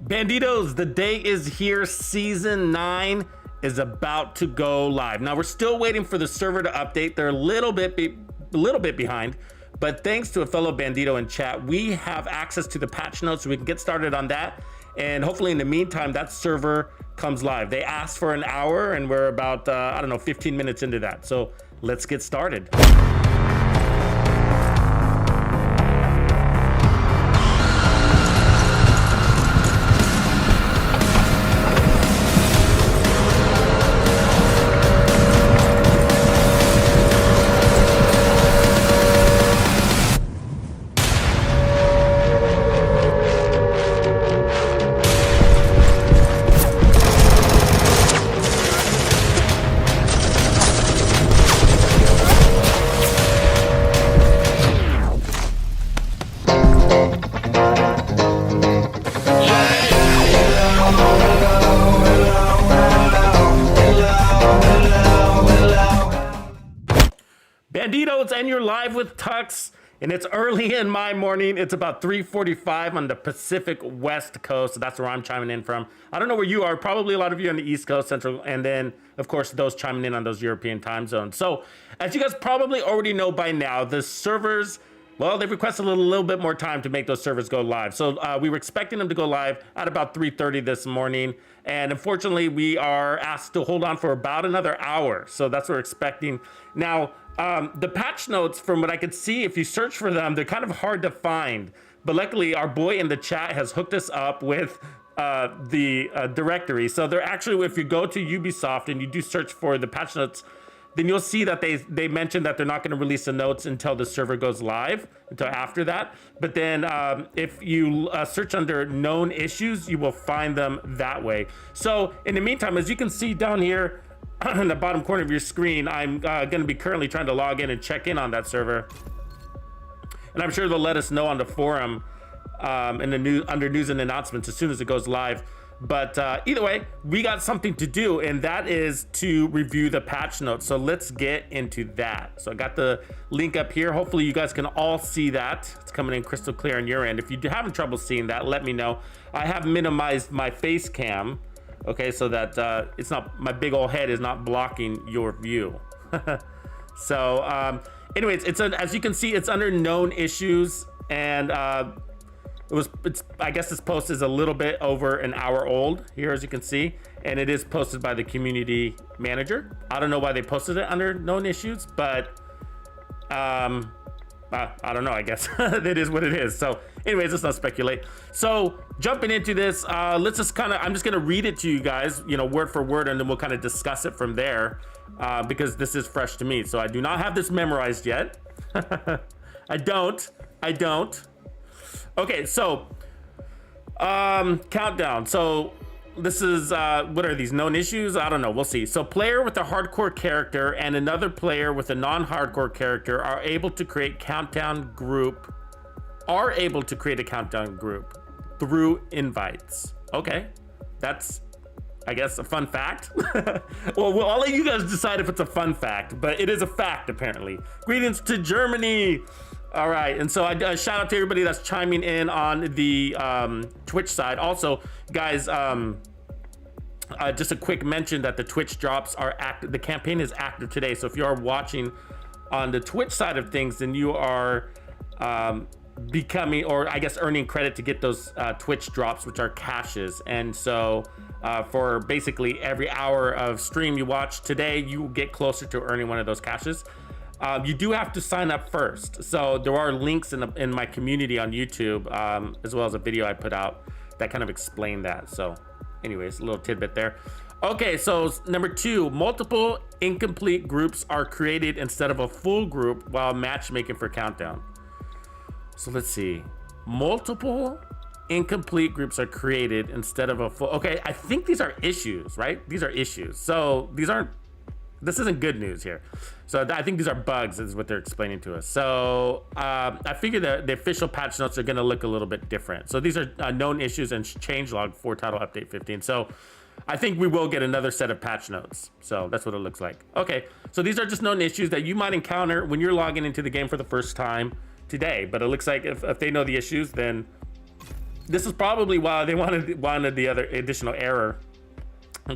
Bandidos, the day is here. Season 9 is about to go live. Now we're still waiting for the server to update. They're a little bit behind, but thanks to a fellow Bandido in chat, we have access to the patch notes so we can get started on that. And hopefully in the meantime, that server comes live. They asked for an hour and we're about, 15 minutes into that. So let's get started. Bandidos, and you're live with Tux, and it's early in my morning. It's about 3:45 on the Pacific West Coast, so that's where I'm chiming in from. I don't know where you are, probably a lot of you on the East Coast, Central, and then, of course, those chiming in on those European time zones. So, as you guys probably already know by now, the servers, well, they've requested a little bit more time to make those servers go live. So, we were expecting them to go live at about 3:30 this morning, and unfortunately, we are asked to hold on for about another hour. So, that's what we're expecting. Now, the patch notes, from what I could see, if you search for them, they're kind of hard to find. But luckily, our boy in the chat has hooked us up with the directory. So they're actually, if you go to Ubisoft and you do search for the patch notes, then you'll see that they mentioned that they're not going to release the notes until the server goes live, until after that. But then if you search under known issues, you will find them that way. So in the meantime, as you can see down here, in the bottom corner of your screen, I'm going to be currently trying to log in and check in on that server, and I'm sure they'll let us know on the forum in the under news and announcements as soon as it goes live. But either way, we got something to do, and that is to review the patch notes. So let's get into that. So I got the link up here. Hopefully you guys can all see that. It's coming in crystal clear on your end. If you're having trouble seeing that, let me know. I have minimized my face cam, okay, so that it's not, my big old head is not blocking your view. So anyways, as you can see, it's under known issues, and I guess this post is a little bit over an hour old here, as you can see, and it is posted by the community manager. I don't know why they posted it under known issues, but I don't know, I guess it is what it is. So anyways, let's not speculate. So jumping into this, let's just I'm just gonna read it to you guys, word for word, and then we'll kind of discuss it from there, because this is fresh to me. So I do not have this memorized yet. I don't. Okay, so countdown. So this is what are these known issues? I don't know, we'll see. So player with a hardcore character and another player with a non-hardcore character are able to create a countdown group through invites. Okay, that's, I guess, a fun fact. well, I'll let you guys decide if it's a fun fact, but it is a fact apparently. Greetings to Germany. All right, and so I shout out to everybody that's chiming in on the Twitch side. Also, guys, just a quick mention that the Twitch drops are active. The campaign is active today, so if you are watching on the Twitch side of things, then you are becoming, or I guess earning credit to get those Twitch drops, which are caches. And so for basically every hour of stream you watch today, you get closer to earning one of those caches. You do have to sign up first. So there are links in my community on YouTube, as well as a video I put out that kind of explain that. So anyways, a little tidbit there. Okay, so number 2, multiple incomplete groups are created instead of a full group while matchmaking for countdown. So let's see. Multiple incomplete groups are created instead of a full. Okay, I think these are issues, right? These are issues. So this isn't good news here. So I think these are bugs, is what they're explaining to us. So I figure that the official patch notes are gonna look a little bit different. So these are known issues and changelog for title update 15. So I think we will get another set of patch notes. So that's what it looks like. Okay, so these are just known issues that you might encounter when you're logging into the game for the first time today. But it looks like if they know the issues, then this is probably why they wanted the other additional error,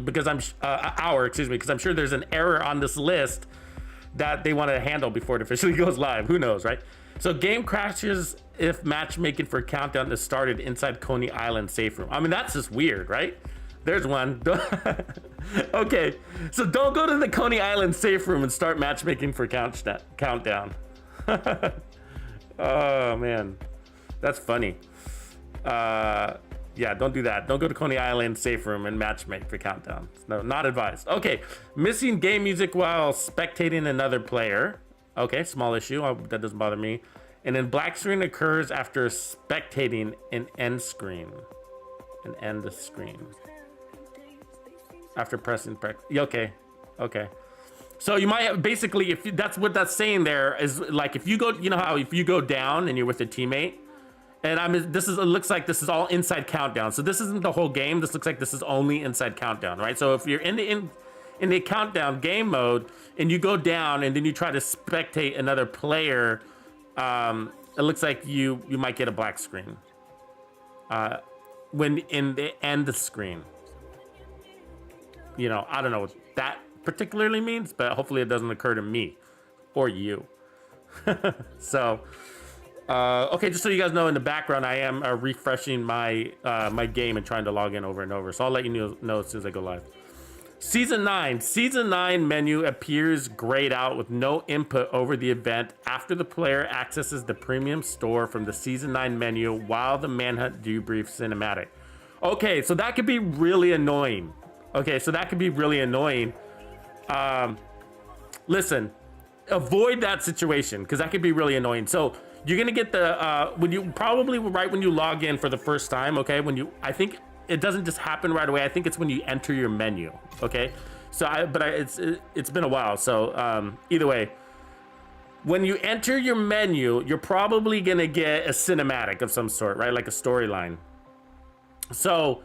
because because I'm sure there's an error on this list that they want to handle before it officially goes live. Who knows, right? So game crashes if matchmaking for countdown is started inside Coney Island safe room. I mean, that's just weird, right? There's one. Okay, so don't go to the Coney Island safe room and start matchmaking for countdown. Oh man, that's funny. Yeah, don't do that. Don't go to Coney Island safe room and matchmake for countdown. No, not advised. Okay, missing game music while spectating another player. Okay, small issue. That doesn't bother me. And then black screen occurs after spectating an end screen. An end screen. After pressing. Okay. Okay. So you might have, basically, if that's what that's saying there is, like, if you go, you know how if you go down and you're with a teammate, and it looks like this is all inside countdown. So this isn't the whole game. This looks like this is only inside countdown, right? So if you're in the countdown game mode and you go down and then you try to spectate another player, it looks like you might get a black screen when in the end screen. You know, I don't know what that particularly means, but hopefully it doesn't occur to me or you. So okay, just so you guys know, in the background I am refreshing my my game and trying to log in over and over, so I'll let you know as soon as I go live. Season 9 menu appears grayed out with no input over the event after the player accesses the premium store from the Season 9 menu while the Manhunt debrief cinematic. Okay, so that could be really annoying. Listen, avoid that situation, because that could be really annoying. So you're gonna get the when you log in for the first time, okay? I think it doesn't just happen right away. I think it's when you enter your menu, okay? So it's been a while. So either way, when you enter your menu, you're probably gonna get a cinematic of some sort, right? Like a storyline. So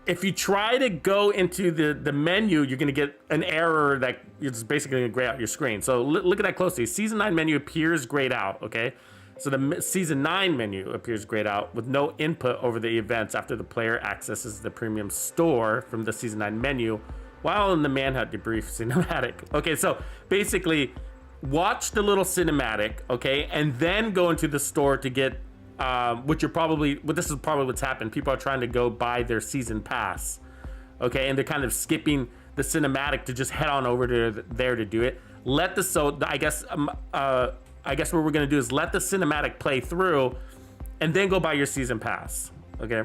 if you try to go into the menu, you're gonna get an error that it's basically gonna gray out your screen. So look at that closely. Season 9 menu appears grayed out, okay? So the Season 9 menu appears grayed out with no input over the events after the player accesses the premium store from the Season 9 menu while in the Manhunt debrief cinematic. Okay, so basically watch the little cinematic, okay? And then go into the store to get this is probably what's happened. People are trying to go buy their season pass, okay, and they're kind of skipping the cinematic to just head on over to there to do it. I guess what we're gonna do is let the cinematic play through, and then go buy your season pass, okay?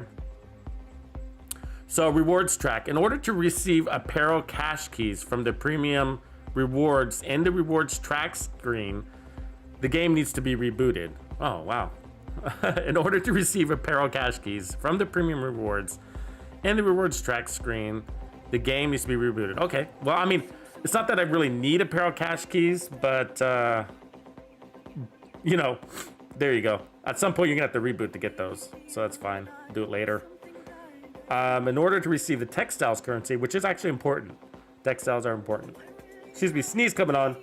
So rewards track. In order to receive apparel cash keys from the premium rewards in the rewards track screen, the game needs to be rebooted. Oh wow. In order to receive apparel cash keys from the premium rewards and the rewards track screen, the game needs to be rebooted. Okay, well, I mean, it's not that I really need apparel cash keys, but you know, there you go. At some point, you're gonna have to reboot to get those, so that's fine. Do it later. In order to receive the textiles currency, which is actually important. Textiles are important. Excuse me, sneeze coming on.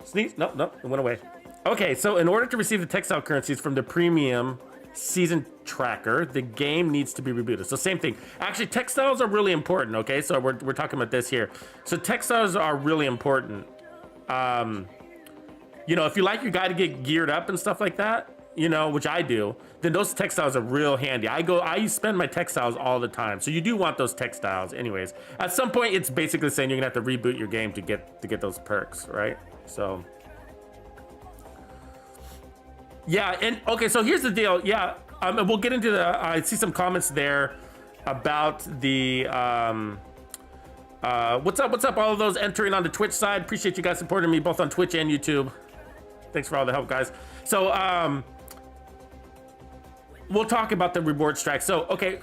Sneeze? No, it went away. Okay, so in order to receive the textile currencies from the premium season tracker, the game needs to be rebooted. So same thing. Actually, textiles are really important, okay? So we're talking about this here. So textiles are really important. You know, if you like your guy to get geared up and stuff like that, you know, which I do, then those textiles are real handy. I spend my textiles all the time. So you do want those textiles anyways. At some point, it's basically saying you're gonna have to reboot your game to get those perks, right? So yeah, and okay, so here's the deal. Yeah, we'll get into I see some comments there about the what's up all of those entering on the Twitch side. Appreciate you guys supporting me both on Twitch and YouTube. Thanks for all the help, guys. So we'll talk about the rewards track. So okay,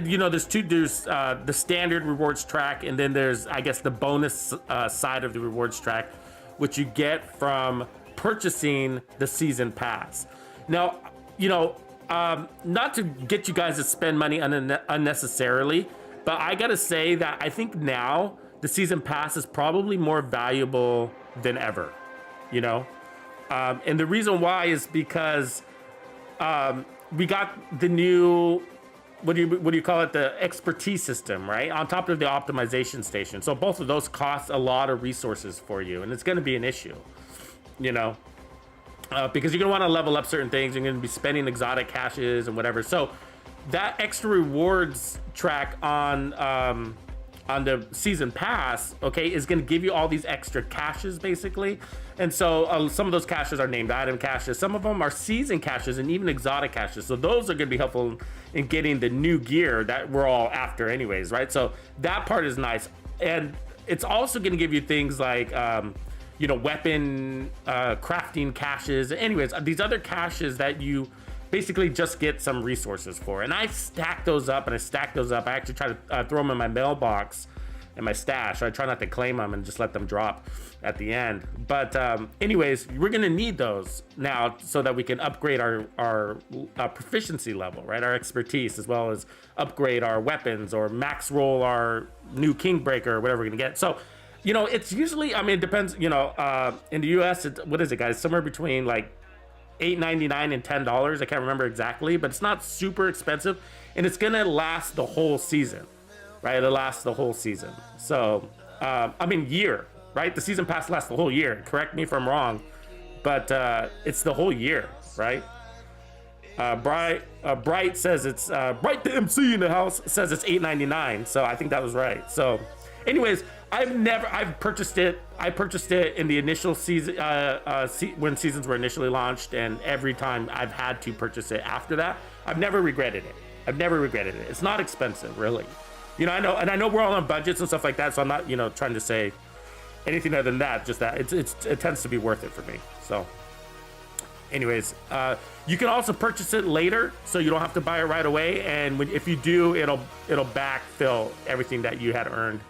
you know, there's the standard rewards track, and then there's, I guess, the bonus side of the rewards track, which you get from purchasing the season pass. Now, you know, not to get you guys to spend money unnecessarily, but I gotta say that I think now the season pass is probably more valuable than ever, you know? And the reason why is because we got the new, what do you call it, the expertise system, right, on top of the optimization station. So both of those cost a lot of resources for you, and it's going to be an issue, you know, because you're going to want to level up certain things. You're going to be spending exotic caches and whatever. So that extra rewards track on the season pass, okay, is going to give you all these extra caches basically. And so some of those caches are named item caches, some of them are season caches, and even exotic caches. So those are going to be helpful in getting the new gear that we're all after anyways, right? So that part is nice. And it's also going to give you things like you know, weapon crafting caches. Anyways, these other caches that you basically just get some resources for. And I stack those up, and I stack those up. I actually try to throw them in my mailbox and my stash. I try not to claim them and just let them drop at the end. But anyways, we're gonna need those now so that we can upgrade our proficiency level, right? Our expertise, as well as upgrade our weapons or max roll our new Kingbreaker or whatever we're gonna get. So, you know, it's usually, I mean, it depends, you know, in the US, what is it, guys? Somewhere between like $8.99 and $10. I can't remember exactly, but it's not super expensive, and it's gonna last the whole season, right? It'll last the whole season. So, I mean, year, right? The season pass lasts the whole year. Correct me if I'm wrong, but it's the whole year, right? Bright says it's Bright the MC in the house says it's $8.99. So I think that was right. So, anyways, I've purchased it. I purchased it in the initial season, when seasons were initially launched, and every time I've had to purchase it after that, I've never regretted it. I've never regretted it. It's not expensive, really. You know, I know we're all on budgets and stuff like that, so I'm not, you know, trying to say anything other than that. Just that it tends to be worth it for me. So, anyways, you can also purchase it later, so you don't have to buy it right away. And if you do, it'll backfill everything that you had earned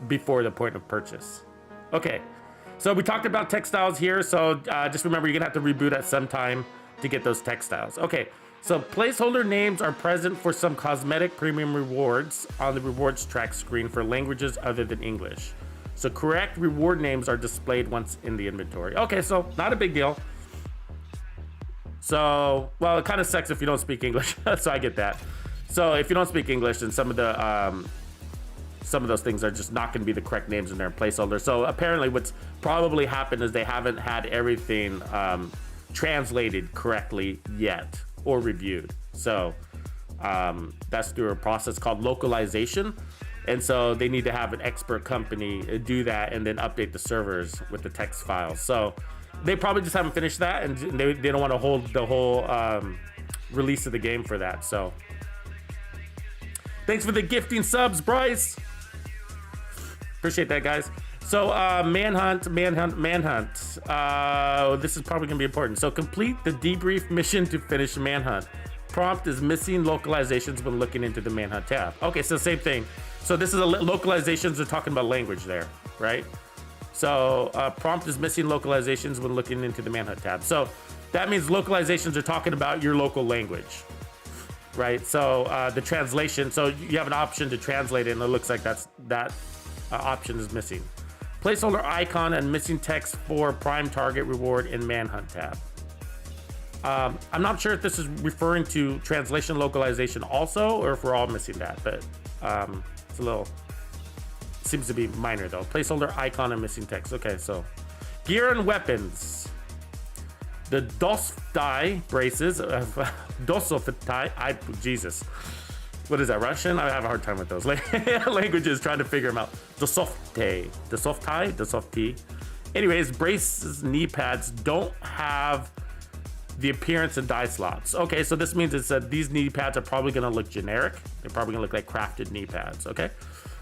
before the point of purchase. Okay, so we talked about textiles here, so just remember you're gonna have to reboot at some time to get those textiles. Okay, so placeholder names are present for some cosmetic premium rewards on the rewards track screen for languages other than English. So correct reward names are displayed once in the inventory. Okay, so not a big deal. So, well, it kind of sucks if you don't speak English, so I get that. So if you don't speak English, then some of those things are just not going to be the correct names in their placeholder. So apparently what's probably happened is they haven't had everything translated correctly yet or reviewed. So that's through a process called localization. And so they need to have an expert company do that and then update the servers with the text files. So they probably just haven't finished that, and they don't want to hold the whole release of the game for that. So thanks for the gifting subs, Bryce. Appreciate that, guys. So manhunt. This is probably gonna be important. So complete the debrief mission to finish manhunt. Prompt is missing localizations when looking into the manhunt tab. Okay, so same thing. So this is localizations. They're talking about language there, right? So prompt is missing localizations when looking into the manhunt tab. So that means localizations are talking about your local language, right? So the translation. So you have an option to translate it, and it looks like that option is missing. Placeholder icon and missing text for prime target reward in manhunt tab. I'm not sure if this is referring to translation localization also, or if we're all missing that, but it's a little, seems to be minor though. Placeholder icon and missing text. Okay, so gear and weapons. The Dostai braces, Dosoftai, Jesus. What is that, Russian? I have a hard time with those languages, trying to figure them out. Dosofti. Anyways, braces, knee pads don't have the appearance and die slots. Okay, so this means it's that these knee pads are probably gonna look generic. They're probably gonna look like crafted knee pads, okay?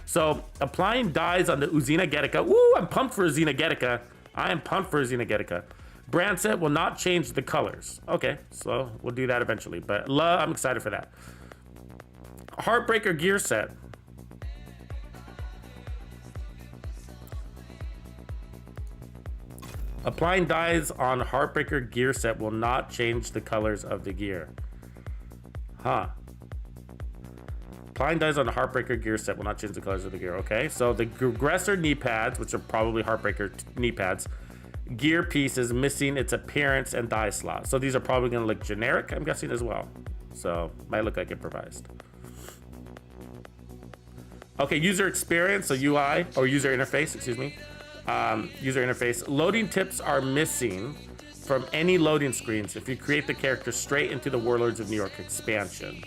So applying dyes on the Uzina Getica. Woo, I'm pumped for Uzina Getica. I am pumped for Uzina Getica. Brand set will not change the colors. Okay, so we'll do that eventually, but I'm excited for that. Heartbreaker gear set. Applying dyes on Heartbreaker gear set will not change the colors of the gear. Huh. Applying dyes on the Heartbreaker gear set will not change the colors of the gear. Okay, so the Aggressor knee pads, which are probably Heartbreaker knee pads, gear piece is missing its appearance and die slot. So these are probably going to look generic, I'm guessing, as well. So might look like improvised. Okay, user experience, so UI, or user interface, excuse me. User interface. Loading tips are missing from any loading screens if you create the character straight into the Warlords of New York expansion.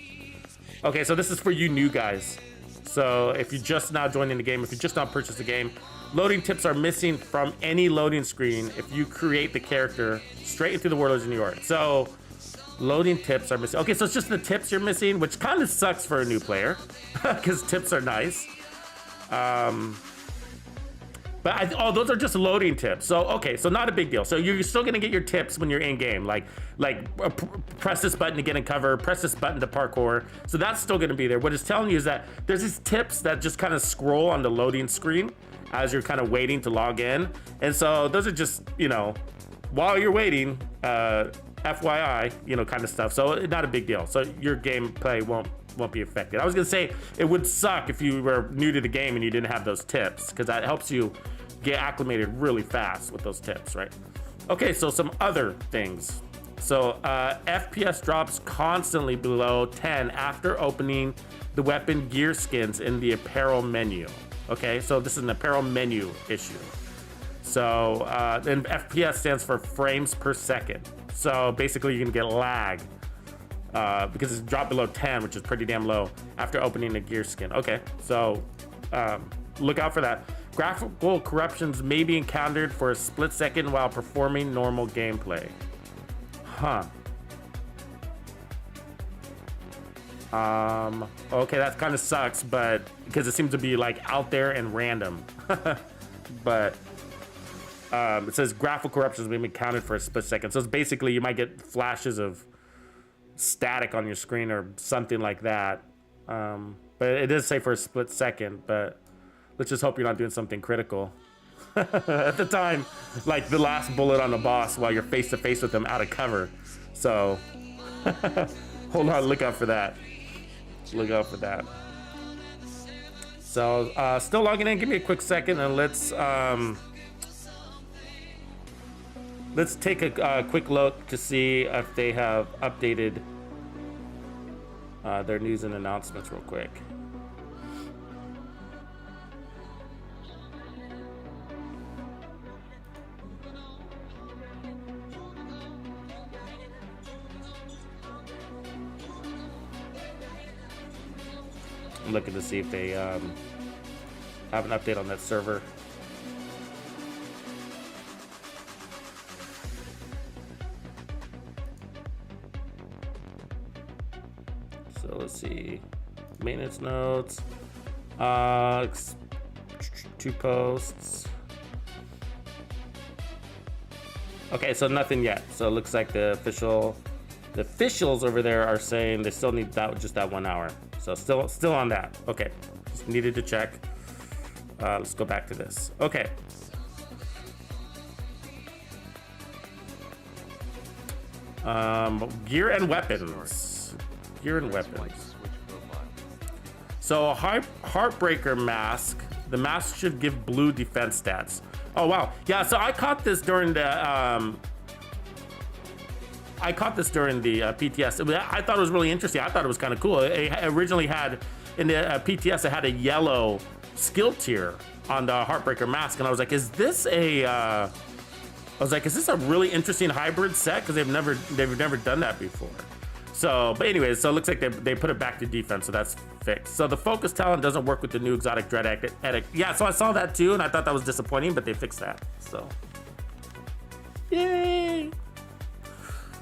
Okay, so this is for you new guys. So if you're just now joining the game, if you just now purchased the game, loading tips are missing from any loading screen if you create the character straight into the Warlords of New York. So loading tips are missing. Okay, so it's just the tips you're missing, which kind of sucks for a new player because tips are nice. But oh, those are just loading tips. So, okay, so not a big deal. So you're still gonna get your tips when you're in game, like press this button to get in cover, press this button to parkour. So that's still gonna be there. What it's telling you is that there's these tips that just kind of scroll on the loading screen as you're kind of waiting to log in. And so those are just, you know, while you're waiting, FYI, you know, kind of stuff. So not a big deal. So your gameplay won't be affected. I was gonna say it would suck if you were new to the game and you didn't have those tips, because that helps you get acclimated really fast with those tips, right? Okay, so some other things. So FPS drops constantly below 10 after opening the weapon gear skins in the apparel menu. Okay, so this is an apparel menu issue. So then FPS stands for frames per second. So basically you can get lag because it's dropped below 10, which is pretty damn low after opening the gear skin. Okay, so look out for that. Graphical corruptions may be encountered for a split second while performing normal gameplay. Huh. Okay, that kind of sucks, but because it seems to be like out there and random. But it says graphical corruptions may be encountered for a split second. So it's basically you might get flashes of static on your screen or something like that. But it does say for a split second, but let's just hope you're not doing something critical. At the time, like the last bullet on the boss while you're face to face with them out of cover. So hold on, look out for that. Look out for that. So still logging in. Give me a quick second and let's take a quick look to see if they have updated their news and announcements real quick. I'm looking to see if they have an update on that server. So let's see, maintenance notes, 2 posts. Okay, so nothing yet. So it looks like the officials over there are saying they still need just that 1 hour. So still on that. Okay, just needed to check. Let's go back to this. Okay. Gear and weapons. Gear and weapons. So Heartbreaker Mask. The mask should give blue defense stats. Oh wow, yeah. So I caught this during the PTS. I thought it was really interesting. I thought it was kind of cool. It originally had in the PTS, it had a yellow skill tier on the Heartbreaker Mask, and I was like, is this a really interesting hybrid set? Because they've never done that before. So, but anyways, so it looks like they put it back to defense, so that's fixed. So the focus talent doesn't work with the new exotic dread edit. Yeah, so I saw that too, and I thought that was disappointing, but they fixed that. So, yay!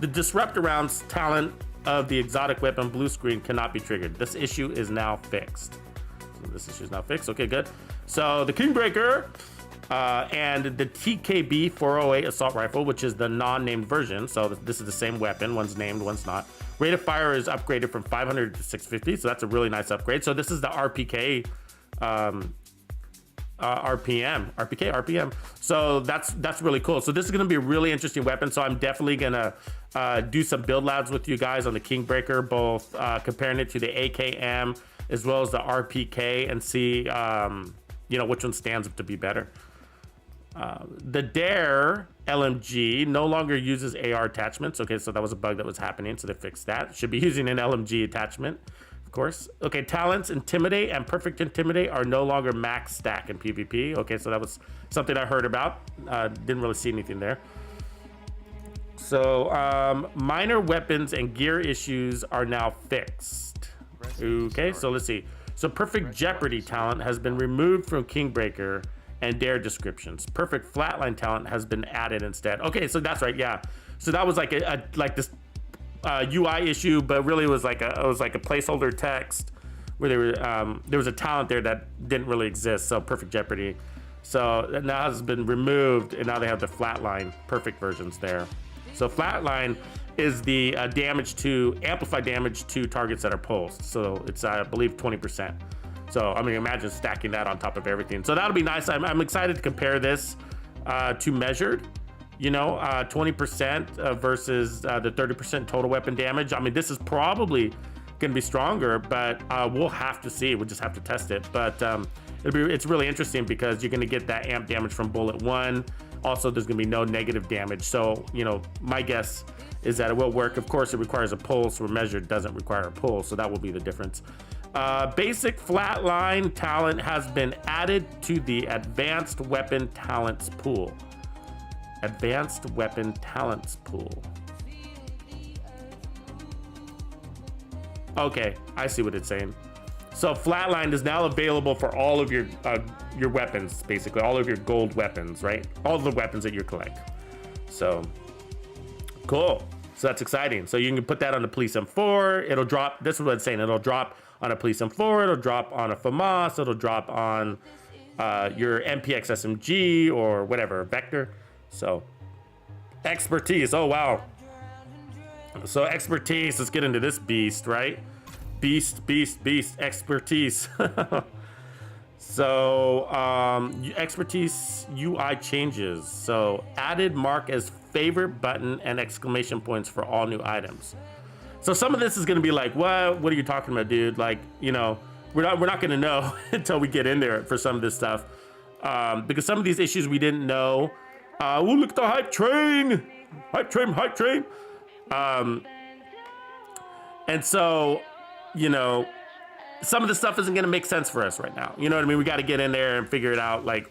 The disrupt rounds talent of the exotic weapon blue screen cannot be triggered. This issue is now fixed. So this issue is now fixed. Okay, good. So the Kingbreaker and the TKB 408 assault rifle, which is the non-named version. So this is the same weapon. One's named, one's not. Rate of fire is upgraded from 500 to 650. So that's a really nice upgrade. So this is the RPK. RPM. So that's really cool. So this is going to be a really interesting weapon. So I'm definitely going to do some build labs with you guys on the Kingbreaker, both comparing it to the AKM as well as the RPK, and see which one stands up to be better. The Dare LMG no longer uses AR attachments. Okay, so that was a bug that was happening, so they fixed that. Should be using an LMG attachment, of course. Okay, talents Intimidate and Perfect Intimidate are no longer max stack in PvP. Okay, so that was something I heard about. Didn't really see anything there. So minor weapons and gear issues are now fixed. Okay, so let's see. So Perfect Jeopardy talent has been removed from Kingbreaker and Dare descriptions. Perfect Flatline talent has been added instead. Okay, so that's right, yeah. So that was like this UI issue, but really it was like a placeholder text where there was a talent there that didn't really exist. So Perfect Jeopardy. So that now has been removed, and now they have the Flatline Perfect versions there. So Flatline is the amplified damage to targets that are pulsed. So it's I believe 20%. So, I mean, imagine stacking that on top of everything. So that'll be nice. I'm excited to compare this to measured, 20% versus the 30% total weapon damage. I mean, this is probably going to be stronger, but we'll have to see. We'll just have to test it. But it's really interesting because you're going to get that amp damage from bullet 1. Also, there's going to be no negative damage. So, my guess is that it will work. Of course, it requires a pulse, where measured doesn't require a pulse. So that will be the difference. Basic Flatline talent has been added to the Advanced Weapon Talents pool. Advanced Weapon Talents pool. Okay, I see what it's saying. So Flatline is now available for all of your weapons, basically all of your gold weapons, right? All the weapons that you collect. So cool. So that's exciting. So you can put that on the Police M4. It'll drop. This is what it's saying. It'll drop on a Police M4, it'll drop on a FAMAS, it'll drop on your MPX SMG or whatever, Vector. So, expertise, oh wow. So expertise, let's get into this beast, right? Beast, expertise. So, expertise UI changes. So, added mark as favorite button and exclamation points for all new items. So some of this is going to be like, what are you talking about, dude? Like, we're not going to know until we get in there for some of this stuff. Because some of these issues we didn't know. Look at the hype train. Hype train. And so, some of the stuff isn't going to make sense for us right now. You know what I mean? We got to get in there and figure it out. Like,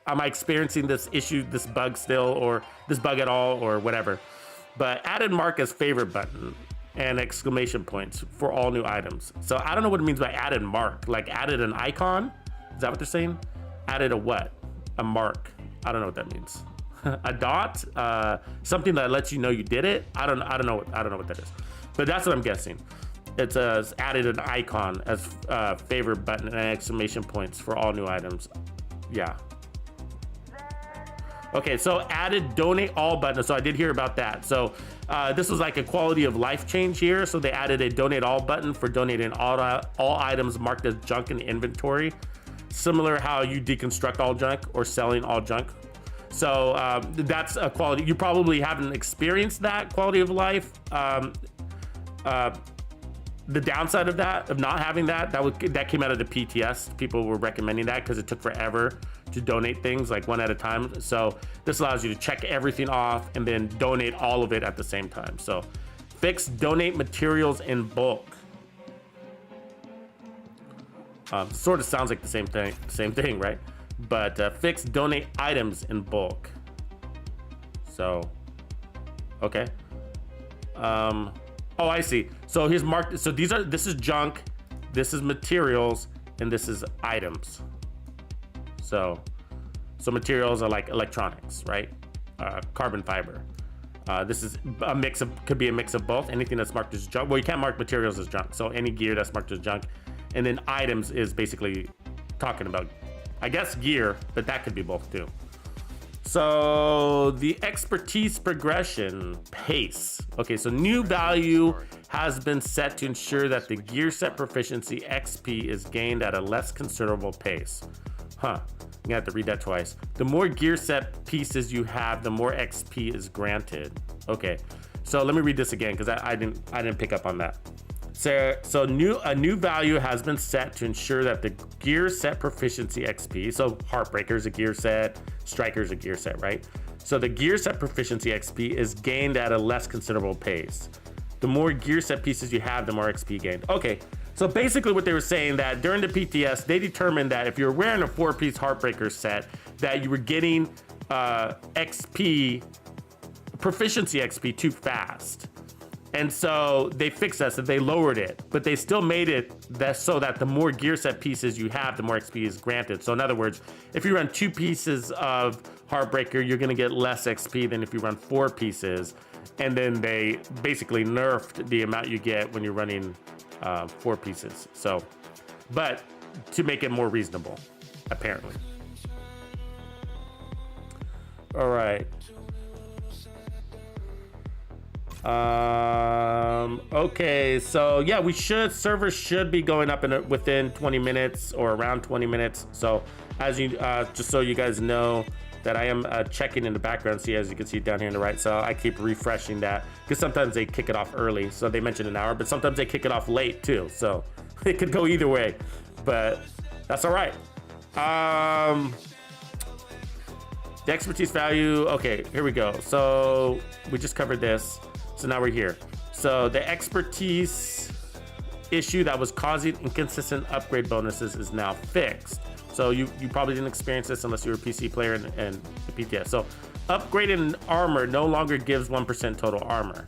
am I experiencing this issue, this bug still, or this bug at all, or whatever? But added mark as favorite button and exclamation points for all new items. So I don't know what it means by added mark. Like added an icon? Is that what they're saying? Added a what? A mark. I don't know what that means. A dot? Something that lets you know you did it? I don't know what that is. But that's what I'm guessing. It's added an icon as favorite button and exclamation points for all new items. Yeah. Okay, so added donate all button. So I did hear about that. So this was like a quality of life change here. So they added a donate all button for donating all items marked as junk in the inventory. Similar how you deconstruct all junk or selling all junk. So that's a quality. You probably haven't experienced that quality of life. The downside of that, of not having that came out of the PTS. People were recommending that because it took forever to donate things like one at a time. So this allows you to check everything off and then donate all of it at the same time. So fix donate materials in bulk. Sort of sounds like the same thing, right? But fix donate items in bulk. So, okay. Oh, I see. So here's marked. So this is junk, this is materials, and this is items. So materials are like electronics, right? Carbon fiber. This is could be a mix of both. Anything that's marked as junk. Well, you can't mark materials as junk. So any gear that's marked as junk, and then items is basically talking about, I guess, gear, but that could be both too. So the expertise progression pace. Okay, so new value has been set to ensure that the gear set proficiency XP is gained at a less considerable pace. Huh, you have to read that twice. The more gear set pieces you have, the more XP is granted. Okay, so let me read this again because I didn't pick up on that. So a new value has been set to ensure that the gear set proficiency XP, so Heartbreaker is a gear set, Striker is a gear set, right? So the gear set proficiency XP is gained at a less considerable pace. The more gear set pieces you have, the more XP gained. Okay, so basically what they were saying that during the PTS, they determined that if you're wearing a 4-piece Heartbreaker set, that you were getting XP, proficiency XP too fast. And so they fixed that, so they lowered it, but they still made it that so that the more gear set pieces you have, the more XP is granted. So in other words, if you run 2 pieces of Heartbreaker, you're gonna get less XP than if you run 4 pieces. And then they basically nerfed the amount you get when you're running 4 pieces. So, but to make it more reasonable, apparently. All right. Okay, so yeah, servers should be going up within 20 minutes or around 20 minutes. So as you, just so you guys know that I am checking in the background, see, as you can see down here on the right. So I keep refreshing that because sometimes they kick it off early. So they mentioned an hour, but sometimes they kick it off late too. So it could go either way, but that's all right. The expertise value, okay, here we go. So we just covered this. So now we're here. So the expertise issue that was causing inconsistent upgrade bonuses is now fixed. So you probably didn't experience this unless you were a PC player and the PTS. So upgrading armor no longer gives 1% total armor.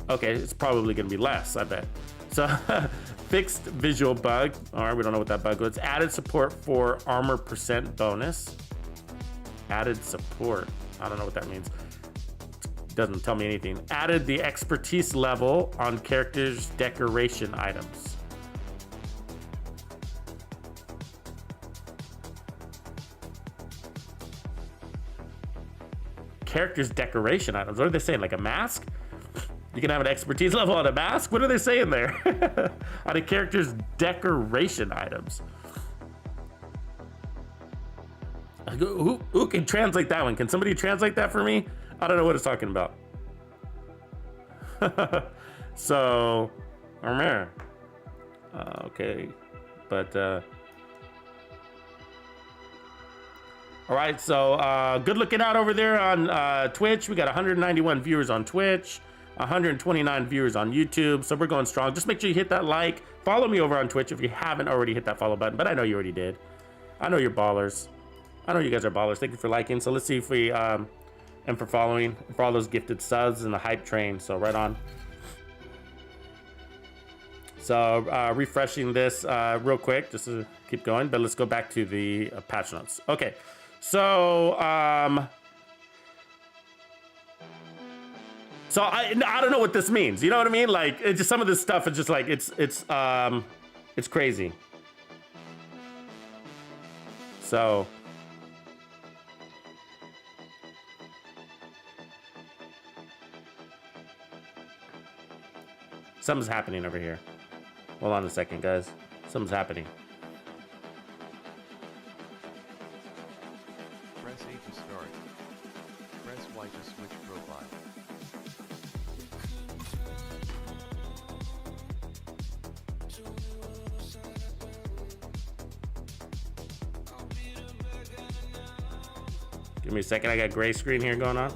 Okay, it's probably gonna be less, I bet. So fixed visual bug, all right, we don't know what that bug was. Added support for armor percent bonus. Added support, I don't know what that means. Doesn't tell me anything. Added the expertise level on characters' decoration items. Characters' decoration items. What are they saying? Like a mask? You can have an expertise level on a mask? What are they saying there? On a character's decoration items. Who can translate that one? Can somebody translate that for me? I don't know what it's talking about. So, okay, but all right. So good looking out over there on Twitch. We got 191 viewers on Twitch, 129 viewers on YouTube. So we're going strong. Just make sure you hit that like. Follow me over on Twitch if you haven't already hit that follow button. But I know you already did. I know you're ballers. I know you guys are ballers. Thank you for liking. So let's see if we and for following, for all those gifted subs and the hype train. So right on. So refreshing this real quick, just to keep going, but let's go back to the patch notes. Okay, so so I don't know what this means. You know what I mean? Like, it's just some of this stuff is just like it's crazy. So. Something's happening over here. Hold on a second, guys. Something's happening. Press A to start. Press Y to switch profile. Give me a second. I got gray screen here going on.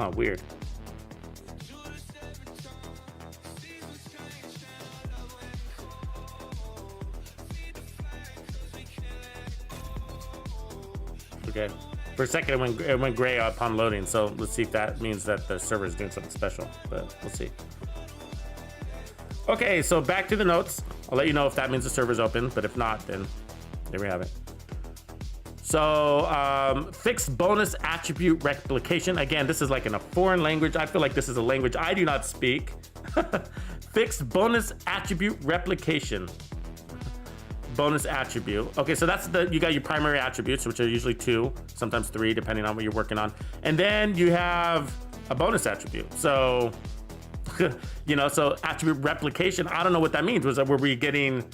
Oh, weird. Okay. For a second, it went gray upon loading, so let's see if that means that the server is doing something special, but we'll see. Okay, so back to the notes. I'll let you know if that means the server's open, but if not, then there we have it. So fixed bonus attribute replication. Again, this is like in a foreign language. I feel like this is a language I do not speak. Fixed bonus attribute replication. Bonus attribute. Okay, so that's you got your primary attributes, which are usually 2, sometimes 3, depending on what you're working on. And then you have a bonus attribute. So You know, so attribute replication, I don't know what that means. Were we getting,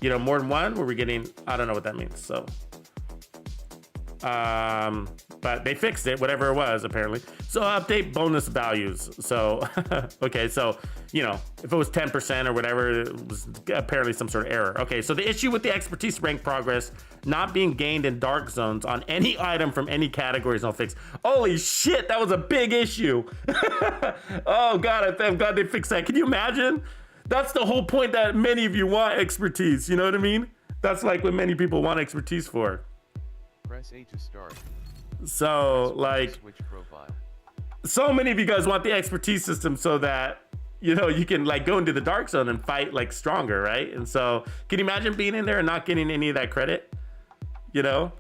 you know, more than one? Were we getting, I don't know what that means. So, but they fixed it, whatever it was, apparently. So update bonus values. So, okay, so, you know, if it was 10% or whatever, it was apparently some sort of error. Okay, so the issue with the expertise rank progress not being gained in dark zones on any item from any category is not fixed. Holy shit, that was a big issue. Oh God, I'm glad they fixed that. Can you imagine? That's the whole point that many of you want expertise, you know what I mean? That's like what many people want expertise for. Press A to start. So, like, Switch profile. so many of you guys want the expertise system so that, you know, you can like go into the dark zone and fight like stronger, right? And so, can you imagine being in there and not getting any of that credit? You know,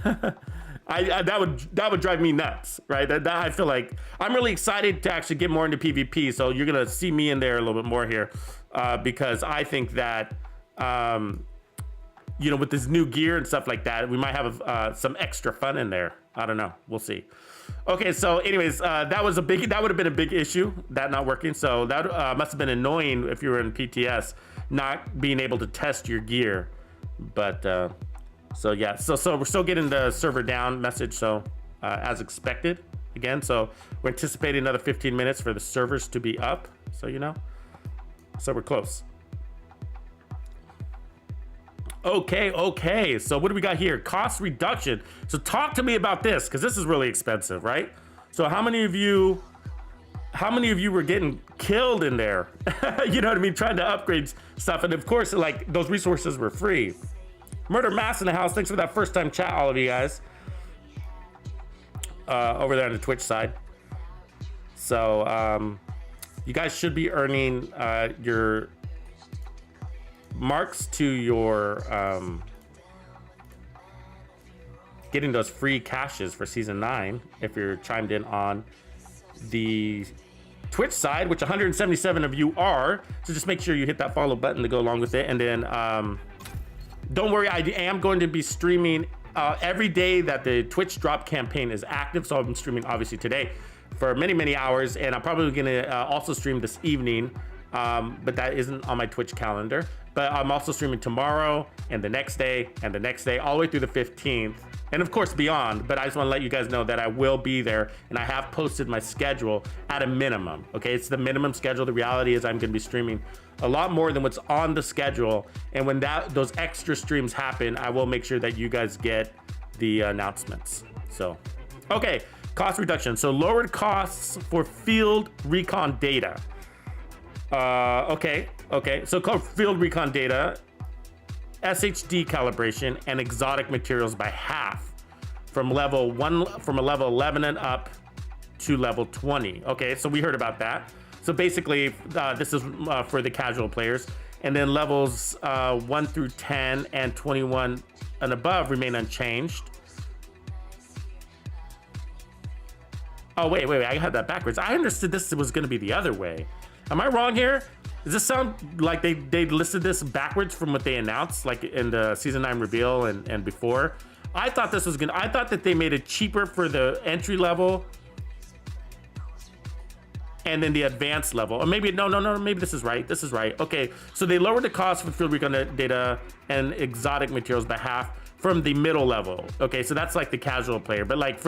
that would drive me nuts, right? That I feel like I'm really excited to actually get more into PvP. So you're gonna see me in there a little bit more here, because I think that, you know, with this new gear and stuff like that, we might have some extra fun in there. I don't know. We'll see. Okay, so anyways, that would have been a big issue, that not working. So that must have been annoying if you were in PTS, not being able to test your gear. But so yeah, so we're still getting the server down message. So as expected again, so we're anticipating another 15 minutes for the servers to be up. So, you know, so we're close. Okay. So what do we got here? Cost reduction. So talk to me about this, because this is really expensive, right? So how many of you were getting killed in there? You know what I mean? Trying to upgrade stuff. And of course, like, those resources were free. Murder Mass in the house. Thanks for that first time chat, all of you guys. Over there on the Twitch side. So you guys should be earning your marks to your getting those free caches for season 9 if you're chimed in on the Twitch side, which 177 of you are. So just make sure you hit that follow button to go along with it. And then don't worry, I am going to be streaming every day that the Twitch drop campaign is active. So I've been streaming obviously today for many hours, and I'm probably gonna also stream this evening, but that isn't on my Twitch calendar. But I'm also streaming tomorrow and the next day and the next day, all the way through the 15th, and of course beyond. But I just want to let you guys know that I will be there, and I have posted my schedule at a minimum. Okay, it's the minimum schedule. The reality is I'm going to be streaming a lot more than what's on the schedule, and when those extra streams happen, I will make sure that you guys get the announcements. So, okay, cost reduction. So lowered costs for field recon data. Okay. So called field recon data, SHD calibration, and exotic materials by half from a level 11 and up to level 20. Okay, so we heard about that. So basically, this is for the casual players, and then levels 1 through 10 and 21 and above remain unchanged. Oh wait, I had that backwards. I understood this was going to be the other way. Am I wrong here? Does this sound like they listed this backwards from what they announced, like in the season 9 reveal and before? I thought that they made it cheaper for the entry level and then the advanced level. Or maybe no, maybe this is right. Okay, so they lowered the cost for field recon data and exotic materials by half from the middle level. Okay, so that's like the casual player. But like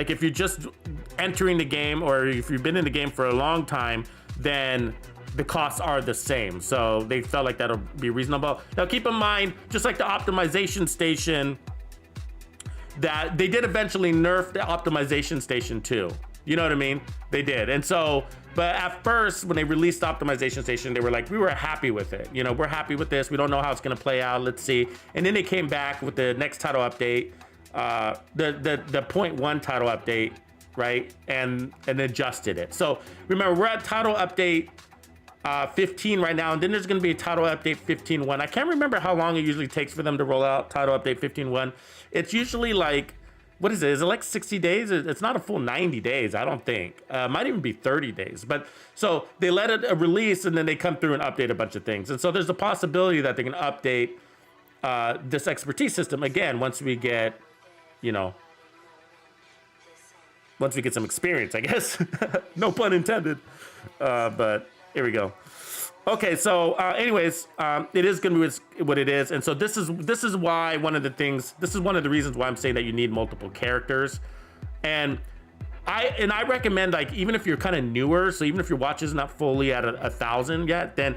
if you're just entering the game, or if you've been in the game for a long time, then the costs are the same. So they felt like that'll be reasonable. Now keep in mind, just like the optimization station, that they did eventually nerf the optimization station too. You know what I mean? They did. And so, but at first when they released the optimization station, they were like, we were happy with it. You know, we're happy with this. We don't know how it's gonna play out. Let's see. And then they came back with the next title update, the 0.1 title update, right? And adjusted it. So remember, we're at title update 15 right now, and then there's going to be a title update 15.1. I can't remember how long it usually takes for them to roll out title update 15.1. It's usually like, what is it? Is it like 60 days? It's not a full 90 days, I don't think. Might even be 30 days. But so they let it release, and then they come through and update a bunch of things. And so there's a possibility that they can update this expertise system again once we get, you know, once we get some experience, I guess. No pun intended. but here we go. Okay, so anyways, it is going to be what it is, and so this is why one of the reasons why I'm saying that you need multiple characters, and I recommend, like, even if you're kind of newer, so even if your watch is not fully at 1,000 yet, then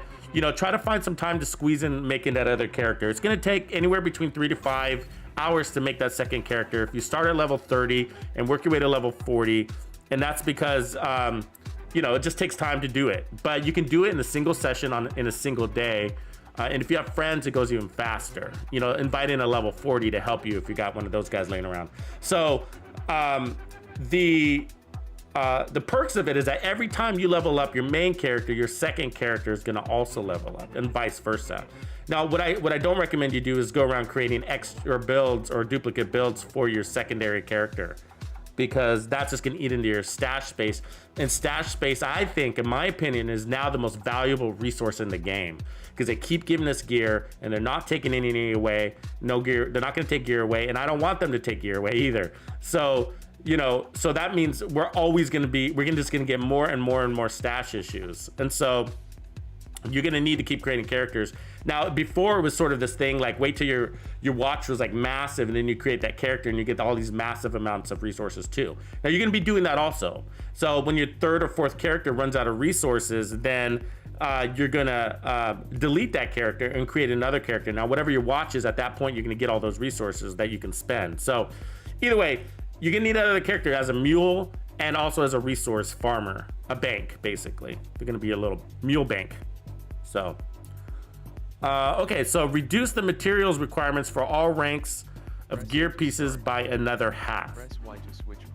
try to find some time to squeeze in making that other character. It's going to take anywhere between 3 to 5 hours to make that second character. If you start at level 30 and work your way to level 40, and that's because it just takes time to do it, but you can do it in a single session in a single day. And if you have friends, it goes even faster. Invite in a level 40 to help you if you got one of those guys laying around. So the perks of it is that every time you level up your main character, your second character is going to also level up, and vice versa. Now, what I don't recommend you do is go around creating extra builds or duplicate builds for your secondary character, because that's just going to eat into your stash space. And stash space, I think, in my opinion, is now the most valuable resource in the game, because they keep giving us gear and they're not taking any away. No gear, they're not going to take gear away, and I don't want them to take gear away either. So so that means we're just going to get more and more and more stash issues. And so you're going to need to keep creating characters. Now, before it was sort of this thing, like, wait till your watch was like massive, and then you create that character and you get all these massive amounts of resources too. Now you're going to be doing that also. So when your third or fourth character runs out of resources, then you're gonna delete that character and create another character. Now, whatever your watch is at that point, you're gonna get all those resources that you can spend. So either way, you're gonna need another character as a mule and also as a resource farmer, a bank, basically. They're gonna be a little mule bank. So, okay, so reduce the materials requirements for all ranks of gear pieces by another half.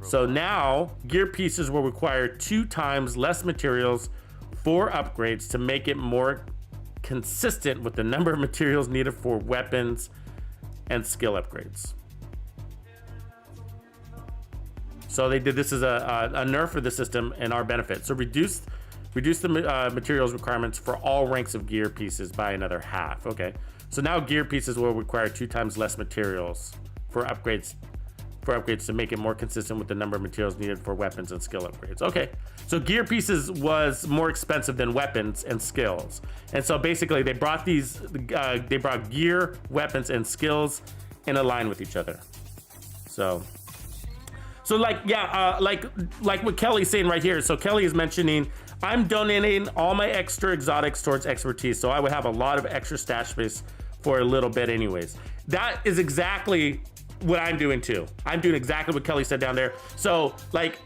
So now gear pieces will require 2 times less materials for upgrades to make it more consistent with the number of materials needed for weapons and skill upgrades. So they did this as a nerf for the system in our benefit. So reduce the materials requirements for all ranks of gear pieces by another half. Okay, so now gear pieces will require 2 times less materials for upgrades to make it more consistent with the number of materials needed for weapons and skill upgrades. Okay, so gear pieces was more expensive than weapons and skills, and so basically they brought gear, weapons, and skills in a line with each other. So like, yeah, like what Kelly's saying right here. So Kelly is mentioning, I'm donating all my extra exotics towards expertise, so I would have a lot of extra stash space for a little bit anyways. That is exactly what I'm doing too. I'm doing exactly what Kelly said down there. So like,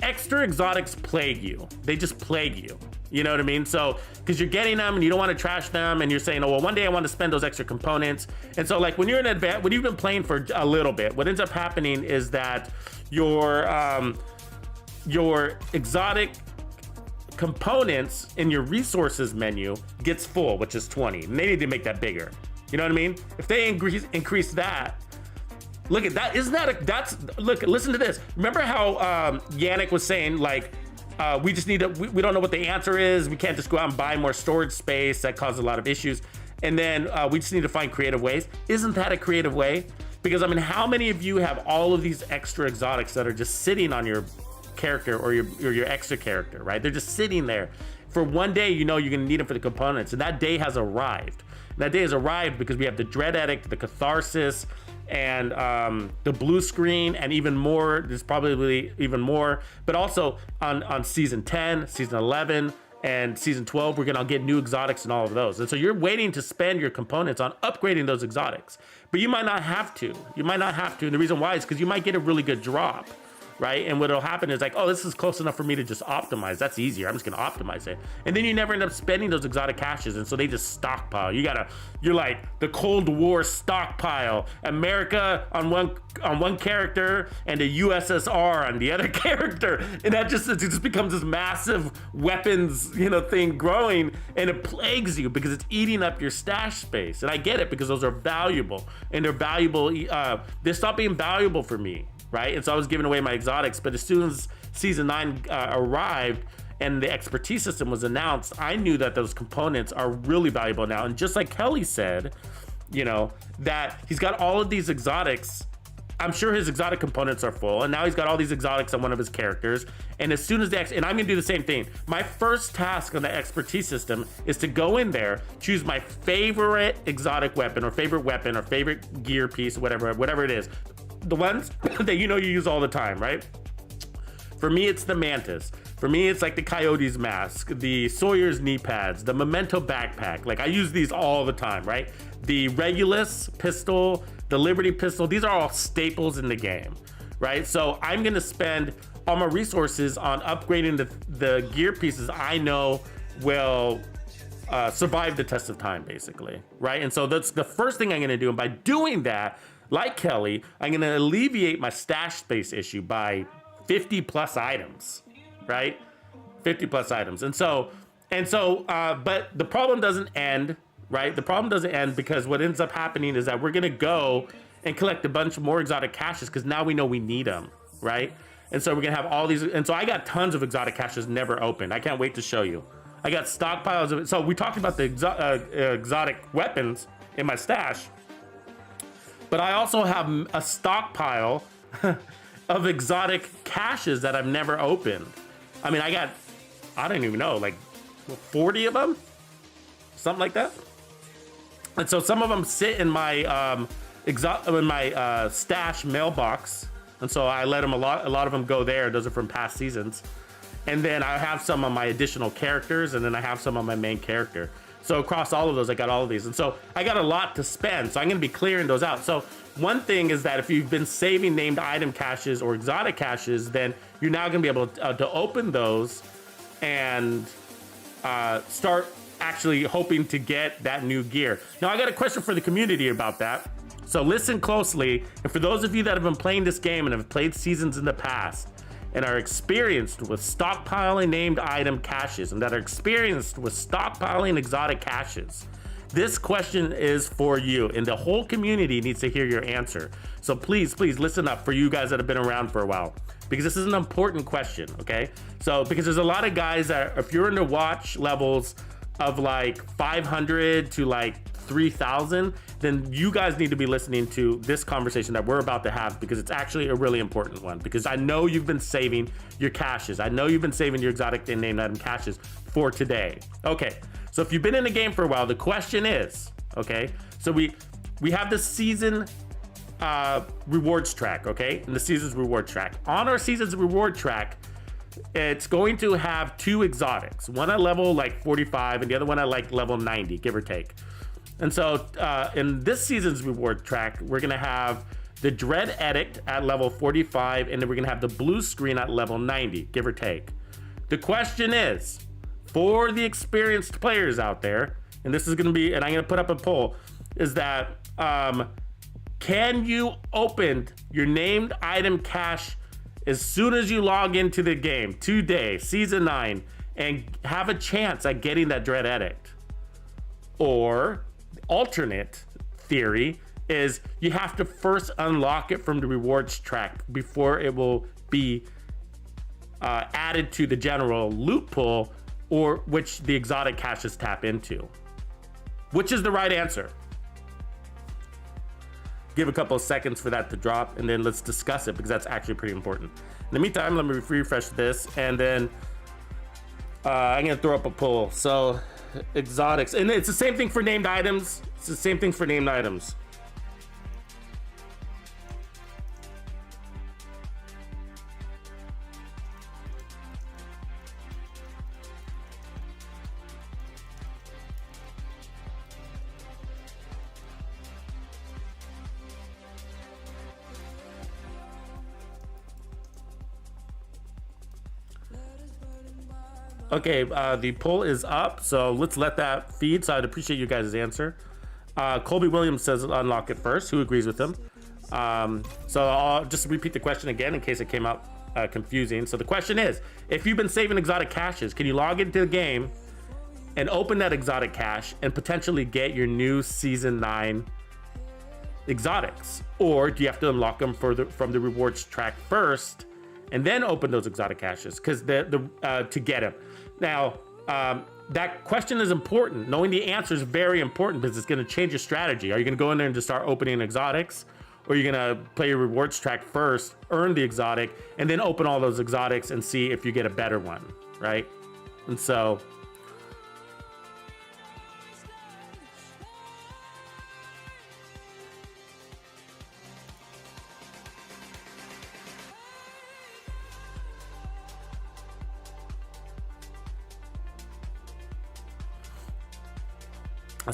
extra exotics plague you. They just plague you. You know what I mean? So, because you're getting them and you don't want to trash them, and you're saying, oh, well, one day I want to spend those extra components. And so like when you're in when you've been playing for a little bit, what ends up happening is that your exotic components in your resources menu gets full, which is 20. And they need to make that bigger. You know what I mean? If they increase that, look at that. Look, listen to this. Remember how Yannick was saying, like, we just need to, we don't know what the answer is. We can't just go out and buy more storage space. That causes a lot of issues. And then we just need to find creative ways. Isn't that a creative way? Because I mean, how many of you have all of these extra exotics that are just sitting on your character or your extra character, right? They're just sitting there for one day. You know you're gonna need them for the components, and that day has arrived. And that day has arrived because we have the Dread Addict, the Catharsis, and the blue screen, and even more. There's probably even more, but also on season 10, season 11, and season 12, we're gonna get new exotics and all of those. And so you're waiting to spend your components on upgrading those exotics, but you might not have to. And the reason why is because you might get a really good drop, right? And what'll happen is like, oh, this is close enough for me to just optimize. That's easier. I'm just gonna optimize it. And then you never end up spending those exotic caches, and so they just stockpile. You're like the Cold War stockpile. America on one character and the USSR on the other character, and it just becomes this massive weapons, thing growing, and it plagues you because it's eating up your stash space. And I get it, because those are valuable, and they're valuable. They stop being valuable for me. Right? And so I was giving away my exotics, but as soon as season 9 arrived and the expertise system was announced, I knew that those components are really valuable now. And just like Kelly said, that he's got all of these exotics I'm sure his exotic components are full, and now he's got all these exotics on one of his characters. And as soon as and I'm gonna do the same thing. My first task on the expertise system is to go in there, choose my favorite exotic weapon or favorite gear piece, whatever it is. The ones that you use all the time, right? For me, it's the Mantis. For me, it's like the Coyote's mask, the Sawyer's knee pads, the Memento backpack. Like I use these all the time, right? The Regulus pistol, the Liberty pistol, these are all staples in the game, right? So I'm gonna spend all my resources on upgrading the gear pieces I know will survive the test of time, basically, right? And so that's the first thing I'm gonna do. And by doing that, like Kelly, I'm gonna alleviate my stash space issue by 50 plus items, right? 50 plus items. But the problem doesn't end, right? The problem doesn't end because what ends up happening is that we're gonna go and collect a bunch more exotic caches because now we know we need them, right? And so we're gonna have all these, and so I got tons of exotic caches never opened. I can't wait to show you. I got stockpiles of it. So we talked about the exotic weapons in my stash, but I also have a stockpile of exotic caches that I've never opened. I mean, I don't even know, like 40 of them, something like that. And so some of them sit in my stash mailbox, and so I let them a lot of them go there. Those are from past seasons, and then I have some on my additional characters, and then I have some on my main character. So across all of those, I got all of these, and so I got a lot to spend. So I'm gonna be clearing those out. So one thing is that if you've been saving named item caches or exotic caches, then you're now gonna be able to open those and start actually hoping to get that new gear. Now I got a question for the community about that. So listen closely. And for those of you that have been playing this game and have played seasons in the past and are experienced with stockpiling named item caches and that are experienced with stockpiling exotic caches, this question is for you, and the whole community needs to hear your answer. So please listen up for you guys that have been around for a while, because this is an important question, okay? So because there's a lot of guys that if you're into watch levels of like 500 to like 3,000, then you guys need to be listening to this conversation that we're about to have, because it's actually a really important one, because I know you've been saving your caches. I know you've been saving your exotic and named item caches for today. Okay, so if you've been in the game for a while, the question is, okay, so we have the season rewards track, okay? And the season's reward track. On our season's reward track, it's going to have two exotics, one at level like 45 and the other one at like level 90, give or take. And so in this season's reward track, we're gonna have the Dread Edict at level 45, and then we're gonna have the blue screen at level 90, give or take. The question is, for the experienced players out there, and this is gonna be, and I'm gonna put up a poll, is that can you open your named item cache as soon as you log into the game today, season 9, and have a chance at getting that Dread Edict? Or alternate theory is you have to first unlock it from the rewards track before it will be added to the general loot pool, or which the exotic caches tap into. Which is the right answer? Give a couple of seconds for that to drop, and then let's discuss it, because that's actually pretty important. In the meantime, let me refresh this, and then I'm gonna throw up a poll. So exotics, and it's the same thing for named items. It's the same thing for named items. Okay, the poll is up, so let's let that feed. So I'd appreciate you guys' answer. Colby Williams says unlock it first. Who agrees with him? So I'll just repeat the question again in case it came out confusing. So the question is, if you've been saving exotic caches, can you log into the game and open that exotic cache and potentially get your new season 9 exotics? Or do you have to unlock them from the rewards track first and then open those exotic caches because to get them? Now, that question is important. Knowing the answer is very important because it's going to change your strategy. Are you going to go in there and just start opening exotics? or you're gonna play your rewards track first, earn the exotic, and then open all those exotics and see if you get a better one, right? And so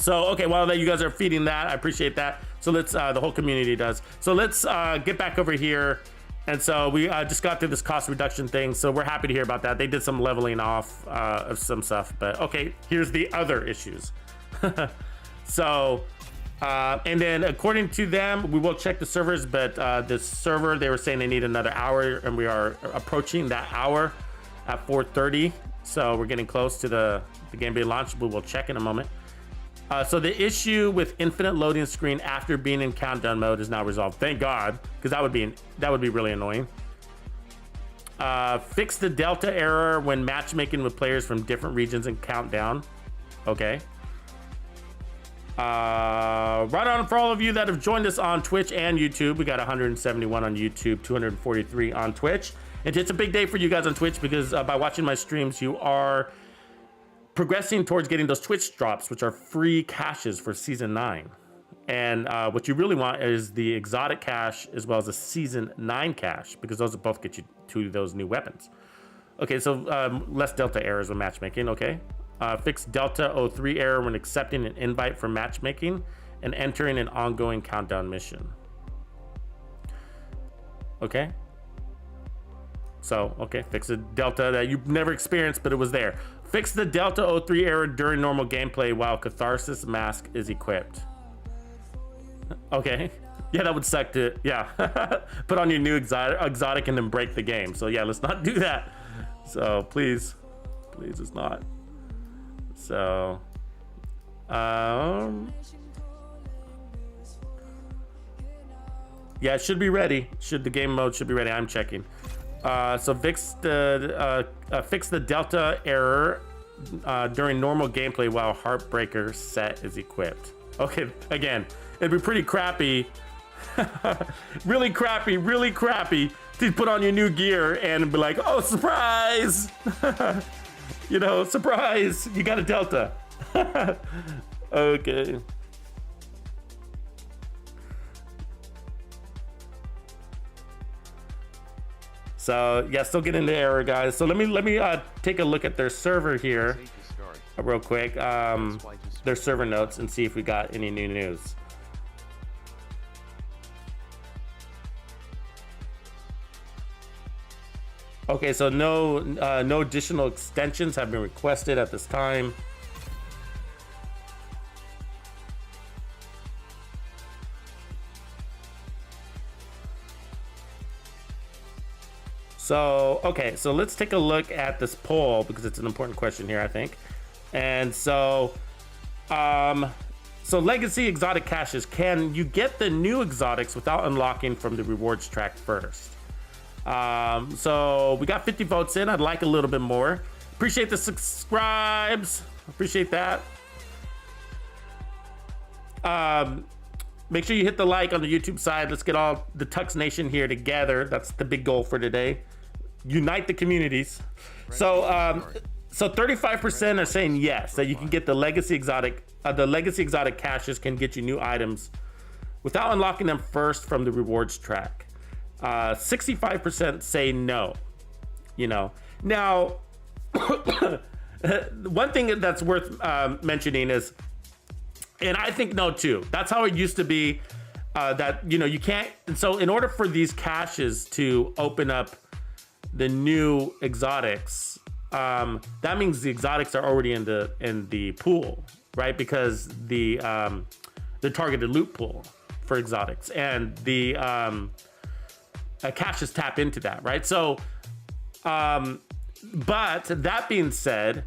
okay, while you guys are feeding that, I appreciate that. So let's, the whole community does. So let's get back over here. And so we just got through this cost reduction thing. So we're happy to hear about that. They did some leveling off of some stuff, but okay, here's the other issues. So, and then according to them, we will check the servers, but the server, they were saying they need another hour, and we are approaching that hour at 4:30. So we're getting close to the game being launched, but we'll check in a moment. So the issue with infinite loading screen after being in countdown mode is now resolved. Thank God, because that would be really annoying. Fix the delta error when matchmaking with players from different regions in countdown. Okay. Right on for all of you that have joined us on Twitch and YouTube. We got 171 on YouTube, 243 on Twitch. And it's a big day for you guys on Twitch because by watching my streams, you are progressing towards getting those Twitch drops, which are free caches for Season 9. And what you really want is the exotic cache as well as the Season 9 cache, because those will both get you to those new weapons. Okay, so less delta errors when matchmaking, okay. Fix delta 03 error when accepting an invite for matchmaking and entering an ongoing countdown mission. Okay. So, okay, fix a delta that you've never experienced, but it was there. Fix the delta 03 error during normal gameplay while Catharsis Mask is equipped. Okay. Yeah, that would suck to, yeah. Put on your new exotic and then break the game. So yeah, let's not do that. So please, let's not. So, yeah, it should be ready. The game mode should be ready. I'm checking. So fix the delta error during normal gameplay while Heartbreaker set is equipped. Okay, again, it'd be pretty crappy, really crappy to put on your new gear and be like, oh, surprise! You know, surprise, you got a delta. Okay. So yeah, still getting the error, guys. So let me take a look at their server here real quick, their server notes, and see if we got any new news. Okay, so no additional extensions have been requested at this time. So, okay, so let's take a look at this poll because it's an important question here, I think. And so, so legacy exotic caches, can you get the new exotics without unlocking from the rewards track first? So we got 50 votes in. I'd like a little bit more. Appreciate the subscribes. Appreciate that. Make sure you hit the like on the YouTube side. Let's get all the Tux Nation here together. That's the big goal for today. Unite the communities. So 35% are saying yes, that you can get the legacy exotic. The legacy exotic caches can get you new items without unlocking them first from the rewards track. 65% say no. You know, now one thing that's worth mentioning is, and I think no too, that's how it used to be, that, you know, you can't. And so in order for these caches to open up the new exotics, that means the exotics are already in the pool, right? Because the targeted loot pool for exotics, and the caches tap into that, right? So, but that being said,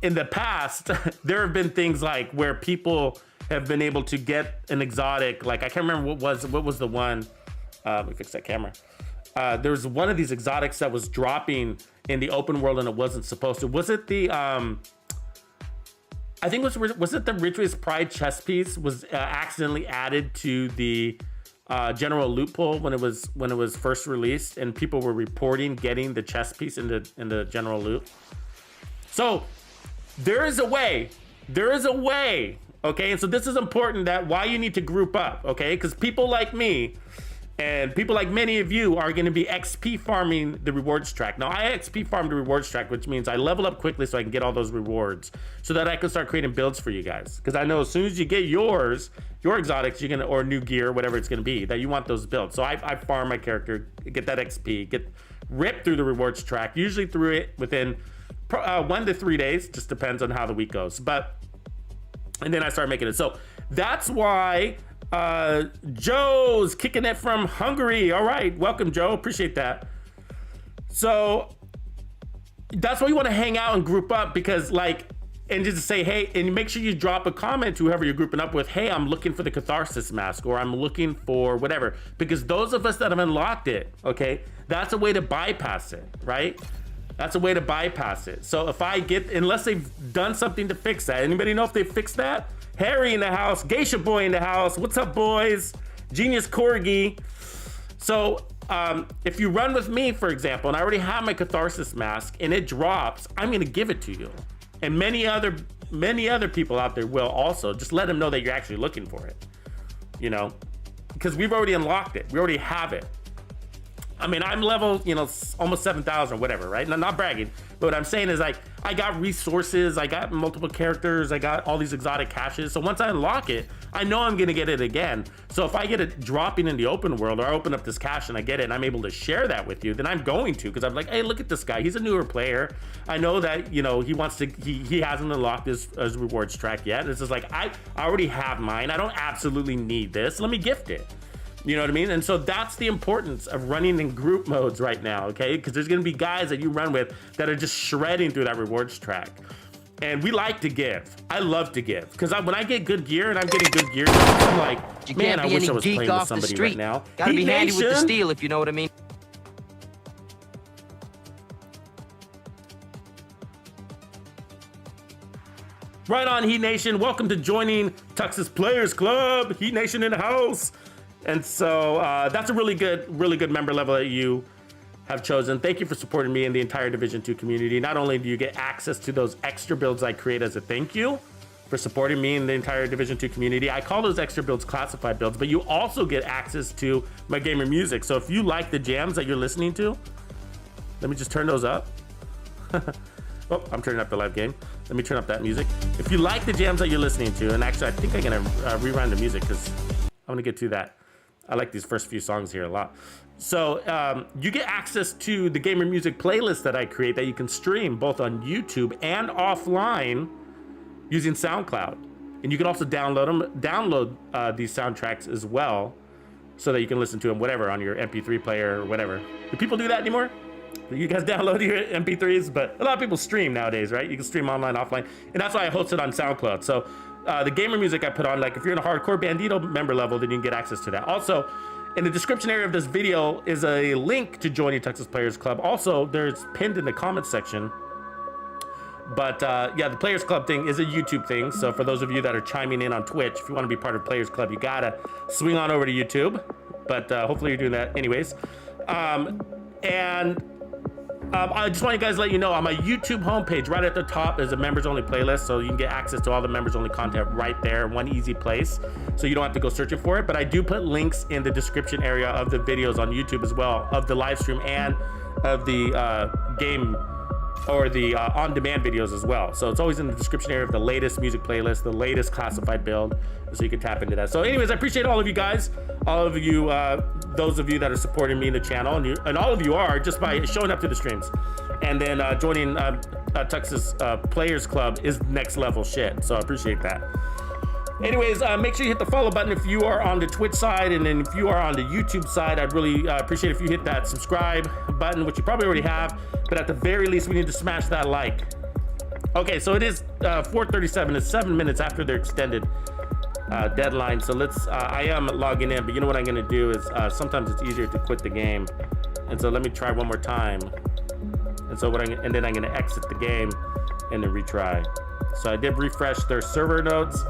in the past, there have been things like where people have been able to get an exotic. Like, I can't remember what was the one. Let me fix that camera. There was one of these exotics that was dropping in the open world and it wasn't supposed to. Was it the I think was it the Ridgeway's Pride chess piece was accidentally added to the general loot pool when it was first released, and people were reporting getting the chest piece in the general loot. So there is a way. Okay, and so this is important, that why you need to group up, okay? Because people like me and people like many of you are going to be XP farming the rewards track. Now, I XP farm the rewards track, which means I level up quickly so I can get all those rewards so that I can start creating builds for you guys. Because I know as soon as you get your exotics, you're gonna, or new gear, whatever it's gonna be, that you want those builds. So I farm my character, get that XP, get ripped through the rewards track, usually through it within 1 to 3 days, just depends on how the week goes. And then I start making it. So that's why Joe's kicking it from Hungary. All right, welcome, Joe. Appreciate that. So that's why you want to hang out and group up, because and just say, hey, and make sure you drop a comment to whoever you're grouping up with. Hey, I'm looking for the Catharsis mask, or I'm looking for whatever. Because those of us that have unlocked it, okay, that's a way to bypass it, right? That's a way to bypass it. So if I get, unless they've done something to fix that. Anybody know if they fixed that? Harry in the house, Geisha Boy in the house. What's up, boys? Genius Corgi. So if you run with me, for example, and I already have my Catharsis mask and it drops, I'm gonna give it to you. And many other people out there will also. Just let them know that you're actually looking for it, you know, because we've already unlocked it. We already have it. I mean, I'm level, almost 7,000 or whatever, right? No, not bragging, but what I'm saying is, I got resources, I got multiple characters, I got all these exotic caches. So once I unlock it, I know I'm gonna get it again. So if I get it dropping in the open world, or I open up this cache and I get it and I'm able to share that with you, then I'm going to, because I'm like, hey, look at this guy. He's a newer player. I know that, he wants to, he hasn't unlocked his rewards track yet. It's just like, I already have mine. I don't absolutely need this. Let me gift it. You know what I mean? And so that's the importance of running in group modes right now, okay? Because there's gonna be guys that you run with that are just shredding through that rewards track. And we like to give. I love to give. Because when I get good gear and I'm getting good gear, I'm like, man, I wish I was playing with somebody right now. Gotta be handy with the steel, if you know what I mean. Right on, Heat Nation. Welcome to joining Tux's Players Club. Heat Nation in the house. And so that's a really good member level that you have chosen. Thank you for supporting me and the entire Division 2 community. Not only do you get access to those extra builds I create as a thank you for supporting me and the entire Division 2 community, I call those extra builds classified builds, but you also get access to my gamer music. So if you like the jams that you're listening to, let me just turn those up. Oh, I'm turning up the live game. Let me turn up that music. If you like the jams that you're listening to, and actually I think I'm gonna rerun the music because I'm gonna get to that. I like these first few songs here a lot. So you get access to the gamer music playlist that I create that you can stream both on YouTube and offline using SoundCloud. And you can also download these soundtracks as well, so that you can listen to them whatever on your MP3 player or whatever. Do people do that anymore? Do you guys download your MP3s? But a lot of people stream nowadays, right? You can stream online, offline, and that's why I host it on SoundCloud. So the gamer music I put on, like if you're in a hardcore Bandido member level, then you can get access to that. Also, in the description area of this video is a link to joining Tux's Players Club. Also, there's pinned in the comments section. But yeah, the Players Club thing is a YouTube thing. So for those of you that are chiming in on Twitch, if you want to be part of Players Club, you gotta swing on over to YouTube. But hopefully you're doing that anyways. I just want you guys to let you know, on my YouTube homepage, right at the top is a members only playlist, so you can get access to all the members only content right there, one easy place, so you don't have to go searching for it. But I do put links in the description area of the videos on YouTube as well, of the live stream and of the game or the on-demand videos as well. So it's always in the description area of the latest music playlist, the latest classified build, so you can tap into that. So anyways, I appreciate all of you guys, all of you, those of you that are supporting me in the channel, and all of you are just by showing up to the streams. And then joining Tux's Players Club is next level shit, so I appreciate that. Anyways, make sure you hit the follow button if you are on the Twitch side, and then if you are on the YouTube side, I'd really appreciate if you hit that subscribe button, which you probably already have, but at the very least, we need to smash that like. Okay, so it is 4:37. It's 7 minutes after their extended deadline, so let's, I am logging in, but you know what I'm gonna do is, sometimes it's easier to quit the game, and so let me try one more time. And so and then I'm gonna exit the game and then retry. So I did refresh their server nodes.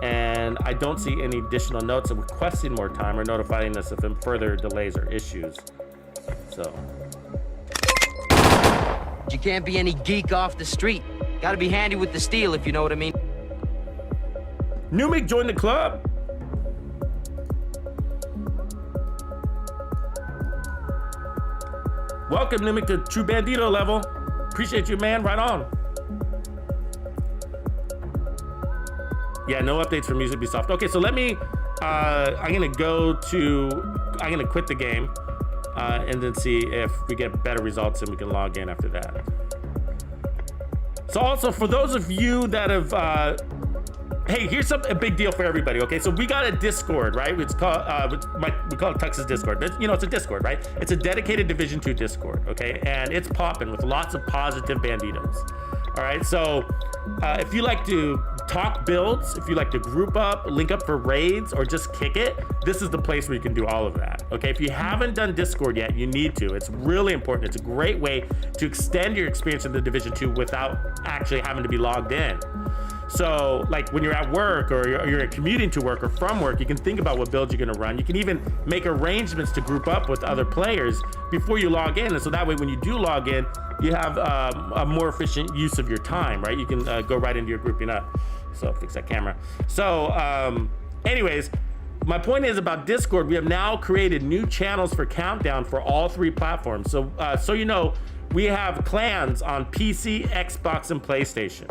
And I don't see any additional notes of requesting more time or notifying us of further delays or issues. So. You can't be any geek off the street. Gotta be handy with the steel, if you know what I mean. Numic joined the club. Welcome, Numic, to True Bandido level. Appreciate you, man. Right on. Yeah, no updates from Ubisoft. Okay, so let me, I'm gonna quit the game and then see if we get better results and we can log in after that. So also, for those of you that have, hey, here's a big deal for everybody, okay? So we got a Discord, right? It's called, we call it Tux's Discord. But, you know, it's a Discord, right? It's a dedicated Division 2 Discord, okay? And it's popping with lots of positive banditos. All right, so if you like to talk builds, if you like to group up, link up for raids, or just kick it, this is the place where you can do all of that, okay? If you haven't done Discord yet, you need to. It's really important. It's a great way to extend your experience in the Division 2 without actually having to be logged in. So like when you're at work or you're commuting to work or from work, you can think about what builds you're gonna run. You can even make arrangements to group up with other players before you log in. And so that way, when you do log in, you have a more efficient use of your time, right? You can go right into your grouping up. So fix that camera. So anyways, my point is about Discord, we have now created new channels for Countdown for all 3 platforms. So, so you know, we have clans on PC, Xbox, and PlayStation.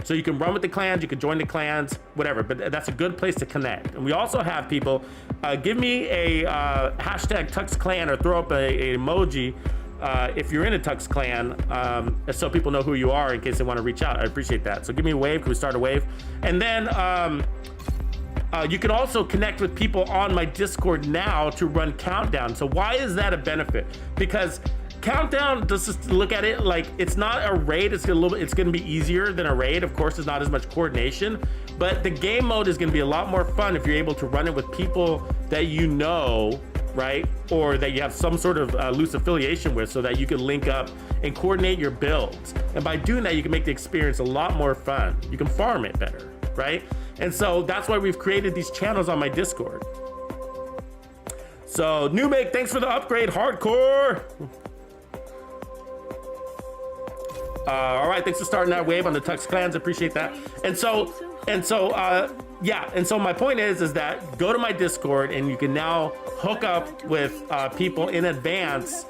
So you can run with the clans, you can join the clans, whatever, but that's a good place to connect. And we also have people, give me a hashtag Tux Clan or throw up a emoji if you're in a Tux Clan, so people know who you are in case they want to reach out. I appreciate that. So give me a wave, can we start a wave? And then you can also connect with people on my Discord now to run Countdown. So why is that a benefit? Because Countdown, just look at it like it's not a raid. It's gonna be easier than a raid. Of course, there's not as much coordination, but the game mode is gonna be a lot more fun if you're able to run it with people that you know, right? Or that you have some sort of loose affiliation with, so that you can link up and coordinate your builds. And by doing that, you can make the experience a lot more fun. You can farm it better, right? And so that's why we've created these channels on my Discord. So Numic, thanks for the upgrade, hardcore. All right, thanks for starting that wave on the Tux Clans. Appreciate that. And so my point is that go to my Discord and you can now hook up with people in advance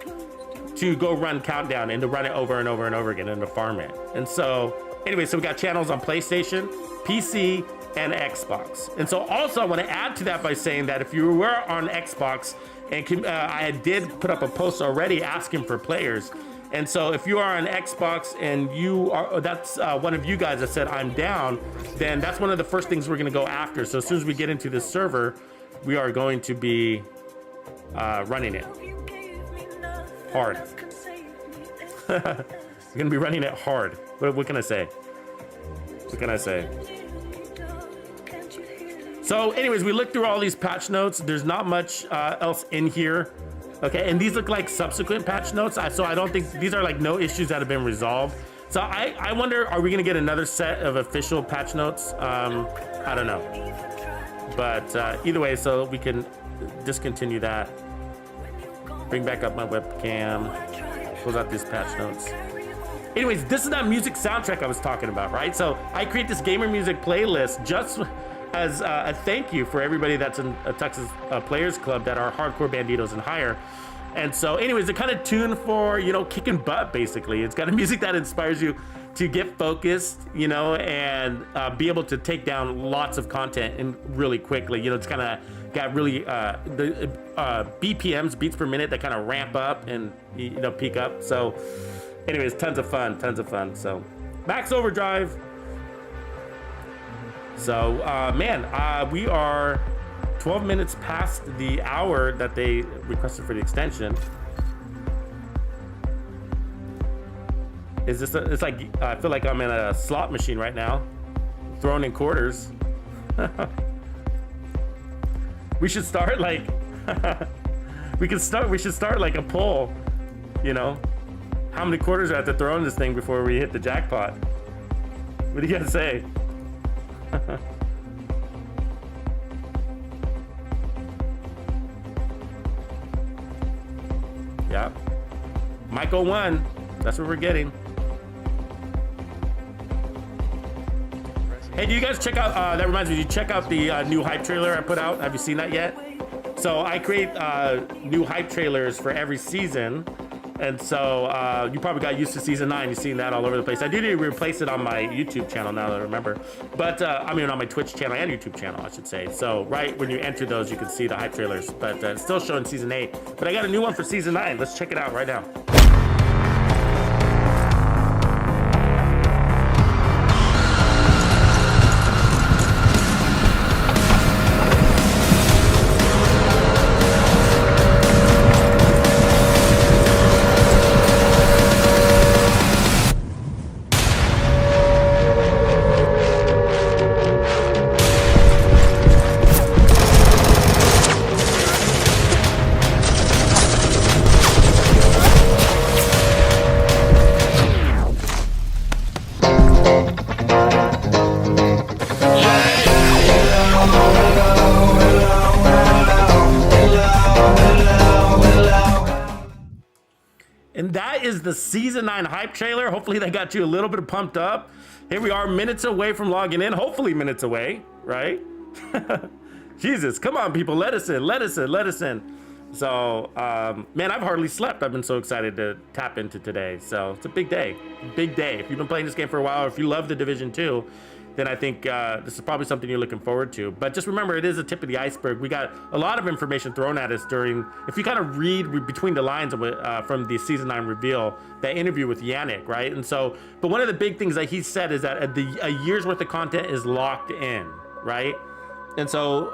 to go run Countdown and to run it over and over and over again and to farm it. And so anyway, so we got channels on PlayStation, PC, and Xbox. And so also I want to add to that by saying that if you were on Xbox, and I did put up a post already asking for players. And so if you are on Xbox and that's one of you guys that said I'm down, then that's one of the first things we're gonna go after. So as soon as we get into this server, we are going to be running it hard. We're gonna be running it hard. What can I say? What can I say? So anyways, we looked through all these patch notes. There's not much else in here. Okay, and these look like subsequent patch notes, so I don't think these are like no issues that have been resolved. So I wonder, are we gonna get another set of official patch notes? I don't know. But either way, so we can discontinue that. Bring back up my webcam. Close out these patch notes. Anyways, this is that music soundtrack I was talking about, right? So I create this gamer music playlist just as a thank you for everybody that's in a Texas Players Club that are hardcore banditos and higher. And so anyways, the kind of tune for, you know, kicking butt, basically. It's got a music that inspires you to get focused, you know, and be able to take down lots of content and really quickly. You know, it's kind of got really the BPMs, beats per minute, that kind of ramp up and, you know, peak up. So anyways, tons of fun. So max overdrive. So, man, we are 12 minutes past the hour that they requested for the extension. Is this it's like, I feel like I'm in a slot machine right now, throwing in quarters. We should start like, we should start like a poll, you know? How many quarters I have to throw in this thing before we hit the jackpot? What do you guys say? Yeah. Michael 1. That's what we're getting. Hey, do you guys check out, that reminds me, do you check out the new hype trailer I put out? Have you seen that yet? So I create new hype trailers for every season. And so you probably got used to season 9. You've seen that all over the place. I do need to replace it on my YouTube channel now that I remember. But I mean, on my Twitch channel and YouTube channel, I should say. So right when you enter those, you can see the hype trailers. But it's still showing season 8. But I got a new one for season 9. Let's check it out right now. And that is the season 9 hype trailer. Hopefully that got you a little bit pumped up. Here we are, minutes away from logging in. Hopefully minutes away, right? Jesus, come on, people, let us in, let us in, let us in. So, man, I've hardly slept. I've been so excited to tap into today. So it's a big day, big day. If you've been playing this game for a while, or if you love the Division 2, then I think this is probably something you're looking forward to. But just remember, it is a tip of the iceberg. We got a lot of information thrown at us during, if you kind of read between the lines of from the season 9 reveal, that interview with Yannick, right? And so, but one of the big things that he said is that a year's worth of content is locked in, right? And so,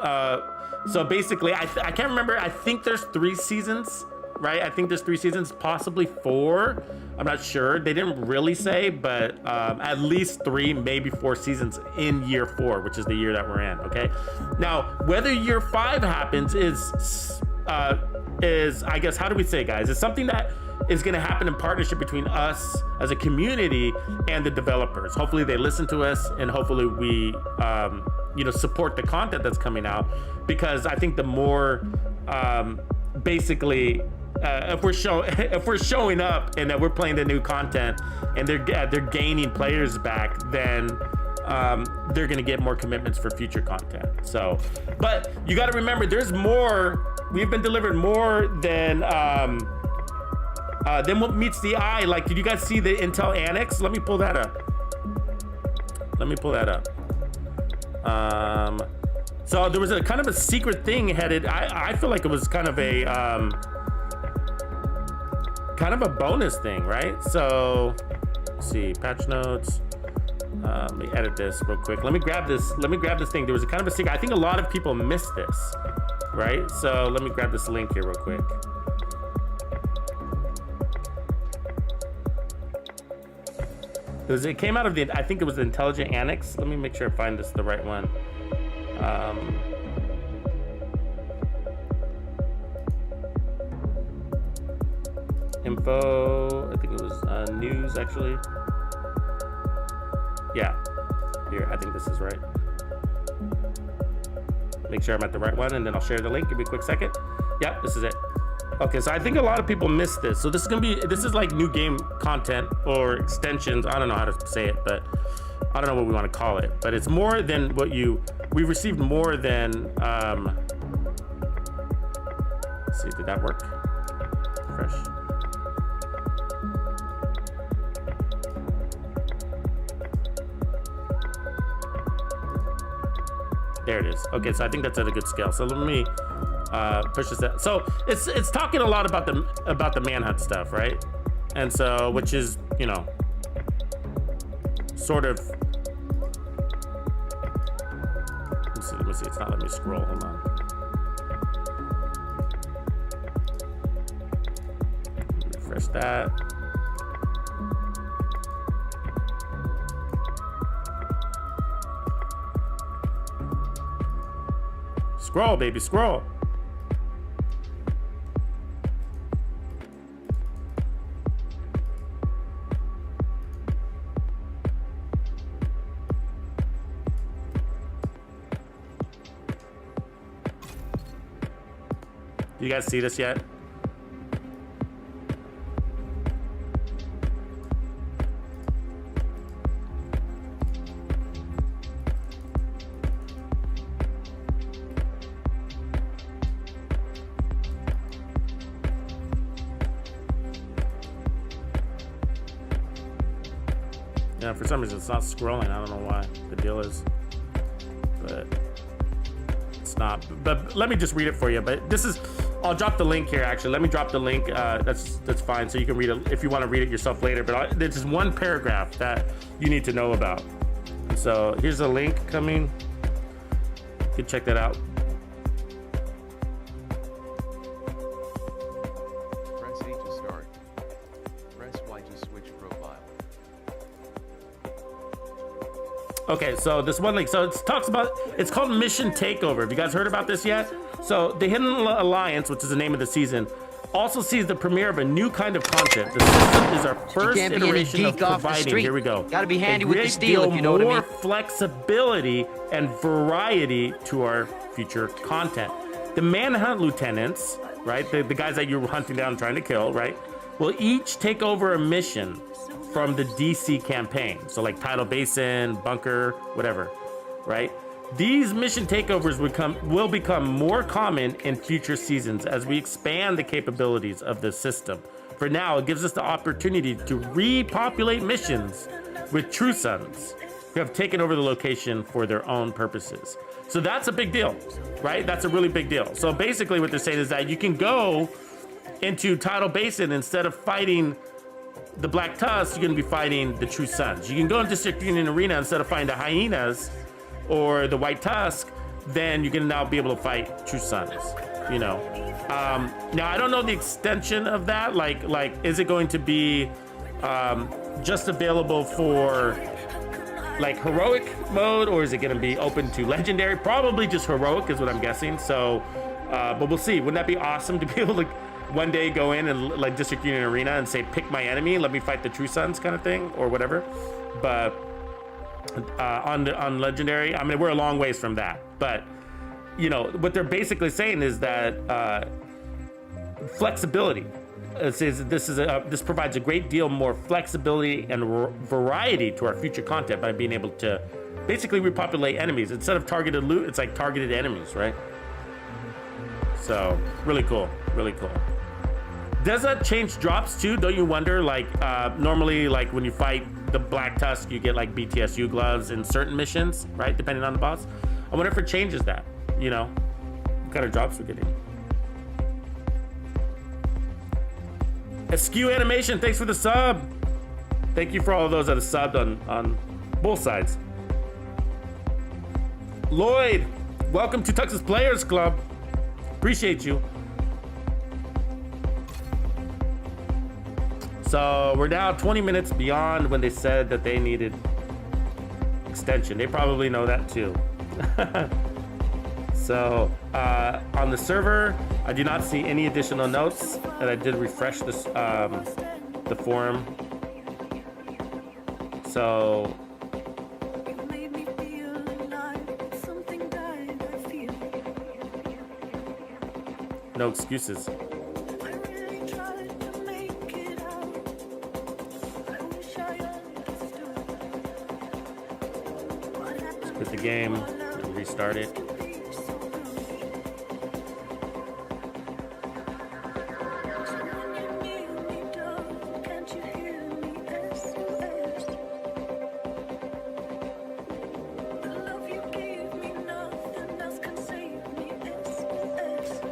so basically, I can't remember. I think there's 3 seasons, right? I think there's 3 seasons, possibly 4. I'm not sure. They didn't really say, but at least 3, maybe 4 seasons in year 4, which is the year that we're in. Okay. Now, whether year 5 happens is I guess, how do we say, guys? It's something that is going to happen in partnership between us as a community and the developers. Hopefully, they listen to us, and hopefully, we support the content that's coming out, because I think the more basically. If we're showing up and that we're playing the new content and they're gaining players back, then they're gonna get more commitments for future content. So, but you got to remember, there's more. We've been delivered more than what meets the eye. Like, did you guys see the Intel Annex? Let me pull that up. So there was a kind of a secret thing headed. I feel like it was kind of a bonus thing, right? So let's see, patch notes. Let me edit this real quick. Let me grab this thing. There was a kind of a secret. I think a lot of people missed this, right? So let me grab this link here real quick. It came out of I think it was the Intelligent Annex. Let me make sure I find the right one. Info, I think it was news, actually. Yeah, here, I think this is right. Make sure I'm at the right one, and then I'll share the link. Give me a quick second. Yep, this is it. Okay, so I think a lot of people missed this. So this is like new game content or extensions. I don't know how to say it, but I don't know what we want to call it. But it's more than what we received more than, let's see, did that work? Fresh. There it is. Okay, so I think that's at a good scale. So let me push this out. So it's talking a lot about the manhunt stuff, right? And so, which is, sort of. Let me see. It's not letting me scroll. Hold on. Refresh that. Scroll, baby, scroll. Do you guys see this yet? For some reason, it's not scrolling. I don't know why the deal is, but it's not. But let me just read it for you. But this is, I'll drop the link here. Actually, let me drop the link. That's fine. So you can read it if you want to read it yourself later. But there's just one paragraph that you need to know about. So here's a link coming. You can check that out. Press A to start. Press Y to switch profile. Okay, so this one link, so it talks about, it's called Mission Takeover. Have you guys heard about this yet? So the Hidden Alliance, which is the name of the season, also sees the premiere of a new kind of content. The system is our first iteration of providing, here we go, Gotta be handy a with the great steel, deal if you know what I more mean. flexibility and variety to our future content. The Manhunt Lieutenants, right, the guys that you're hunting down trying to kill, right, will each take over a mission from the DC campaign. So like Tidal Basin, Bunker, whatever, right? These mission takeovers will become more common in future seasons as we expand the capabilities of the system. For now, it gives us the opportunity to repopulate missions with True Sons who have taken over the location for their own purposes. So that's a big deal, right? That's a really big deal. So basically what they're saying is that you can go into Tidal Basin instead of fighting the Black Tusk, you're going to be fighting the True Sons. You can go in District Union Arena instead of fighting the Hyenas or the White Tusk, then you can now be able to fight True Sons, you know. Now, I don't know the extension of that. Like, is it going to be just available for like heroic mode, or is it going to be open to legendary? Probably just heroic is what I'm guessing. So, but we'll see. Wouldn't that be awesome to be able to one day go in and like District Union Arena and say, pick my enemy, let me fight the True Sons kind of thing, or whatever. But on legendary, I mean, we're a long ways from that. But you know what they're basically saying is that flexibility. This provides a great deal more flexibility and variety to our future content by being able to basically repopulate enemies instead of targeted loot. It's like targeted enemies, right? So really cool, really cool. Does that change drops too? Don't you wonder? Like normally, like when you fight the Black Tusk, you get like BTSU gloves in certain missions, right? Depending on the boss. I wonder if it changes that. You know, what kind of drops we're getting. Askew Animation, thanks for the sub. Thank you for all of those that have subbed on both sides. Lloyd, welcome to Tux's Players Club. Appreciate you. So we're now 20 minutes beyond when they said that they needed extension. They probably know that too. So on the server, I do not see any additional notes, and I did refresh this the forum. So no excuses. Let's quit the game and restart it.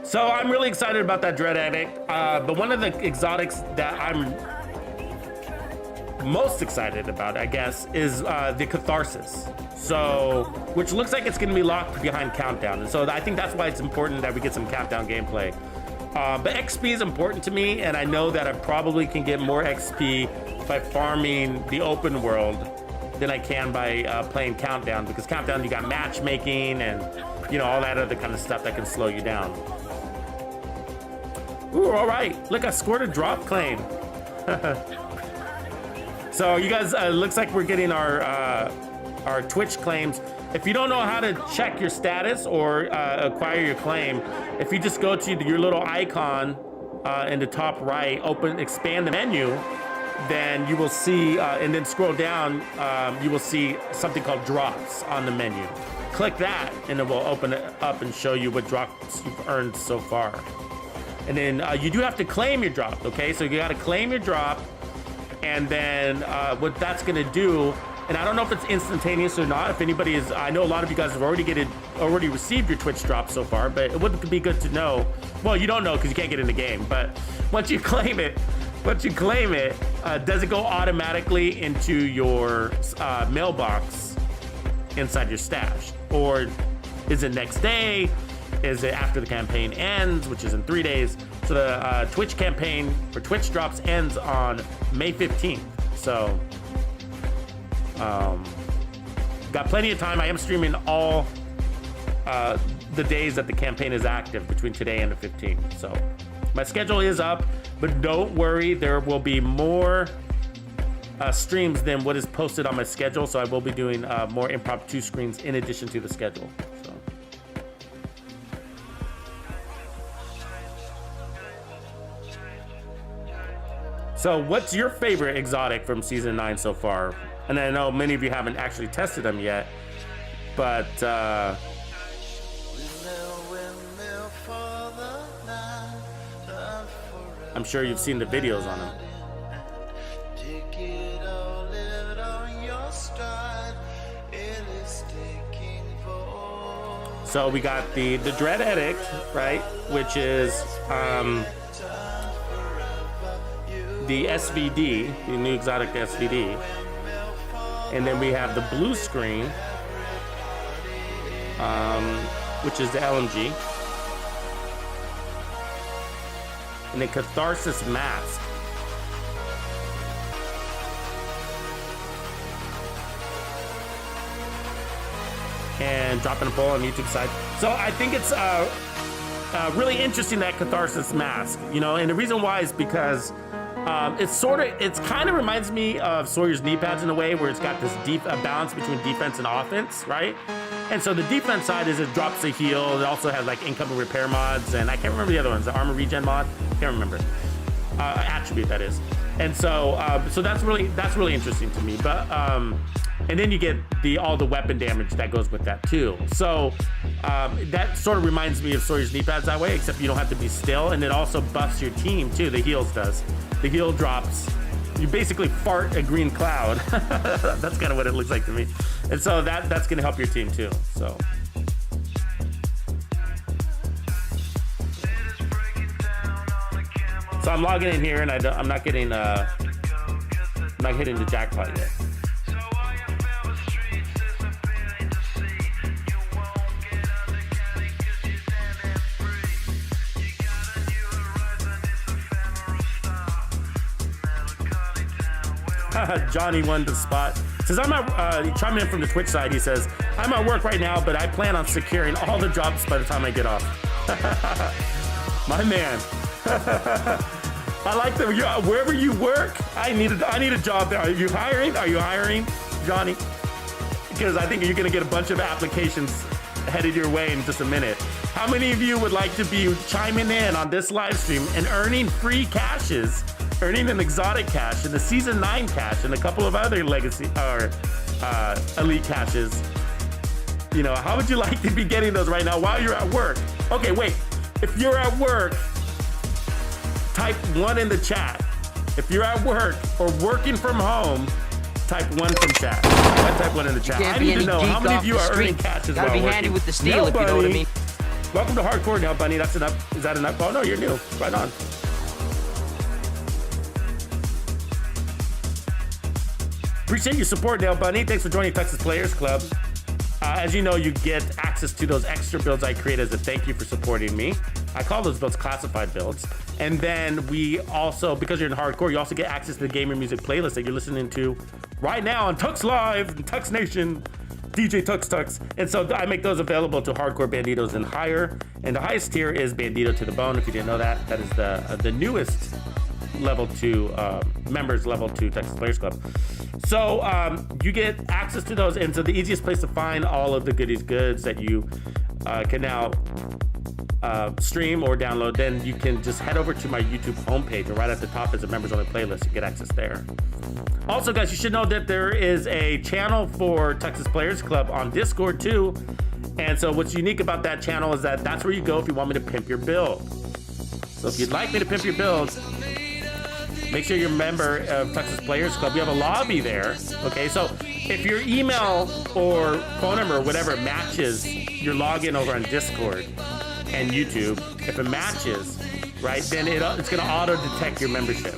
So I'm really excited about that Dread Addict, but one of the exotics that I'm most excited about, I guess, is the Catharsis. So, which looks like it's going to be locked behind Countdown, and so I think that's why it's important that we get some Countdown gameplay. But XP is important to me, and I know that I probably can get more XP by farming the open world than I can by playing Countdown, because Countdown you got matchmaking and you know all that other kind of stuff that can slow you down. Ooh, all right. Look, I scored a drop claim. So you guys, looks like we're getting our Twitch claims. If you don't know how to check your status or acquire your claim, if you just go to your little icon in the top right, expand the menu, then you will see, and then scroll down, you will see something called drops on the menu. Click that, and it will open it up and show you what drops you've earned so far. And then you do have to claim your drop, okay? So you gotta claim your drop, and then what that's gonna do And I don't know if it's instantaneous or not. If anybody is, I know a lot of you guys have already received your Twitch drop so far, but it would be good to know. Well, you don't know because you can't get in the game, but once you claim it, does it go automatically into your mailbox inside your stash? Or is it next day? Is it after the campaign ends, which is in 3 days? So the Twitch campaign for Twitch drops ends on May 15th. So got plenty of time. I am streaming all the days that the campaign is active between today and the 15th. So my schedule is up, but don't worry, there will be more streams than what is posted on my schedule. So I will be doing more impromptu screens in addition to the schedule. So what's your favorite exotic from season 9 so far? And I know many of you haven't actually tested them yet, but I'm sure you've seen the videos on them. So we got the Dread Addict, right? Which is the SVD, the new exotic SVD. And then we have the blue screen, which is the LMG. And then Catharsis Mask. And dropping a poll on YouTube side. So I think it's really interesting, that Catharsis Mask, you know, and the reason why is because it's kind of reminds me of Sawyer's knee pads in a way, where it's got this deep balance between defense and offense, right? And so the defense side is it drops a heal. It also has like incoming repair mods, and I can't remember the other ones. The armor regen mod, can't remember. Attribute, that is. And so so that's really interesting to me. But and then you get all the weapon damage that goes with that too. So that sort of reminds me of Sawyer's knee pads that way, except you don't have to be still, and it also buffs your team too. The heals does. The heal drops. You basically fart a green cloud. That's kind of what it looks like to me. And so that's gonna help your team too. So. So I'm logging in here, and I'm not getting, I'm not hitting the jackpot yet. Johnny won the spot. Says I'm at, chiming in from the Twitch side. He says, I'm at work right now, but I plan on securing all the jobs by the time I get off. My man. I like that. Wherever you work, I need a job there. Are you hiring, Johnny? Because I think you're gonna get a bunch of applications headed your way in just a minute. How many of you would like to be chiming in on this live stream and earning free caches, earning an exotic cache and the season 9 cache and a couple of other legacy or elite caches? You know, how would you like to be getting those right now while you're at work? Okay, wait. If you're at work, type 1 in the chat. If you're at work or working from home, type 1 from chat. Type 1 in the chat. I need to know how many of you are earning caches while working. Gotta be handy with the steel, if you know what I mean. Welcome to Hardcore, Nail Bunny. That's enough. Is that enough? Oh no, you're new. Right on. Appreciate your support, Nail Bunny. Thanks for joining Texas Players Club. As you know, you get access to those extra builds I create as a thank you for supporting me. I call those builds classified builds. And then we also, because you're in Hardcore, you also get access to the gamer music playlist that you're listening to right now on Tux Live and Tux Nation, DJ Tux. And so I make those available to Hardcore Bandidos and higher. And the highest tier is Bandito to the Bone. If you didn't know that, that is the newest level 2 members, level 2 Texas Players Club. So you get access to those, and so the easiest place to find all of the goods that you can now stream or download, then you can just head over to my YouTube homepage, and right at the top is a members only playlist. You get access there. Also, guys, you should know that there is a channel for Texas Players Club on Discord too. And so what's unique about that channel is that that's where you go if you want me to pimp your build. So if you'd like me to pimp your builds, Make sure you're a member of Tux's Players Club. We have a lobby there. Okay, so if your email or phone number or whatever matches your login over on Discord and YouTube, if it matches, right, then it's gonna auto detect your membership.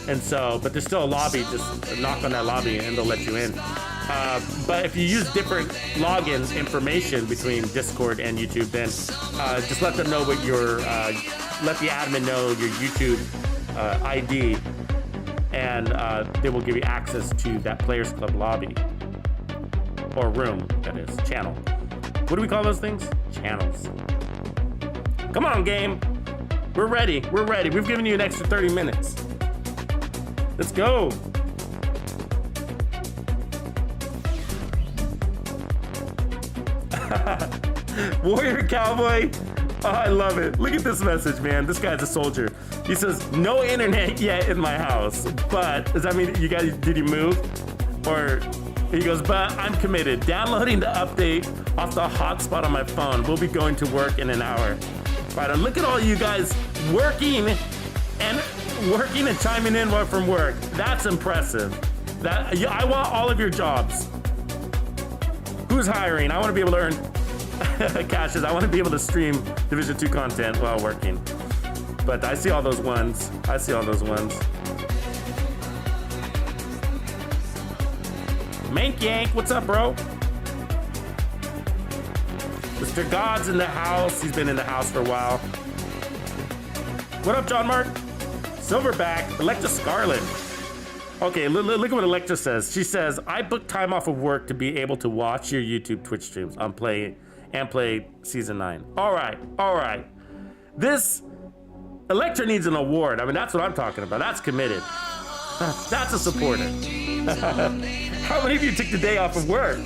And so, but there's still a lobby, just knock on that lobby and they'll let you in. But if you use different login information between Discord and YouTube, then just let them know what your, let the admin know your YouTube ID, and they will give you access to that Players Club lobby. Or room, that is, channel. What do we call those things? Channels. Come on, game. We're ready, we're ready. We've given you an extra 30 minutes. Let's go. Warrior Cowboy. Oh, I love it. Look at this message, man. This guy's a soldier. He says, no internet yet in my house. But, does that mean you guys, did you move? Or, he goes, but I'm committed. Downloading the update off the hotspot on my phone. We'll be going to work in an hour. Right on. Look at all you guys working and chiming in from work. That's impressive. I want all of your jobs. Who's hiring? I want to be able to earn cashes. I want to be able to stream Division 2 content while working. But I see all those ones. I see all those ones. Mank Yank, what's up, bro? Mr. God's in the house. He's been in the house for a while. What up, John Mark? Silverback, Electra Scarlet. Okay, look at what Electra says. She says, I booked time off of work to be able to watch your YouTube Twitch streams on play Season 9. All right. This, Electra needs an award. I mean, that's what I'm talking about. That's committed. That's a supporter. How many of you took the day off of work?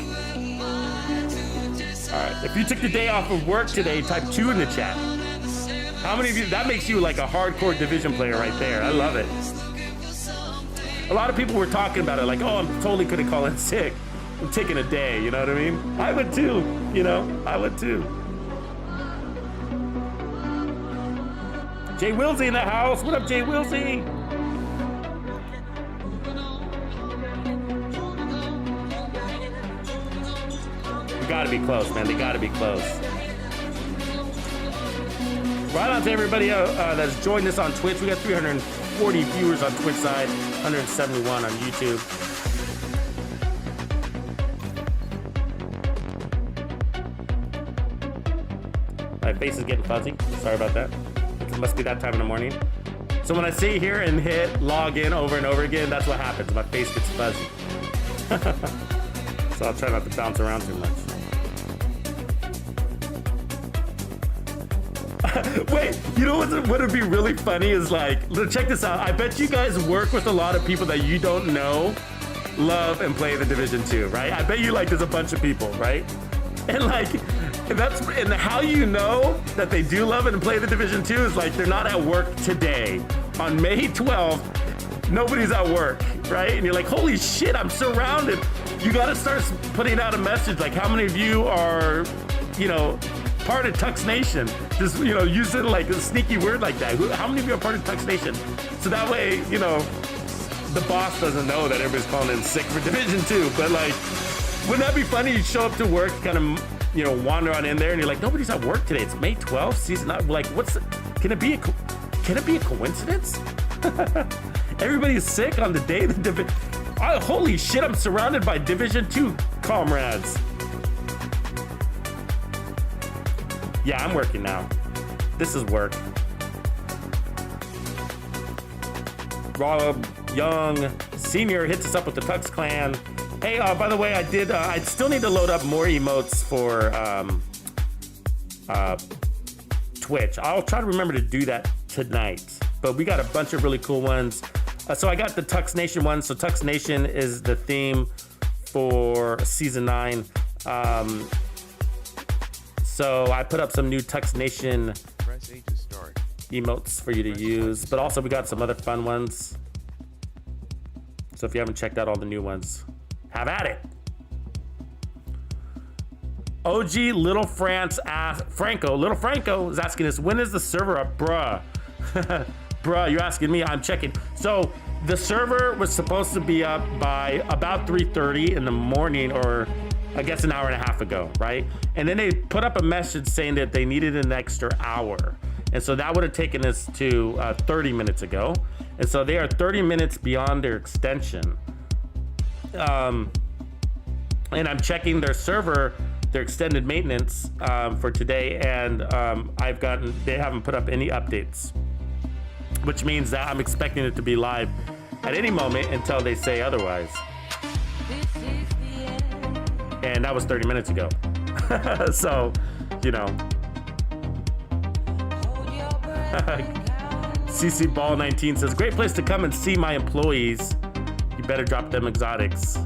All right, if you took the day off of work today, type 2 in the chat. How many of you, that makes you like a hardcore Division player right there. I love it. A lot of people were talking about it like, oh, I'm totally couldn't call in sick. I'm taking a day, you know what I mean? I would too, you know, I would too. Jay Wilsey in the house. What up, Jay Wilsey? We gotta be close, man. They gotta be close. Right on to everybody that's joined us on Twitch. We got 340 viewers on Twitch side, 171 on YouTube. My face is getting fuzzy. Sorry about that. It must be that time in the morning. So when I sit here and hit log in over and over again, that's what happens. My face gets fuzzy. So I'll try not to bounce around too much. Wait, you know what would be really funny is like, check this out. I bet you guys work with a lot of people that you don't know, love, and play the Division 2, right? I bet you like there's a bunch of people, right? And like, and how you know that they do love it and play the Division 2 is like they're not at work today. On May 12th, nobody's at work, right? And you're like, holy shit, I'm surrounded. You gotta start putting out a message like, how many of you are, you know, part of Tux Nation? Just, you know, use it like a sneaky word like that. How many of you are part of Tux Nation? So that way, you know, the boss doesn't know that everybody's calling in sick for Division 2. But like, wouldn't that be funny? You show up to work, kind of, you know, wander on in there, and you're like, nobody's at work today. It's May 12th, season 9. Like, can it be a coincidence? Everybody's sick on the day of the Division. Oh, holy shit! I'm surrounded by Division 2 comrades. Yeah, I'm working now. This is work. Rob Young Senior hits us up with the Tux Clan. Hey, by the way, I still need to load up more emotes for Twitch. I'll try to remember to do that tonight. But we got a bunch of really cool ones. So I got the Tux Nation one. So Tux Nation is the theme for season 9. So I put up some new Tux Nation Press A to start. emotes for you to use, but also we got some other fun ones. So if you haven't checked out all the new ones, have at it. OG Little Franco is asking us, when is the server up? Bruh. Bruh, you're asking me, I'm checking. So the server was supposed to be up by about 3:30 in the morning, or I guess an hour and a half ago, right? And then they put up a message saying that they needed an extra hour. And so that would have taken us to 30 minutes ago. And so they are 30 minutes beyond their extension. And I'm checking their server, their extended maintenance for today, and they haven't put up any updates, which means that I'm expecting it to be live at any moment until they say otherwise. And that was 30 minutes ago. So, you know. CC Ball 19 says, great place to come and see my employees. You better drop them exotics.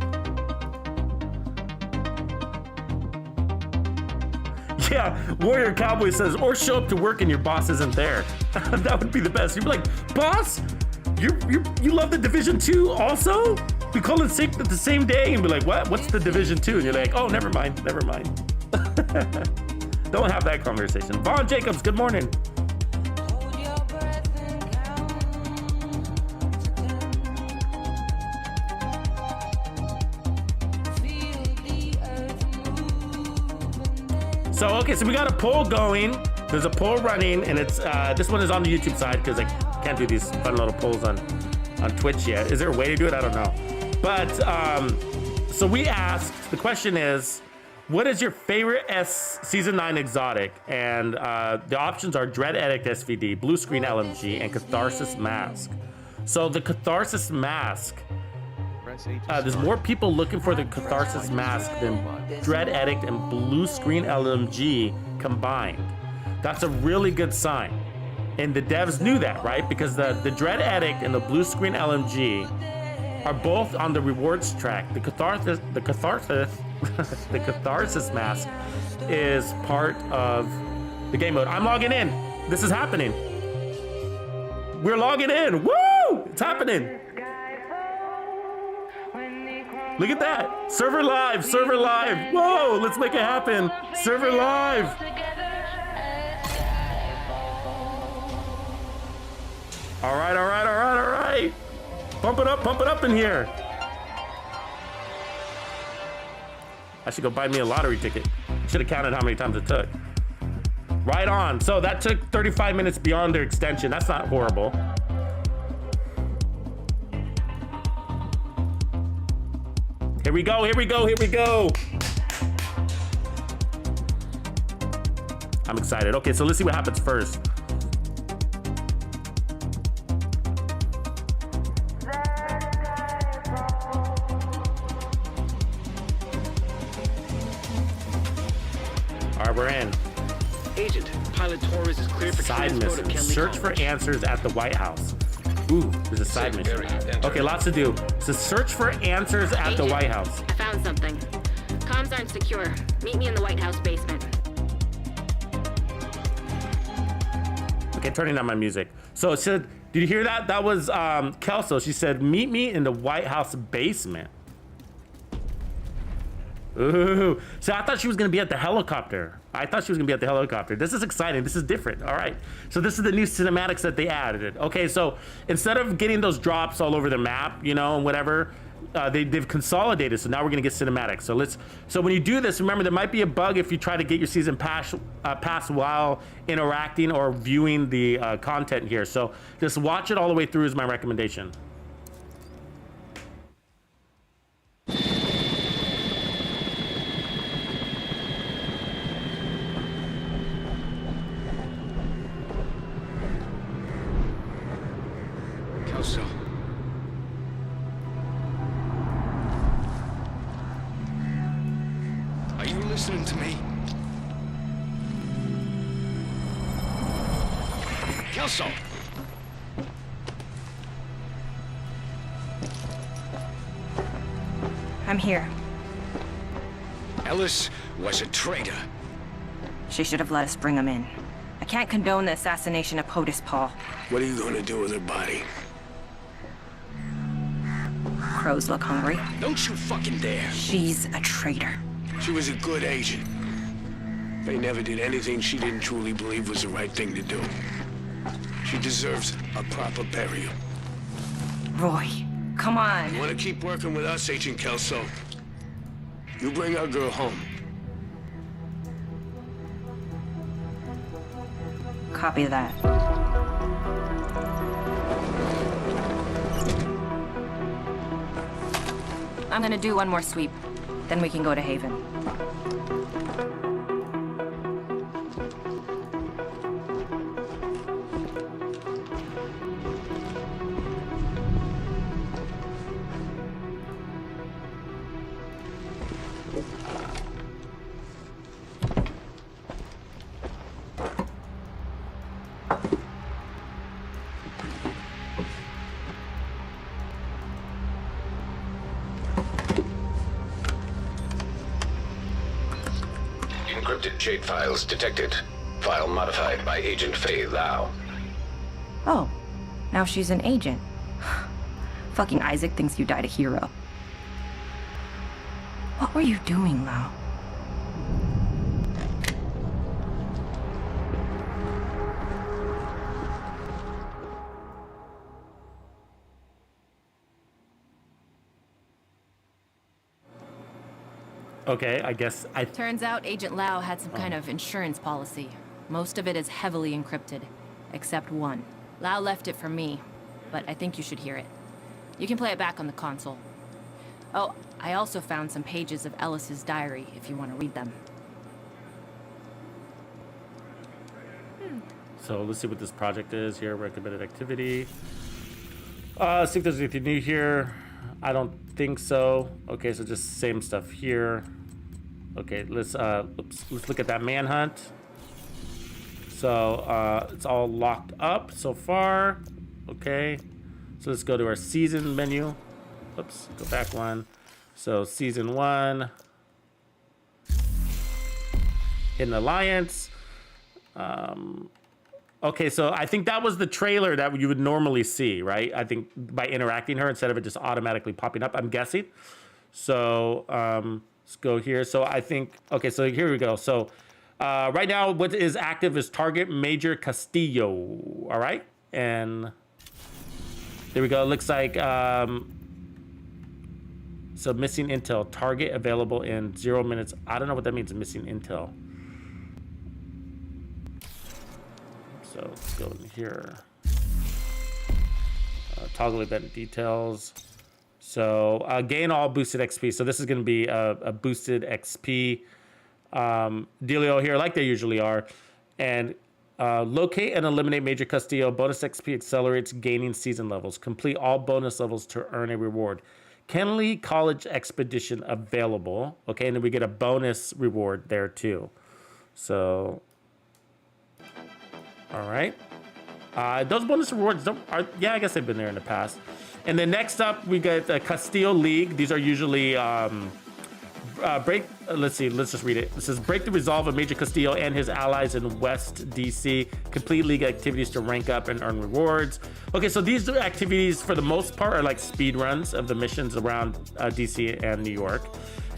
Yeah, Warrior Cowboy says, or show up to work and your boss isn't there. That would be the best. You'd be like, boss, you love the Division 2 also? We call in sick the same day, and be like, what? What's the Division 2? And you're like, oh, never mind. Don't have that conversation. Vaughn Jacobs, good morning. So, okay, so we got a poll going. There's a poll running, and it's this one is on the YouTube side because I can't do these fun little polls on Twitch yet. Is there a way to do it? I don't know. But so we asked, the question is, what is your favorite Season 9 exotic? And the options are Dread Addict SVD, Blue Screen LMG, and Catharsis Mask. So the Catharsis Mask, there's more people looking for the Catharsis Mask than Dread Addict and Blue Screen LMG combined. That's a really good sign. And the devs knew that, right? Because the Dread Addict and the Blue Screen LMG are both on the rewards track. The Catharsis Mask is part of the game mode. I'm logging in. This is happening. We're logging in. Woo! It's happening. Look at that. Server live. Whoa, let's make it happen. Server live. All right. Pump it up in here. I should go buy me a lottery ticket. Should have counted how many times it took. Right on. So that took 35 minutes beyond their extension. That's not horrible. Here we go. I'm excited. Okay, so let's see what happens first. All right, we're in. Agent, Pilot Torres is cleared for side transport mission. to Kenley Search for College. answers at the White House. Ooh, there's a side mission. Okay, lots to do. So search for answers at the White House. I found something. Comms aren't secure. Meet me in the White House basement. Okay, turning on my music. So it said, did you hear that? That was Kelso. She said, meet me in the White House basement. Ooh. So I thought she was gonna be at the helicopter. This is exciting. This is different. All right. So this is the new cinematics that they added. Okay, so instead of getting those drops all over the map, you know, and whatever, they've consolidated. So now we're gonna get cinematics. So when you do this, remember there might be a bug if you try to get your season pass while interacting or viewing the content here. So just watch it all the way through is my recommendation. Kelso. Are you listening to me? Kelso! I'm here. Ellis was a traitor. She should have let us bring him in. I can't condone the assassination of POTUS Paul. What are you gonna do with her body? Crows look hungry. Don't you fucking dare. She's a traitor. She was a good agent. They never did anything she didn't truly believe was the right thing to do. She deserves a proper burial. Roy, come on. You want to keep working with us, Agent Kelso? You bring our girl home. Copy that. I'm gonna do one more sweep, then we can go to Haven. Encrypted Jade files detected. File modified by Agent Faye Lau. Oh, now she's an agent. Fucking Isaac thinks you died a hero. What were you doing, Lau? Okay, I guess I... Turns out Agent Lau had some kind of insurance policy. Most of it is heavily encrypted, except one. Lau left it for me, but I think you should hear it. You can play it back on the console. Oh, I also found some pages of Ellis's diary if you want to read them. So let's see what this project is here. Recommended activity. See if there's anything new here. I don't think so. Okay, so just same stuff here. Okay, let's look at that manhunt. So it's all locked up so far. Okay, so let's go to our season menu. Oops, go back one. So season 1, Hidden Alliance. Okay, so I think that was the trailer that you would normally see, right? I think by interacting her instead of it just automatically popping up, I'm guessing. So let's go here. So I think, okay, so here we go. So right now what is active is target Major Castillo, all right? And there we go. It looks like, so missing intel, target available in 0 minutes. I don't know what that means, missing intel. So let's go in here. Toggle event details. So gain all boosted XP. So this is going to be a boosted XP dealio here, like they usually are. And locate and eliminate Major Castillo. Bonus XP accelerates gaining season levels. Complete all bonus levels to earn a reward. Kenley College Expedition available. Okay, and then we get a bonus reward there too. So... all right. Those bonus rewards yeah, I guess they've been there in the past. And then next up, we get the Castillo League. These are usually let's just read it. It says break the resolve of Major Castillo and his allies in West DC. Complete league activities to rank up and earn rewards. Okay, so these activities for the most part are like speed runs of the missions around DC and New York.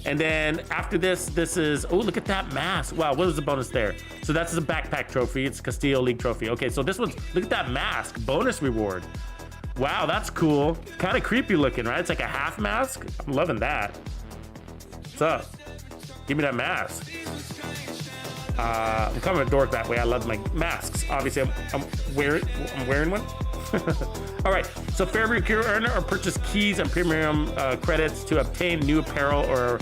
And then after this is, oh, look at that mask. Wow, what was the bonus there? So that's a backpack trophy. It's Castillo League trophy. Okay, so this one's, look at that mask, bonus reward. Wow, that's cool. Kind of creepy looking, right? It's like a half mask. I'm loving that. What's up? Give me that mask. I'm kind of a dork that way. I love my masks. Obviously, I'm wearing one. All right, so fair cure earner or purchase keys and premium credits to obtain new apparel or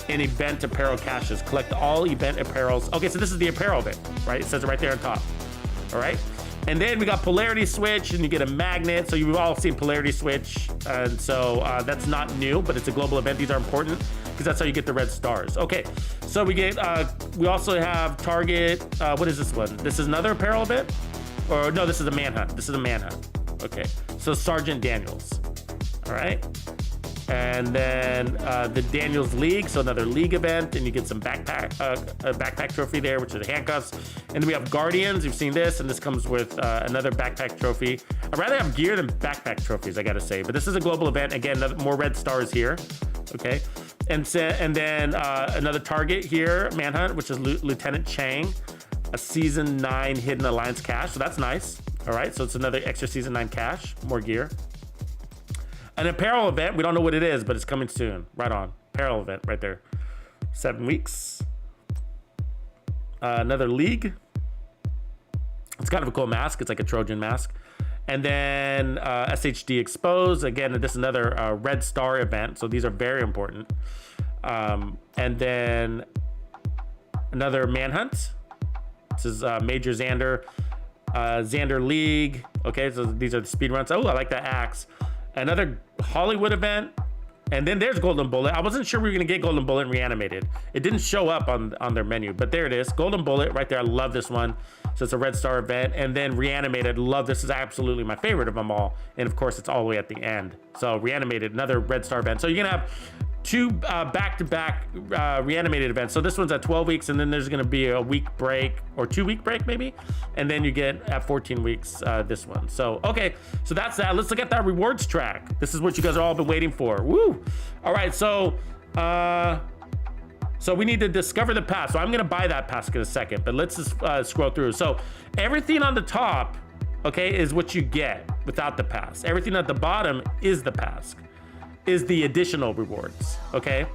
an event apparel caches. Collect all event apparels. Okay, so this is the apparel bit, right? It says it right there on top. All right, and then we got polarity switch, and you get a magnet. So you've all seen polarity switch, and so that's not new, but it's a global event. These are important because that's how you get the red stars. Okay, so we get we also have target. What is this one? This is another apparel bit. Or no, this is a manhunt. This is a manhunt. Okay, so Sergeant Daniels. All right, and then the Daniels League, so another league event, and you get some a backpack trophy there, which are the handcuffs. And then we have Guardians. You've seen this, and this comes with another backpack trophy. I'd rather have gear than backpack trophies, I gotta say. But this is a global event. Again, more red stars here. Okay, and then another target here, manhunt, which is Lieutenant Chang. A season 9 Hidden Alliance cache, so that's nice. All right, so it's another extra season 9 cache, more gear. An apparel event. We don't know what it is, but it's coming soon. Right on. Apparel event right there. 7 weeks. Another league. It's kind of a cool mask. It's like a Trojan mask. And then SHD Exposed. Again, this is another Red Star event. So these are very important. And then another Manhunt. This is Major Xander. Xander League. Okay, so these are the speed runs. Oh, I like that axe. Another Hollywood event. And then there's Golden Bullet. I wasn't sure we were going to get Golden Bullet Reanimated. It didn't show up on their menu, but there it is. Golden Bullet right there. I love this one. So it's a Red Star event. And then Reanimated. Love this. Is absolutely my favorite of them all. And of course, it's all the way at the end. So Reanimated, another Red Star event. So you're going to have 2 back-to-back Reanimated events. So this one's at 12 weeks, and then there's going to be a week break or 2-week break maybe. And then you get at 14 weeks this one. So, okay. So that's that. Let's look at that rewards track. This is what you guys are all been waiting for. Woo! All right. So we need to discover the pass. So I'm going to buy that pass in a second, but let's just scroll through. So everything on the top, okay, is what you get without the pass. Everything at the bottom is the pass. Is the additional rewards, okay?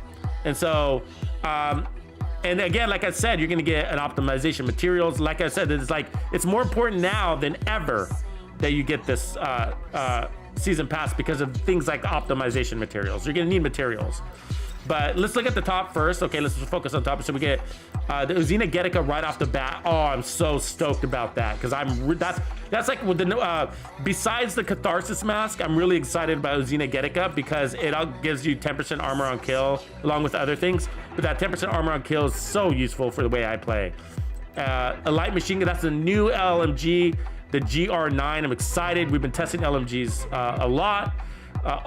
And so, and again, like I said, you're gonna get an optimization materials. Like I said, it's more important now than ever that you get this season pass because of things like optimization materials. You're gonna need materials. But let's look at the top first. Okay, let's just focus on top. So we get the Uzina Getica right off the bat. Oh, I'm so stoked about that because that's like with the besides the Catharsis mask, I'm really excited about Uzina Getica because it gives you 10% armor on kill along with other things. But that 10% armor on kill is so useful for the way I play. A light machine gun. That's the new LMG, the GR9. I'm excited. We've been testing LMGs a lot.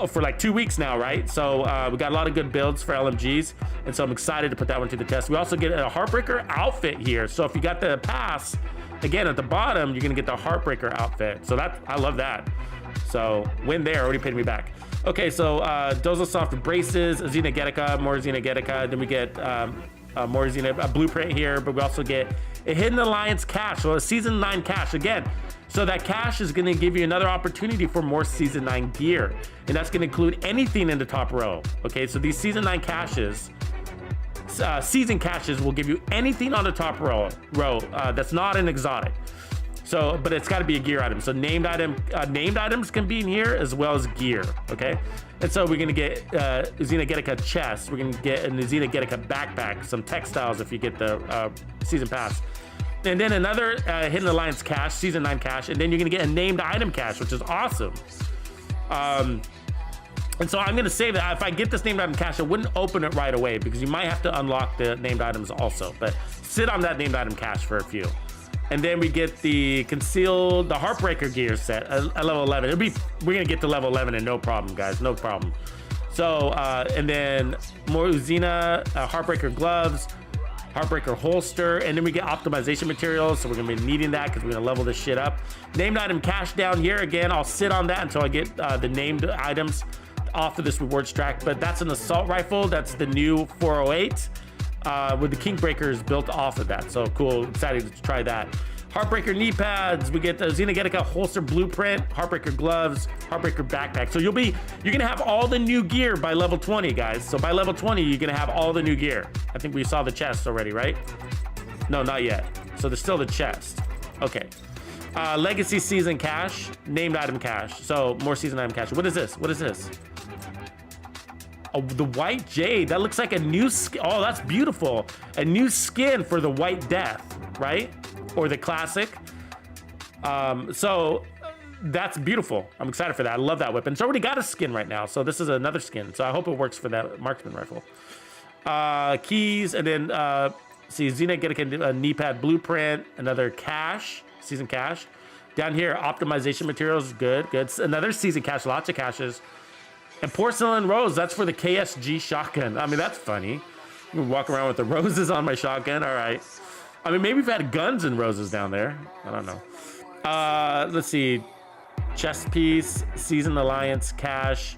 For like 2 weeks now, right? So we got a lot of good builds for LMGs, and so I'm excited to put that one to the test. We also get a Heartbreaker outfit here. So if you got the pass, again at the bottom, you're gonna get the Heartbreaker outfit. So I love that. So win there, already paid me back. Okay, so Dozosoft braces, Uzina Getica, more Uzina Getica. Then we get more Uzina blueprint here, but we also get a Hidden Alliance cache, so a Season 9 cache again. So that cache is going to give you another opportunity for more Season 9 gear. And that's going to include anything in the top row. Okay, so these Season 9 caches, season caches will give you anything on the top row that's not an exotic. So, but it's got to be a gear item. So named items can be in here as well as gear, okay? And so we're going to get Uzina Getica chest. We're going to get an Uzina Getica backpack, some textiles if you get the season pass. And then another Hidden Alliance cache, Season 9 cache, and then you're gonna get a named item cache, which is awesome. And so I'm gonna say that if I get this named item cache, I wouldn't open it right away because you might have to unlock the named items also, but sit on that named item cache for a few. And then we get the concealed, the Heartbreaker gear set at level 11. We're gonna get to level 11 and no problem, guys, no problem. So, and then more Uzina, Heartbreaker gloves, Heartbreaker holster, and then we get optimization materials, so we're gonna be needing that because we're gonna level this shit up. Named item cache down here again. I'll sit on that until I get the named items off of this rewards track. But that's an assault rifle. That's the new 408 with the Kingbreakers built off of that. So cool, excited to try that. Heartbreaker knee pads. We get the Uzina Getica holster blueprint, Heartbreaker gloves, Heartbreaker backpack. So you're gonna have all the new gear by level 20, guys. So by level 20, you're gonna have all the new gear. I think we saw the chest already, right? No, not yet. So there's still the chest. Okay. Legacy season cache, named item cache. So more season item cache. What is this? What is this? Oh, the white jade. That looks like a new skin. Oh, that's beautiful. A new skin for the White Death, right? Or the classic. So that's beautiful. I'm excited for that. I love that weapon. It's already got a skin right now, so this is another skin. So I hope it works for that marksman rifle. Keys, and then see Uzina Getica knee pad blueprint, another cache, season cache. Down here, optimization materials, good. Another season cache, lots of caches. And porcelain rose, that's for the KSG shotgun. I mean, that's funny. You can walk around with the roses on my shotgun. All right. I mean, maybe we've had guns and roses down there. I don't know. Let's see. Chest piece, Season Alliance cache.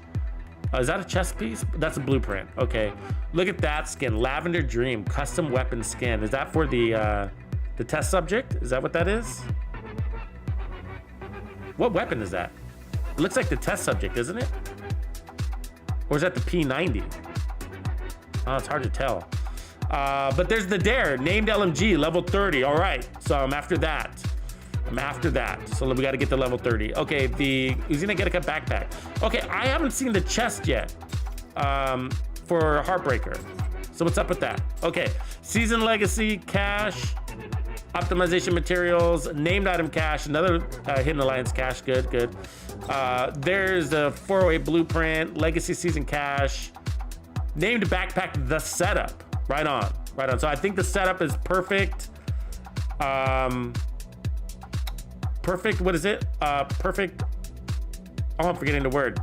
Is that a chest piece? That's a blueprint. Okay. Look at that skin. Lavender Dream, custom weapon skin. Is that for the test subject? Is that what that is? What weapon is that? It looks like the test subject, isn't it? Or is that the P90? Oh, it's hard to tell. But there's the Dare, named LMG, level 30. All right, so I'm after that. So we got to get to level 30. Okay, the Uzina Getica backpack. Okay, I haven't seen the chest yet for Heartbreaker. So what's up with that? Okay, Season Legacy, cash, optimization materials, named item cache, another Hidden Alliance cache, good. There's the 408 blueprint, Legacy Season cache, named backpack, the setup. Right on. So I think the setup is perfect. Perfect, what is it? Perfect. Oh, I'm forgetting the word.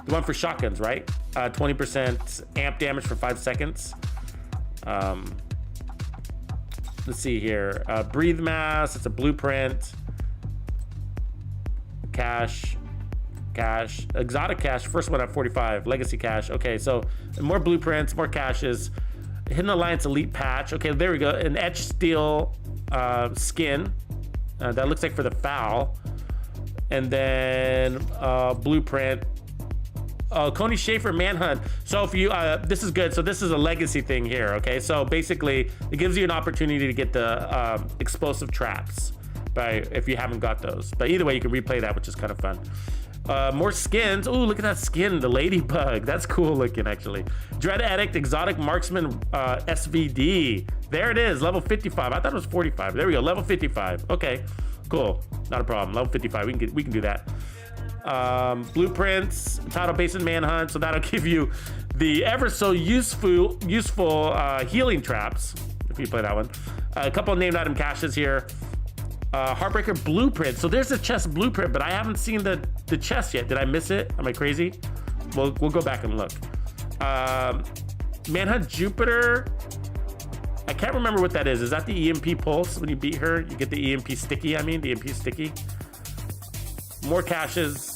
The one for shotguns, right? 20% amp damage for 5 seconds. Let's see here. Breathe mass, it's a blueprint. Cache. Exotic cache, first one at 45. Legacy cache. Okay, so more blueprints, more caches. Hidden Alliance Elite patch. Okay, there we go. An etched steel skin. That looks like for the foul. And then blueprint. Coney Schaefer Manhunt. So if you, this is good. So this is a legacy thing here. Okay, so basically it gives you an opportunity to get the explosive traps, right? If you haven't got those. But either way, you can replay that, which is kind of fun. More skins. Ooh, look at that skin, the ladybug. That's cool looking, actually. Dread Addict, Exotic Marksman SVD. There it is, level 55. I thought it was 45. There we go, level 55. Okay, cool, not a problem. Level 55, we can do that. Blueprints, Tidal Basin Manhunt. So that'll give you the ever so useful healing traps if you play that one. A couple of named item caches here. Heartbreaker blueprint. So there's a chest blueprint, but I haven't seen the chest yet. Did I miss it? Am I crazy? We'll go back and look. Manhunt Jupiter. I can't remember what that is. Is that the EMP pulse? When you beat her, you get the EMP sticky. The EMP sticky. More caches.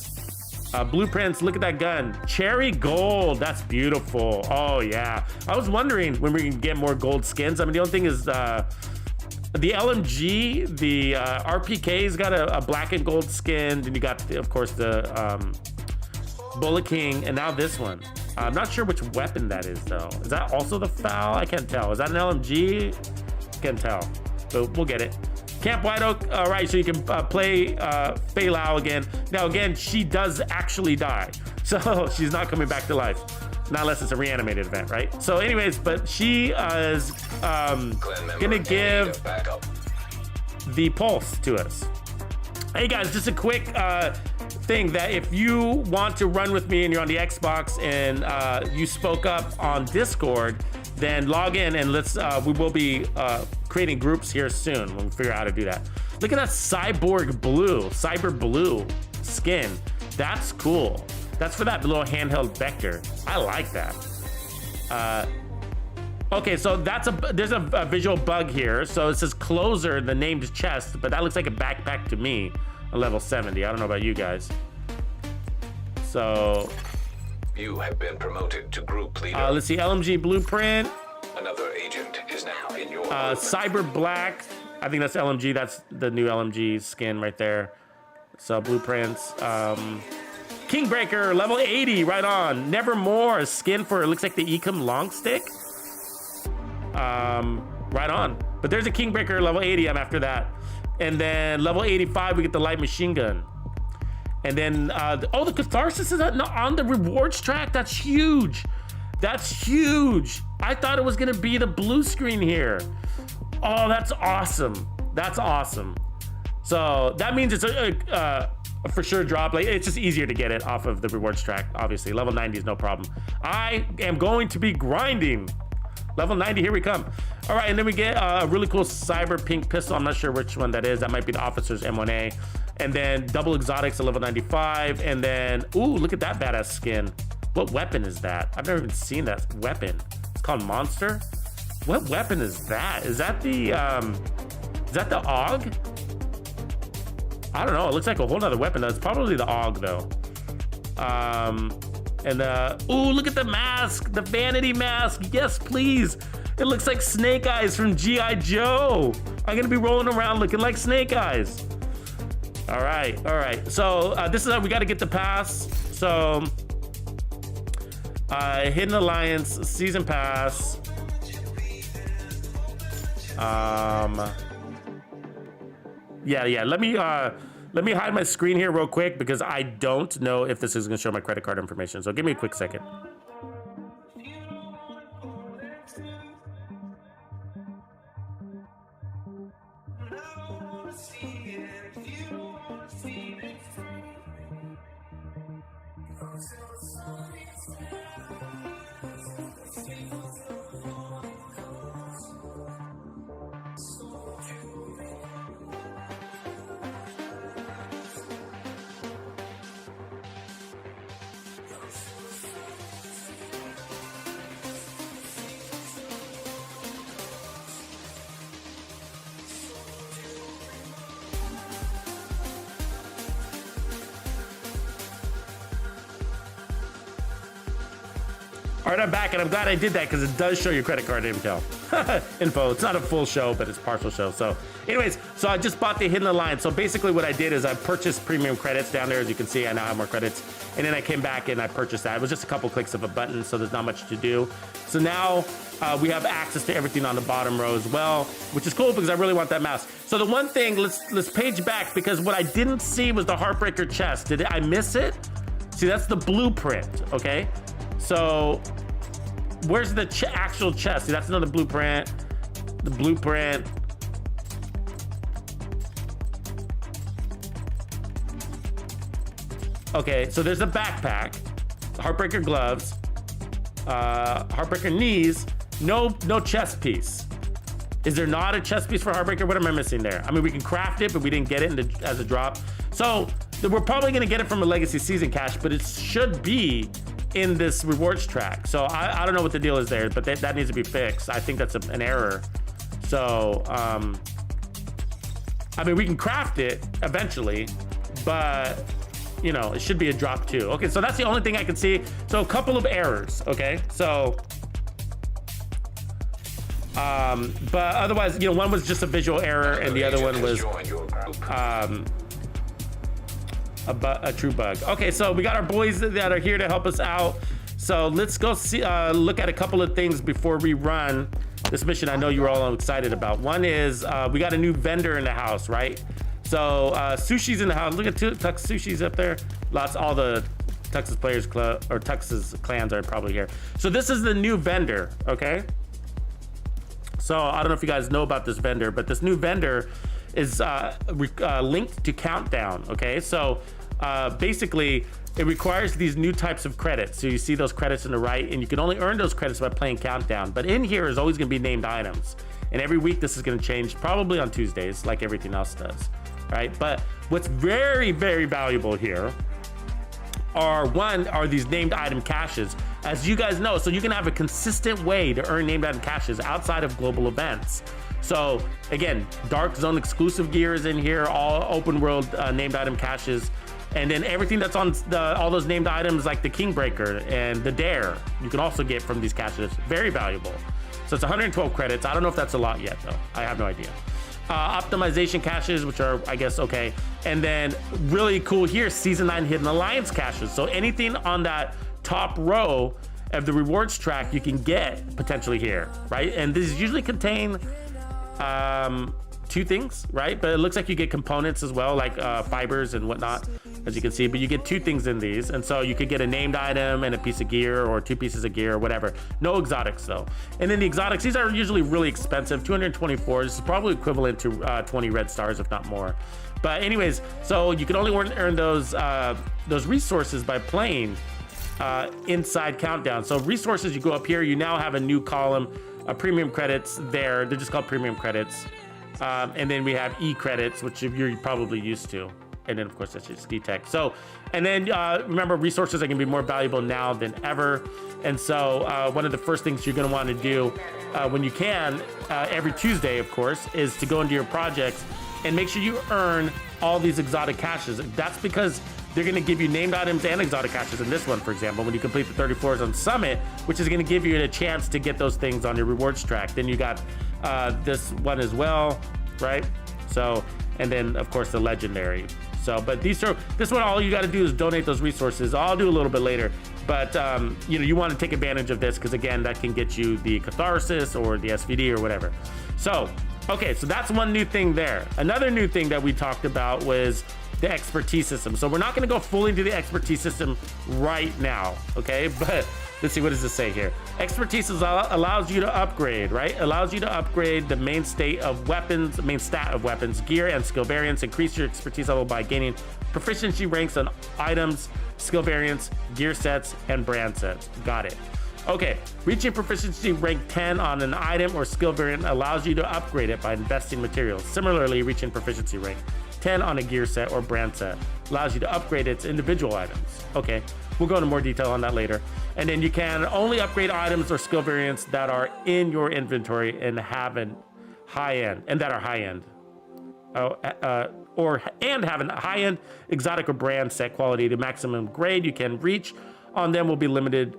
Blueprints. Look at that gun. Cherry gold. That's beautiful. Oh yeah. I was wondering when we can get more gold skins. The only thing is the LMG, the RPK's got a black and gold skin. Then you got, of course, the Bullet King, and now this one. I'm not sure which weapon that is, though. Is that also the foul? I can't tell. Is that an LMG? Can't tell. But we'll get it. Camp White Oak. All right, so you can play Fei Lao again. Now, again, she does actually die. So she's not coming back to life. Not unless it's a reanimated event, right? So anyways, but she is gonna give the pulse to us. Hey guys, just a quick thing that if you want to run with me and you're on the Xbox and you spoke up on Discord, then log in and let's we will be creating groups here soon when we figure out how to do that. Look at that cyber blue skin. That's cool. That's for that little handheld vector. I like that. Okay, so there's a visual bug here. So it says closer, the named chest, but that looks like a backpack to me, a level 70. I don't know about you guys. So You have been promoted to group leader. let's see, LMG blueprint. Another agent is now in your Cyber black. I think that's LMG. That's the new LMG skin right there. So blueprints. Kingbreaker, level 80, right on. Nevermore, a skin for, it looks like the Ecom long stick. Right on. But there's a Kingbreaker, level 80, I'm after that. And then level 85, we get the light machine gun. And then, the Catharsis is on the rewards track. That's huge. That's huge. I thought it was gonna be the blue screen here. Oh, that's awesome. That's awesome. So that means it's a for sure drop. Like, it's just easier to get it off of the rewards track. Obviously, level 90 is no problem. I am going to be grinding. Level 90, here we come. All right, and then we get a really cool cyber pink pistol. I'm not sure which one that is. That might be the officer's M1A. And then double exotics at level 95. And then, ooh, look at that badass skin. What weapon is that? I've never even seen that weapon. It's called Monster. What weapon is that? Is that the AUG? I don't know. It looks like a whole nother weapon. That's probably the AUG though. Ooh, look at the mask, the vanity mask. Yes, please. It looks like Snake Eyes from G.I. Joe. I'm gonna be rolling around looking like Snake Eyes. All right. So this is how we got to get the pass. So Hidden Alliance season pass. Yeah. Let me hide my screen here real quick because I don't know if this is gonna show my credit card information. So give me a quick second. All right, I'm back, and I'm glad I did that because it does show your credit card info. It's not a full show, but it's partial show. So anyways, so I just bought the Hidden Alliance. So basically what I did is I purchased premium credits down there. As you can see, I now have more credits. And then I came back and I purchased that. It was just a couple clicks of a button, so there's not much to do. So now we have access to everything on the bottom row as well, which is cool because I really want that mask. So the one thing, let's page back because what I didn't see was the Heartbreaker chest. Did I miss it? See, that's the blueprint, okay? So where's the actual chest? See, that's another blueprint. The blueprint. Okay, so there's a backpack, Heartbreaker gloves, Heartbreaker knees, no chest piece. Is there not a chest piece for Heartbreaker? What am I missing there? I mean, we can craft it, but we didn't get it as a drop. So we're probably gonna get it from a Legacy Season cache, but it should be in this rewards track. So I don't know what the deal is there, but that needs to be fixed. I think that's an error. So, I mean, we can craft it eventually, but you know, it should be a drop too. Okay, so that's the only thing I can see. So a couple of errors, okay? So, but otherwise, you know, one was just a visual error and the other one was a true bug. Okay, so we got our boys that are here to help us out. So let's go see, look at a couple of things before we run this mission I know you're all excited about. One is we got a new vendor in the house, right? So Sushi's in the house. Look at Tux Sushi's up there. All the Texas Players Club or Texas clans are probably here. So this is the new vendor, okay? So I don't know if you guys know about this vendor, but this new vendor is linked to Countdown, okay? So basically it requires these new types of credits. So you see those credits on the right, and you can only earn those credits by playing Countdown. But in here is always gonna be named items. And every week this is gonna change, probably on Tuesdays, like everything else does, right? But what's very, very valuable here are these named item caches. As you guys know, so you can have a consistent way to earn named item caches outside of global events. So again, Dark Zone exclusive gear is in here, all open world named item caches. And then everything that's on all those named items like the Kingbreaker and the Dare, you can also get from these caches. Very valuable. So it's 112 credits. I don't know if that's a lot yet though. I have no idea. Optimization caches, which are, I guess, okay. And then really cool here, Season 9 Hidden Alliance caches. So anything on that top row of the rewards track you can get potentially here, right? And these usually contain two things, right? But it looks like you get components as well, like fibers and whatnot, as you can see. But you get two things in these, and so you could get a named item and a piece of gear, or two pieces of gear, or whatever. No exotics though. And then the exotics, these are usually really expensive, 224. This is probably equivalent to 20 red stars, if not more. But anyways, so you can only earn those resources by playing inside Countdown. So resources, you go up here, you now have a new column, premium credits there. They're just called premium credits. And then we have E-credits, which you're probably used to. And then of course that's just D-Tech. So, and then remember, resources are gonna be more valuable now than ever. And so one of the first things you're gonna wanna do when you can, every Tuesday of course, is to go into your projects and make sure you earn all these exotic caches. That's because they're gonna give you named items and exotic caches in this one, for example, when you complete the 30 floors on Summit, which is gonna give you a chance to get those things on your rewards track. Then you got this one as well, right? So, and then of course the legendary. So, but this one, all you got to do is donate those resources. I'll do a little bit later, but you know, you want to take advantage of this because again, that can get you the catharsis or the SVD or whatever. So, okay, so that's one new thing there. Another new thing that we talked about was the expertise system. So we're not going to go fully into the expertise system right now, okay? But let's see, what does this say here? Expertise allows you to upgrade, right? Allows you to upgrade the main stat of weapons, gear, and skill variants. Increase your expertise level by gaining proficiency ranks on items, skill variants, gear sets, and brand sets. Got it. Okay, reaching proficiency rank 10 on an item or skill variant allows you to upgrade it by investing materials. Similarly, reaching proficiency rank 10 on a gear set or brand set allows you to upgrade its individual items. Okay, we'll go into more detail on that later. And then you can only upgrade items or skill variants that are in your inventory and have a high end, and that are high end. And have a high end exotic or brand set quality. The maximum grade you can reach on them will be limited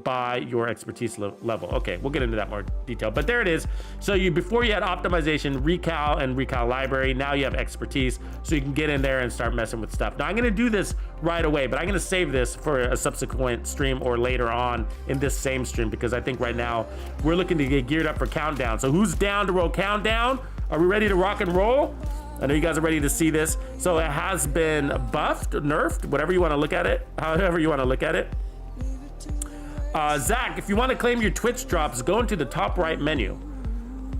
by your expertise level. Okay, we'll get into that more detail, but there it is. So before you had optimization, recal, and recal library. Now you have expertise, so you can get in there and start messing with stuff. Now I'm going to do this right away, but I'm going to save this for a subsequent stream or later on in this same stream, because I think right now we're looking to get geared up for countdown. So who's down to roll countdown? Are we ready to rock and roll? I know you guys are ready to see this. So it has been buffed, nerfed, whatever you want to look at it, however you want to look at it. Zach, if you want to claim your Twitch drops, go into the top right menu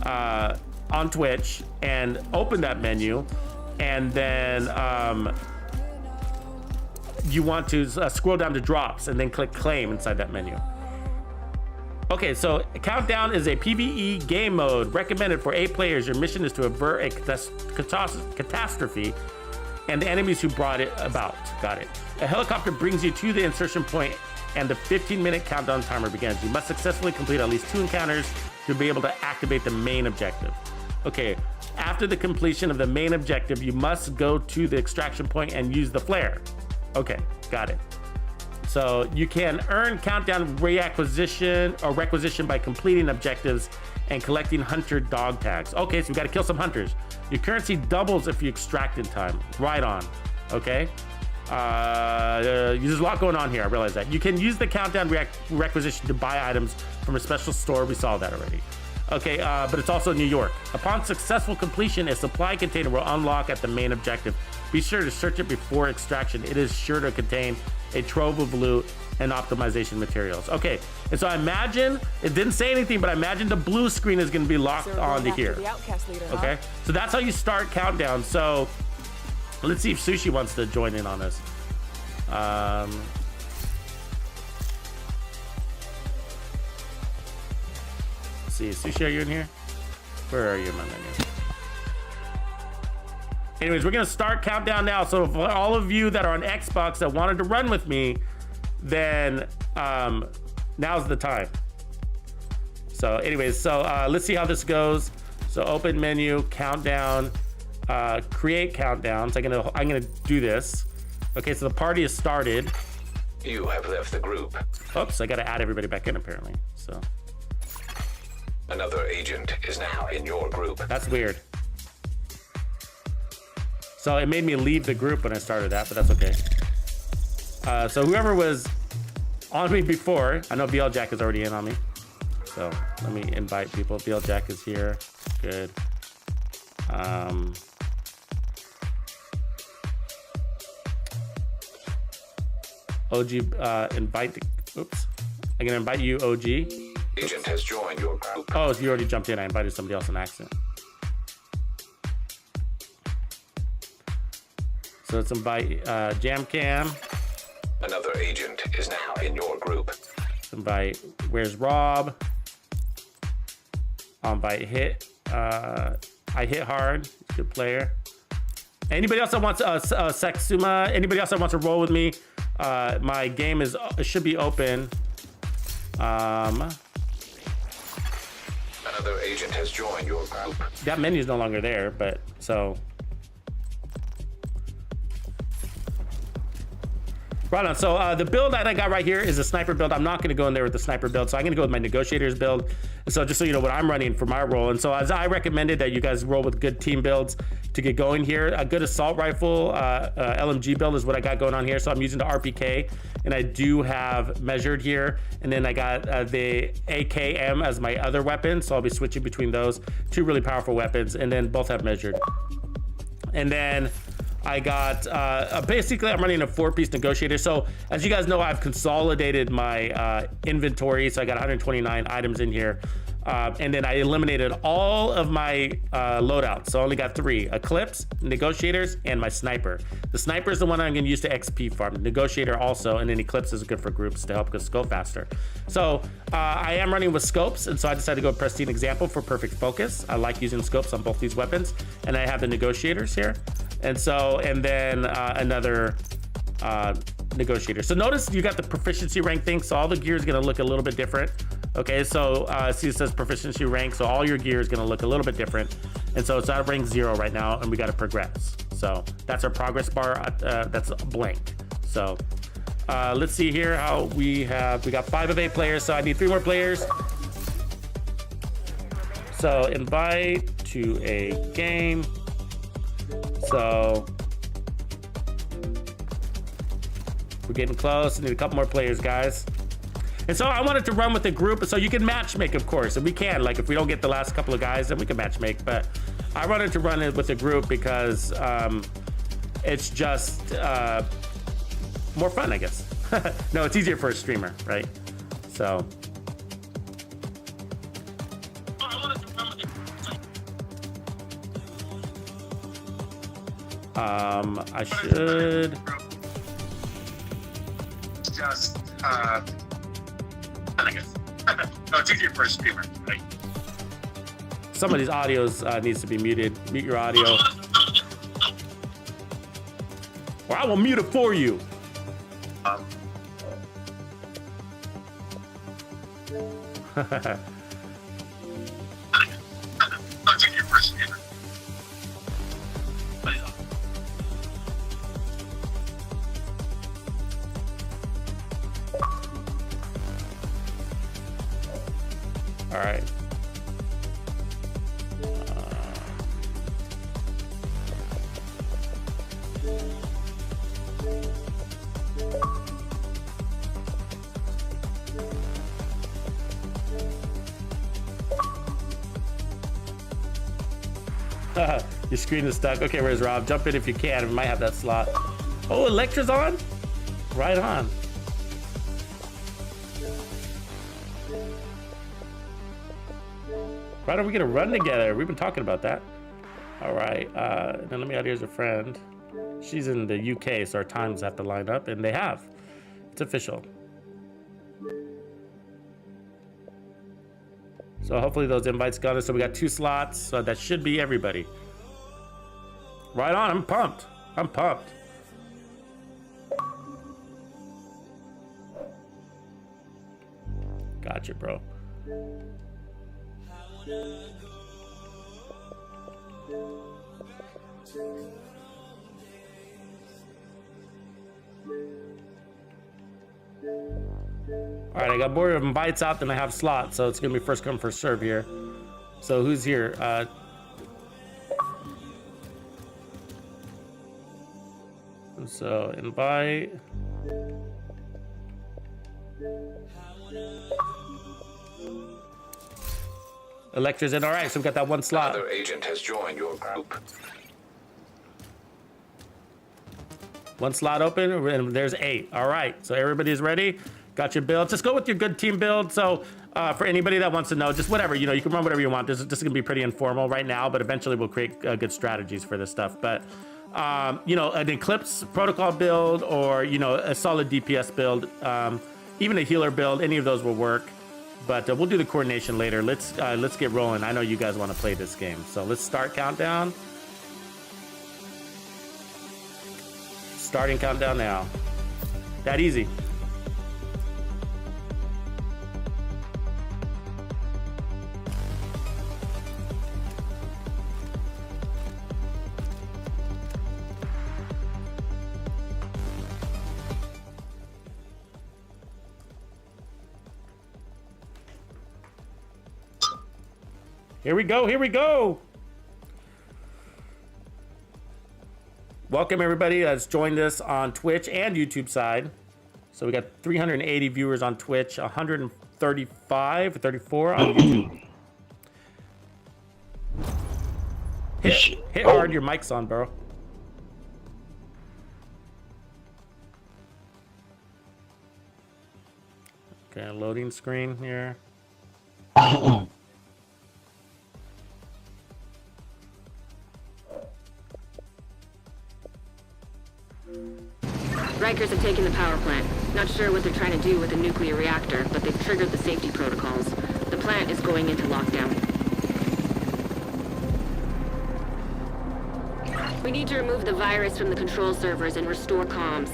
on Twitch and open that menu, and then you want to scroll down to drops and then click claim inside that menu. Okay, so Countdown is a PvE game mode recommended for 8 players. Your mission is to avert a catastrophe and the enemies who brought it about. Got it. A helicopter brings you to the insertion point and the 15-minute countdown timer begins. You must successfully complete at least 2 encounters to be able to activate the main objective. Okay, after the completion of the main objective, you must go to the extraction point and use the flare. Okay, got it. So you can earn countdown requisition by completing objectives and collecting hunter dog tags. Okay, so we got to kill some hunters. Your currency doubles if you extract in time. Right on. Okay. There's a lot going on here. I realize that. You can use the countdown requisition to buy items from a special store. We saw that already. Okay, but it's also New York. Upon successful completion, a supply container will unlock at the main objective. Be sure to search it before extraction. It is sure to contain a trove of loot and optimization materials. Okay, and so I imagine, it didn't say anything, but I imagine the blue screen is going to be locked onto here. Okay, so that's how you start Countdown. So let's see if Sushi wants to join in on this. Let's see, Sushi, are you in here? Where are you in my menu? Anyways, we're gonna start Countdown now. So for all of you that are on Xbox that wanted to run with me, then now's the time. So anyways, let's see how this goes. So open menu, countdown, create countdown. So I'm gonna do this. Okay, so the party is started. You have left the group. Oops, I gotta add everybody back in apparently. So Another agent is now in your group. that's weird. So it made me leave the group when I started that, but that's okay. So whoever was on me before, I know BL Jack is already in on me. So let me invite people. BL Jack is here. Good. OG, invite. Oops. I'm gonna invite you, OG. Agent has joined your group. Oh, so you already jumped in. I invited somebody else on accident. So let's invite Jamcam. Another agent is now in your group. Let's invite Where's Rob? I'll invite Hit. I Hit Hard. He's a good player. Anybody else that wants Sexuma? Anybody else that wants to roll with me? My game should be open. Another agent has joined your group. That menu is no longer there, but so. Right on. So the build that I got right here is a sniper build. I'm not going to go in there with the sniper build, so I'm going to go with my negotiators build. And so just so you know what I'm running for my role. And so as I recommended that you guys roll with good team builds to get going here, a good assault rifle LMG build is what I got going on here. So I'm using the RPK, and I do have measured here. And then I got the AKM as my other weapon. So I'll be switching between those two really powerful weapons, and then both have measured. And then I got basically I'm running a 4-piece negotiator. So as you guys know, I've consolidated my inventory. So I got 129 items in here. And then I eliminated all of my loadouts. So I only got 3: Eclipse, negotiators, and my sniper. The sniper is the one I'm going to use to XP farm. The negotiator also, and then Eclipse is good for groups to help us go faster. So I am running with scopes, and so I decided to go with Pristine Example for perfect focus. I like using scopes on both these weapons, and I have the negotiators here. And so, and then another negotiator. So notice you got the proficiency rank thing. So all the gear is going to look a little bit different. Okay, so see it says proficiency rank. So all your gear is going to look a little bit different. And so it's at rank 0 right now, and we got to progress. So that's our progress bar. That's blank. So let's see here how we got 5 of 8 players. So I need 3 more players. So invite to a game. So we're getting close. I need a couple more players, guys. And so I wanted to run with a group, so you can match make, of course, and we can. Like if we don't get the last couple of guys, then we can match make. But I wanted to run it with a group because it's just more fun, I guess. No, it's easier for a streamer, right? So. I should just I guess. No, it's easier for a streamer, right? Some of these audios needs to be muted. Mute your audio. Or I will mute it for you. All right. Your screen is stuck. Okay, where's Rob? Jump in if you can. We might have that slot. Oh, Electra's on? Right on. Why don't we get a run together? We've been talking about that. All right, then let me add here's a friend. She's in the UK, so our times have to line up, and they have. It's official. So hopefully those invites got us. So we got 2 slots, so that should be everybody. Right on, I'm pumped. I'm pumped. Gotcha, bro. All right, I got more invites out than I have slots, so it's gonna be first come first serve here. So who's here? So invite. Electra's in. All right, so we've got that 1 slot. Another agent has joined your group. 1 slot open, and there's 8. All right, so everybody's ready. Got your build. Just go with your good team build. So for anybody that wants to know, just whatever, you know, you can run whatever you want. This is gonna be pretty informal right now, but eventually we'll create good strategies for this stuff. But you know, an Eclipse protocol build, or you know, a solid DPS build, even a healer build, any of those will work. But we'll do the coordination later. Let's get rolling. I know you guys want to play this game, so let's start countdown. Starting countdown now. That easy. Here we go. Here we go. Welcome everybody that's joined us on Twitch and YouTube side. So we got 380 viewers on Twitch, 135 or 34 on YouTube. Hit hard, your mic's on, bro. Okay, loading screen here. Rikers have taken the power plant. Not sure what they're trying to do with the nuclear reactor, but they've triggered the safety protocols. The plant is going into lockdown. We need to remove the virus from the control servers and restore comms.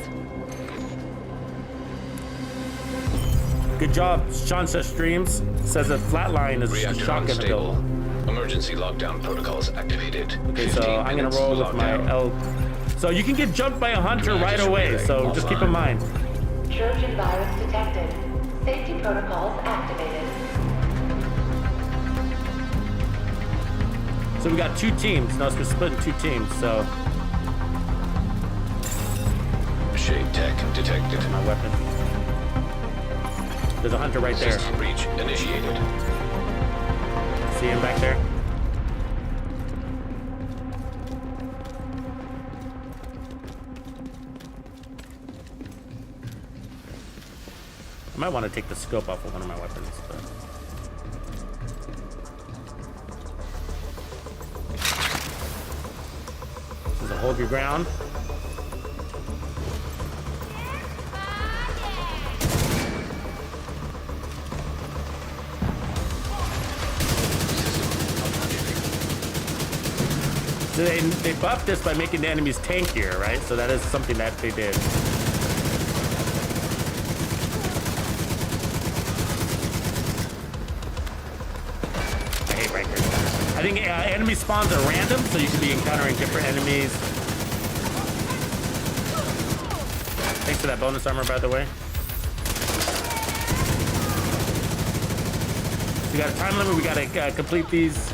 Good job, Sean says streams. Says a flatline is Reactor shotgun unstable. available. Emergency lockdown protocols activated. Okay, so 15 I'm gonna minutes roll to with my lockdown. L. So you can get jumped by a hunter right away, so just keep in mind. Trojan virus detected. Safety protocols activated. So we got 2 teams. No, we're split in 2 teams, so Shade tech detected. my weapon. There's a hunter right there. System breach initiated. See him back there? I might want to take the scope off of one of my weapons, but there's a hold your ground. So they buffed this by making the enemies tankier, right? So that is something that they did. I hate Rikers. I think enemy spawns are random, so you could be encountering different enemies. Thanks for that bonus armor, by the way. We got a time limit. We got to complete these.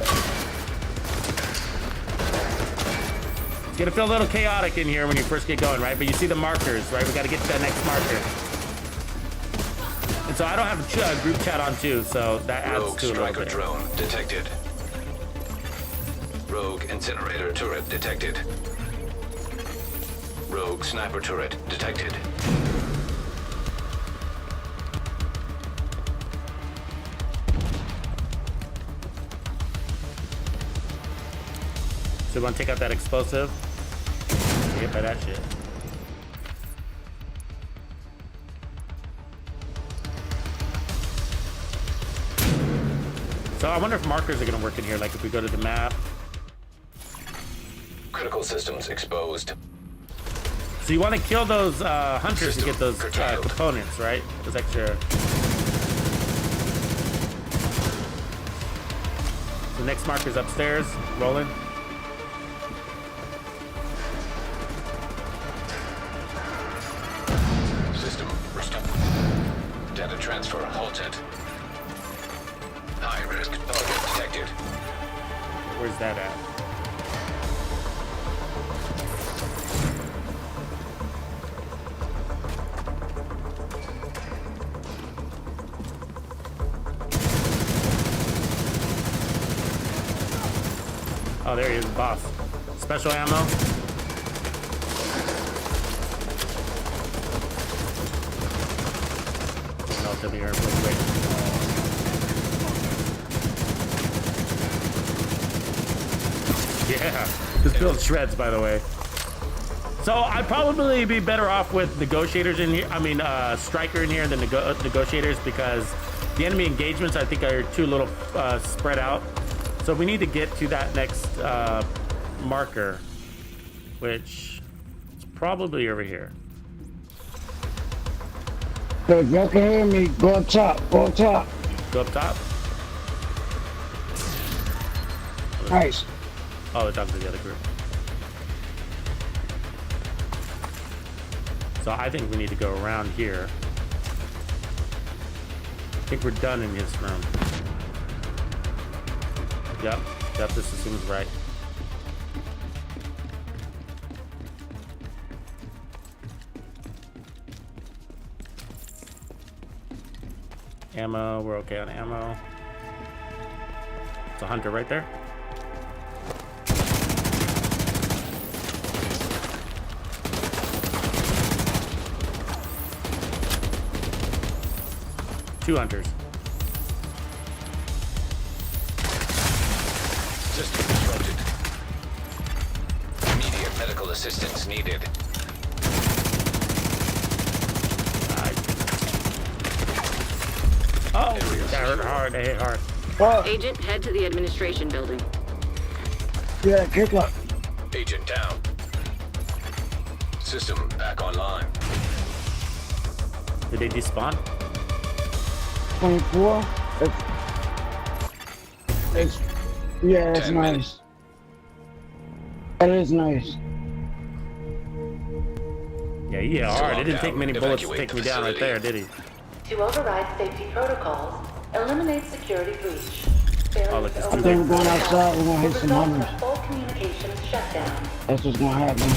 It's gonna feel a little chaotic in here when you first get going, right? But you see the markers, right? We gotta get to that next marker. And so I don't have a group chat on too, so that adds Rogue to a little striker bit. drone detected. Rogue incinerator turret detected. Rogue sniper turret detected. So we wanna take out that explosive. Get by that shit. So I wonder if markers are gonna work in here, like if we go to the map. Critical systems exposed. So you want to kill those hunters to System get those curtailed. components, right? Those extra. The next marker's upstairs, rolling. System restored. Data transfer halted. High risk target detected. Where's that at? Oh, there he is, boss. Special ammo. Relatively real quick. Yeah, this build shreds, by the way. So I'd probably be better off with negotiators in here. I mean, striker in here than negotiators, because the enemy engagements I think are too little spread out. So we need to get to that next marker, which is probably over here. So if you can hear me, go up top, go up top. Go up top. Nice. Oh, it's up to the other group. So I think we need to go around here. I think we're done in this room. Yep, this seems right. Ammo, we're okay on ammo. It's a hunter right there. Two hunters. System disrupted. Immediate medical assistance needed. Oh, that hurt hard. I hit hard. What? Agent, head to the administration building. Yeah, kick up. Agent down. System back online. Did they despawn? 24. It's yeah, that's 10 nice. minutes. That is nice. Yeah, he hit hard. It didn't take many bullets to Evacuate take me the down right there, did facility. he? To override safety protocols, eliminate security breach. Oh, look, it's I too think late. we're going outside. We're gonna hit some Result in hunters. a full communications shutdown. That's what's gonna happen.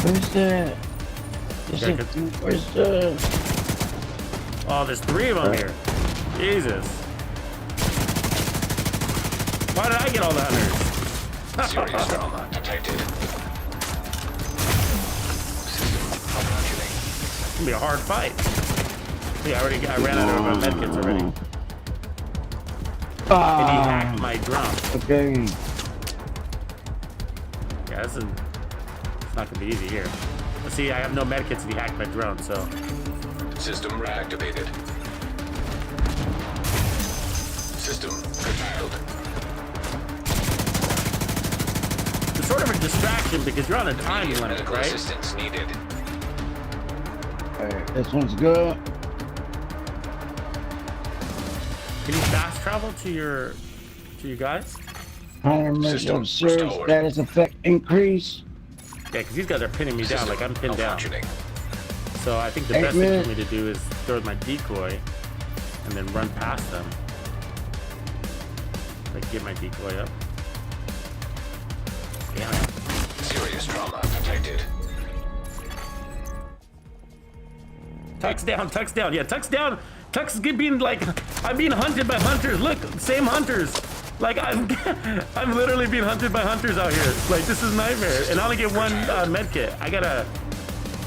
Where's the? Where's the? Oh, there's three of them here. Jesus. Why did I get all the hunters? Serious trauma detected. System malfunctioning. It's gonna be a hard fight. Yeah, I ran out of my medkits already. And he hacked my drum. Okay. Yeah, it's not gonna be easy here. Let's see, I have no medkits and he hacked my drone, so. System reactivated. System curtailed. It's sort of a distraction because you're on a time Immediate limit, medical right? assistance needed. Alright, this one's good. Can you fast travel to your guys? System surge status effect increase. Yeah, because these guys are pinning me down like I'm pinned down. Malfunctioning. So I think the best thing for me to do is throw my decoy and then run past them. Like get my decoy up. Damn it. Serious trauma detected. Tux down. Yeah, Tux down. Tux is being like, I'm being hunted by hunters. Look, same hunters. Like I'm literally being hunted by hunters out here. Like this is nightmare. And I only get one med kit. I gotta,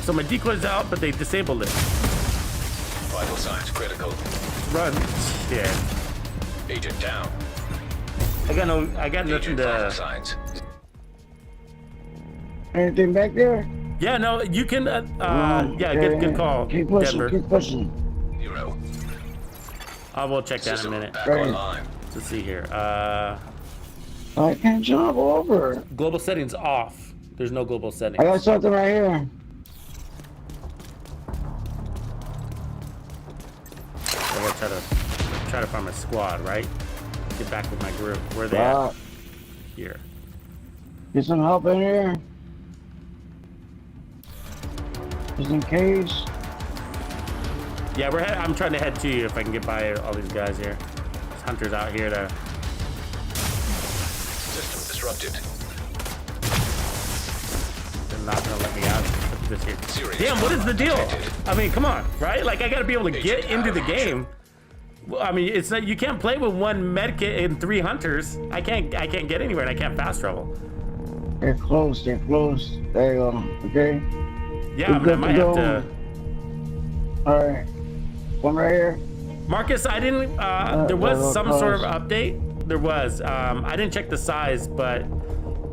so my decoy's out, but they disabled it. Vital signs critical. Run. Yeah. Agent down. I got nothing Agent vital to. signs. Anything back there? Yeah, no, you can. Yeah, Okay. good call, Keep pushing. Denver. Keep pushing. 0. I will check that in a System minute. back Right. online. Let's see here. I can't jump over. Global settings off. There's no global settings. I got something right here. So we'll try to find my squad, right? Get back with my group. Where are they at? Here. Get some help in here. Just in case. Yeah, I'm trying to head to you if I can get by all these guys here. There's hunters out here to. System disrupted. They're not gonna let me out. Look at this here. Serious Damn, what is the deal? detected. I mean, come on, right? Like I gotta be able to get Agent into the out of action. game. Well, I mean, it's not, you can't play with one medkit and 3 hunters. I can't get anywhere and I can't fast travel. They're close. They're close. There you go. Okay. Yeah, I mean, I might have to. All right. One right here. Marcus, I didn't. There was some sort of update. There was. I didn't check the size, but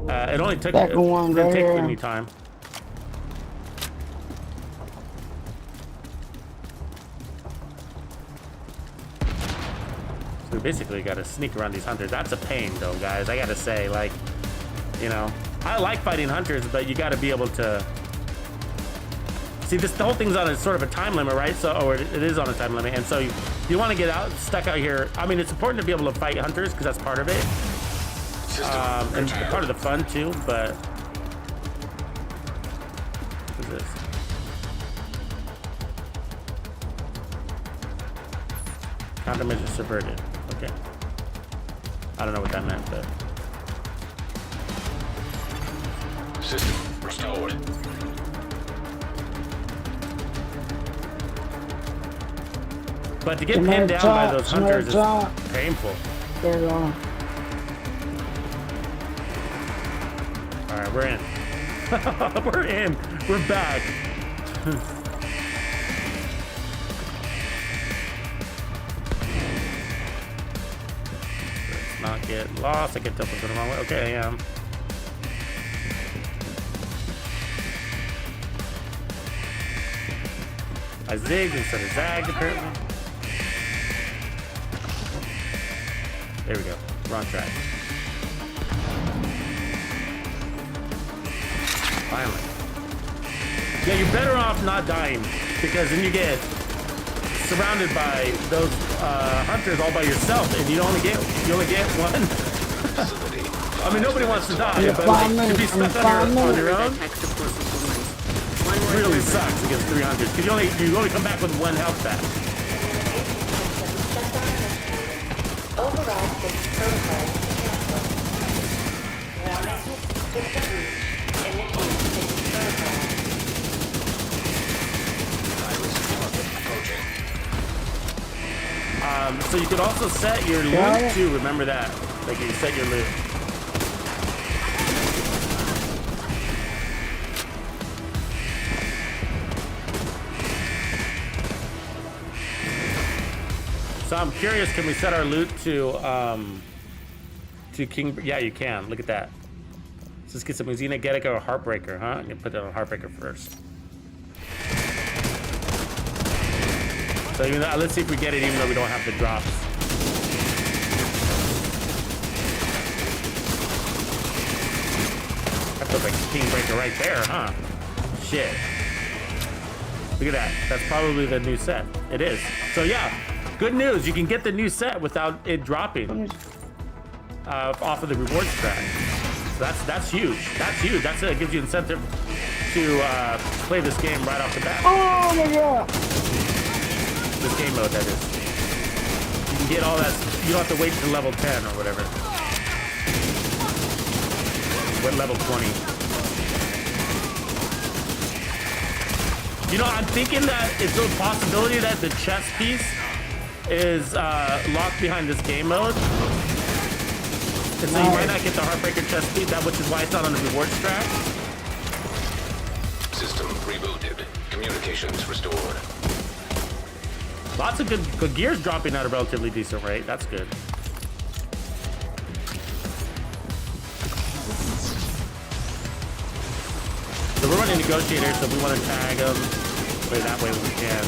it only took. It Second one didn't right take here. any time. So we basically got to sneak around these hunters. That's a pain, though, guys. I gotta say, like, you know, I like fighting hunters, but you got to be able to. See, the whole thing's on a sort of a time limit, right? So, or it is on a time limit, and so you want to get stuck out here. I mean, it's important to be able to fight hunters because that's part of it, and part of the fun too. But what is this? Countermeasure subverted. Okay. I don't know what that meant, but. System restored. But to get pinned down by those hunters is painful. There you go. All right, we're in. We're in. We're back. Let's not get lost. I can tell something the wrong way. Okay, I am. I zigged instead of zagged, apparently. There we go. We're on track. Finally. Yeah, you're better off not dying because then you get surrounded by those hunters all by yourself, and you only get one. I mean, nobody wants to die, but like, to be stuck on your own really sucks against 300 because you only come back with 1 health back. Override system protocol canceled. Warning, system root. Initiate system protocol. So you could also set your loot too. Remember that. Like you set your loot. So I'm curious, can we set our loot to King? Yeah, you can. Look at that. Let's just get some Uzina, Getica, or Heartbreaker, huh? I'm gonna put that on Heartbreaker first. So even though, let's see if we get it, even though we don't have the drops. That feels like King Breaker right there, huh? Shit. Look at that. That's probably the new set. It is. So yeah. Good news, you can get the new set without it dropping off of the rewards track. So that's huge. That's huge. It gives you incentive to play this game right off the bat. Oh my god! This game mode, that is. You can get all that. You don't have to wait till level 10 or whatever. What level 20? You know, I'm thinking that it's a possibility that the chess piece is locked behind this game mode. And so you might not get the Heartbreaker chest piece, which is why it's not on the rewards track. System rebooted. Communications restored. Lots of good gears dropping at a relatively decent rate. That's good. So we're running negotiators, so we want to tag them. Play that way when we can.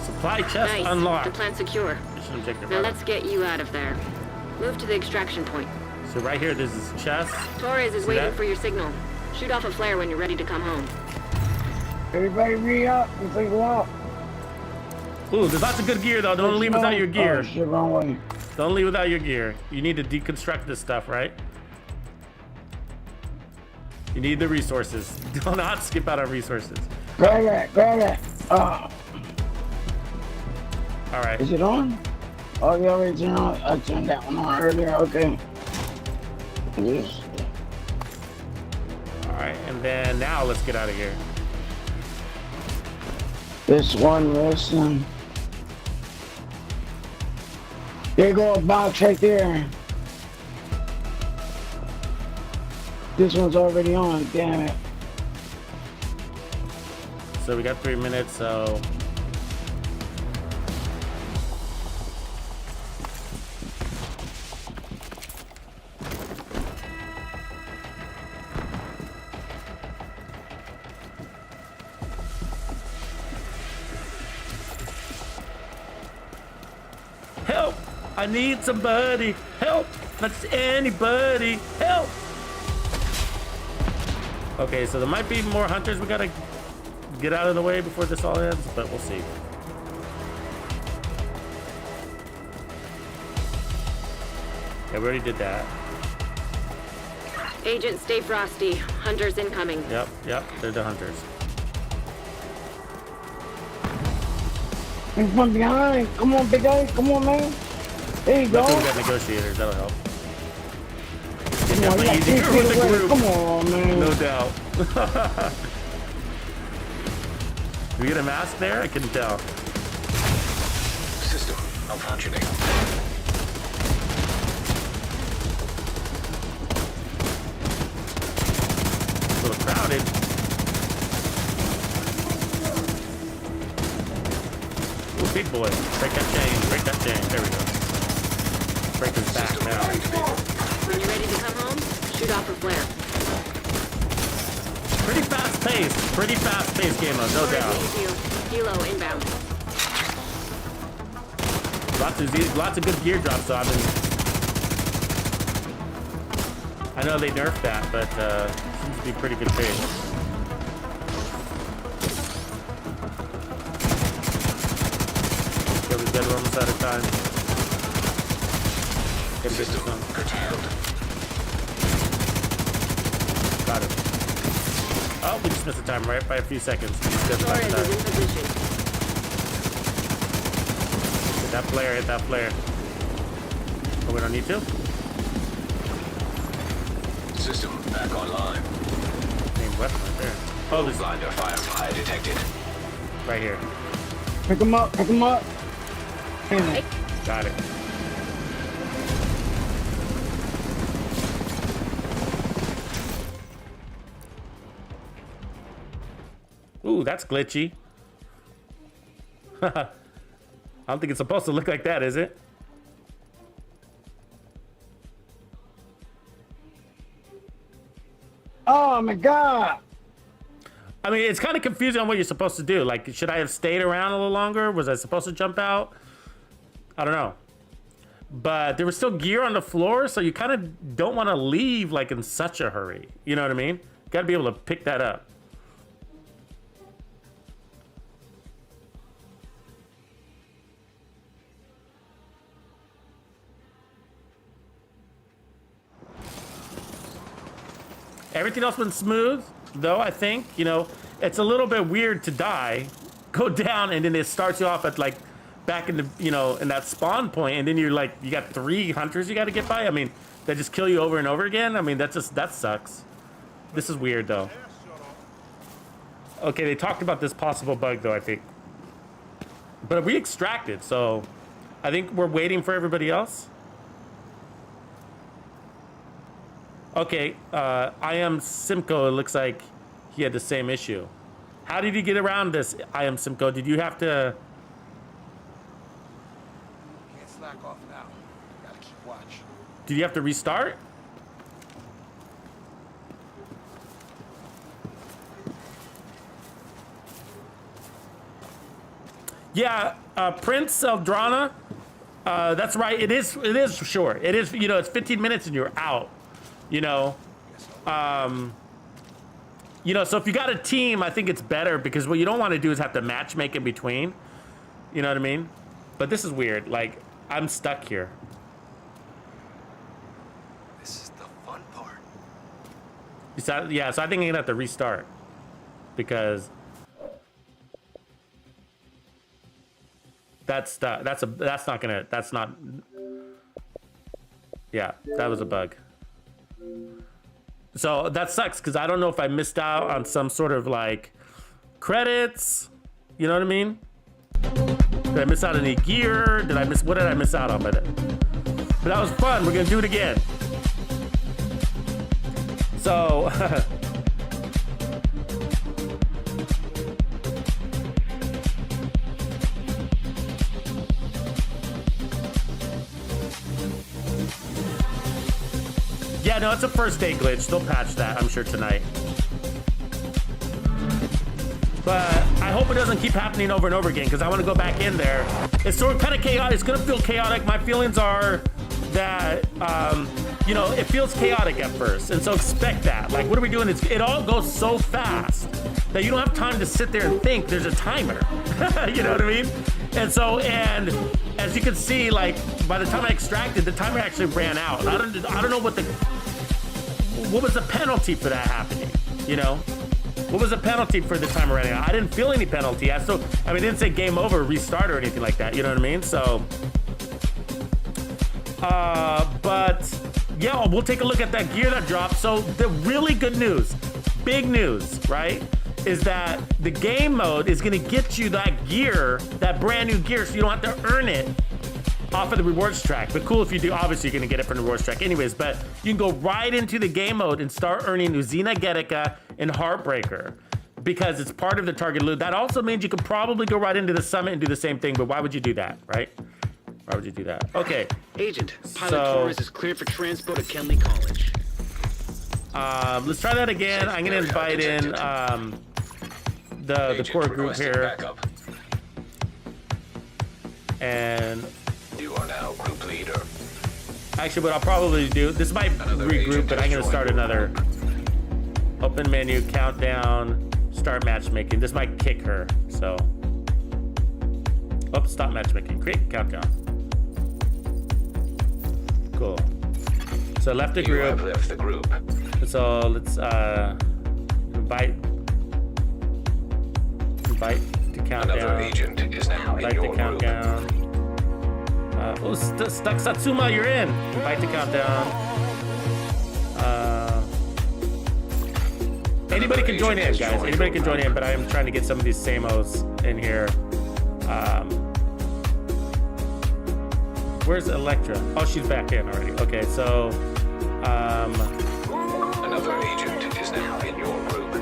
Supply chest Nice. unlocked. The plant's secure. Now let's get you out of there. Move to the extraction point. So right here, this is chest. Torres is See waiting that? for your signal. Shoot off a flare when you're ready to come home. Everybody re up and think out. Ooh, there's lots of good gear though. Don't leave without your gear. Oh, shit, wrong way. Don't leave without your gear. You need to deconstruct this stuff, right? You need the resources. Do not skip out on resources. Grab that, grab that. All right. Is it on? Oh, you already turned on. I turned that one on earlier. Okay. Yes. All right, and then now let's get out of here. This one, listen. There go a box right there. This one's already on. Damn it. So we got 3 minutes, so. Help! I need somebody. Help! Not just anybody. Help! Okay, so there might be more hunters we gotta get out of the way before this all ends, but we'll see. Yeah, we already did that. Agent, stay frosty. Hunters incoming. Yep, they're the hunters. In from behind. Come on, big guy. Come on, man. There you go. Luckily we got negotiators, that'll help. It's Come on, definitely you got easier 2 with feet the away. group. Come on, man. No doubt. Did we get a mask there? I couldn't tell. System malfunctioning. A little crowded. Ooh, big boy. Break that chain. Break that chain. There we go. Break his back now. When you're ready to come home, shoot off a flare. Pretty fast paced. Pretty fast paced game mode, no doubt. Helo inbound. Lots of good gear drops, so I know they nerfed that, but seems to be pretty good pace. Kill these dead almost out of time. Get this one. Got it. Oh, we just missed the time right by a few seconds. Torres is in position. Hit that flare, hit that flare. Oh, we don't need to? System back online. Named weapon right there. Oh, this Blinder fire detected. right here. Pick him up. Pick him up. Damn it. Got it. Ooh, that's glitchy. I don't think it's supposed to look like that, is it? Oh my God. I mean, it's kind of confusing on what you're supposed to do. Like, should I have stayed around a little longer? Was I supposed to jump out? I don't know. But there was still gear on the floor, so you kind of don't want to leave like in such a hurry. You know what I mean? Got to be able to pick that up. Everything else went smooth, though, I think. You know, it's a little bit weird to die, go down, and then it starts you off at, like, back in the, you know, in that spawn point, and then you're like, you got 3 hunters you got to get by. I mean, they just kill you over and over again. I mean, that sucks. This is weird, though. Okay, they talked about this possible bug, though, I think. But we extracted, so I think we're waiting for everybody else. Okay, I am Simcoe. It looks like he had the same issue. How did you get around this, I am Simcoe? Did you have to... Can't slack off now. Gotta keep watch. Did you have to restart? Yeah, Prince Eldrana. That's right. It is short. It is, you know, it's 15 minutes and you're out. You know, so if you got a team, I think it's better because what you don't want to do is have to match make in between. You know what I mean? But this is weird. Like, I'm stuck here. This is the fun part. Yeah, so I think I'm gonna have to restart because that's not. Yeah, that was a bug. So that sucks because I don't know if I missed out on some sort of like credits. You know what I mean? Did I miss out on any gear? What did I miss out on by that? But that was fun. We're gonna do it again. So yeah, no, it's a first day glitch. They'll patch that, I'm sure, tonight. But I hope it doesn't keep happening over and over again because I want to go back in there. It's sort of kind of chaotic. It's going to feel chaotic. My feelings are that, you know, it feels chaotic at first. And so expect that. Like, what are we doing? It all goes so fast that you don't have time to sit there and think. There's a timer. You know what I mean? And so, and as you can see, like by the time I extracted, the timer actually ran out. I don't know what was the penalty for that happening, you know? What was the penalty for the timer running out? I didn't feel any penalty. I mean, it didn't say game over, restart or anything like that, you know what I mean? So, but yeah, we'll take a look at that gear that dropped. So the really good news, big news, right, is that the game mode is gonna get you that gear, that brand new gear, so you don't have to earn it off of the rewards track. But cool if you do, obviously you're gonna get it from the rewards track anyways, but you can go right into the game mode and start earning Uzina Getica and Heartbreaker because it's part of the target loot. That also means you could probably go right into the summit and do the same thing, but why would you do that, right? Why would you do that? Okay. Agent, Pilot Torres is cleared for transport at Kenley College. Let's try that again. I'm gonna invite in the core group here. And you are now group leader. Actually, what I'll probably do, this might regroup, but I'm gonna start another open menu, countdown, start matchmaking. This might kick her, so. Oops, stop matchmaking, create countdown. Cool. So left the group. You have left the group. So let's invite to countdown. Another agent is now in your group. Stuck Satsuma, you're in. Invite to countdown. Anybody can join in, guys. Anybody can join in, but I am trying to get some of these samos in here. Where's Electra? Oh, she's back in already. Okay, so another agent is now in your group.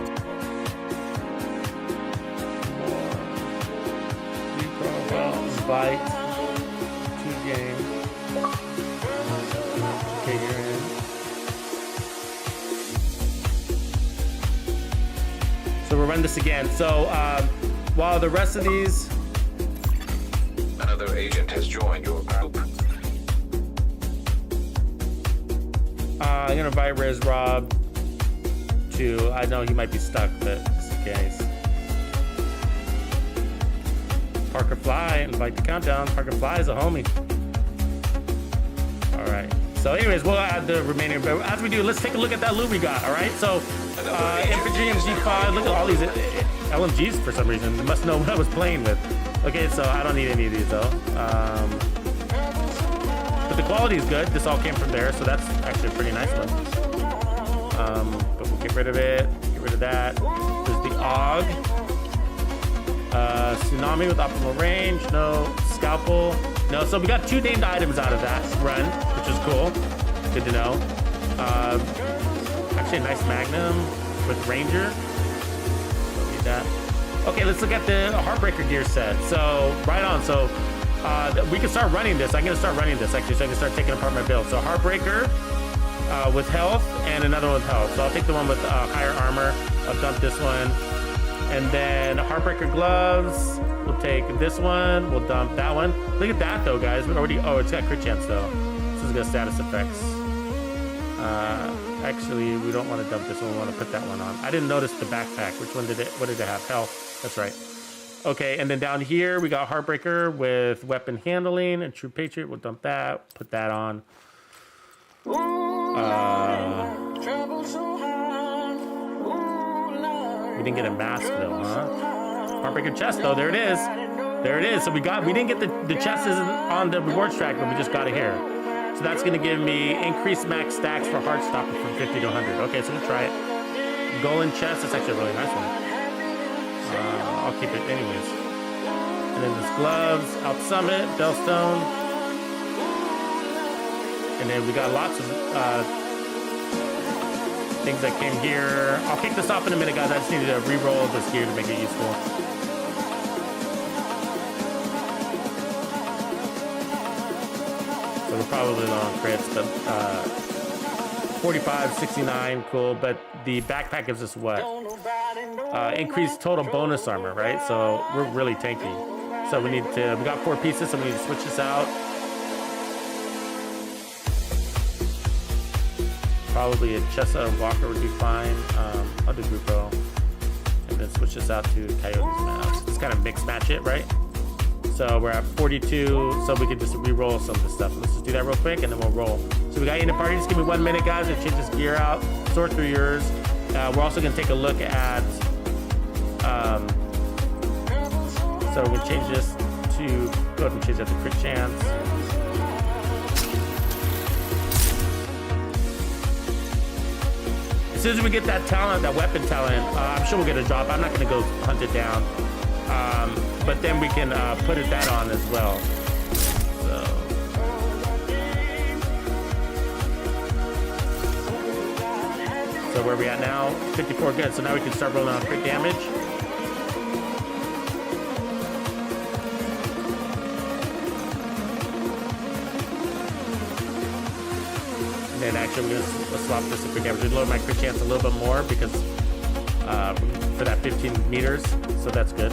Invite to game. Okay, you're in. So we'll run this again. So while the rest of these. Another agent has joined your group. I'm gonna invite Riz Rob to. I know he might be stuck, but just in case. Parker Fly, invite to countdown. Parker Fly is a homie. All right. So, anyways, we'll add the remaining. But as we do, let's take a look at that loot we got. All right. So, infantry MG5. Look at all these LMGs for some reason. They must know what I was playing with. Okay, so I don't need any of these though. But the quality is good. This all came from there, so that's actually a pretty nice one. But we'll get rid of it. Get rid of that. There's the AUG. Tsunami with optimal range. No. Scalpel. No. So we got 2 named items out of that run, which is cool. Good to know. Actually, a nice Magnum with Ranger. Don't need that. Okay, let's look at the Heartbreaker gear set. So, right on. So, we can start running this. I'm going to start running this, actually, so I can start taking apart my build. So, Heartbreaker with health and another one with health. So, I'll take the one with higher armor. I'll dump this one. And then Heartbreaker gloves. We'll take this one. We'll dump that one. Look at that, though, guys. We already. Oh, it's got crit chance, though. This is got status effects. Actually, we don't want to dump this one. We want to put that one on. I didn't notice the backpack. Which one did it? What did it have? Health. That's right. Okay, and then down here we got Heartbreaker with weapon handling and True Patriot. We'll dump that. Put that on. We didn't get a mask though, huh? Heartbreaker chest though. There it is. There it is. So we didn't get the chest isn't on the rewards track, but we just got it here. So that's gonna give me increased max stacks for Heartstopper from 50 to 100. Okay, so we'll try it. Golden chest. That's actually a really nice one. I'll keep it anyways. And then there's gloves, Out Summit, Bellstone. And then we got lots of things that came here. I'll kick this off in a minute, guys. I just needed to re-roll this gear to make it useful. So we're probably low on crits, but 45, 69, cool. But the backpack gives us what? Increased total bonus armor, right? So we're really tanky. So we got 4 pieces, so we need to switch this out. Probably a Chessa Walker would be fine. I'll do Grupo. Then switch this out to Coyote's Mask. Just kind of mix match it, right? So we're at 42, so we can just re-roll some of this stuff. Let's just do that real quick, and then we'll roll. So we got you in the party. Just give me 1 minute, guys, to change this gear out, sort through yours. We're also gonna take a look at, so we're gonna change this to, go ahead and change that to crit chance. As soon as we get that talent, that weapon talent, I'm sure we'll get a drop. I'm not gonna go hunt it down. But then we can put that on as well. So where are we at now? 54 good. So now we can start rolling on crit damage. And then actually we're gonna swap this to crit damage. We lower my crit chance a little bit more because for that 15 meters. So that's good.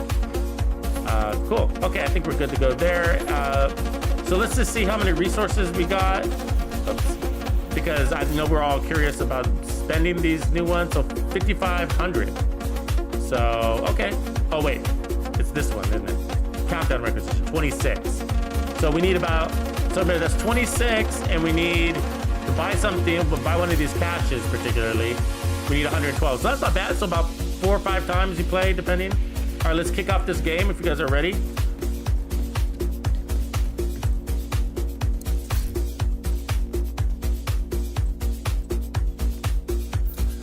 Cool. Okay, I think we're good to go there. So let's just see how many resources we got. Oops. Because I know we're all curious about spending these new ones. So 5,500. So, okay. Oh, wait. It's this one, isn't it? Countdown requisition, 26. So we need about, so that's 26, and we need to buy something, but buy one of these caches particularly. We need 112. So that's not bad. So about 4 or 5 times you play, depending. All right, let's kick off this game if you guys are ready.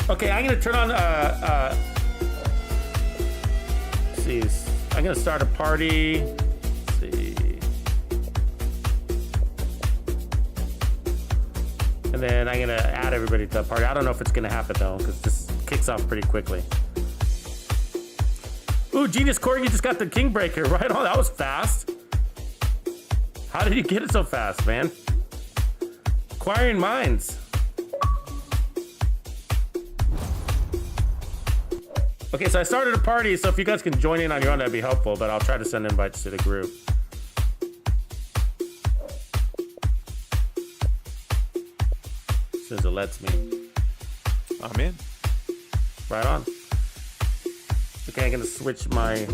Okay, I'm gonna turn on, let's see, I'm gonna start a party. Let's see. And then I'm gonna add everybody to the party. I don't know if it's gonna happen though, because this kicks off pretty quickly. Ooh, Genius Corey, you just got the King Breaker. Right on, that was fast. How did you get it so fast, man? Acquiring Minds. Okay, so I started a party, so if you guys can join in on your own, that'd be helpful, but I'll try to send invites to the group. As soon as it lets me. I'm in. Right on. Okay, I'm gonna switch my...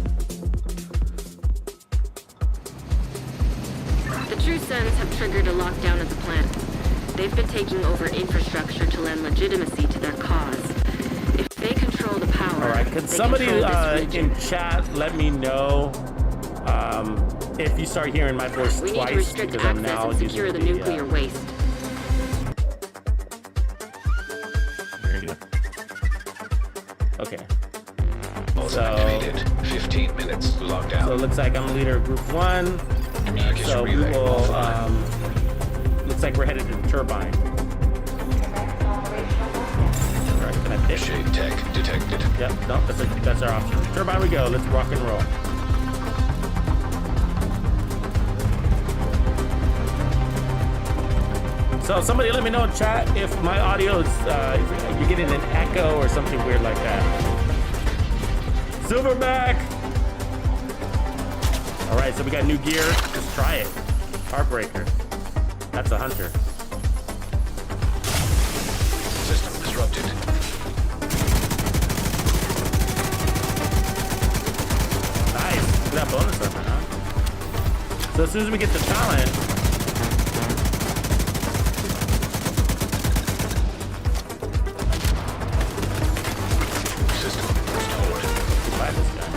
The True Sons have triggered a lockdown at the plant. They've been taking over infrastructure to lend legitimacy to their cause. If they control the power... All right, can somebody in chat let me know if you start hearing my voice We twice? need to restrict because I'm access now and secure the using nuclear waste. There you go. Okay. Also activated. 15 minutes lockdown. So it looks like I'm leader of group 1. Package So we relay will, offline. looks like we're headed to the turbine. All right, can I pick? Shade tech detected. Yep, no, that's our option. Turbine we go, let's rock and roll. So somebody let me know in chat if my audio is, if you're getting an echo or something weird like that. Silverback! All right, so we got new gear. Let's try it. Heartbreaker. That's a hunter. System disrupted. Nice. Look at that bonus weapon, huh? So as soon as we get the talent, System restored. buy this guy.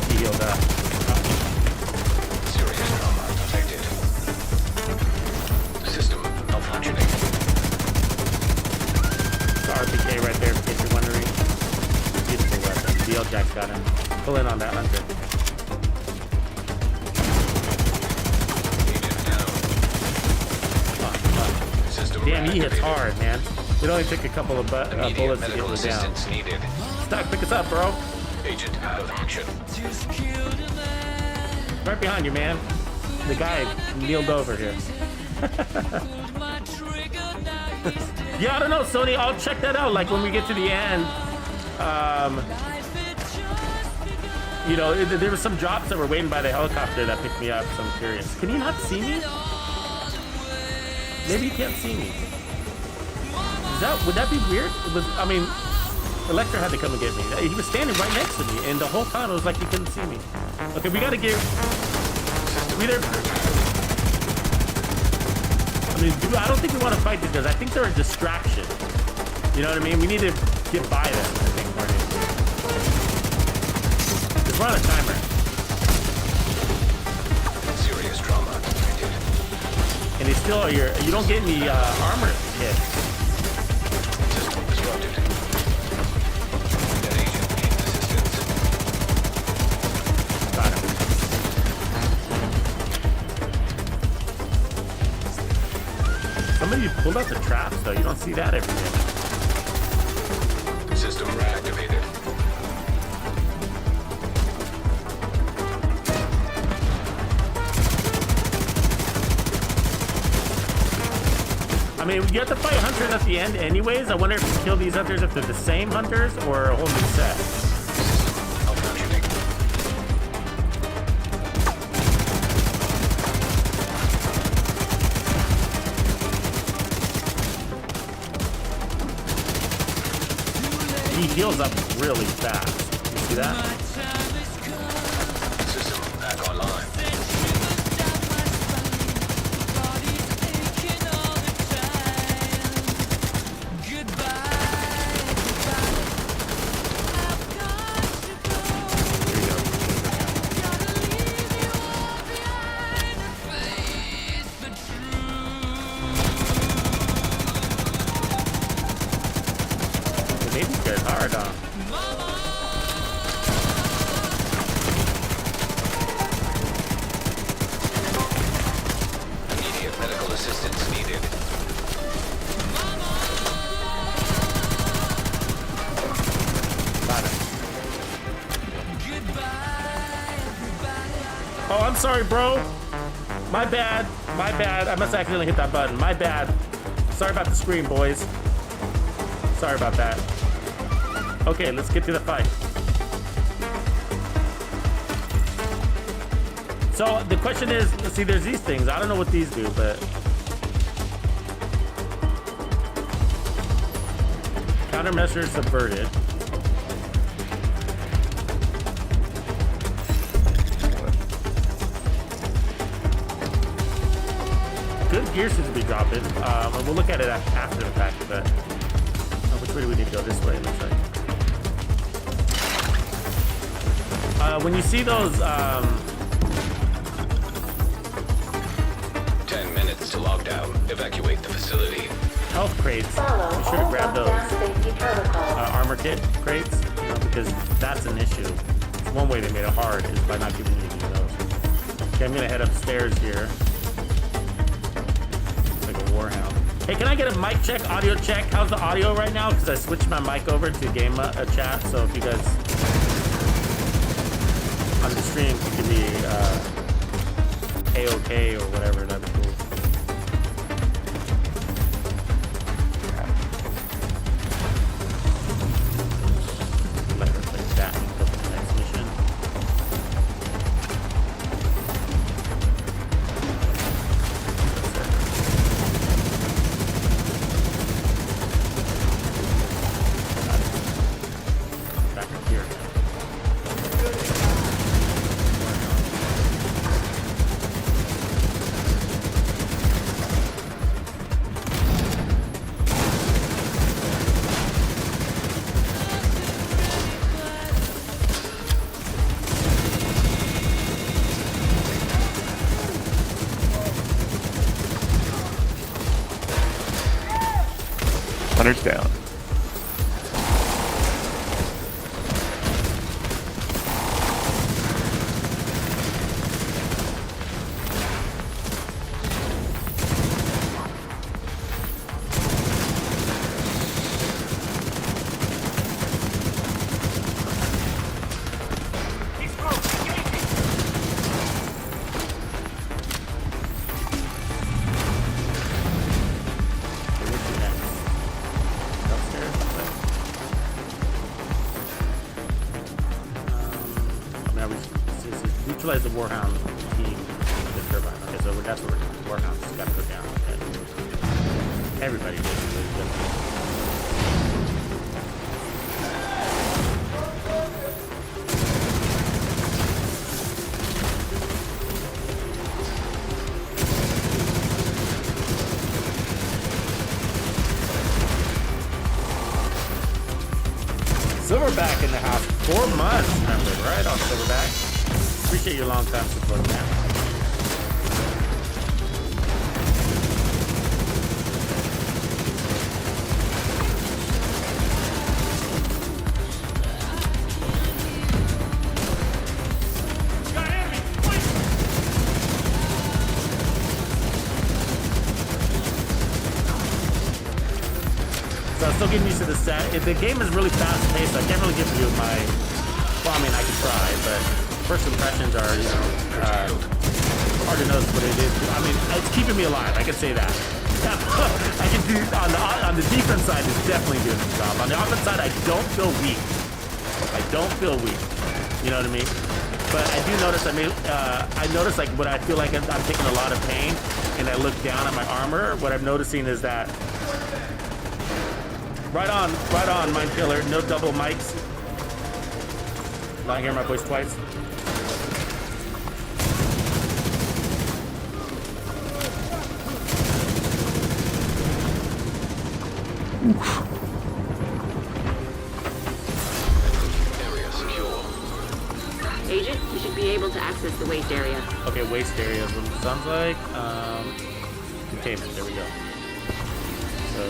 He healed up. Serious trauma detected. System malfunctioning. It's RPK right there, in case you're wondering. Beautiful weapon. DL Jack's got him. Pull in on that hunter. System Damn, he hits reactivated. hard, man. It only took a couple of Immediate bullets to get medical me down. assistance needed. Stuck, pick us up, bro. Agent out of action. Right behind you, man. The guy kneeled over here. Yeah, I don't know, Sony. I'll check that out. Like when we get to the end, you know, there were some drops that were waiting by the helicopter that picked me up. So I'm curious. Can you not see me? Maybe you can't see me. Would that be weird? It was, I mean, Electra had to come and get me. He was standing right next to me, and the whole time it was like he couldn't see me. Okay, we gotta get. We there. I mean, dude, I don't think we want to fight these guys. I think they're a distraction. You know what I mean? We need to get by them. I think more than anything. 'Cause we're on a timer. Serious trauma. And they still are you don't get any armor hit. System disrupted. That agent needs assistance. Got him. Somebody pulled out the traps though. You don't see that every day. System reactivated. I mean, you have to fight hunters at the end anyways. I wonder if you kill these hunters if they're the same hunters or a whole new set. Malfunctioning. He heals up really fast. You see that? System back online. Maybe these guys hard, huh? Immediate medical assistance needed. Got it. Oh, I'm sorry, bro. My bad. My bad. I must accidentally hit that button. My bad. Sorry about the screen, boys. Sorry about that. Okay, let's get to the fight. So the question is, see, there's these things. I don't know what these do, but countermeasure subverted. Good gear seems to be dropping. And we'll look at it after the fact, but which way do we need to go? This way, it looks like. When you see those, 10 minutes to lockdown. Evacuate the facility. health crates, Follow you should have all grabbed lockdown those. safety protocols. Armor kit crates, you know, because that's an issue. One way they made it hard is by not giving you any of those. Okay, I'm gonna head upstairs here. It's like a warhound. Hey, can I get a mic check, audio check? How's the audio right now? Because I switched my mic over to game chat, so if you guys on the stream could give me A-OK or whatever, that'd be cool. Let her play that and go to the next mission. Back up here. Hunter's down. Neutralize the warhound team with the turbine. Okay, so that's what we're doing. Warhounds just gotta go down. Okay. Everybody did. Silverback in the house. 4 months, remember, right on Silverback. Appreciate your long time support, man. So I'm still getting used to the set. The game is really fast paced, so I can't really give you my. Well, I mean, I can try, but first impressions are, you know, hard to know what it is. I mean, it's keeping me alive. I can say that. I can do on the defense side. It's definitely doing its job. On the offense side, I don't feel weak. I don't feel weak. You know what I mean? But I do notice. I notice like when I feel like I'm taking a lot of pain, and I look down at my armor. What I'm noticing is that. Right on, Mind Killer. No double mics. Not hearing my voice twice. Area secure. Agent, you should be able to access the waste area. Okay, waste area is what it sounds like. Containment, there we go. So...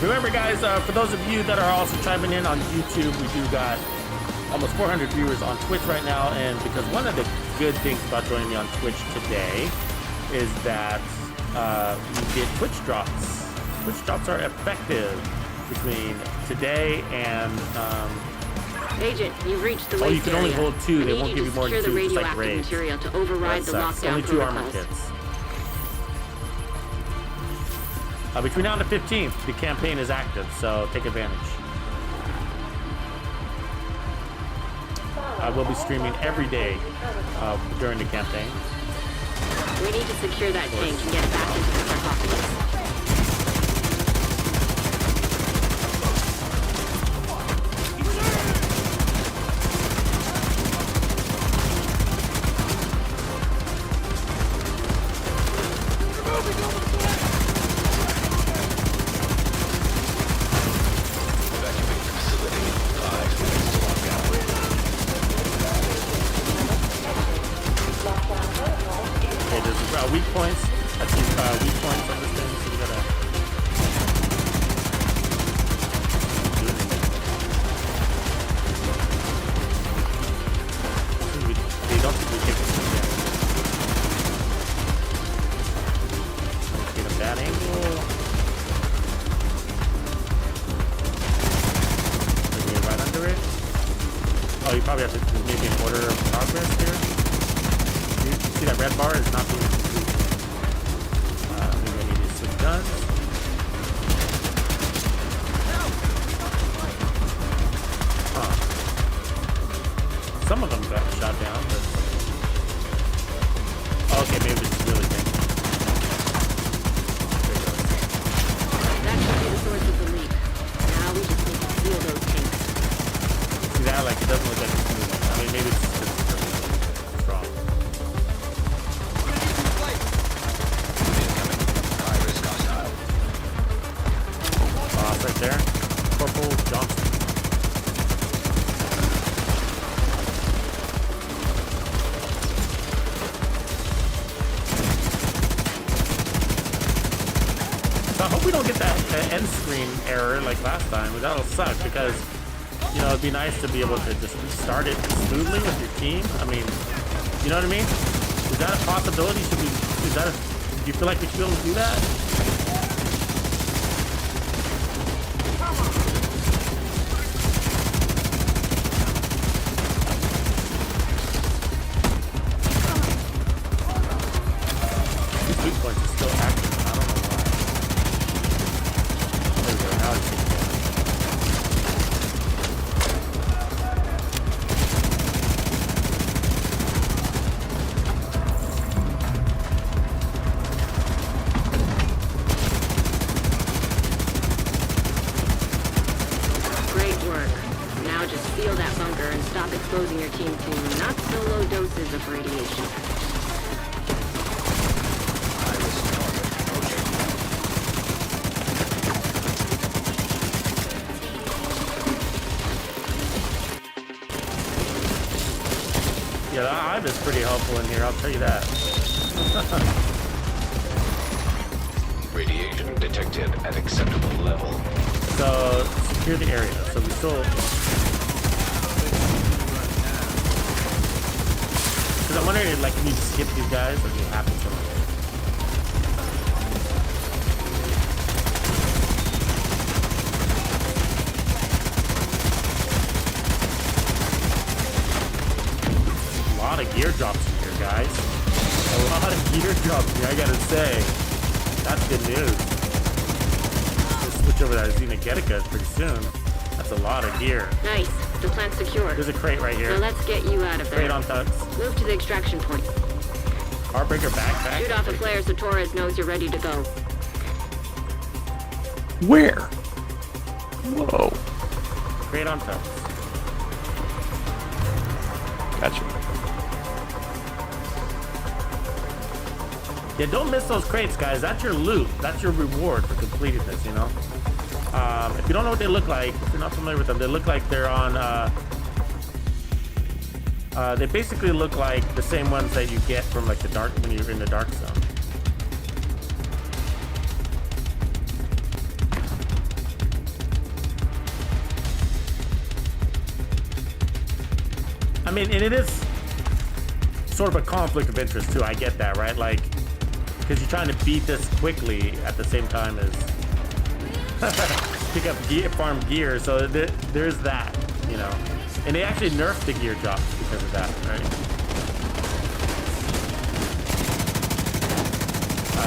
Remember, guys, for those of you that are also chiming in on YouTube, we do got almost 400 viewers on Twitch right now, and because one of the good things about joining me on Twitch today is that you get Twitch drops. Twitch drops are effective between today and... Agent, you've reached the waste area. Oh, you can only hold 2. They won't give you more than 2. It's like raids. Material to override the lockdown only 2 armor protocols. kits. Between now and the 15th, the campaign is active, so take advantage. I will be streaming every day during the campaign. We need to secure that tank and get it back into the sarcophagus. Weak points. That's the weak points on this thing, so we gotta do it. They don't think we take this one yet. Get a bad angle. Maybe right under it. Oh, you probably have to do maybe an order of progress here. See that red bar is not being complete. Maybe I need to switch guns. Huh. Some of them got shot down, but... Oh, okay, maybe it's really big. That should be the source of the leak. Now we just need to seal those tanks. See that? Like, it doesn't look like it's moving. I mean, maybe it's just strong. Right there, Corporal Johnson. So I hope we don't get that end screen error like last time. That'll suck because, you know, it'd be nice to be able to just restart it smoothly with your team. I mean, you know what I mean? Is that a possibility? Do you feel like we should be able to do that? seal that bunker and stop exposing your team to not so low doses of radiation. Yeah, the hive is pretty helpful in here, I'll tell you that. Radiation detected at acceptable level. So, secure the area. So we still... Because I'm wondering, like, can you skip these guys or do you have to kill them? A lot of gear drops in here, guys. A lot of gear drops in here, I gotta say. That's good news. We'll switch over to that Xenogetica pretty soon. That's a lot of gear. Nice. The plant's secure. There's a crate right here. So let's get you out of there. Crate on Tux. Move to the extraction point. Heartbreaker backpack. Shoot off a flare so Torres knows you're ready to go. Where? Whoa. Crate on Tux. Gotcha. Yeah, don't miss those crates, guys. That's your loot. That's your reward for completing this, you know? If you don't know what they look like, if you're not familiar with them, they look like they're on, they basically look like the same ones that you get from like the dark, when you're in the dark zone. I mean, and it is sort of a conflict of interest too. I get that, right? Like, because you're trying to beat this quickly at the same time as pick up gear, farm gear. So there's that, you know. And they actually nerfed the gear drops because of that, right?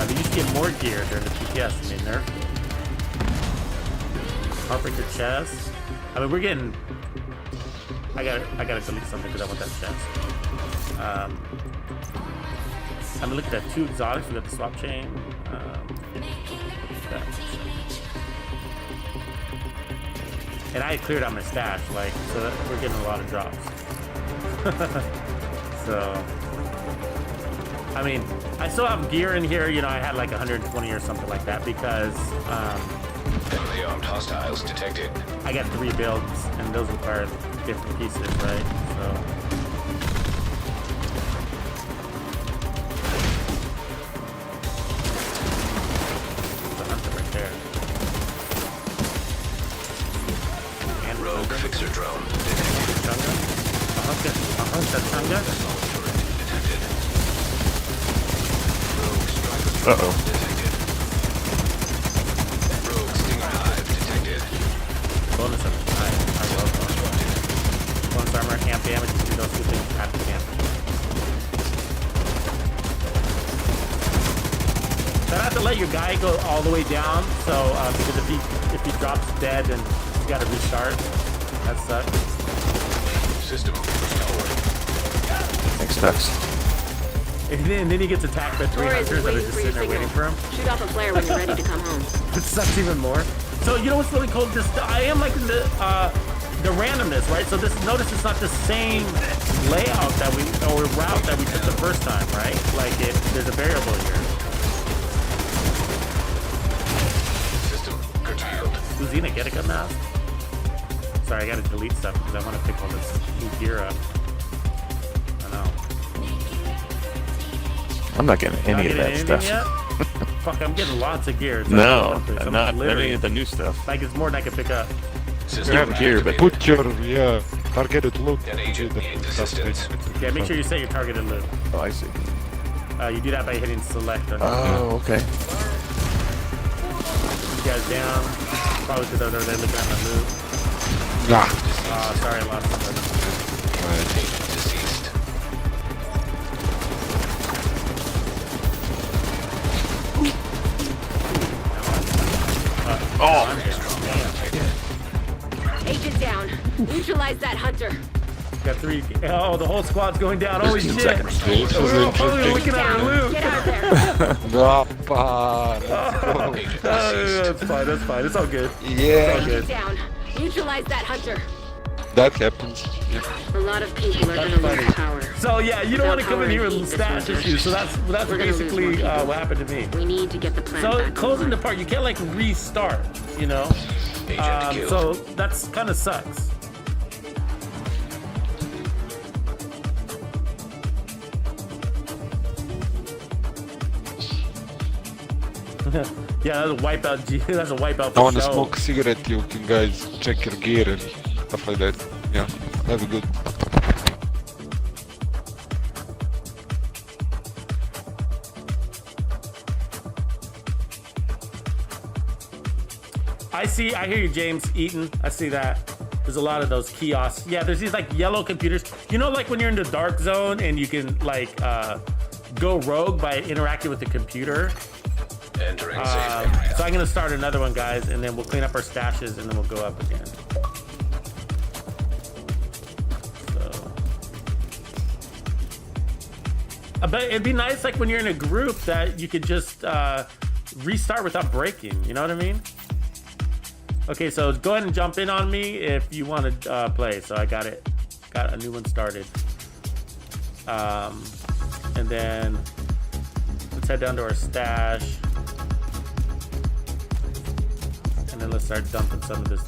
They used to get more gear during the PTS and they nerfed it. Heartbreaker chest. I mean, we're getting. I gotta delete something because I want that chest. I'm gonna look at that 2 exotics. We got the swap chain. And I cleared out my stash, like, so that we're getting a lot of drops. So, I mean, I still have gear in here. You know, I had like 120 or something like that because Heavily armed hostiles detected. I got 3 builds, and those require different pieces, right? So. Rogue fixer drone detected. Uh-oh. Rogue stinger hive detected. Bonus of I love bonus armor, amp damage, you do those 2 things at the camp. So I have to let your guy go all the way down, so because if he drops dead and you gotta restart. That sucks. System restored. Thanks, Tux. And then he gets attacked by 3 Torres hunters is that are waiting just for your sitting there waiting signal. for him. Shoot off a flare when you're ready to come home. It sucks even more. So you know what's really cool? This I am liking the randomness, right? So notice it's not the same layout that or route that we took the first time, right? Like there's a variable here. System curtailed. Who's Xenogetica Mask? Sorry, I gotta delete stuff because I want to pick all this new gear up. I know. I'm not getting any of that stuff. Yet? Fuck, I'm getting lots of gear. No, not any of the new stuff. Like it's more than I can pick up. You have gear, but Put your targeted loot. An agent needs assistance. Yeah, make sure you set your targeted loot. Oh, I see. You do that by hitting select. Oh, okay. You guys down. Probably because they're looking at my loot. Nah. Oh, sorry, I lost somebody. Agent deceased. Agent down. Neutralize that hunter. Got 3. Oh, the whole squad's going down. Holy shit. This is We're interesting. looking at our loot. Get out there. That's fine. That's fine. It's all good. Yeah. It's all good. Agent down. Neutralize that hunter. That happens. Yeah. A lot of people are gonna lose power. So yeah, you don't want to come in here with Without stash power and heat issues. So that's We're gonna lose basically more people. what happened to me. We need to get the plant So back closing the online. part, you can't like restart, you know. So that's kind of sucks. Yeah, that's a wipeout. That's a wipeout I for wanna show. smoke a cigarette, you can guys check your gear and stuff like that. Yeah, have a good. I hear you, James Eaton. I see that. There's a lot of those kiosks. Yeah, there's these like yellow computers. You know, like when you're in the dark zone and you can like go rogue by interacting with the computer. Entering So I'm gonna start another one, guys, and then we'll clean up our stashes and then we'll go up again. So, but it'd be nice, like when you're in a group, that you could just restart without breaking. You know what I mean? Okay, so go ahead and jump in on me if you want to play. So I got a new one started. And then let's head down to our stash. And then let's start dumping some of this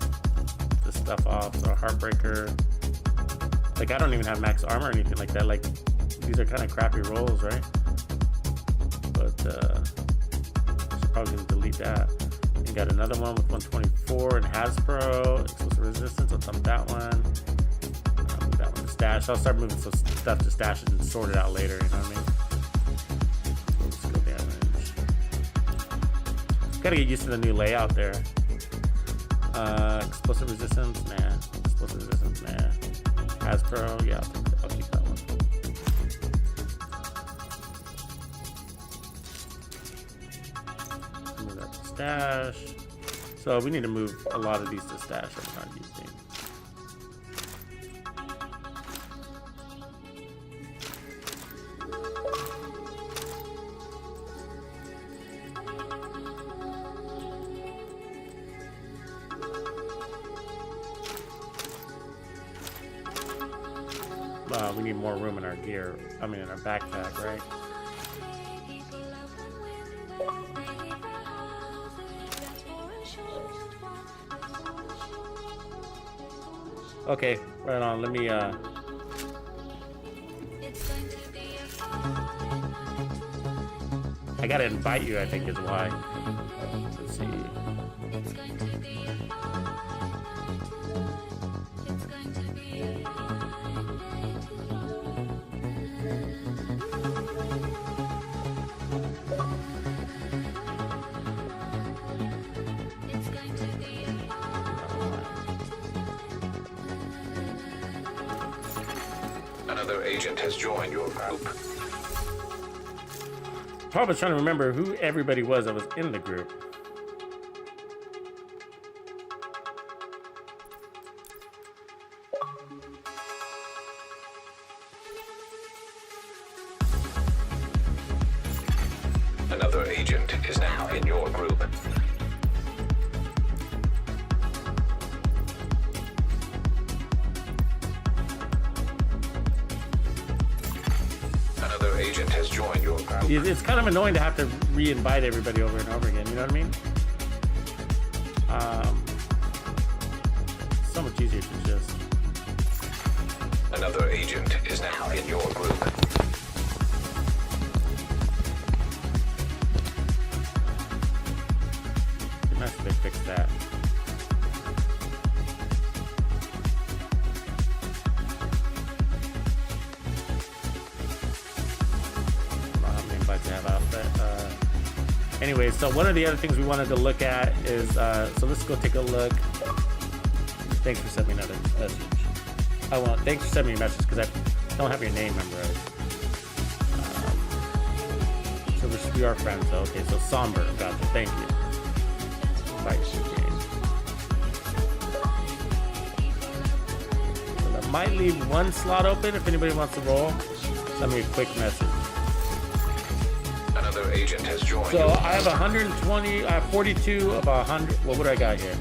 stuff off. So Heartbreaker. Like I don't even have max armor or anything like that. Like these are kind of crappy rolls, right? But should probably gonna delete that. And got another one with 124 and Hasbro. Explosive resistance. I'll dump that one. I'll move that one to stash. I'll start moving some stuff to stash and sort it out later. You know what I mean? Skill damage. Gotta get used to the new layout there. Explosive resistance, nah. Explosive resistance, nah. Hasbro, yeah, I'll keep that one. Move that to stash. So we need to move a lot of these to stash. I'm not using. We need more room in our gear. I mean, in our backpack, right? Okay, right on. Let me I gotta invite you, I think is why. Let's see. Another agent has joined your group. Probably trying to remember who everybody was that was in the group. Another agent is now in your group. Another agent has joined your group. It's kind of annoying to have to re-invite everybody over and over again, you know what I mean? So much easier to just... Another agent is now in your group. It'd be nice if they fix that. To have out, but anyway, so one of the other things we wanted to look at is so let's go take a look. Thanks for sending me another message. Thanks for sending me a message because I don't have your name memorized. So we are friends though. Okay, so Somber, gotcha. Thank you. Invite you to game. So that might leave one slot open if anybody wants to roll. Send me a quick message. Another agent has joined. So I have 120, I have 42 of 100. What I got here?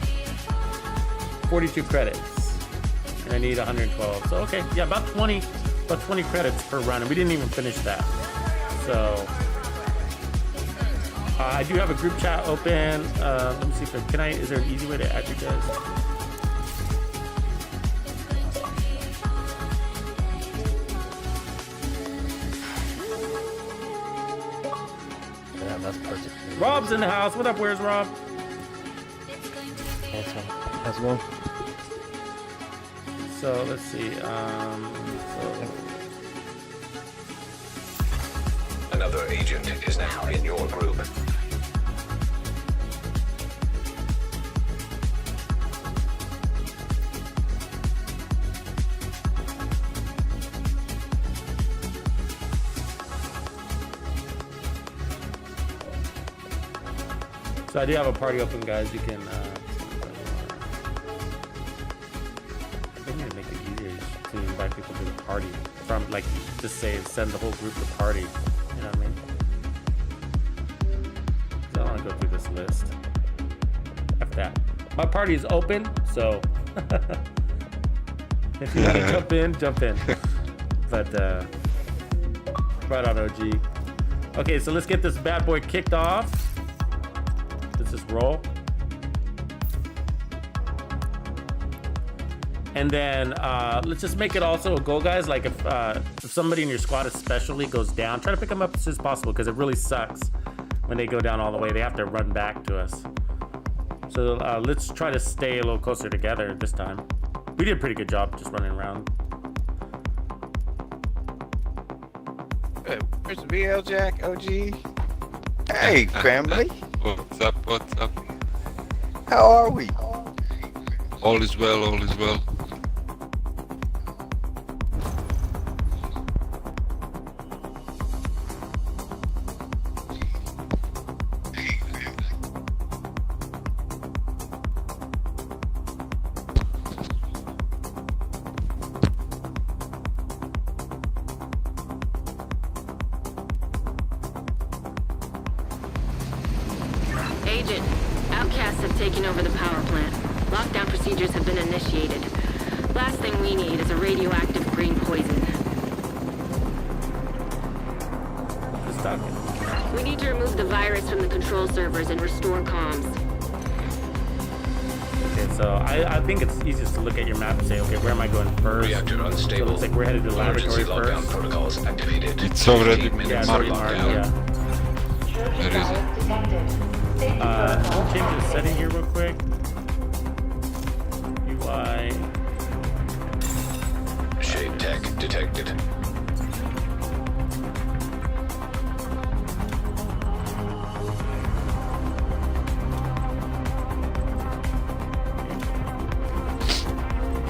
42 credits. And I need 112. So okay, yeah, about 20 credits per run, and we didn't even finish that. So I do have a group chat open. Let me see if is there an easy way to add you guys? Yeah, that's perfect. Rob's in the house. What up? Where's Rob? Let's go. So let's see. Another agent is now in your group. So I do have a party open, guys. You can. I need to make it easier to invite people to the party. From like, just say send the whole group to party. You know what I mean? So I want to go through this list. After that, my party is open, so if you want to jump in. But right on, OG. Okay, so let's get this bad boy kicked off. Let's just roll. And then let's just make it also a goal, guys. Like if somebody in your squad especially goes down, try to pick them up as soon as possible, because it really sucks when they go down all the way. They have to run back to us. So let's try to stay a little closer together this time. We did a pretty good job just running around. Where's the VL Jack, OG? Hey, family. What's up? What's up? How are we? All is well, all is well. Agent, outcasts have taken over the power plant. Lockdown procedures have been initiated. Last thing we need is a radioactive green poison. Just talking. We need to remove the virus from the control servers and restore comms. Okay, so I think it's easiest to look at your map and say, okay, where am I going first? Reactor So it unstable. looks like we're headed to the Emergency laboratory lockdown first. protocols activated. It's already 15 minutes Yeah, it's marked already marked, down. yeah. There is it. Change the setting here real quick. UI. Shade tech detected.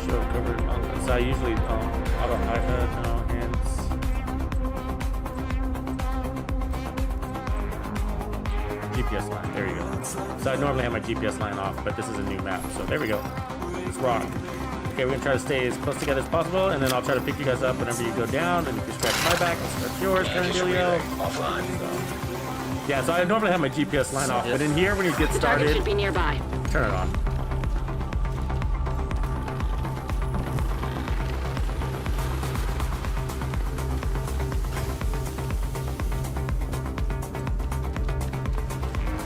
Show covered on. So I usually auto iPad now hands. GPS line. There you go. So I normally have my GPS line off, but this is a new map. So there we go. Let's rock. Okay, we're gonna try to stay as close together as possible, and then I'll try to pick you guys up whenever you go down. And if you scratch my back, I'll scratch yours, Trandilio. Offline. Yeah, so I normally have my GPS line off, but in here when you get The target started, should be nearby. turn it on.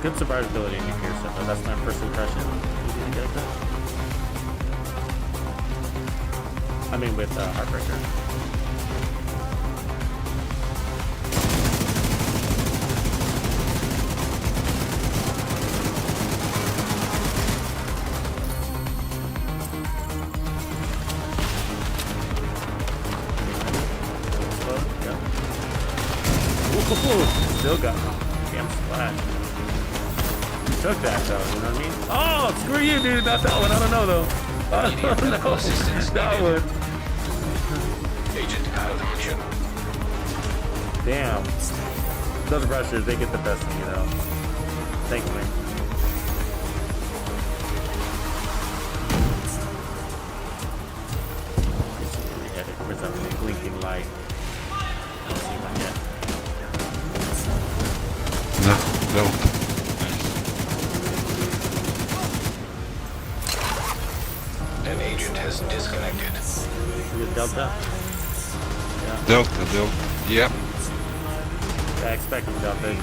Good survivability in here, so that's my first impression. Did you get that? I mean, with Heartbreaker. Ooh, still got damn splash. Took that though, you know what I mean? Oh, screw you, dude. Not that one. I don't know though. Oh, no. That one. Agent out of action. Damn. Those rushers, they get the best thing, you know. Thankfully. Where's that blinking light? I don't see one yet. No, no. An agent has disconnected. Delta? Yeah. Delta. Yeah. Yeah, expecting Delta.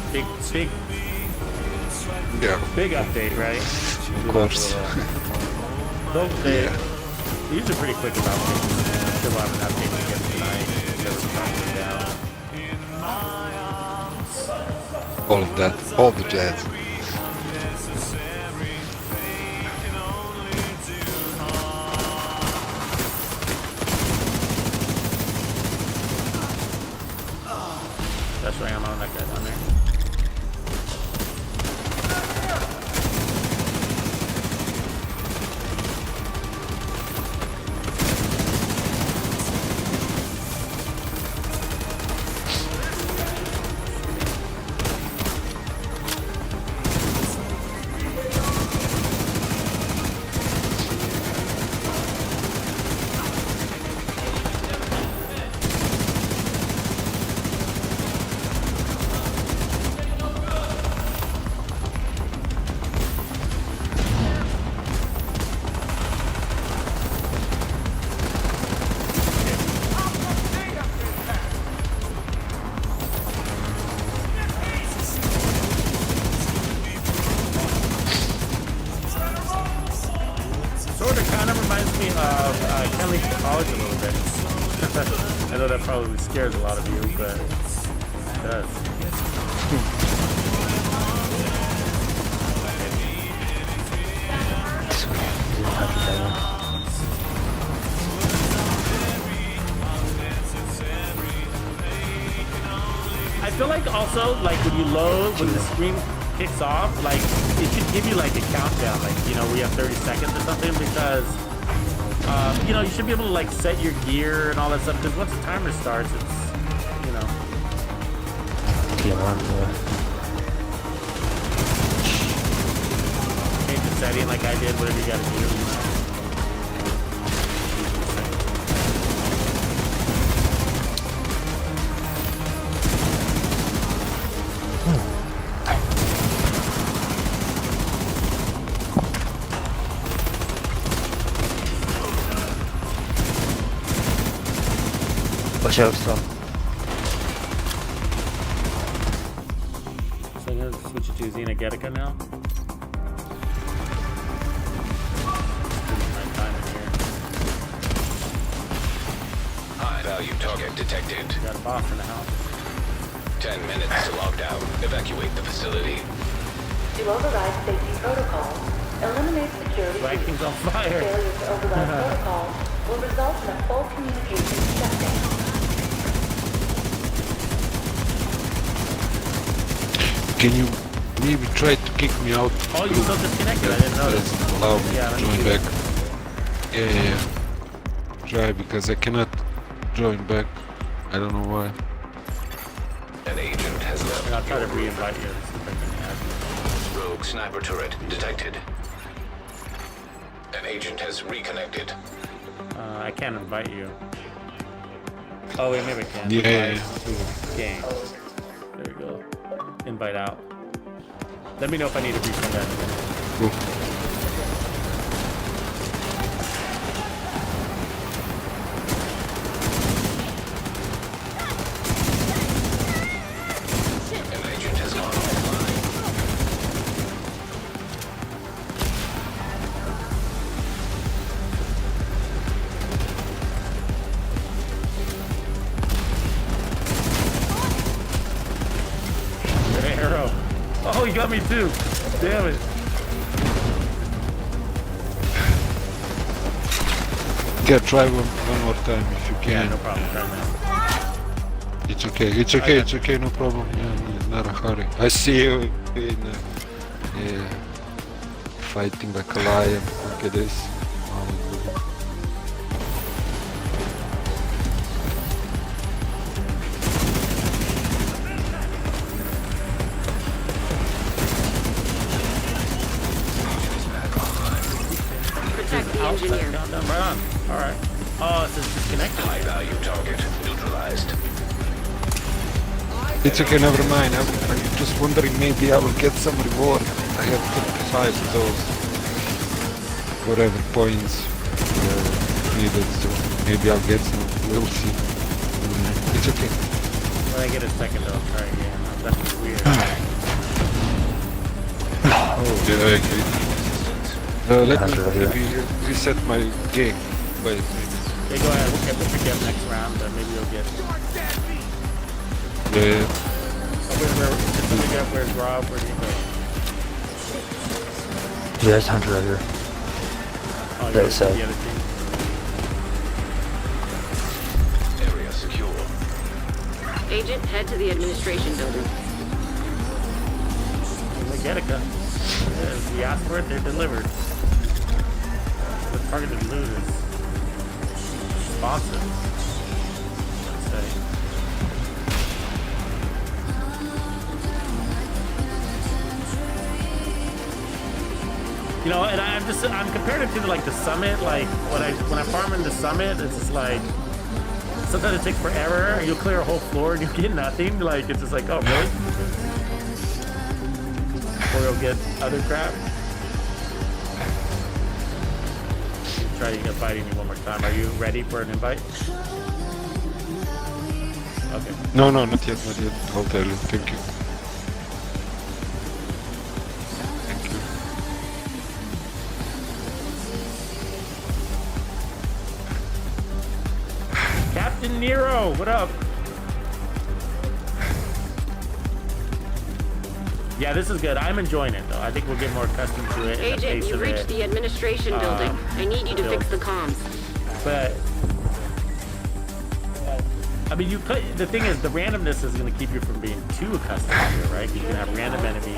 Big update, right? Of course. They're usually pretty quick about things. I'm sure we'll have an update again tonight. All of that. All the jazz. That's right, I'm on that guy down there. I know that probably scares a lot of you, but it does. I feel like also, like when you load, when the screen kicks off, like it should give you like a countdown, like, you know, we have 30 seconds or something, because you know, you should be able to like set your gear and all that stuff, because once the timer starts, it's, you know. Change the setting like I did, whatever you gotta do. Watch out, son. So I'm gonna switch it to Xenogetica now. High value target detected. Got a boss in the house. 10 minutes to log down. Evacuate the facility. To override safety protocols, eliminate security. Vikings on fire. Failure to override protocols will result in a full communications shutdown. Can you maybe try to kick me out? Oh, you still disconnected? I didn't notice. Allow me Yeah, to join back. Yeah. Try, because I cannot join back. I don't know why. An agent has left. And I'll try to re-invite you. Rogue sniper turret detected. An agent has reconnected. I can't invite you. Oh wait, maybe I can. Yeah. Game. There we go. Invite out. Let me know if I need to resend that. Cool. An agent has gone offline. Arrow. Oh, you got me too. Damn it. Yeah, try one more time if you can. Yeah, no problem. Try now. It's okay. It's okay. It's okay. No problem. Yeah, not a hurry. I see you in fighting like a lion. Look at this. Protect the engineer. Right on. All right. Oh, it says disconnected. High value target neutralized. It's okay, never mind. I'm just wondering, maybe I will get some reward. I have 35 of those. Whatever points needed. So. Maybe I'll get some. We'll see. It's okay. When I get a second, I'll try again. That's weird. Yeah, I agree. Let me maybe reset my game. Wait. Okay, go ahead. We'll pick up next round, but maybe you'll get. Yeah. Just pick up. Where's Rob? Where do you go? Yeah, there's Hunter right here. Oh, That you're side. the other team. Area secure. Agent, head to the administration building. Legetica. We asked for it, they're delivered. The targeted loot is responsive. Let's say. You know, and I'm comparing it to like the summit. Like when I farm in the summit, it's just like sometimes it takes forever. You'll clear a whole floor and you get nothing. Like it's just like, oh really? Or you'll get other crap. Try to fighting you one more time. Are you ready for an invite? Okay. No, not yet. I'll tell you. Thank you. Captain Nero, what up? Yeah, this is good. I'm enjoying it though. I think we'll get more accustomed to it. Agent, you reached the administration building. I need you to fix the comms. But I mean, the thing is, the randomness is going to keep you from being too accustomed to it, right? You can have random enemies,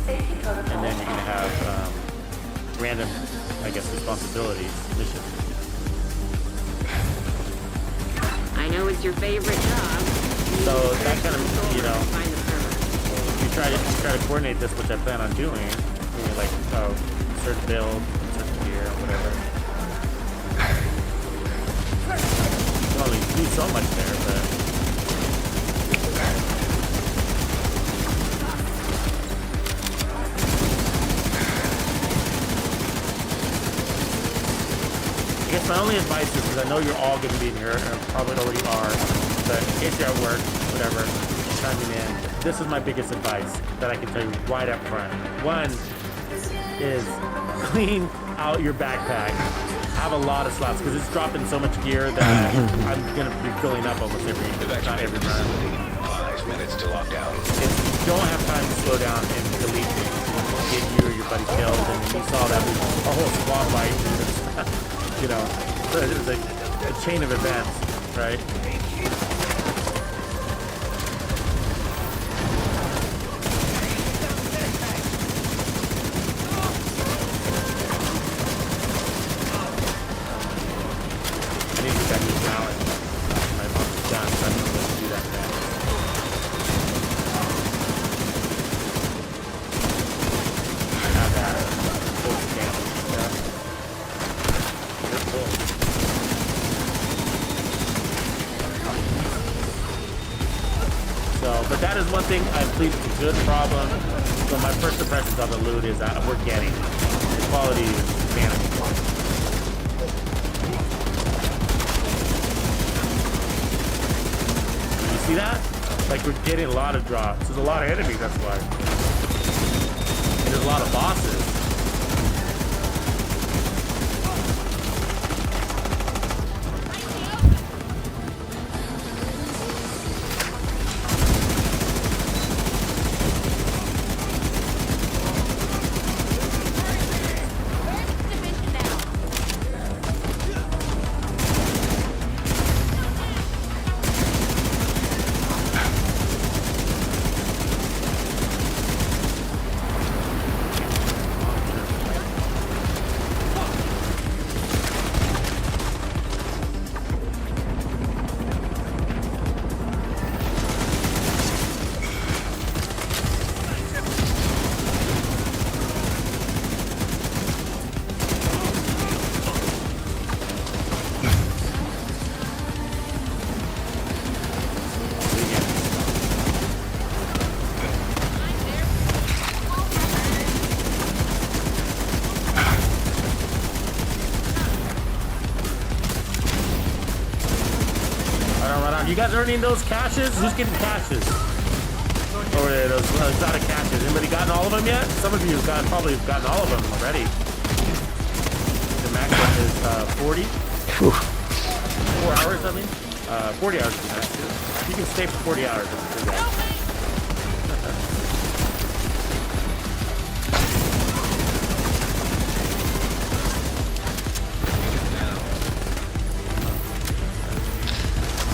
and then you can have random, I guess, responsibilities, missions. I know it's your favorite job. So that kind of, you know, you try to coordinate this, which I plan on doing. You know, like certain build, certain gear, whatever. You can only do so much there, but I guess my only advice is, because I know you're all going to be in here, and probably already are, but in case you're at work, whatever, chiming in, this is my biggest advice that I can tell you right up front. One is clean out your backpack. Have a lot of slots, because it's dropping so much gear that I'm going to be filling up almost not every run. 5 minutes to lockdown. If you don't have time to slow down and delete things, get you or your buddy killed, and you saw that our whole squad fight, you know, so it was like a chain of events, right? I need to get that new balance. My mom's done, so I'm going to do that next. I have that full damage stuff. So, but that is one thing I'm pleased with. A good problem. So my first impressions of the loot is that we're getting the quality is manageable. You see that? Like we're getting a lot of drops. There's a lot of enemies. That's why. And there's a lot of bosses. You guys earning those caches? Who's getting caches? Or those exotic caches? Anybody gotten all of them yet? Some of you have probably gotten all of them already. The max is 40. 4 hours, I mean. 40 hours is the max. You can stay for 40 hours.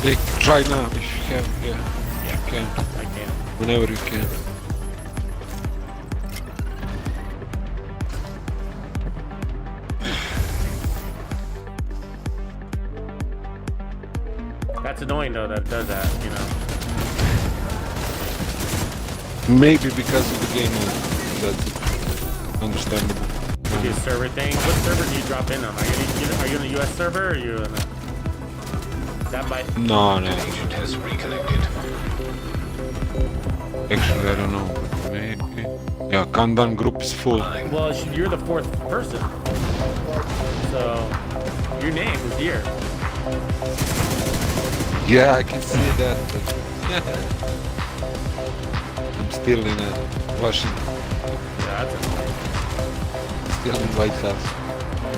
Hey, try now if you can. Yeah, you can. I can. Whenever you can. That's annoying though that it does that, you know. Maybe because of the game mode. That's understandable. Do a server thing. What server do you drop in on? Are you in a US server or are you in a... That might... No. Agent has reconnected. Actually, I don't know. But maybe. Yeah, Kanban group is full. Well, you're the 4th person. So, your name is here. Yeah, I can see that. But I'm still in Washington. Yeah, that's annoying. Still in White House.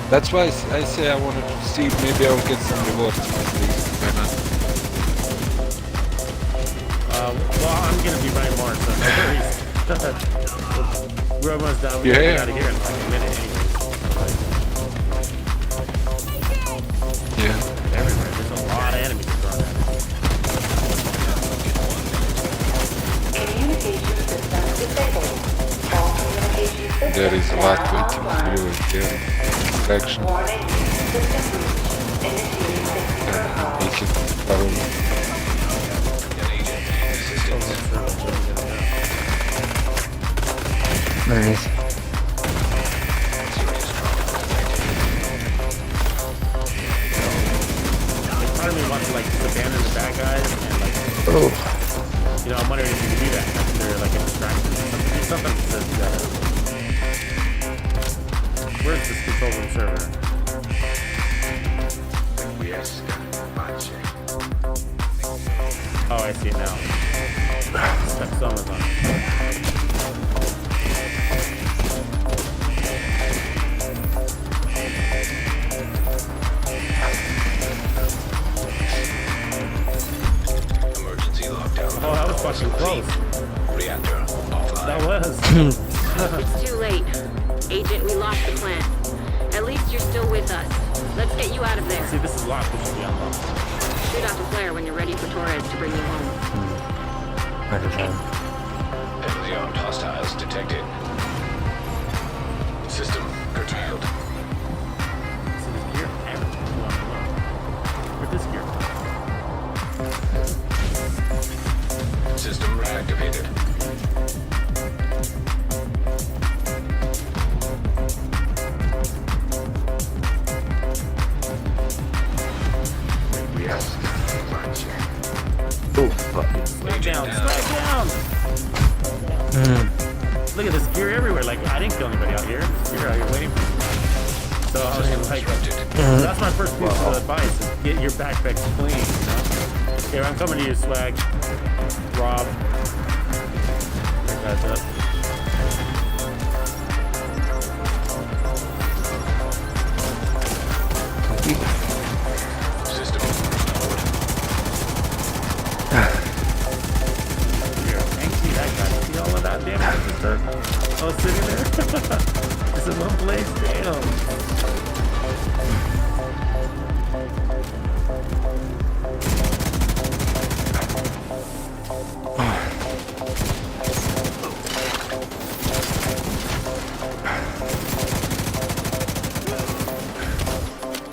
That's why I say I wanted to see if maybe I'll get some rewards at least. Why not? Well, I'm gonna be buying more, so no worries. We're almost done. We're Yeah. out of here in like a minute anyways. Yeah. Everywhere. There's a lot of enemies thrown at Communication system disabled. All communication systems There is a lot are waiting for offline. you right there. Action. Warning. System breach. Initiating safety protocol. You can follow me. Nice. Part of me wants to like just abandon the bad guys and like, Oh. you know, I'm wondering if you can do that after like a distraction or something. Do something that says you gotta. Where's this control room server? Oh, I see it now. Someone's on it. Emergency lockdown. Oh, that was fucking close. Reactor offline. That was. It's too late. Agent, we lost the plant. At least you're still with us. Let's get you out of there. See, this is locked. This should be unlocked. Shoot out the flare when you're ready for Torres to bring you home. Heavily armed hostiles detected. System curtailed. See this gear? Where's this gear? System reactivated. Oh, fuck. Slide down. Slide down. Look at this gear everywhere. Like, I didn't kill anybody out here. Gear out here waiting for me. So I was gonna like, that's my first piece of advice: is get your backpacks clean. You know? Here, I'm coming to you, Swag. Rob. Your guys up. System Here, I can see that guy. See all of that damage? Oh, sitting there. It's in one place. Damn.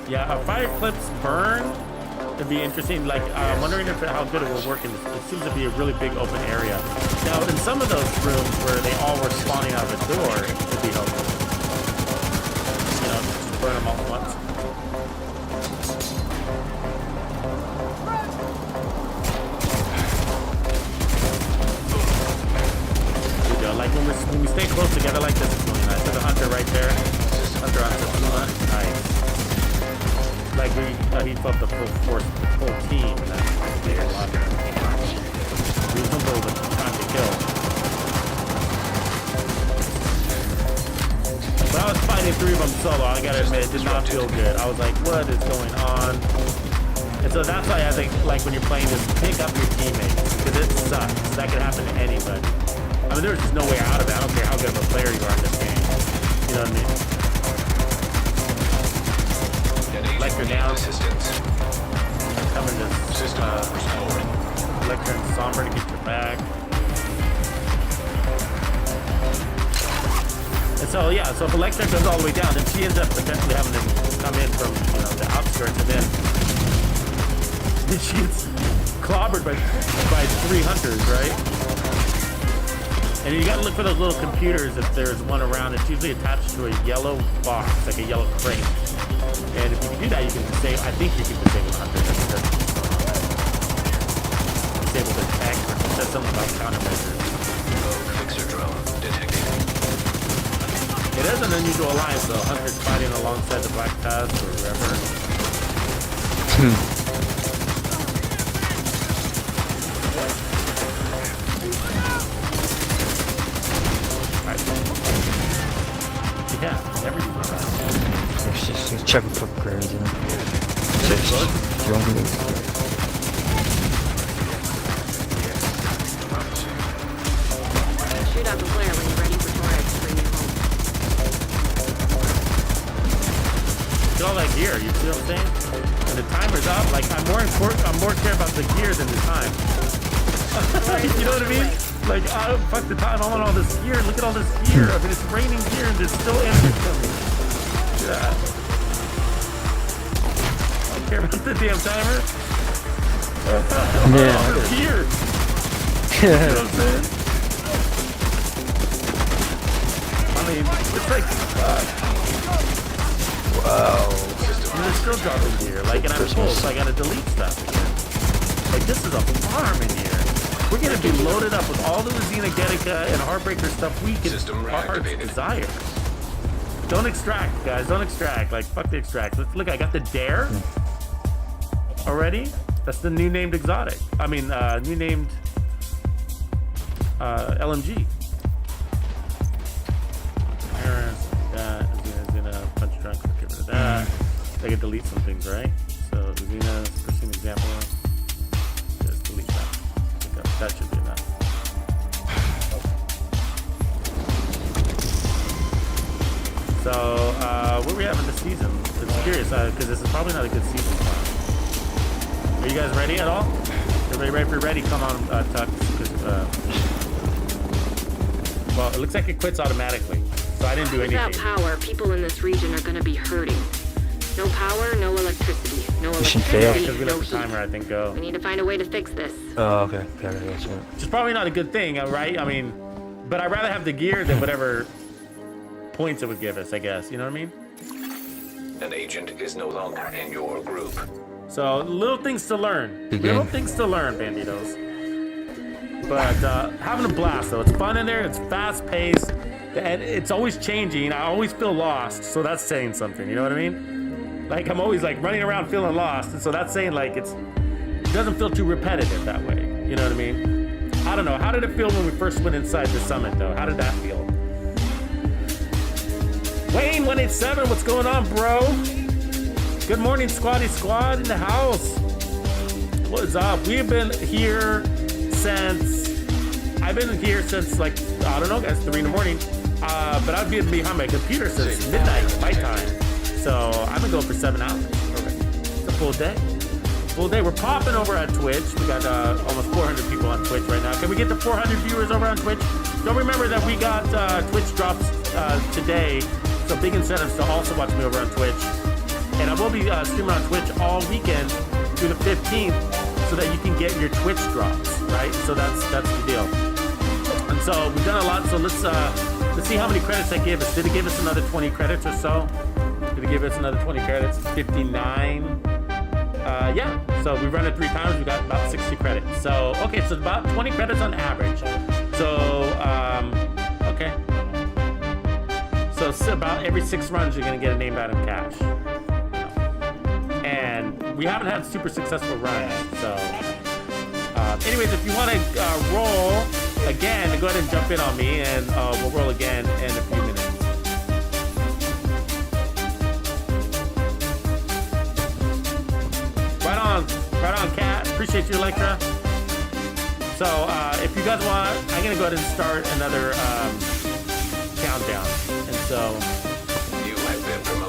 Yeah, fire clips burn. It'd be interesting. Like, I'm wondering if how good it will work. It seems to be a really big open area. Now, in some of those rooms where they all were spawning out of the door, it would be helpful. You know, just burn them all at once. There you go. Like when we stay close together like this, it's really nice. There's a hunter right there. Hunter on System. Nice. Like he felt the full force, the full team. That's a lot. kill. But I was fighting 3 of them solo, I gotta admit, it did not feel good. I was like, what is going on? And so that's why I think, like, when you're playing this, pick up your teammates, because it sucks. That could happen to anybody. I mean, there's just no way out of it. I don't care how good of a player you are in this game. You know what I mean? Like you're down. Coming to Lecter and Somber to get your back. And so, yeah, so if Electra goes all the way down, then she ends up potentially having to come in from, you know, the outskirts, and then she gets clobbered by 3 hunters, right? And you gotta look for those little computers if there's one around. It's usually attached to a yellow box, like a yellow crate. And if you can do that, you can disable, I think you can disable hunters. Disable the tech, or it says something about countermeasures. Fixer drone detected. It is an unusual alliance, though. Hunters fighting alongside the Black Pass or whoever. Yeah, everything's fine. It's just checking for upgrades, you know. Shoot out the flare when you're ready for Torres to bring you home. Look at all that gear, you see what I'm saying? And the timer's up, like I'm more care about the gear than the time. You know what I mean? Like, oh, fuck the time, I want all this gear. Look at all this gear. I mean, it's raining gear and there's still enemies coming. Yeah. I don't care about the damn timer. Yeah. Gear. You know what I'm saying? I mean, it's like, wow. And they're still dropping gear. Like, and I'm full, so I gotta delete stuff again. Like, this is a farm in here. We're gonna be loaded up with all the Xena, Getica, and Heartbreaker stuff we can our heart's desire. Don't extract, guys. Don't extract. Like, fuck the extract. Look, I got the Dare already. That's the new named exotic. I mean, new named LMG. Xena, punch drunk, get rid of that. I can delete some things, right? So, Xena's first example. Just delete that. That should be enough. So, what are we having this season? It's curious, because this is probably not a good season. Are you guys ready at all? Everybody ready? If you're ready, come on, Tux. Well, it looks like it quits automatically, so I didn't do anything. Without power, people in this region are going to be hurting. No power, no electricity. No electricity, Because we no let the heat. timer, I think, go. We need to find a way to fix this. Oh, okay. Got it. That's right. Which is probably not a good thing, right? I mean, but I'd rather have the gear than whatever points it would give us, I guess. You know what I mean? An agent is no longer in your group. So, little things to learn. Good Little game. things to learn, Banditos. But having a blast, though. It's fun in there. It's fast-paced. And it's always changing. I always feel lost. So that's saying something. You know what I mean? Like, I'm always, like, running around feeling lost. And so that's saying, like, it doesn't feel too repetitive that way. You know what I mean? I don't know. How did it feel when we first went inside the summit, though? How did that feel? Wayne 187, what's going on, bro? Good morning, Squatty Squad in the house. What is up? We've been here since, I've been here since, like, I don't know, guys, 3 in the morning. But I've been behind my computer since midnight, my time. So I've been going for 7 hours already. It's a full day. Full day. We're popping over at Twitch. We got almost 400 people on Twitch right now. Can we get to 400 viewers over on Twitch? Don't remember that we got Twitch drops today. So big incentives to also watch me over on Twitch. And I will be streaming on Twitch all weekend through the 15th so that you can get your Twitch drops, right? So that's the deal. And so we've done a lot. So let's see how many credits they gave us. Did it give us another 20 credits or so? Did it give us another 20 credits? 59. Yeah. So we run it 3 times. We got about 60 credits. So okay. So about 20 credits on average. So okay. So about every 6 runs, you're gonna get a named item cash. And we haven't had super successful runs. So anyways, if you want to roll again, go ahead and jump in on me, and we'll roll again in a few minutes. Right on, Kat. Appreciate you, Electra. So, if you guys want, I'm gonna go ahead and start another countdown. And so,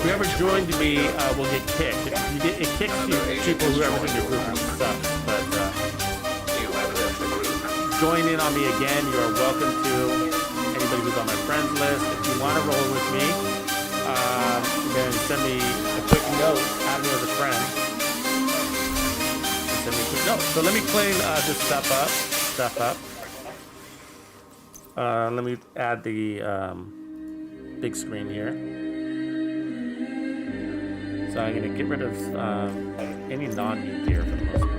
whoever joined me will get kicked. It kicks you people, whoever's in your group and stuff. But join in on me again. You are welcome to. Anybody who's on my friends list. If you want to roll with me, then send me a quick note. Add me as a friend. Send me a quick note. So let me clean this stuff up. Let me add the big screen here. So I'm going to get rid of any non-new gear for the most part.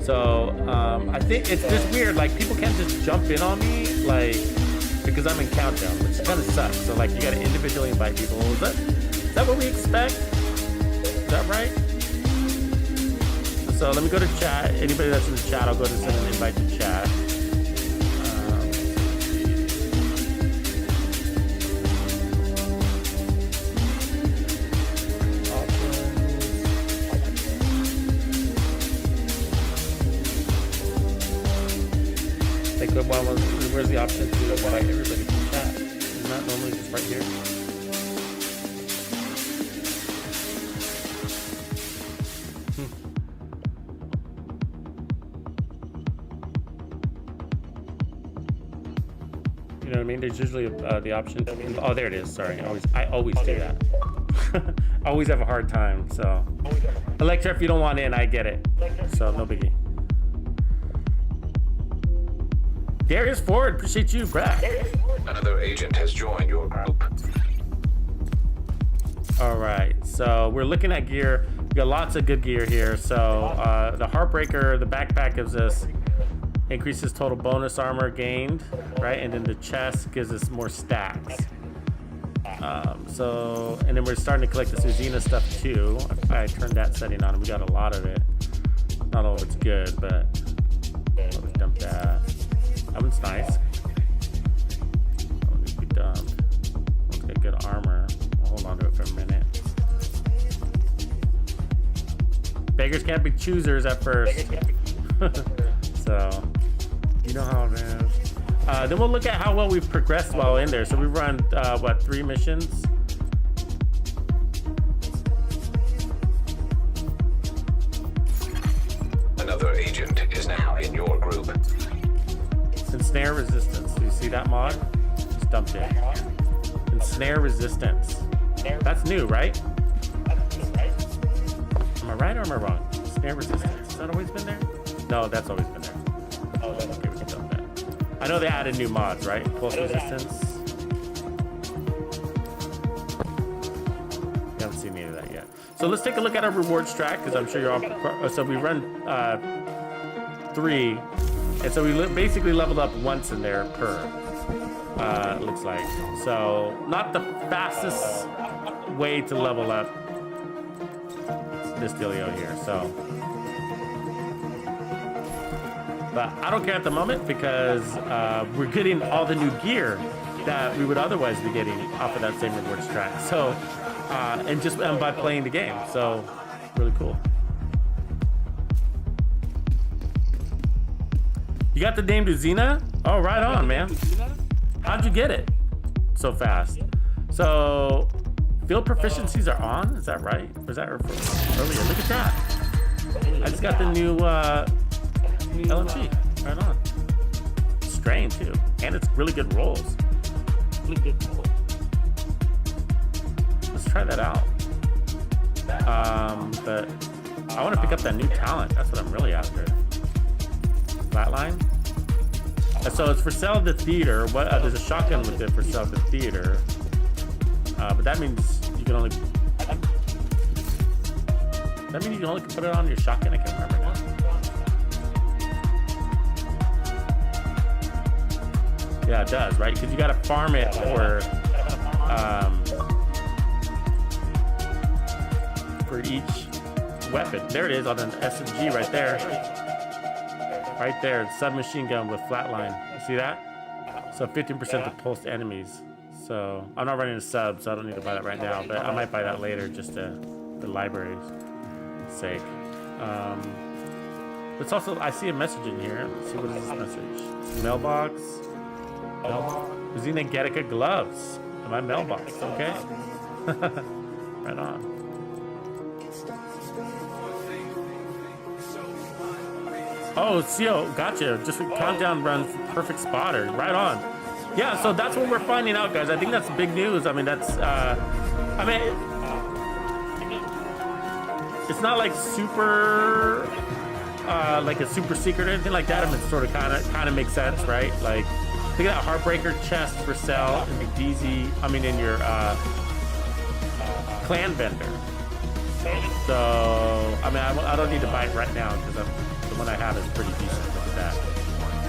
So I think it's just weird. Like, people can't just jump in on me, like, because I'm in countdown, which kind of sucks. So, like, you got to individually invite people. Is that what we expect? Is that right? So let me go to chat. Anybody that's in the chat, I'll go to send an invite to chat. Where's the option to invite everybody to chat? Isn't that normally just right here? You know what I mean? There's usually the option. Oh, there it is. Sorry, I always do that. I always have a hard time. So, Electra, if you don't want in, I get it. So no biggie. Darius Ford, appreciate you, Brad. Another agent has joined your group. All right, so we're looking at gear. We got lots of good gear here. So the Heartbreaker, the backpack gives us increases total bonus armor gained, right? And then the chest gives us more stacks. And then we're starting to collect the Suzina stuff too. I turned that setting on, and we got a lot of it. Not all of it's good, but I'll dump that. That one's nice. That one needs to be dumped. One's got good armor. I'll hold on to it for a minute. Beggars can't be choosers at first. So, you know how it is. Then we'll look at how well we've progressed while in there. So we've run, 3 missions? Another agent is now in your group. Ensnare resistance. Do you see that mod? Just dumped it. Ensnare resistance. That's new, right? Am I right or am I wrong? Snare resistance. Has that always been there? No, that's always been there. Oh, okay, we can dump that. I know they added new mods, right? Pulse resistance. We haven't seen any of that yet. So let's take a look at our rewards track, because I'm sure you're all... So we run 3. And so we basically leveled up once in there per, it looks like. So not the fastest way to level up this dealio here, so. But I don't care at the moment because we're getting all the new gear that we would otherwise be getting off of that same rewards track. So, and just by playing the game, so really cool. You got the name to Xena? Oh, right on, man. How'd you get it so fast? So, field proficiencies are on? Is that right? Or is that earlier? Look at that. I just got the new LMG. Right on. Strain, too. And it's really good rolls. Let's try that out. But I want to pick up that new talent. That's what I'm really after. Flatline. So it's for sale at the theater. There's a shotgun with it for sale at the theater. But that means you can only... That means you can only put it on your shotgun? I can't remember now. Yeah, it does, right? Because you got to farm it for each weapon. There it is on an SMG right there. Right there, submachine gun with flatline. You see that? So 15% to pulsed enemies. So I'm not running a sub, so I don't need to buy that right now, but I might buy that later just to the library's sake. It's also, I see a message in here. Let's see, what is this message? Mailbox. Usina Getica gloves. My mailbox, okay. Right on. Oh, Seal, gotcha. Just a countdown run, perfect spotter. Right on. Yeah, so that's what we're finding out, guys. I think that's big news. I mean, that's, I mean, it's not like super, like a super secret or anything like that. I mean, it sort of kind of makes sense, right? Like, look at that Heartbreaker chest for sale in your DZ, I mean, in your clan vendor. So, I mean, I don't need to buy it right now because the one I have is pretty decent. Look at that.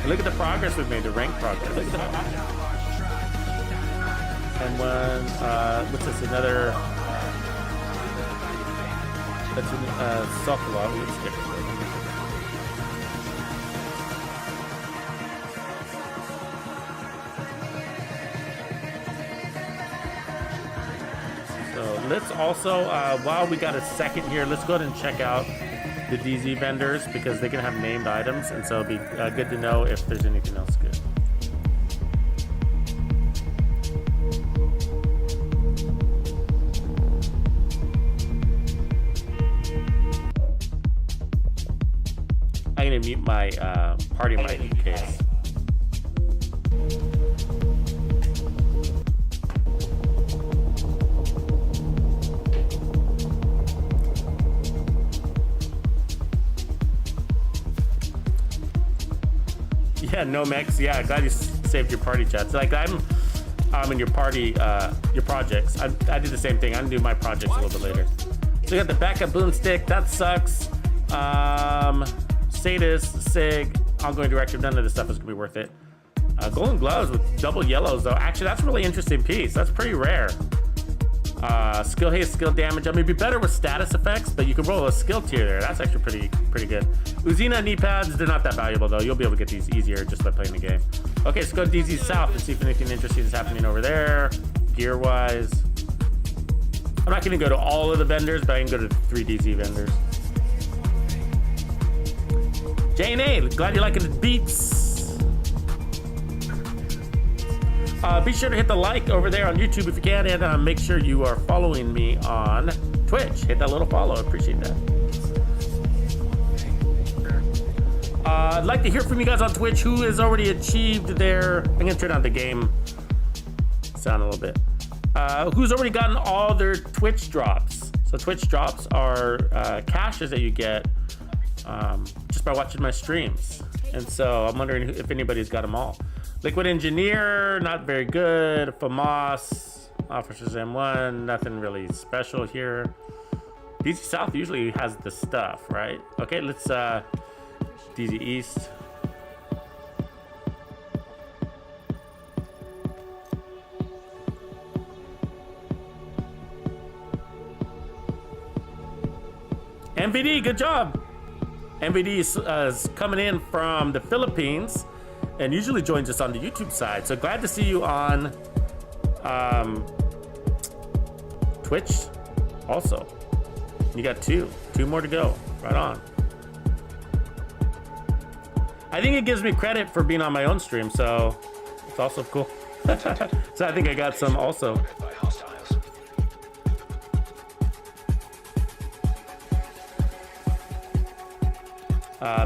And look at the progress we've made, the rank progress. Look at that. And when, what's this, another, that's an self-log. Let's skip it. So let's also, while we got a second here, let's go ahead and check out the DZ vendors because they can have named items, and so it'll be good to know if there's anything else good. I'm gonna mute my party mic in case. Yeah, no Mex. Yeah, glad you saved your party chats. Like I'm in your party, your projects. I did the same thing. I'm gonna do my projects a little bit later. So you got the backup boomstick. That sucks. Sadist, Sig, ongoing directive. None of this stuff is gonna be worth it. Golden gloves with double yellows though. Actually, that's a really interesting piece. That's pretty rare. Skill haste, skill damage. I mean, it'd be better with status effects, but you can roll a skill tier there. That's actually pretty good. Uzina knee pads, they're not that valuable though. You'll be able to get these easier just by playing the game. Okay, let's go to DZ South and see if anything interesting is happening over there, gear-wise. I'm not gonna go to all of the vendors, but I can go to the 3 DZ vendors. J&A, glad you're liking the beats. Be sure to hit the like over there on YouTube if you can, and make sure you are following me on Twitch. Hit that little follow, I appreciate that. I'd like to hear from you guys on Twitch who has already achieved their, I'm gonna turn on the game sound a little bit. Who's already gotten all their Twitch drops. So Twitch drops are caches that you get just by watching my streams. And so I'm wondering if anybody's got them all. Liquid Engineer, not very good. FAMAS, Officers M1, nothing really special here. DZ South usually has the stuff, right? Okay, let's DZ East. MVD, good job. MVD is coming in from the Philippines and usually joins us on the YouTube side. So glad to see you on Twitch also. You got two more to go. Right on. I think it gives me credit for being on my own stream, so it's also cool. So I think I got some also.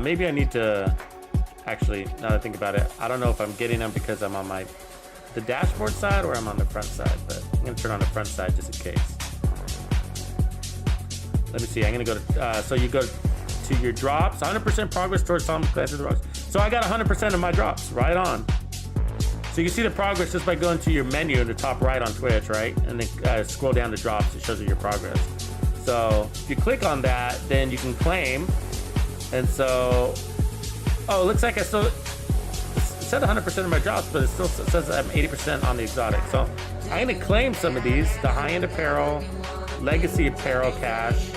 Maybe I need to, actually, now that I think about it, I don't know if I'm getting them because I'm on the dashboard side or I'm on the front side, but I'm gonna turn on the front side just in case. Let me see, I'm gonna go to, so you go to your drops, 100% progress towards Tom Clancy's rocks. So I got 100% of my drops, right on. So you can see the progress just by going to your menu in the top right on Twitch, right? And then scroll down to drops, it shows you your progress. So if you click on that, then you can claim. And so, oh, it looks like it said 100% of my drops, but it still says I'm 80% on the exotic. So I'm gonna claim some of these, the high-end apparel, legacy apparel cache,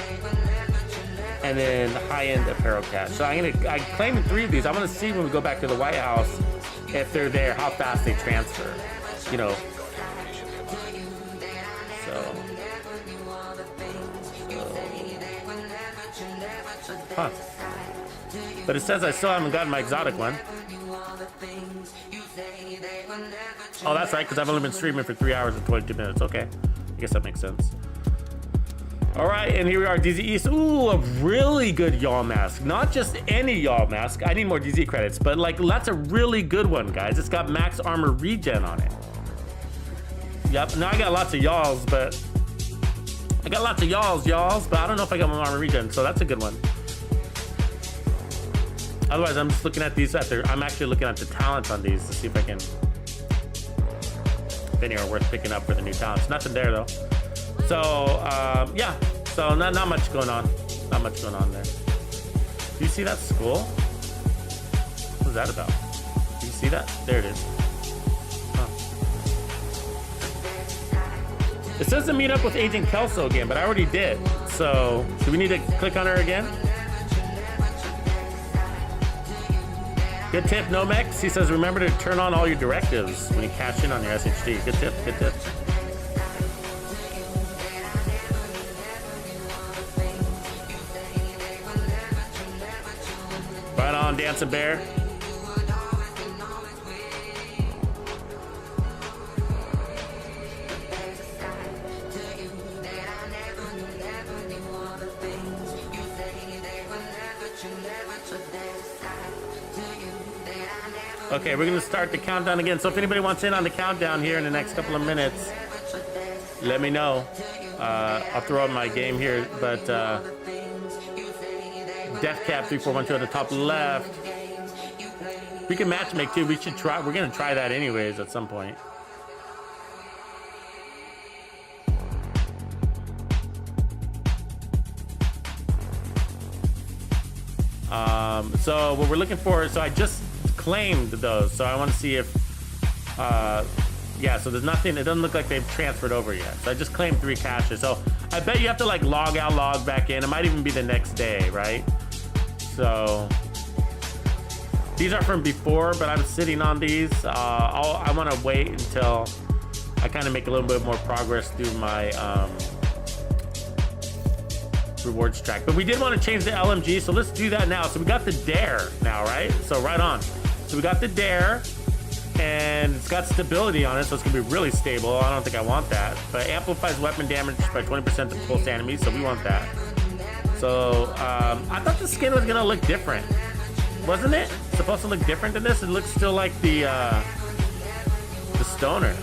and then high-end apparel cache. So I claimed 3 of these. I want to see when we go back to the White House if they're there, how fast they transfer. You know. Huh. But it says I still haven't gotten my exotic one. Oh, that's right, because I've only been streaming for 3 hours and 22 minutes. Okay, I guess that makes sense. All right, and here we are, DZ East. Ooh, a really good Y'all mask. Not just any Y'all mask. I need more DZ credits, but like that's a really good one, guys. It's got max armor regen on it. Yep, now I got lots of Y'alls, but I got lots of Y'alls, but I don't know if I got my armor regen, so that's a good one. Otherwise, I'm just looking at these I'm actually looking at the talents on these to see if I can, if any are worth picking up for the new talents. Nothing there though. So yeah, so not much going on. Not much going on there. Do you see that skull? What is that about? Do you see that? There it is. Huh. It says to meet up with Agent Kelso again, but I already did. So do we need to click on her again? Good tip, Nomex. He says, remember to turn on all your directives when you cash in on your SHD. Good tip, good tip. Right on, Dancing Bear. Okay, we're gonna start the countdown again. So if anybody wants in on the countdown here in the next couple of minutes, let me know. I'll throw up my game here, but DeathCap3412 at the top left. We can matchmake too. We should try. We're gonna try that anyways at some point. So what we're looking for. So I just claimed those, so I want to see if yeah, so there's nothing. It doesn't look like they've transferred over yet, so I just claimed 3 caches. So I bet you have to like log out, log back in. It might even be the next day, right? So these are from before, but I'm sitting on these. I want to wait until I kind of make a little bit more progress through my rewards track. But we did want to change the LMG, so let's do that now. So we got the Dare now, right? So right on. So we got the Dare, and it's got stability on it, so it's gonna be really stable. I don't think I want that, but amplifies weapon damage by 20% to pulse enemies, so we want that. So I thought the skin was gonna look different, wasn't it? It's supposed to look different than this. It looks still like the stoner.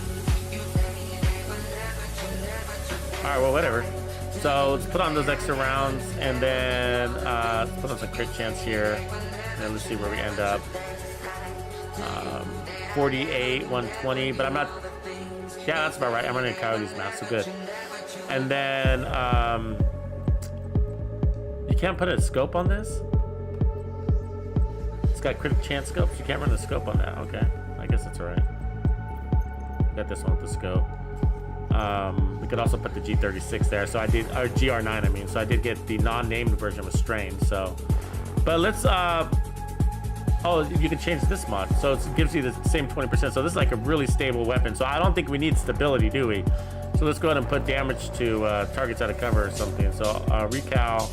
All right, well, whatever. So let's put on those extra rounds, and then let's put on some crit chance here, and then let's see where we end up. 48, 120, but I'm not. Yeah, that's about right. I'm running Coyote's mask, so good. And then you can't put a scope on this. It's got crit chance scopes. You can't run the scope on that. Okay, I guess that's all right. Got this one with the scope. We could also put the G36 there. So I did, or GR9, I mean. So I did get the non-named version with Strain. So, but let's. Oh, you can change this mod, so it gives you the same 20%. So this is like a really stable weapon. So I don't think we need stability, do we? So let's go ahead and put damage to targets out of cover or something. So recal.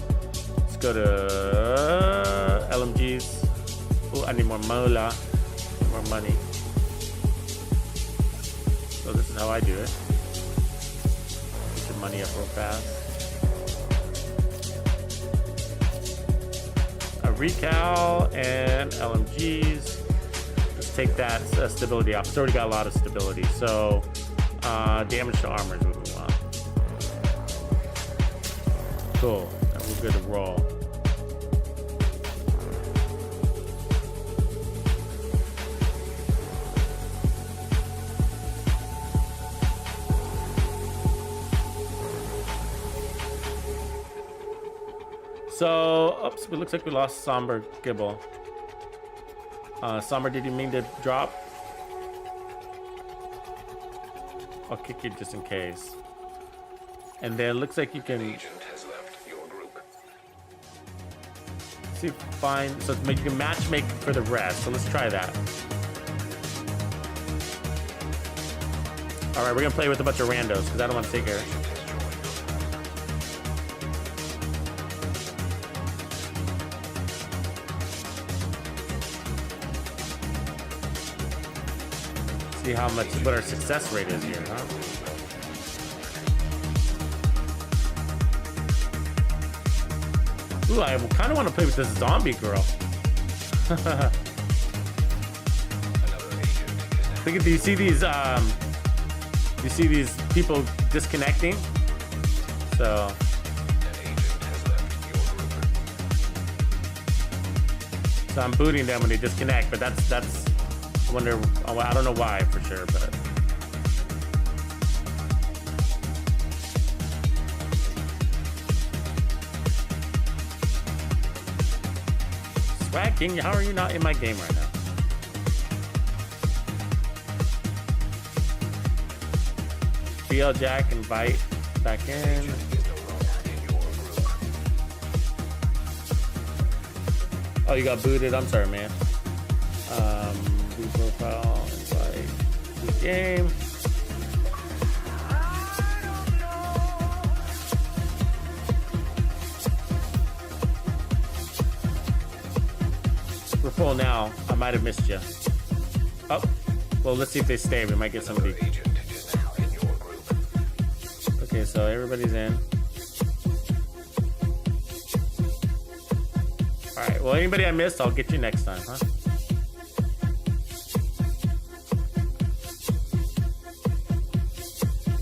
Let's go to LMGs. Oh, I need more mola, more money. So this is how I do it. Get your money up real fast. Recal and LMGs. Let's take that stability off. It's already got a lot of stability. So damage to armor is what we want. Cool. And we're good to roll. So, oops, it looks like we lost Somber Gibble. Somber, did you mean to drop? I'll kick you just in case. And then it looks like you can... see, find, so you can matchmake for the rest. So let's try that. All right, we're gonna play with a bunch of randos because I don't want to take her. See how much, what our success rate is here, huh? Ooh, I kind of want to play with this zombie girl. Look at, do you see these people disconnecting? So I'm booting them when they disconnect, but that's I wonder, I don't know why for sure, but Swag King, how are you not in my game right now? BL Jack, invite back in. Oh, you got booted. I'm sorry, man. View profile, invite, new game. We're full now. I might have missed you. Oh, well, let's see if they stay. We might get somebody. Okay, so everybody's in. All right, well, anybody I missed, I'll get you next time, huh?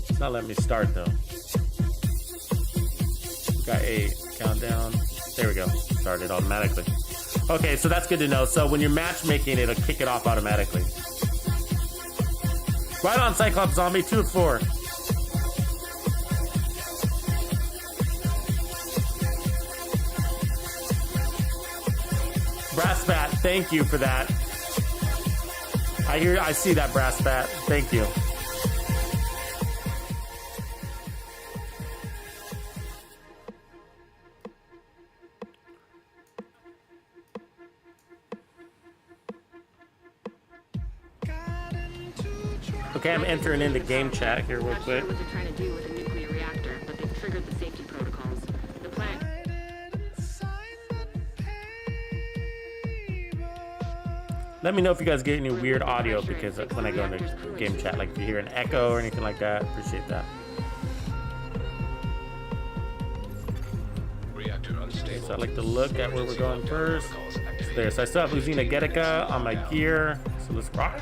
It's not letting me start, though. Got 8. Countdown. There we go. Started automatically. Okay, so that's good to know. So when you're matchmaking, it'll kick it off automatically. Right on, Cyclops Zombie. 2 of 4. Brass Bat, thank you for that. I see that, Brass Bat. Thank you. Okay, I'm entering into game chat here real quick. What they're trying to do with a nuclear reactor, but they've triggered the safety protocols. The plant. Let me know if you guys get any weird audio, because when I go into game chat, like if you hear an echo or anything like that, appreciate that. So I like to look at where we're going first. There, so I still have Luzina Getica on my gear, so let's rock.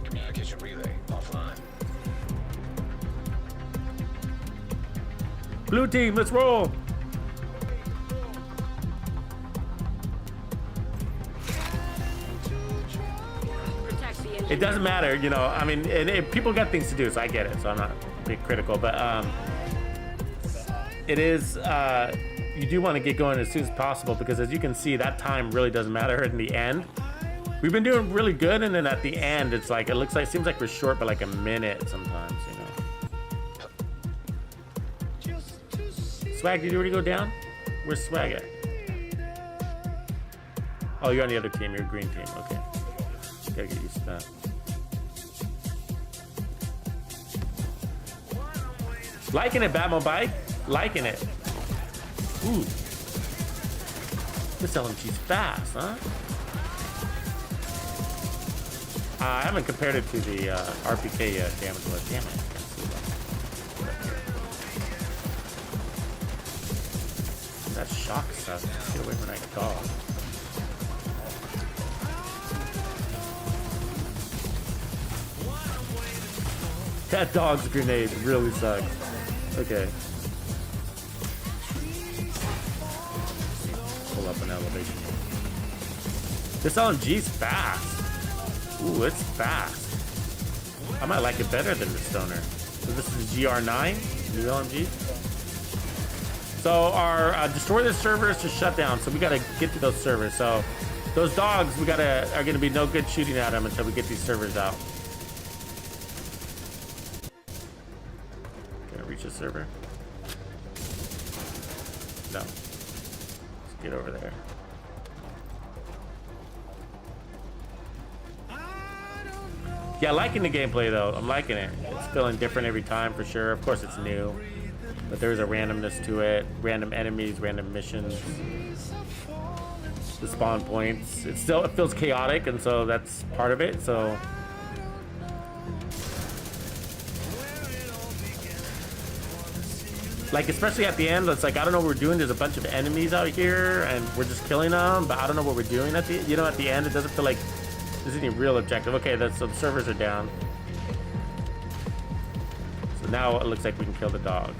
Communication relay offline. Blue team, let's roll. It doesn't matter, you know, I mean, people got things to do, so I get it, so I'm not being critical, but it is, you do want to get going as soon as possible, because as you can see, that time really doesn't matter in the end. We've been doing really good, and then at the end, it's like, it seems like we're short by like a minute sometimes, you know. Swag, did you already go down? Where's Swag at? Oh, you're on the other team, you're green team, okay. Gotta get used to that. Liking it, Batmo Bike. Liking it. Ooh. This LMG's fast, huh? I haven't compared it to the RPK damage list. Damn it. That shock stuff. Get away from that dog. That dog's grenade really sucks. Okay. Pull up an elevation. This LMG's fast. Ooh, it's fast. I might like it better than the Stoner. So this is GR9, new LMG. So our destroy the servers to shut down. So we gotta get to those servers. So those dogs, are gonna be no good shooting at them until we get these servers out. Gonna reach a server. No. Let's get over there. Yeah, liking the gameplay though. I'm liking it. It's feeling different every time for sure. Of course it's new, but there's a randomness to it. Random enemies, random missions, the spawn points. It feels chaotic, and so that's part of it. So like, especially at the end, it's like, I don't know what we're doing. There's a bunch of enemies out here and we're just killing them, but I don't know what we're doing at the, you know, at the end. It doesn't feel like there's any real objective. Okay, so the servers are down. So now it looks like we can kill the dog.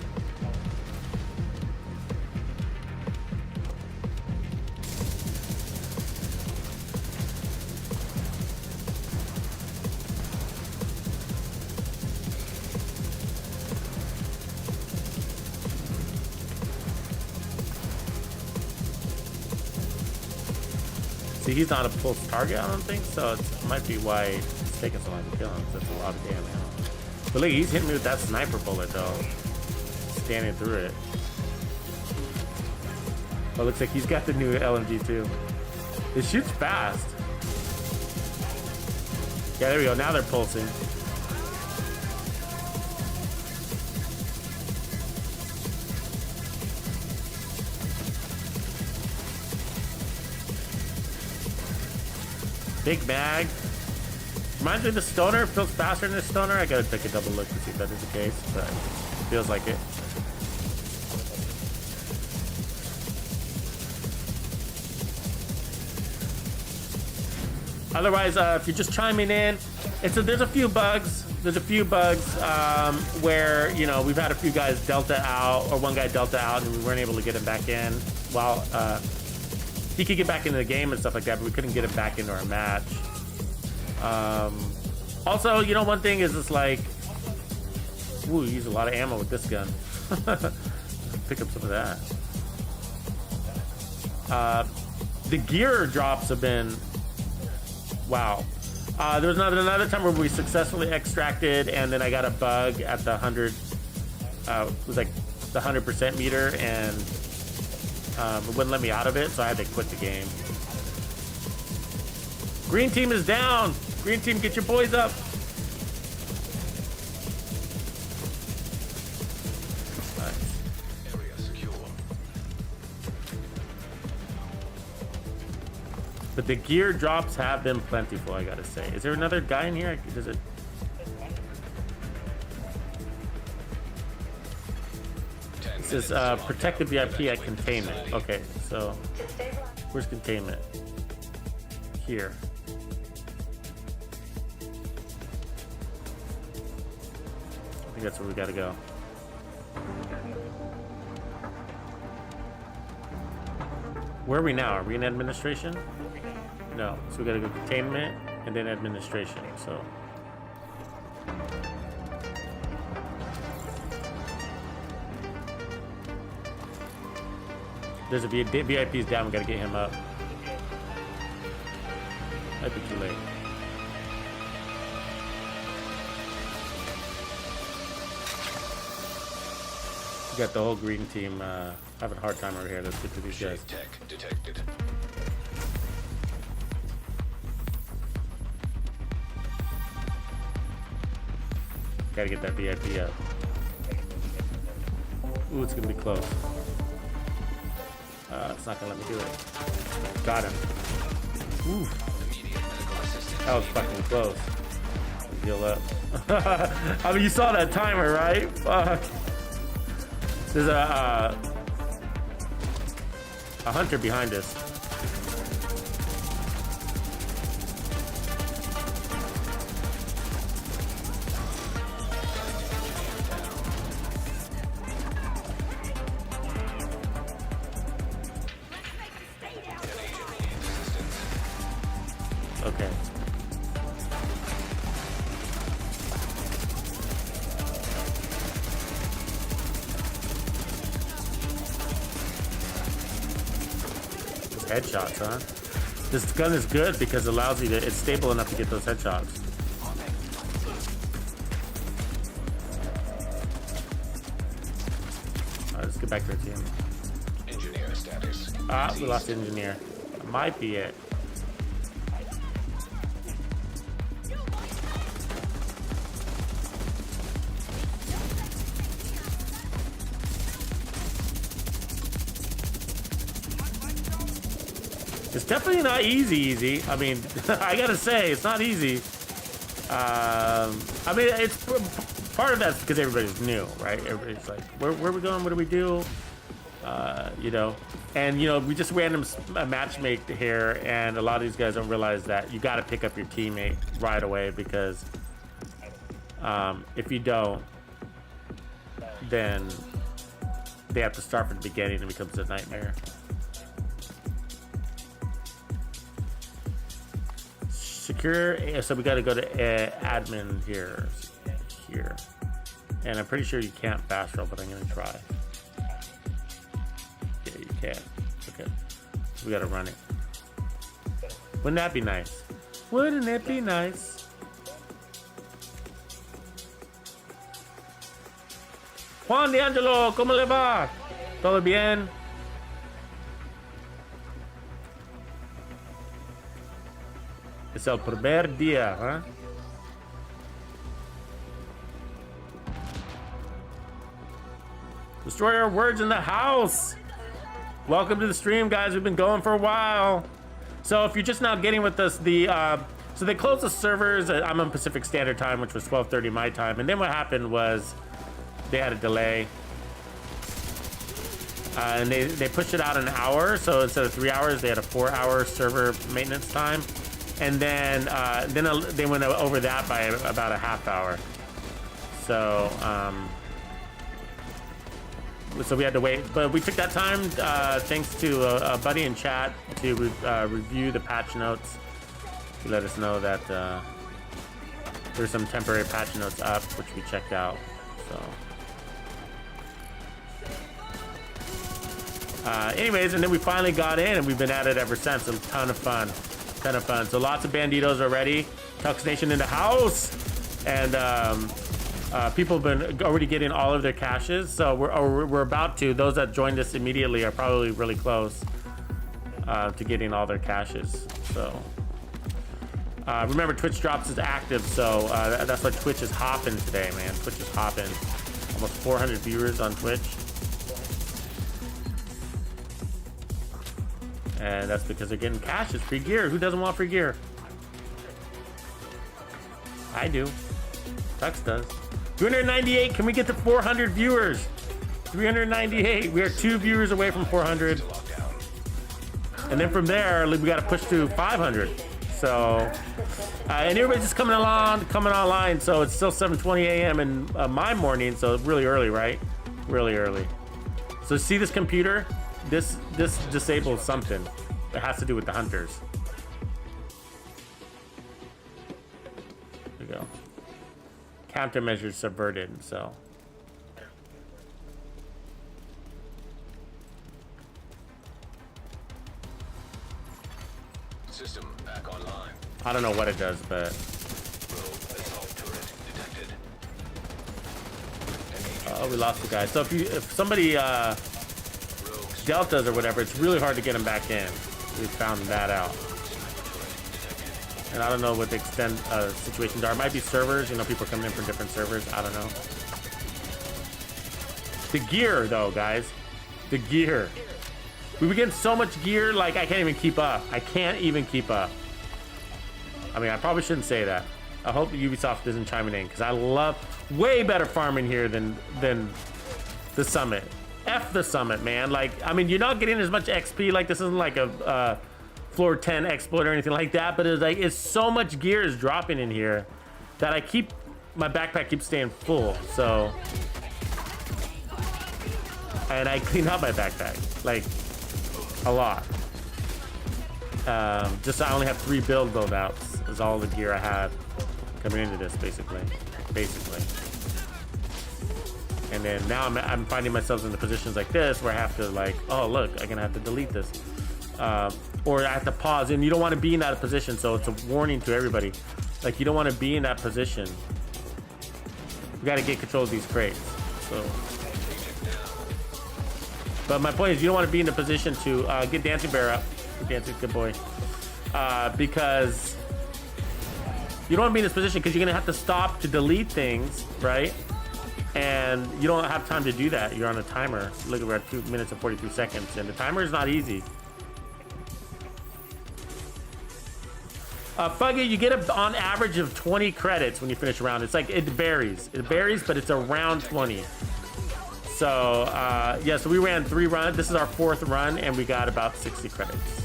See, he's not a pulse target, I don't think, so it might be why it's taking so long to kill him. That's a lot of damage. But look, he's hitting me with that sniper bullet, though. Standing through it. Oh, looks like he's got the new LMG, too. It shoots fast. Yeah, there we go. Now they're pulsing. Big mag. Reminds me of the stoner. It feels faster than the stoner. I gotta take a double look to see if that is the case, but it feels like it. Otherwise, if you're just chiming in, there's a few bugs. There's a few bugs where, you know, we've had a few guys delta out, or one guy delta out, and we weren't able to get him back in. While he could get back into the game and stuff like that, but we couldn't get him back into our match. Also, you know, one thing is it's like, ooh, you use a lot of ammo with this gun. Pick up some of that. The gear drops have been, wow. There was another time where we successfully extracted, and then I got a bug at the 100, it was like the 100% meter, and it wouldn't let me out of it, so I had to quit the game. Green team is down. Green team, get your boys up. Nice. Area secure. But the gear drops have been plentiful, I gotta say. Is there another guy in here? Does it? This is protected VIP at containment. Okay, so where's containment? Here. I think that's where we gotta go. Where are we now? Are we in administration? No. So we gotta go containment and then administration. So. There's a VIP's down. We gotta get him up. Might be too late. We got the whole green team having a hard time over here. Let's get to these guys. Tech detected. Gotta get that VIP up. Ooh, it's gonna be close. It's not gonna let me do it. Got him. Ooh. That was fucking close. Heal up. I mean, you saw that timer, right? Fuck. There's a hunter behind us. Okay. Headshots, huh? This gun is good because it allows you to, it's stable enough to get those headshots. Alright, let's get back to our team. Engine Ah, we lost the engineer. Might be it. It's definitely not easy. I mean, I gotta say, it's not easy. I mean, it's part of that's because everybody's new, right? Everybody's like, where are we going? What do we do? You know, and you know, we just random matchmake here, and a lot of these guys don't realize that you got to pick up your teammate right away because if you don't, then they have to start from the beginning and it becomes a nightmare. Secure, so we got to go to admin here, and I'm pretty sure you can't fast roll, but I'm gonna try. Yeah, you can. Okay, so we got to run it. Wouldn't that be nice? Wouldn't it be nice? Juan D'Angelo, ¿cómo le va? ¿Todo bien? Es el primer día, huh? Destroyer Words in the house. Welcome to the stream, guys. We've been going for a while. So if you're just now getting with us, so they closed the servers. I'm on Pacific Standard Time, which was 12:30 my time. And then what happened was they had a delay. And they pushed it out an hour. So instead of 3 hours, they had a 4-hour server maintenance time. And then they went over that by about a half hour. So so we had to wait, but we took that time thanks to a buddy in chat to review the patch notes. He let us know that there's some temporary patch notes up, which we checked out. So anyways, and then we finally got in, and we've been at it ever since. A ton of fun. So lots of banditos already. Tux Nation in the house, and people have been already getting all of their caches. So we're about to. Those that joined us immediately are probably really close to getting all their caches. So remember, Twitch Drops is active, so that's why Twitch is hopping today, man. Twitch is hopping. Almost 400 viewers on Twitch. And that's because they're getting caches, free gear. Who doesn't want free gear? I do. Tux does. 298. Can we get to 400 viewers? 398. We are 2 viewers away from 400. And then from there, we got to push to 500. So, and everybody's just coming online. So it's still 7:20 a.m. in my morning. So it's really early, right? Really early. So see this computer? This disables something. It has to do with the hunters. There we go. Countermeasures subverted, so. System back online. I don't know what it does, but. Oh, we lost the guy. So if somebody deltas or whatever, it's really hard to get them back in. We found that out. And I don't know what the extent situations are. It might be servers, you know, people coming in from different servers. I don't know. The gear, though, guys. The gear. We were getting so much gear, like, I can't even keep up. I can't even keep up. I mean, I probably shouldn't say that. I hope Ubisoft isn't chiming in, because I love way better farming here than the Summit. F the Summit, man. Like, I mean, you're not getting as much XP. Like, this isn't like a floor 10 exploit or anything like that, but it's so much gear is dropping in here that my backpack keeps staying full. So, and I clean out my backpack like a lot. Just I only have 3 build loadouts is all the gear I have coming into this, basically. And then now I'm finding myself in the positions like this where I have to, like, oh look, I'm gonna have to delete this, or I have to pause. And you don't want to be in that position, so it's a warning to everybody. Like, you don't want to be in that position. You got to get control of these crates. So But my point is, you don't want to be in a position to get Dancing Bear up. Get Dancing, good boy. Because you don't want to be in this position because you're going to have to stop to delete things, right? And you don't have time to do that. You're on a timer. Look, we're at 2 minutes and 43 seconds, and the timer is not easy. Fuggy, you get on average of 20 credits when you finish a round. It's like, it varies. It varies, but it's around 20. So, yeah, so we ran 3 runs. This is our 4th run, and we got about 60 credits.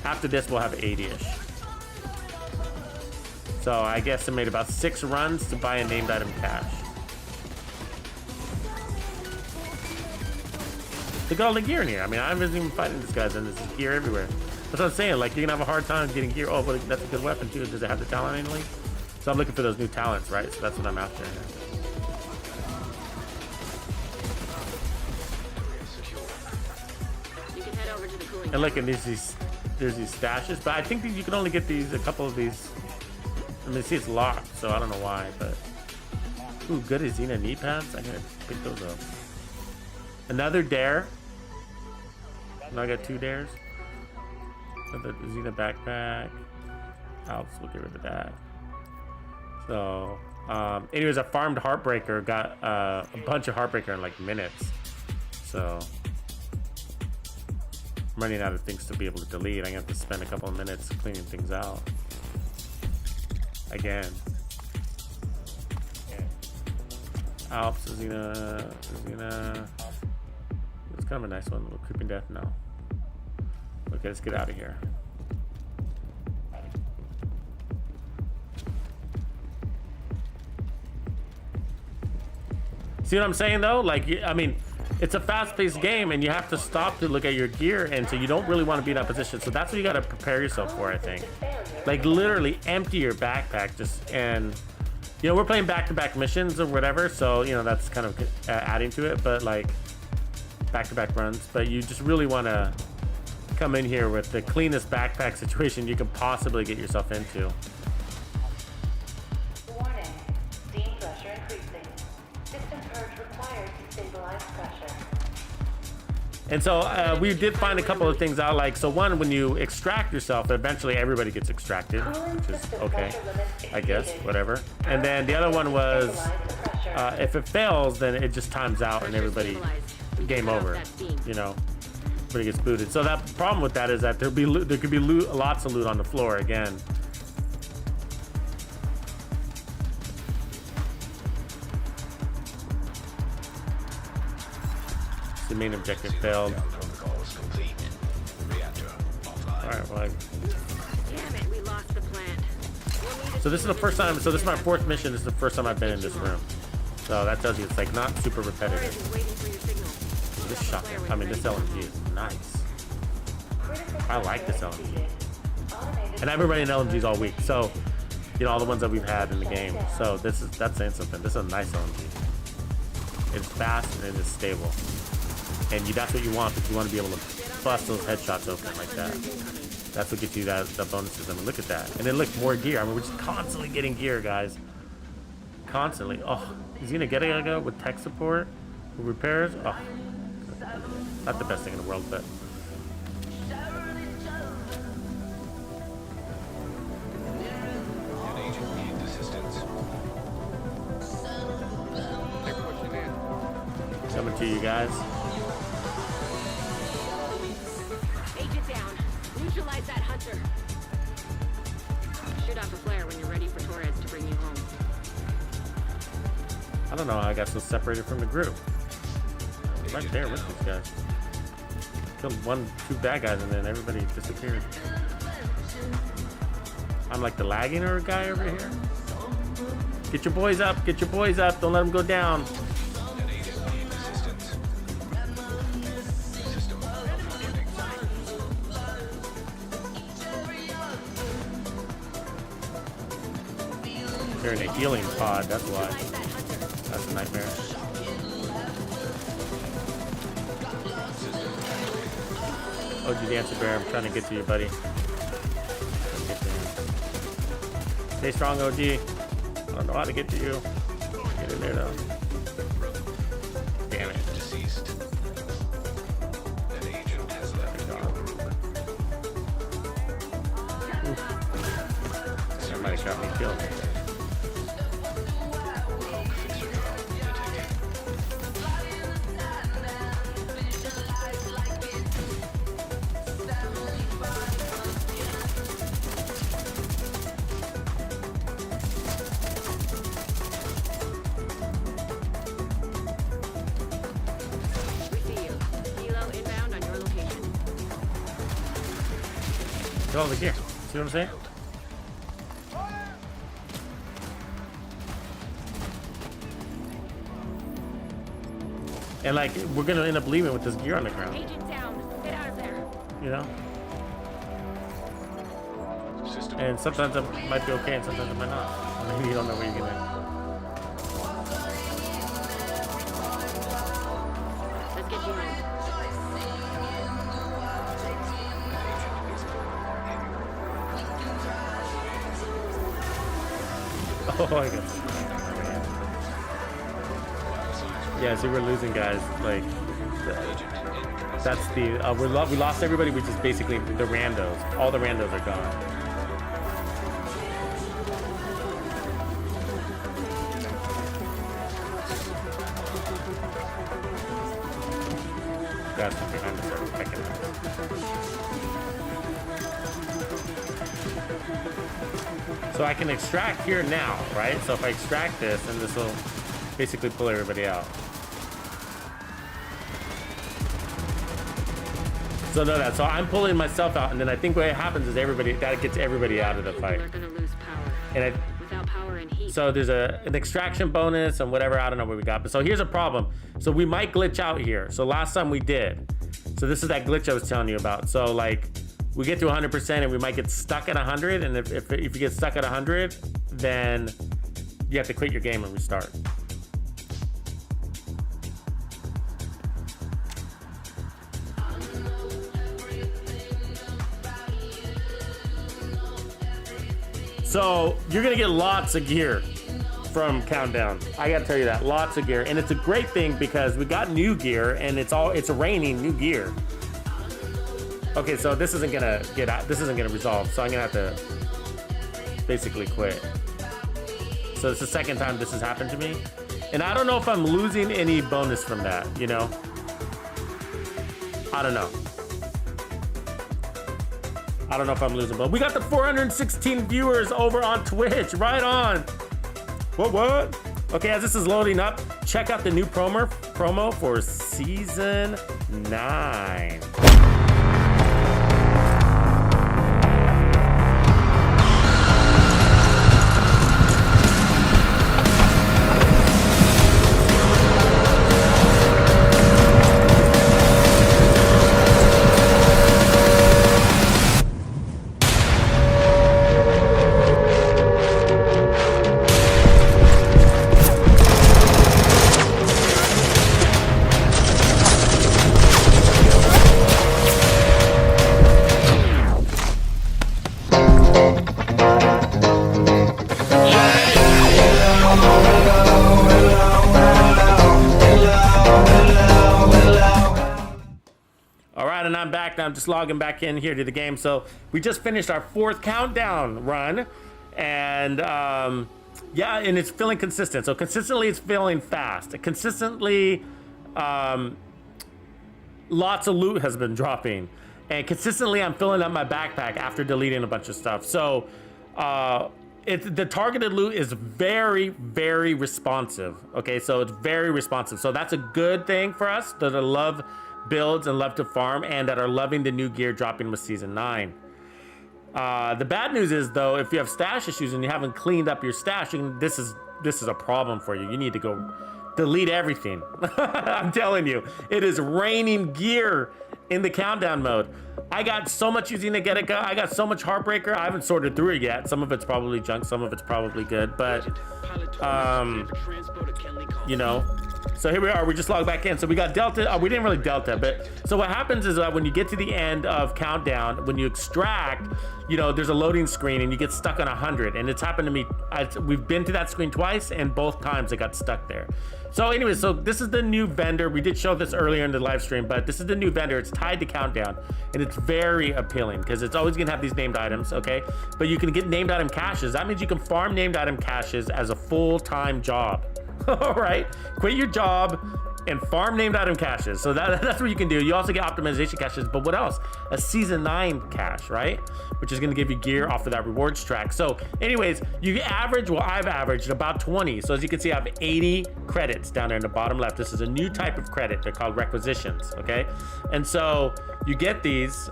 After this, we'll have 80-ish. So I guess I made about 6 runs to buy a named item cash. Look at all the gear in here. I mean, I haven't even fighting these guys, and there's gear everywhere. That's what I'm saying. Like, you're gonna have a hard time getting gear. Oh, but that's a good weapon too. Does it have the talent anyway? So I'm looking for those new talents, right? So that's what I'm after. You can head over to the cooling And look, and there's these stashes, but I think that you can only get these, a couple of these. I mean, see, it's locked, so I don't know why, but ooh, good as Xena knee pads. I gotta pick those up. Another dare. Now I got 2 dares. The Xena backpack. Alps, we'll get rid of that. So, anyways, I farmed Heartbreaker, got a bunch of Heartbreaker in like minutes. So, I'm running out of things to be able to delete. I'm gonna have to spend a couple of minutes cleaning things out. Again. Alps, Xena. It's kind of a nice one. A little Creeping Death now. Okay, let's get out of here. See what I'm saying though? Like, I mean, it's a fast-paced game and you have to stop to look at your gear, and so you don't really want to be in that position. So that's what you got to prepare yourself for, I think. Like, literally empty your backpack and you know, we're playing back-to-back missions or whatever, so you know, that's kind of adding to it, but like back-to-back runs. But you just really want to come in here with the cleanest backpack situation you can possibly get yourself into. Warning. Steam pressure increasing. System purge required to stabilize pressure. And so we did find a couple of things out. Like, so one, when you extract yourself, eventually everybody gets extracted, which is okay, I guess, whatever. And then the other one was, if it fails, then it just times out and everybody, game over, you know. But it gets booted. So that problem with that is that there could be lots of loot on the floor again. The main objective failed. Alright, well, Damn it, we lost the plant. so this is the first time, so this is my 4th mission. This is the first time I've been in this room. So that tells you it's like not super repetitive. This shotgun, I mean, this LMG is nice. I like this LMG. And I've been running LMGs all week, so, you know, all the ones that we've had in the game. So that's saying something. This is a nice LMG. It's fast and it is stable. And that's what you want, because you want to be able to bust those headshots open like that. That's what gets you the bonuses. I mean, look at that. And then look, more gear. I mean, we're just constantly getting gear, guys. Constantly. Oh, is he gonna get it with tech support? With repairs? Oh. Not the best thing in the world, but coming to you guys. Agent down. Neutralize that hunter. Shoot off a flare when you're ready for Torres to bring you home. I don't know how I got so separated from the group. I'm right there with these guys. Killed 2 bad guys and then everybody disappeared. I'm like the lagging guy over here. Get your boys up, get your boys up. Don't let them go down. They're in a healing pod, that's why. That's a nightmare. OG Dancer Bear, I'm trying to get to you, buddy. Stay strong, OG. I don't know how to get to you. Get in there, though. Damn it. deal. Go over here. See what I'm saying? And like, we're gonna end up leaving with this gear on the ground. Agent down. Get out of there. You know? And sometimes it might be okay and sometimes it might not. Maybe you don't know where you're gonna. Let's get you home. Oh, I guess. Yeah, see, we're losing guys. Like, that's the we lost everybody. We just basically the randos. All the randos are gone. That's behind us. Are picking us. So I can extract here now, right? So if I extract this, then this will basically pull everybody out. So no, that. So I'm pulling myself out, and then I think what happens is that gets everybody out of the fight. We're gonna lose power. And without power and heat. so there's an extraction bonus and whatever. I don't know what we got, but so here's a problem. So we might glitch out here. So last time we did. So this is that glitch I was telling you about. So like, we get to 100% and we might get stuck at 100. And if you get stuck at 100, then you have to quit your game and restart. So you're gonna get lots of gear from Countdown. I gotta tell you that, lots of gear. And it's a great thing because we got new gear and it's raining new gear. Okay, so this isn't gonna resolve. So I'm gonna have to basically quit. So it's the second time this has happened to me. And I don't know if I'm losing any bonus from that, you know? I don't know. I don't know if I'm losing, but we got the 416 viewers over on Twitch. Right on. What? Okay, as this is loading up, check out the new promo for season 9. I'm just logging back in here to the game. So we just finished our 4th countdown run, and yeah, and it's feeling consistent. So consistently it's feeling fast. Consistently lots of loot has been dropping, and consistently I'm filling up my backpack after deleting a bunch of stuff. So the targeted loot is very, very responsive. Okay, so it's very responsive. So that's a good thing for us that I love builds and love to farm, and that are loving the new gear dropping with season 9. The bad news is though, if you have stash issues and you haven't cleaned up your stash, this is a problem for you. You need to go delete everything. I'm telling you, it is raining gear in the countdown mode. I got so much using the Get It Go. I got so much Heartbreaker. I haven't sorted through it yet. Some of it's probably junk, some of it's probably good, but You know, so here we are. We just logged back in. So we got Delta. We didn't really Delta, but so what happens is that when you get to the end of countdown, when you extract, you know, there's a loading screen and you get stuck on 100. And it's happened to me. We've been to that screen twice, and both times I got stuck there. So anyway, so this is the new vendor. We did show this earlier in the live stream, but this is the new vendor. It's tied to countdown, and it's very appealing because it's always gonna have these named items, okay? But you can get named item caches. That means you can farm named item caches as a full-time job. All right, quit your job and farm named item caches. So that's what you can do. You also get optimization caches, but what else? A season 9 cache, right? Which is gonna give you gear off of that rewards track. So anyways, you average, well, I've averaged about 20. So as you can see, I have 80 credits down there in the bottom left. This is a new type of credit. They're called requisitions, okay? And so you get these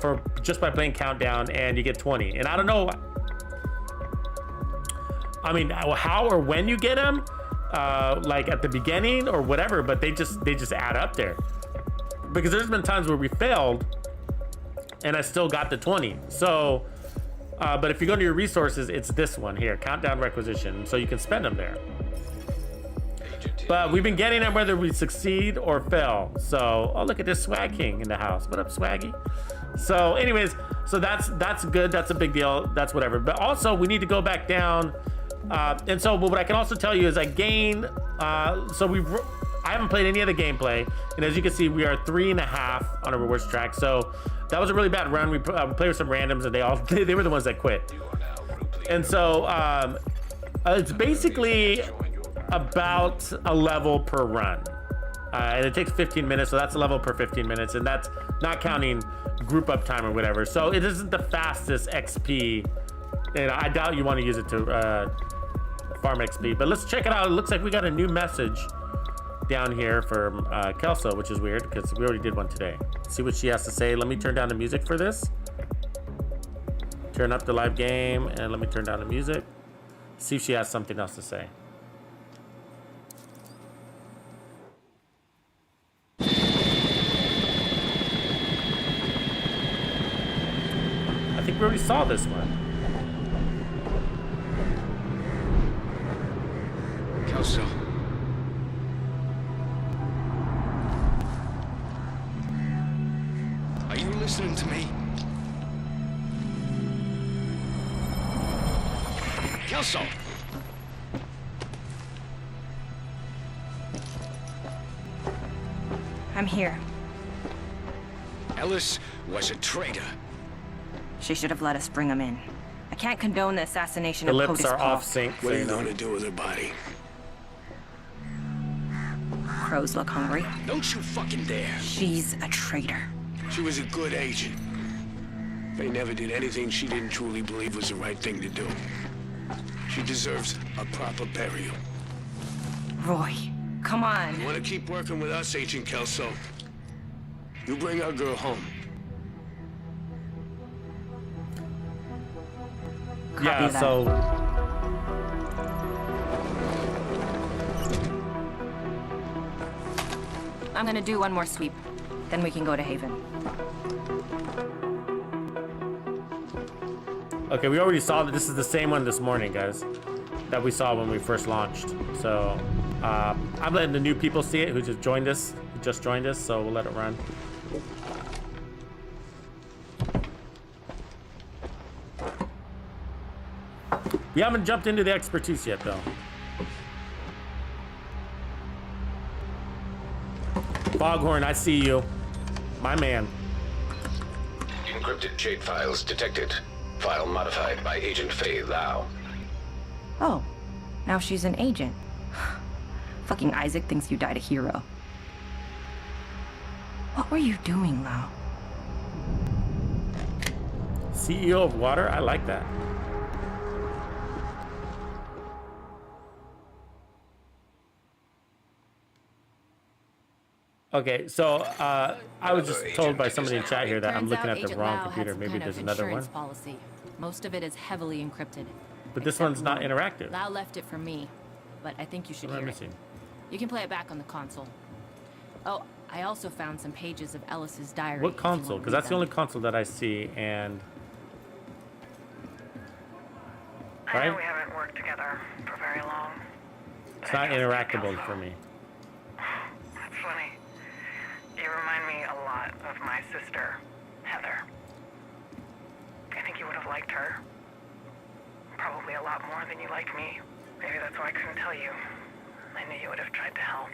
for just by playing countdown, and you get 20. And I don't know, I mean, how or when you get them, like at the beginning or whatever, but they just add up there, because there's been times where we failed and I still got the 20. So but if you go to your resources, it's this one here, countdown requisition, so you can spend them there. But we've been getting them whether we succeed or fail. So, oh, look at this Swag King in the house. What up, Swaggy? So anyways, so that's good. That's a big deal. That's whatever. But also we need to go back down. And so what I can also tell you is I gain, I haven't played any of the gameplay, and as you can see, we are 3.5 on a rewards track. So that was a really bad run. We played with some randoms, and they were the ones that quit. And so it's basically about a level per run, and it takes 15 minutes. So that's a level per 15 minutes, and that's not counting group up time or whatever. So it isn't the fastest XP, and I doubt you want to use it to farm XP, but let's check it out. It looks like we got a new message down here from Kelso, which is weird because we already did one today. Let's see what she has to say. Let me turn down the music for this. Turn up the live game, and let me turn down the music. See if she has something else to say. I think we already saw this one. Kelso. Are you listening to me? Kelso! I'm here. Ellis was a traitor. She should have let us bring him in. I can't condone the assassination The of lips POTUS are Paul. off sync. What are you gonna do with her body? Crows look hungry. Don't you fucking dare. She's a traitor. She was a good agent. They never did anything she didn't truly believe was the right thing to do. She deserves a proper burial. Roy, come on. You wanna keep working with us, Agent Kelso? You bring our girl home. Yeah, so I'm gonna do one more sweep. Then we can go to Haven. okay, we already saw that. This is the same one this morning, guys, that we saw when we first launched. So I'm letting the new people see it who just joined us, so we'll let it run. We haven't jumped into the expertise yet, though. Foghorn, I see you. My man. Encrypted shape files detected. File modified by Agent Faye Lau. Oh, now she's an agent. Fucking Isaac thinks you died a hero. What were you doing, Lau? CEO of Water? I like that. Okay, so I was just told by somebody in chat here that I'm looking at the wrong computer. Maybe there's another one. Policy. Most of it is heavily encrypted. But this one's not interactive. Lau left it for me, but I think you should hear it. You can play it back on the console. Oh, I also found some pages of Ellis's diary. What console? Because that's the only console that I see, and... I know we haven't worked together professionally very long. It's not interactable for me. That's funny. You remind me a lot of my sister, Heather. I think you would have liked her. Probably a lot more than you like me. Maybe that's why I couldn't tell you. I knew you would have tried to help.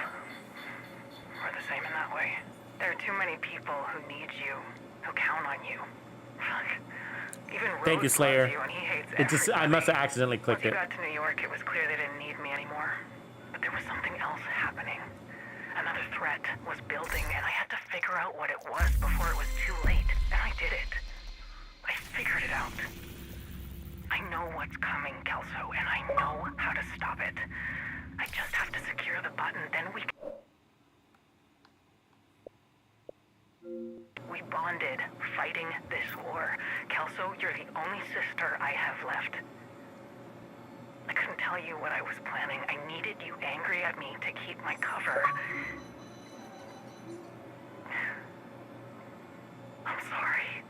We're the same in that way. There are too many people who need you, who count on you. Fuck. Even Thank you, Rose Slayer. loves you and he hates It just, I must have accidentally Once clicked you it. got to New York, it was clear they didn't need me anymore. But there was something else happening. Another threat was building, and I had to figure out what it was before it was too late. And I did it. I figured it out. I know what's coming, Kelso, and I know how to stop it. I just have to secure the button, then we bonded, fighting this war. Kelso, you're the only sister I have left. I couldn't tell you what I was planning. I needed you angry at me to keep my cover. I'm sorry.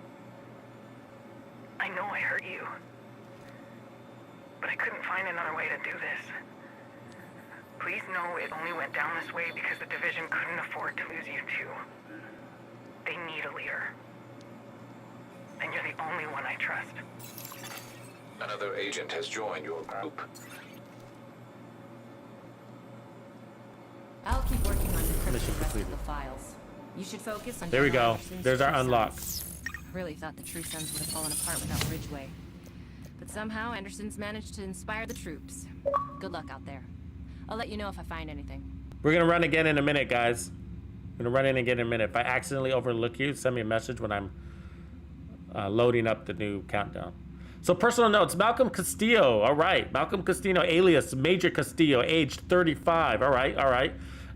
I know I hurt you. But I couldn't find another way to do this. Please know it only went down this way because the division couldn't afford to lose you too. They need a leader. And you're the only one I trust. Another agent has joined your group. I'll keep working on decrypting Mission the rest of completed. the files. You should focus on. There we General go. Anderson's There's our True unlock. Sons. Really thought the True Sons would have fallen apart without Ridgeway. But somehow Anderson's managed to inspire the troops. Good luck out there. I'll let you know if I find anything. We're gonna run again in a minute, guys. We're gonna run in again in a minute. If I accidentally overlook you, send me a message when I'm loading up the new countdown. So personal notes, Malcolm Castillo, all right. Malcolm Castillo, alias Major Castillo, aged 35, all right, all right.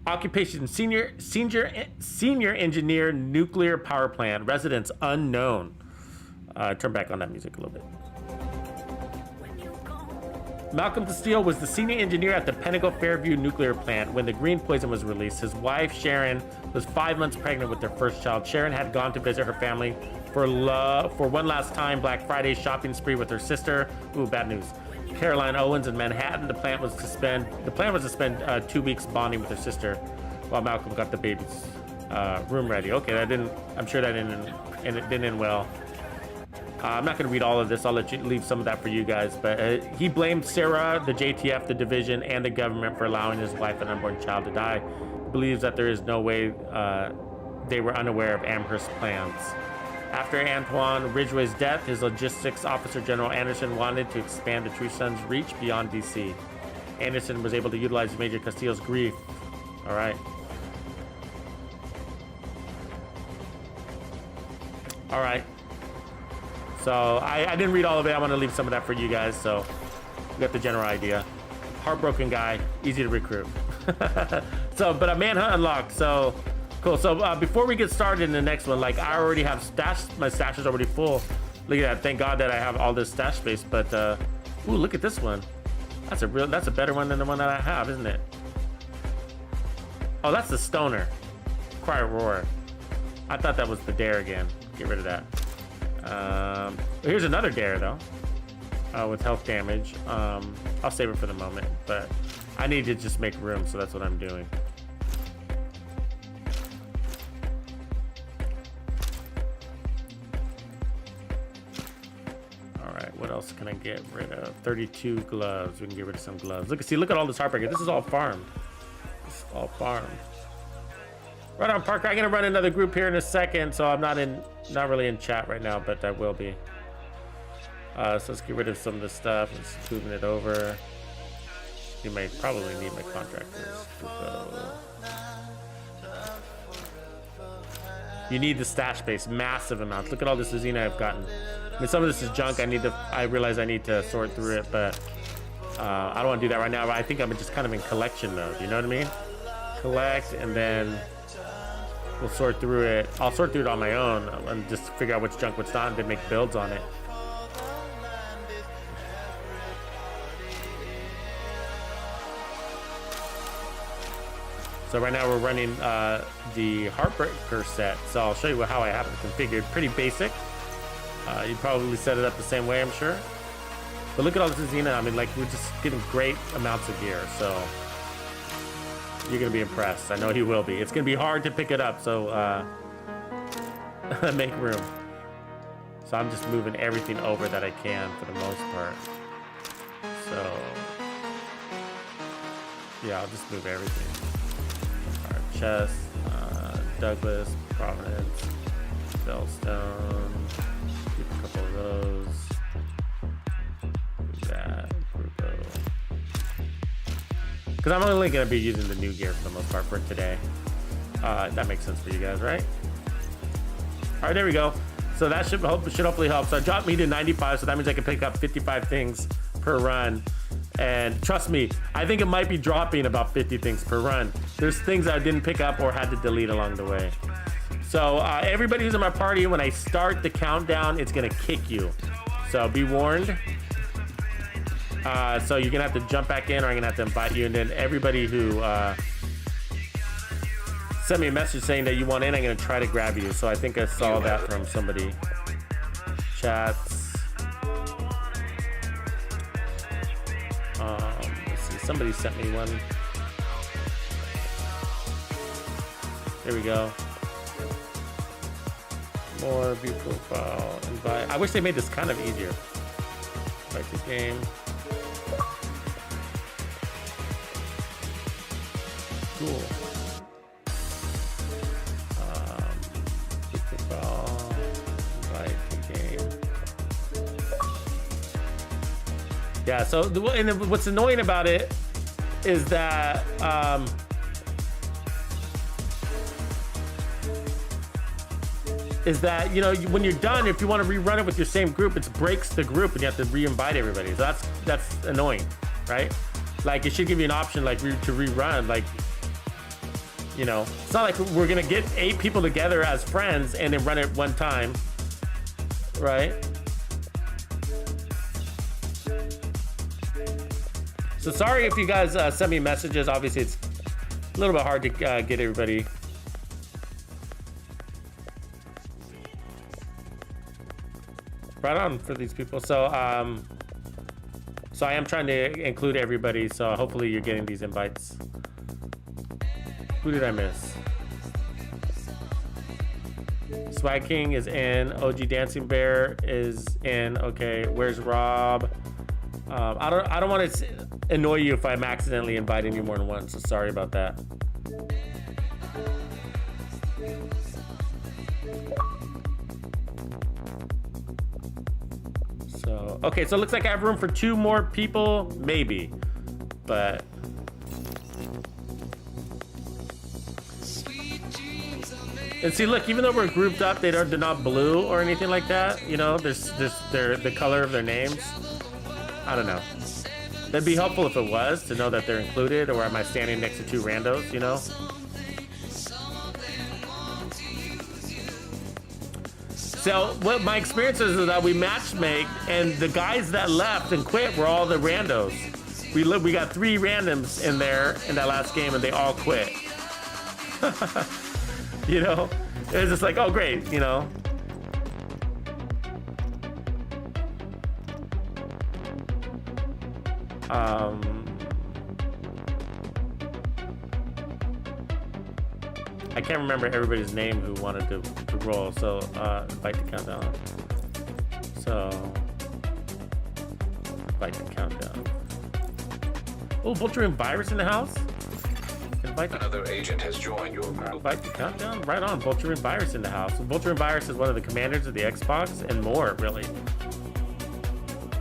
Occupation, senior engineer, nuclear power plant, residence unknown. Turn back on that music a little bit. Malcolm Castillo was the senior engineer at the Pentago Fairview nuclear plant when the green poison was released. His wife, Sharon, was 5 months pregnant with their first child. Sharon had gone to visit her family for one last time Black Friday shopping spree with her sister. Ooh, bad news. Caroline Owens in Manhattan. The plan was to spend 2 weeks bonding with her sister while Malcolm got the baby's room ready. Okay, I'm sure that didn't end well. I'm not going to read all of this. I'll let you leave some of that for you guys. But he blamed Sarah, the JTF, the division, and the government for allowing his wife and unborn child to die. He believes that there is no way they were unaware of Amherst's plans. After Antoine Ridgway's death, his logistics officer, General Anderson, wanted to expand the True Sons' reach beyond DC. Anderson was able to utilize Major Castillo's grief. All right. All right. So I didn't read all of it. I want to leave some of that for you guys. So you got the general idea. Heartbroken guy, easy to recruit. So, but a manhunt unlocked. So cool. So before we get started in the next one, like I already have my stash is already full. Look at that. Thank God that I have all this stash space. But ooh, look at this one. That's a better one than the one that I have, isn't it? Oh, that's the stoner. Quiet Roar. I thought that was the dare again. Get rid of that. Here's another dare though, with health damage. I'll save it for the moment, but I need to just make room, so that's what I'm doing. All right, what else can I get rid of? 32 gloves. We can get rid of some gloves. Look at all this Heartbreaker. This is all farmed. This is all farmed. Right on, Parker. I'm gonna run another group here in a second, so I'm not really in chat right now, but I will be. So let's get rid of some of the stuff. Let's moving it over. You may probably need my contractors. You need the stash space, massive amounts. Look at all this Zazina I've gotten. I mean, some of this is junk. I realize I need to sort through it, but I don't want to do that right now. But I think I'm just kind of in collection mode. You know what I mean? Collect, and then we'll sort through it. I'll sort through it on my own and just figure out what's junk, what's not, and then make builds on it. So right now we're running the Heartbreaker set. So I'll show you how I have it configured. Pretty basic. You probably set it up the same way, I'm sure. But look at all this Xena. I mean, like, we're just getting great amounts of gear, so you're gonna be impressed. I know he will be. It's gonna be hard to pick it up, so make room. So I'm just moving everything over that I can for the most part. So yeah, I'll just move everything. All right, chest, Douglas, Providence, Bellstone, keep a couple of those. Do that, Grupo. Because I'm only going to be using the new gear for the most part for today. That makes sense for you guys, right? All right, there we go. So that should hopefully help. So I dropped me to 95, so that means I can pick up 55 things per run. And trust me, I think it might be dropping about 50 things per run. There's things I didn't pick up or had to delete along the way. So everybody who's in my party, when I start the countdown, it's gonna kick you. So be warned. So you're gonna have to jump back in, or I'm gonna have to invite you. And then everybody who sent me a message saying that you want in, I'm gonna try to grab you. So I think I saw that from somebody. Chats. Let's see, somebody sent me one. There we go. More view profile, invite. I wish they made this kind of easier. Invite to game. Cool. View profile, invite to game. Yeah, so and what's annoying about it is that you know, when you're done, if you want to rerun it with your same group, it breaks the group and you have to re-invite everybody. So that's annoying, right? Like, it should give you an option like to rerun. Like, you know, it's not like we're gonna get 8 people together as friends and then run it one time, right? So sorry if you guys send me messages. Obviously, it's a little bit hard to get everybody. Right on for these people. So so I am trying to include everybody. So hopefully you're getting these invites. Who did I miss? Swag King is in. OG Dancing Bear is in. Okay, where's Rob? I don't want to annoy you if I'm accidentally inviting you more than once. So sorry about that. So okay, so it looks like I have room for 2 more people, maybe, but. And see, look, even though we're grouped up, they're not blue or anything like that. You know, there's the color of their names. I don't know. That'd be helpful if it was, to know that they're included, or am I standing next to 2 randos, you know? So what my experience is that we match make, and the guys that left and quit were all the randos. We got 3 randoms in there in that last game, and they all quit. You know, it was just like, oh great, you know. I can't remember everybody's name who wanted to roll, so invite to countdown. So invite to countdown. Oh, Vulture and Virus in the house. Another agent has joined your group. Invite to countdown. Right on. Vulture and Virus in the house. Vulture and Virus is one of the commanders of the Xbox and more, really.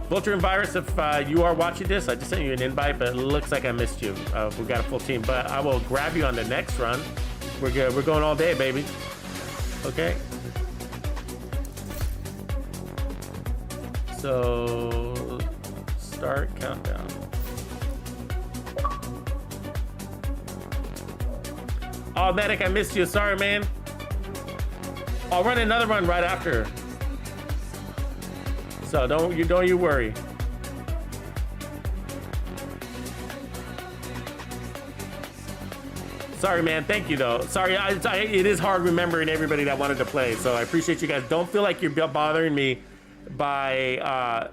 Vulture and Virus, if you are watching this, I just sent you an invite, but it looks like I missed you. We got a full team, but I will grab you on the next run. We're good. We're going all day, baby. Okay. So start countdown. Oh, Medic, I missed you. Sorry, man. I'll run another run right after. So don't you worry. Sorry, man. Thank you, though. Sorry, it is hard remembering everybody that wanted to play. So I appreciate you guys. Don't feel like you're bothering me by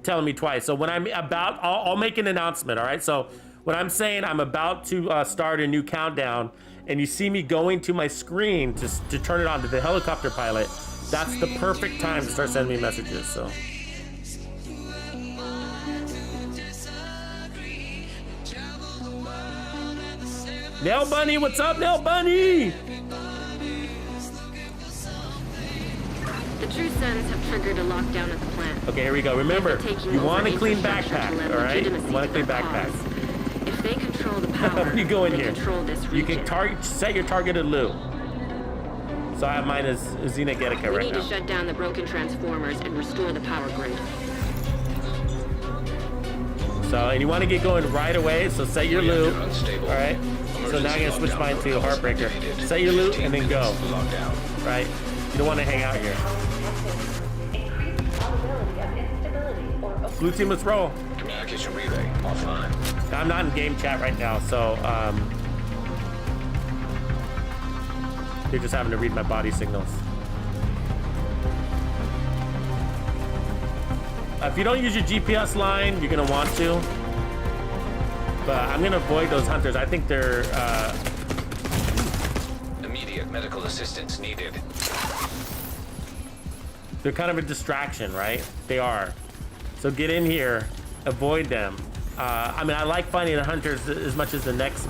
telling me twice. So when I'm about, I'll make an announcement, all right? So when I'm saying I'm about to start a new countdown and you see me going to my screen to turn it on to the helicopter pilot, that's the perfect time to start sending me messages, so. Nail Bunny, what's up, Nail Bunny? The True Sons have triggered a lockdown at the plant. Okay, here we go. Remember, you want a clean infrastructure backpack, to lend all right? You legitimacy want a to clean their backpack. cause. If they control the power, You go in they here. control this You region. can set your targeted loot. So I have mine as Xena Getica We right need now. to shut down the broken transformers and restore the power grid. So, and you want to get going right away, so set your loot. All right? So now I'm going to switch mine to Heartbreaker. Set your loot and then go. Right? You don't want to hang out here. Blue team, let's roll. Communication relay offline. I'm not in game chat right now, so they're just having to read my body signals. If you don't use your GPS line, you're gonna want to. But I'm gonna avoid those hunters. I think they're Immediate medical assistance needed. they're kind of a distraction, right? They are. So get in here, avoid them. I mean, I like finding the hunters as much as the next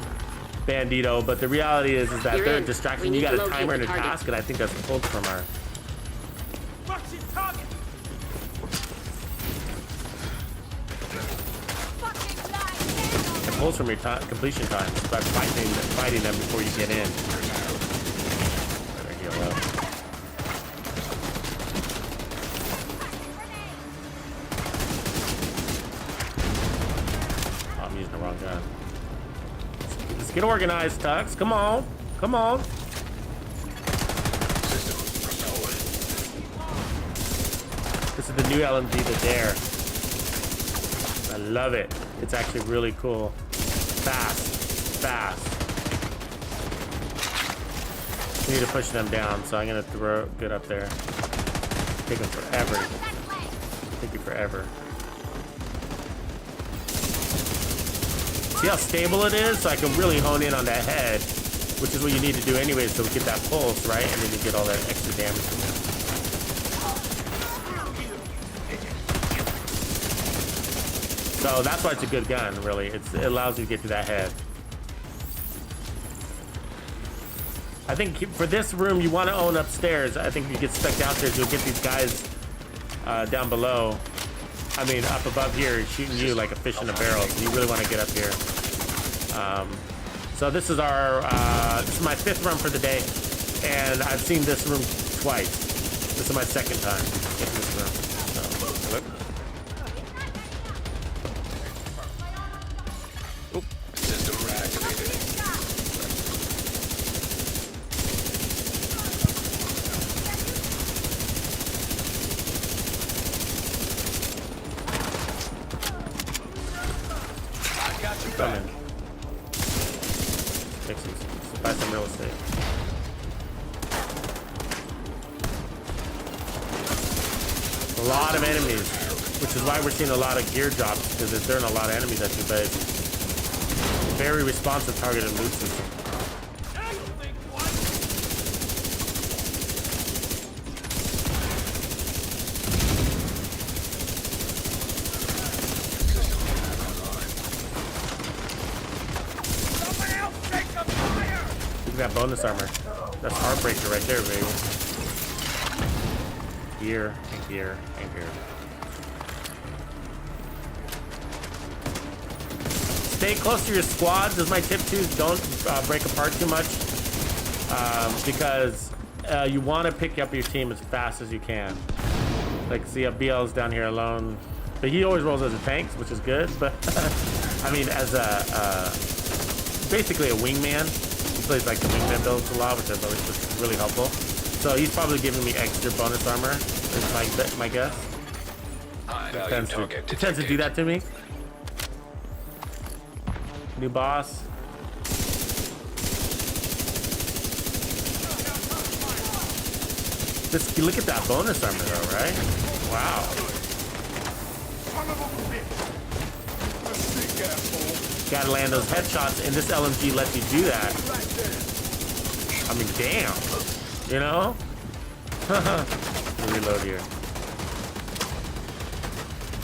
Bandito, but the reality is that You're they're a in. distraction. We You need got to a locate timer and the a target. task, and I think that's pulled from our. It pulls from your completion time by fighting them before you get in. Better heal up. Oh, I'm using the wrong gun. Let's get organized, Tux. Come on. Come on. This is the new LMG, the Dare. I love it. It's actually really cool. Fast. Fast. We need to push them down, so I'm gonna get up there. Take them forever. Take you forever. See how stable it is? So I can really hone in on that head, which is what you need to do anyway, so we get that pulse, right? And then you get all that extra damage from it. So that's why it's a good gun, really. It allows you to get to that head. I think for this room, you want to own upstairs. I think if you get stuck downstairs, you'll get these guys down below. I mean, up above here, shooting you like a fish in a barrel. So you really want to get up here. So this is this is my 5th run for the day, and I've seen this room twice. This is my 2nd time in this room. So, look. System reactivated. Coming. Buy some real estate. A lot of enemies, which is why we're seeing a lot of gear drops, because there's throwing a lot of enemies at you, but it's a very responsive targeted loot system. Look at that bonus armor. That's Heartbreaker right there, baby. Gear and gear and gear. Stay close to your squads is my tip too. Don't break apart too much because you want to pick up your team as fast as you can. Like, see, BL's down here alone, but he always rolls as a tank, which is good. But I mean, as basically a wingman. He plays like the wingman builds a lot, which is really helpful. So he's probably giving me extra bonus armor, is my guess. He tends to do that to me. New boss. Look at that bonus armor though, right? Wow. Gotta land those headshots, and this LMG lets you do that. I mean, damn. You know? Let me reload here.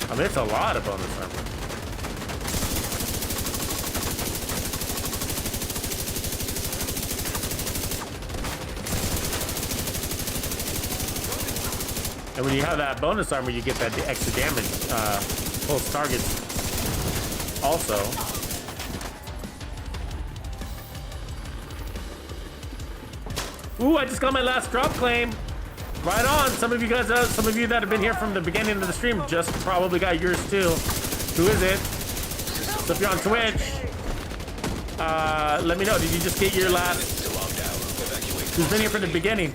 I mean, it's a lot of bonus armor. And when you have that bonus armor, you get that extra damage. Pulse targets also. Ooh, I just got my last drop claim. Right on. Some of you guys, some of you that have been here from the beginning of the stream just probably got yours too. Who is it? So if you're on Twitch, let me know. Did you just get your last? Who's been here from the beginning?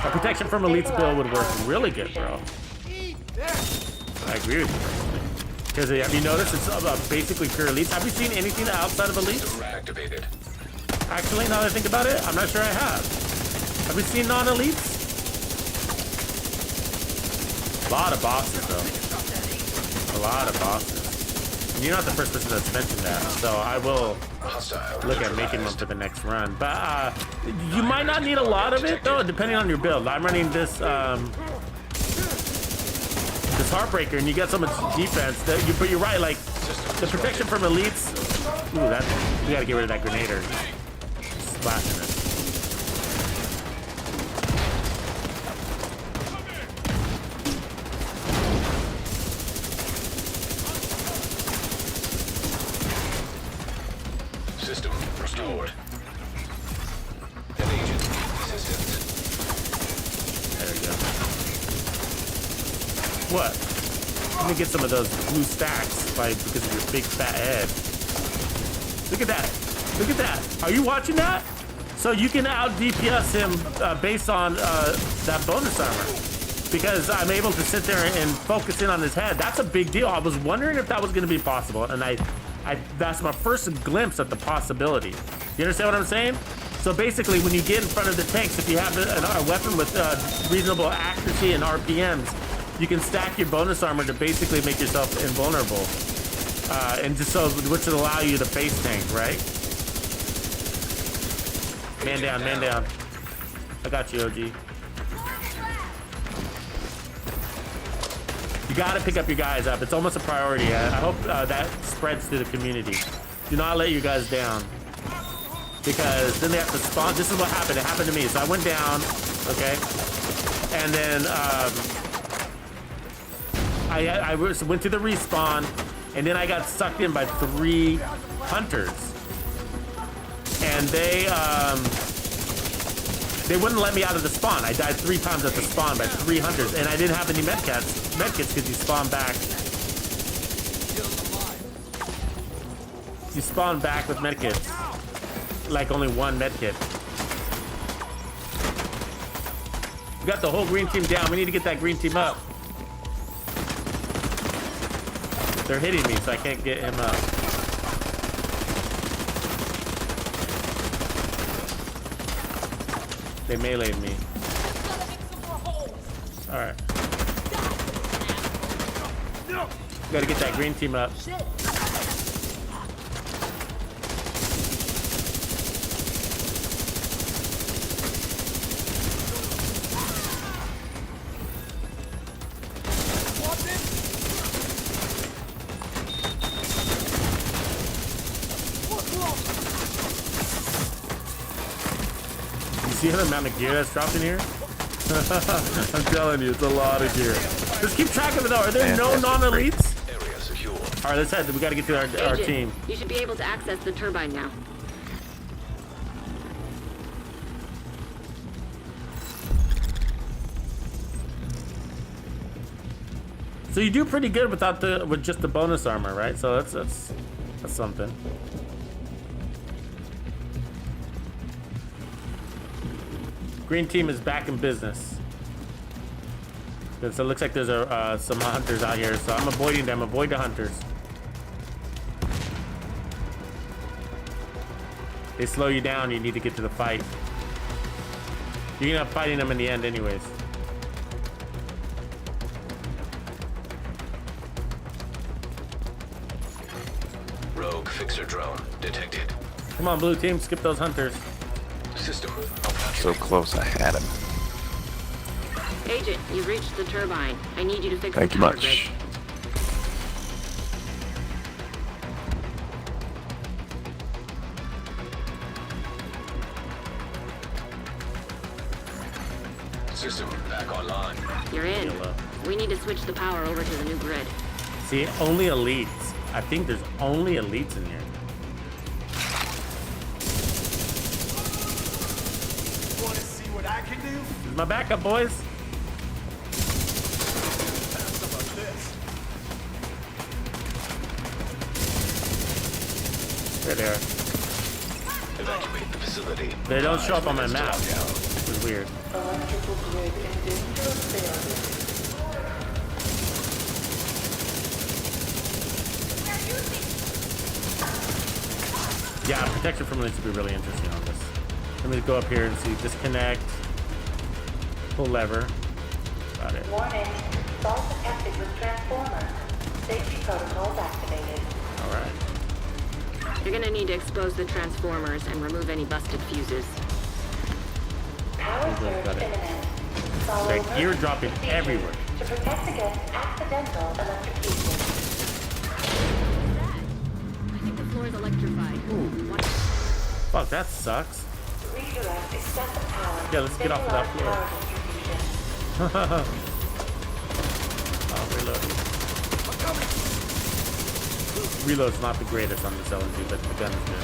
A protection from elites bill would work really good, bro. I agree with you. Because have you noticed it's basically pure elites? Have you seen anything outside of elites? Activated. Actually, now that I think about it, I'm not sure I have. Have we seen non-elites? A lot of bosses, though. A lot of bosses. And you're not the first person that's mentioned that, so I will look at making one for the next run. But you might not need a lot of it, though, depending on your build. I'm running this this Heartbreaker, and you get so much defense. But you're right, like, the protection from elites. Ooh, that, we gotta get rid of that grenader. Splashing it. System restored. An agent assistance. There we go. What? Let me get some of those blue stacks because of your big fat head. Look at that. Look at that. Are you watching that? So you can out DPS him based on that bonus armor. Because I'm able to sit there and focus in on his head. That's a big deal. I was wondering if that was going to be possible. And that's my first glimpse at the possibility. You understand what I'm saying? So basically, when you get in front of the tanks, if you have a weapon with reasonable accuracy and RPMs, you can stack your bonus armor to basically make yourself invulnerable. And just so, which will allow you to face tank, right? Man down, man down. I got you, OG. You gotta pick up your guys up. It's almost a priority. I hope that spreads to the community. Do not let you guys down. Because then they have to spawn. This is what happened. It happened to me. So I went down, okay? And then I went to the respawn, and then I got sucked in by 3 hunters. And they wouldn't let me out of the spawn. I died 3 times at the spawn by 3 hunters, and I didn't have any medkits because you spawn back. You spawn back with medkits. Like only 1 medkit. We got the whole green team down. We need to get that green team up. They're hitting me, so I can't get him up. They meleeed me. Alright. Gotta get that green team up. See the amount of gear that's dropped in here? I'm telling you, it's a lot of gear. Just keep track of it though. Are there no non-elites? Alright, let's head. We gotta get to our team. You should be able to access the turbine now. So you do pretty good with just the bonus armor, right? So that's something. Green team is back in business. So it looks like there's some hunters out here, so I'm avoiding them. Avoid the hunters. They slow you down. You need to get to the fight. You're gonna end up fighting them in the end, anyways. detected. Come on, blue team, skip those hunters. System So close, I had him. Agent, you've reached the turbine. I need you to fix Thank the you power much. grid. system back online. You're in. We need to switch the power over to the new grid. See, only elites. I think there's only elites in here. Want to see what I can do? This is my backup, boys. Have some of this. There they are. Evacuate the facility. They don't show up on my map. This is weird. Electrical grid in danger of failure. Yeah, protection from elites would be really interesting on this. Let me go up here and see. Disconnect. Pull lever. Got it. Warning. Salt detected with transformer. Safety protocols activated. All right. You're gonna need to expose the transformers and remove any busted fuses. Power surge Got it. imminent. Follow Like gear emergency dropping procedures everywhere. to protect against accidental electrocution. I think the floor is electrified. Watch. Fuck, that sucks. Redirect excessive power. Yeah, let's get off of that floor. Power distribution. Oh, reload. Reload's not the greatest on this LNG, but the gun is good.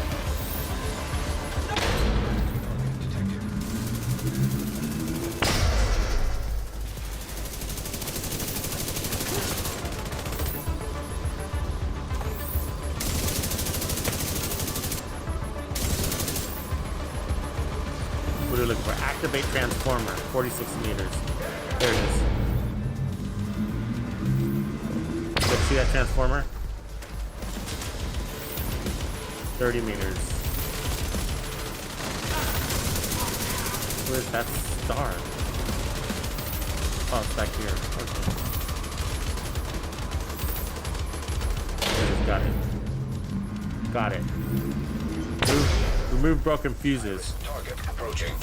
What are we looking for? Activate transformer, 46 meters. There it is. Let's see that transformer. 30 meters. Where's that star? Oh, it's back here. Okay. Got it. Got it. Remove broken fuses. Target approaching.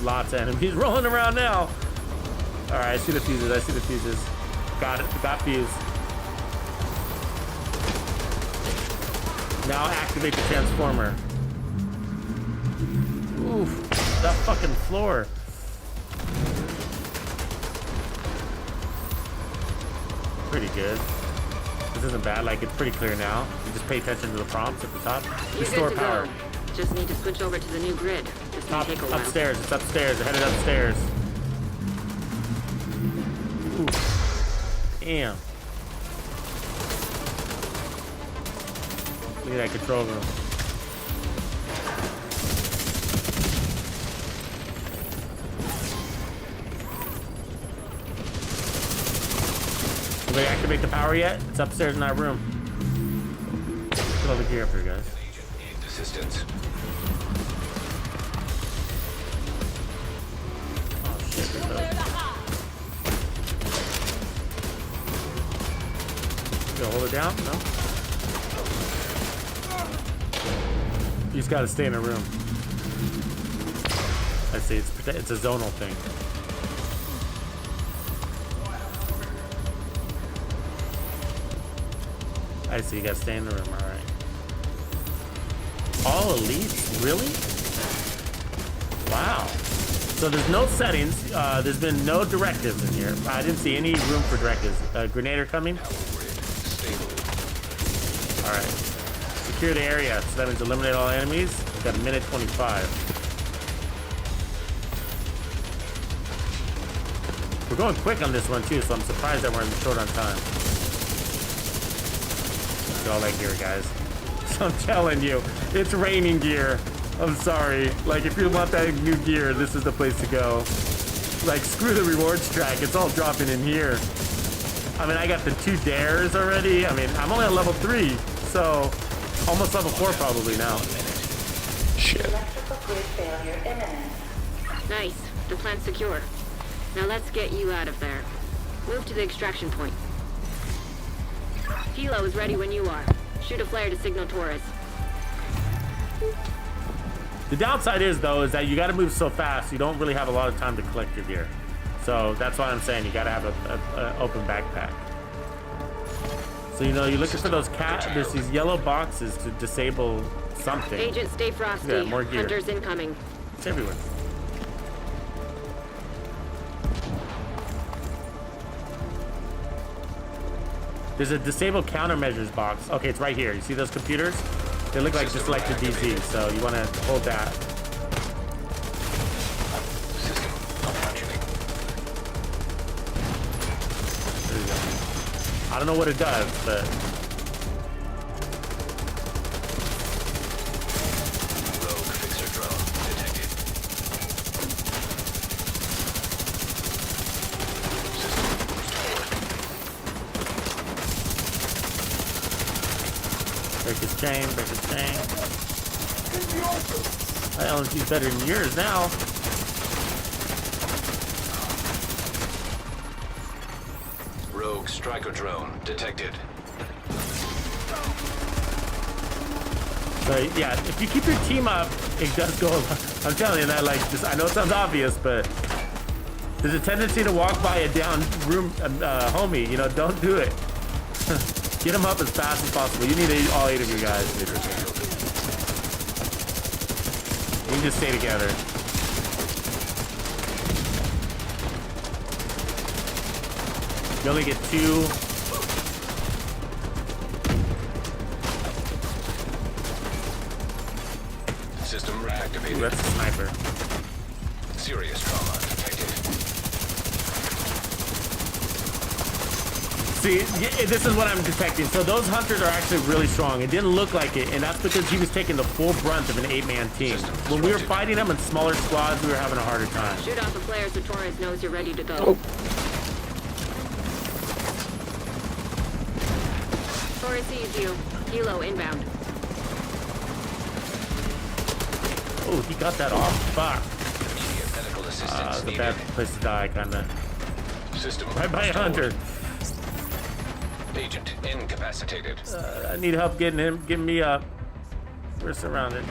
Lots of enemies rolling around now. All right, I see the fuses. I see the fuses. Got it. Got fuse. Now activate the transformer. Oof, that fucking floor. Pretty good. This isn't bad. Like, it's pretty clear now. You just pay attention to the prompts at the top. You're Restore good to power. go. Just need to switch over to the new grid. This may take a while. Upstairs. It's upstairs. They're headed upstairs. Ooh. Damn. Look at that control room. Did they activate the power yet? It's upstairs in that room. Get all the gear up here, guys. Assistance. Oh shit, there's those. Go hold it down? No? You just gotta stay in a room. I see, it's a zonal thing. I see, you gotta stay in the room, alright. All elites? Really? Wow. So there's no settings, there's been no directives in here. I didn't see any room for directives. Grenader coming? Alright. Secure the area, so that means eliminate all enemies. We've got a minute 25. We're going quick on this one too, so I'm surprised that we're short on time. Look at all that gear, guys. So I'm telling you, it's raining gear. I'm sorry. Like, if you want that new gear, this is the place to go. Like, screw the rewards track. It's all dropping in here. I mean, I got the 2 dares already. I mean, I'm only on level 3, so almost level 4 probably now. Shit. Electrical grid failure imminent. Nice. The plant's secure. Now let's get you out of there. Move to the extraction point. Hilo is ready when you are. Shoot a flare to signal Torres. The downside is, though, is that you got to move so fast, you don't really have a lot of time to collect your gear. So that's why I'm saying you got to have a open backpack. So, you know, you're looking for those there's these yellow boxes to disable something. Agent, stay frosty. Yeah, more gear. Hunters incoming. It's everywhere. There's a disable countermeasures box. Okay, it's right here. You see those computers? They look like just like the DZ, so you want to hold that. There you go. I don't know what it does, but Rogue fixer drone detected. break his chain, break his chain. My LMG's better than yours now. Rogue striker drone detected. So yeah, if you keep your team up, it does go. I'm telling you that, like, just, I know it sounds obvious, but there's a tendency to walk by a down room homie. You know, don't do it. Get them up as fast as possible. You need all 8 of you guys. You can just stay together. You only get 2. System reactivated. Ooh, that's a sniper. Serious trauma detected. See, this is what I'm detecting. So those hunters are actually really strong. It didn't look like it, and that's because he was taking the full brunt of an 8-man team. When we were fighting them in smaller squads, we were having a harder time. Shoot off the flares so Torres knows you're ready to go. Oh. Torres sees you. Kilo inbound. Oh, he got that off. Fuck. Immediate medical assistance It's a needed. bad place to die, kinda. System Right by a hunter. Agent incapacitated. I need help getting me up. We're surrounded.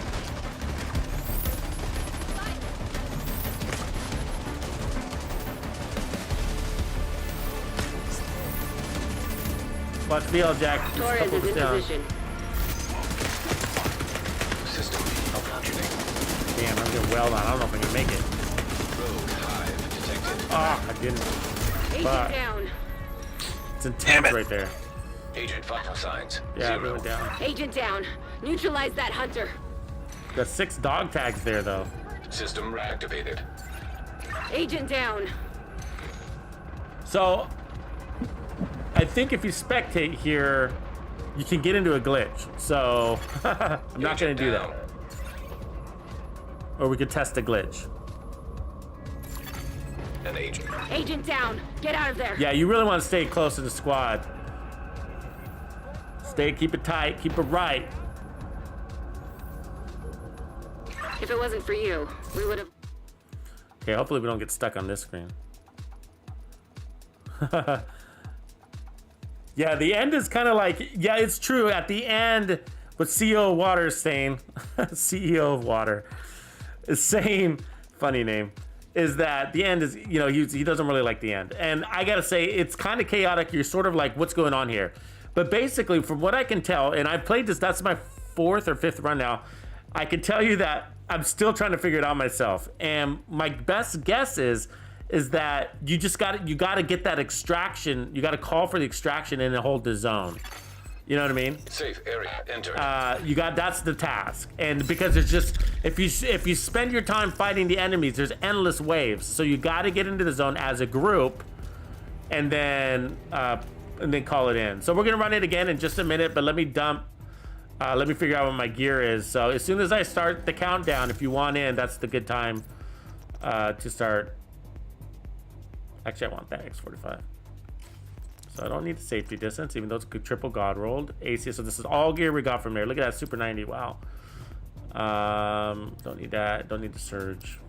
Watch VL, Jack. Just Torres couple is in down. position. System malfunctioning. Damn, I'm getting well on. I don't know if I can make it. Rogue hive detected. Ah, I didn't. Agent Fuck. down. It's intense right there. Agent vital signs. Yeah, it 0. went down. Agent down. Neutralize that hunter. Got 6 dog tags there, though. System reactivated. Agent down. So, I think if you spectate here, you can get into a glitch. So, I'm not going to do that. Or we could test a glitch. An agent. Agent down. Get out of there. Yeah, you really want to stay close to the squad. Keep it tight, keep it right. If it wasn't for you, we would have. Okay, hopefully we don't get stuck on this screen. Yeah, the end is kind of like, yeah, it's true. At the end, what CEO of Water is saying, CEO of Water is saying, funny name, is that the end is, you know, he doesn't really like the end. And I gotta say, it's kind of chaotic. You're sort of like, what's going on here? But basically, from what I can tell, and I've played this, that's my 4th or 5th run now, I can tell you that I'm still trying to figure it out myself. And my best guess is that you got to get that extraction. You got to call for the extraction and then hold the zone. You know what I mean? Safe area entered. That's the task. And because it's just, if you spend your time fighting the enemies, there's endless waves. So you got to get into the zone as a group, and then call it in. So we're gonna run it again in just a minute, but let me figure out what my gear is. So as soon as I start the countdown, if you want in, that's the good time to start. Actually, I want that X45. So I don't need the safety distance, even though it's good triple god rolled. AC, so this is all gear we got from there. Look at that Super 90, wow. Don't need that, don't need the surge.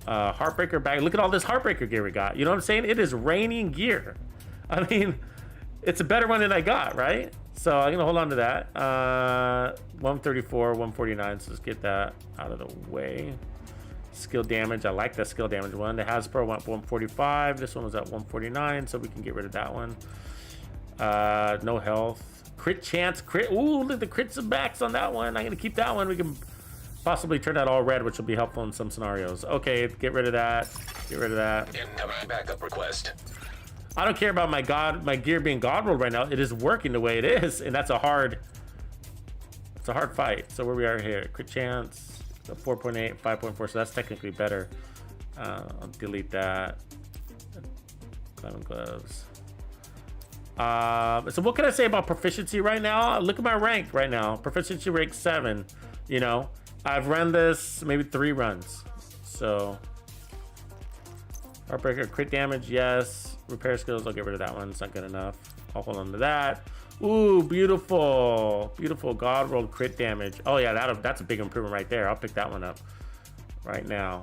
Heartbreaker bag, look at all this Heartbreaker gear we got. You know what I'm saying? It is raining gear. I mean, it's a better one than I got, right? So I'm gonna hold on to that. 134, 149. So let's get that out of the way. Skill damage. I like that skill damage one. The Hasbro went 145. This one was at 149, so we can get rid of that one. No health. Crit chance. Crit. Ooh, look, the crits and backs on that one. I'm gonna keep that one. We can possibly turn that all red, which will be helpful in some scenarios. Okay, get rid of that. Get rid of that. Incoming backup request. I don't care about my gear being god rolled right now. It is working the way it is, and that's a hard fight. So where we are here, crit chance, 4.8, 5.4. So that's technically better. I'll delete that. Climbing gloves. So what can I say about proficiency right now? Look at my rank right now. Proficiency rank 7. You know, I've run this maybe 3 runs. So Heartbreaker, crit damage, yes. Repair skills, I'll get rid of that one. It's not good enough. I'll hold on to that. Ooh, beautiful. Beautiful god rolled crit damage. Oh yeah, that's a big improvement right there. I'll pick that one up right now.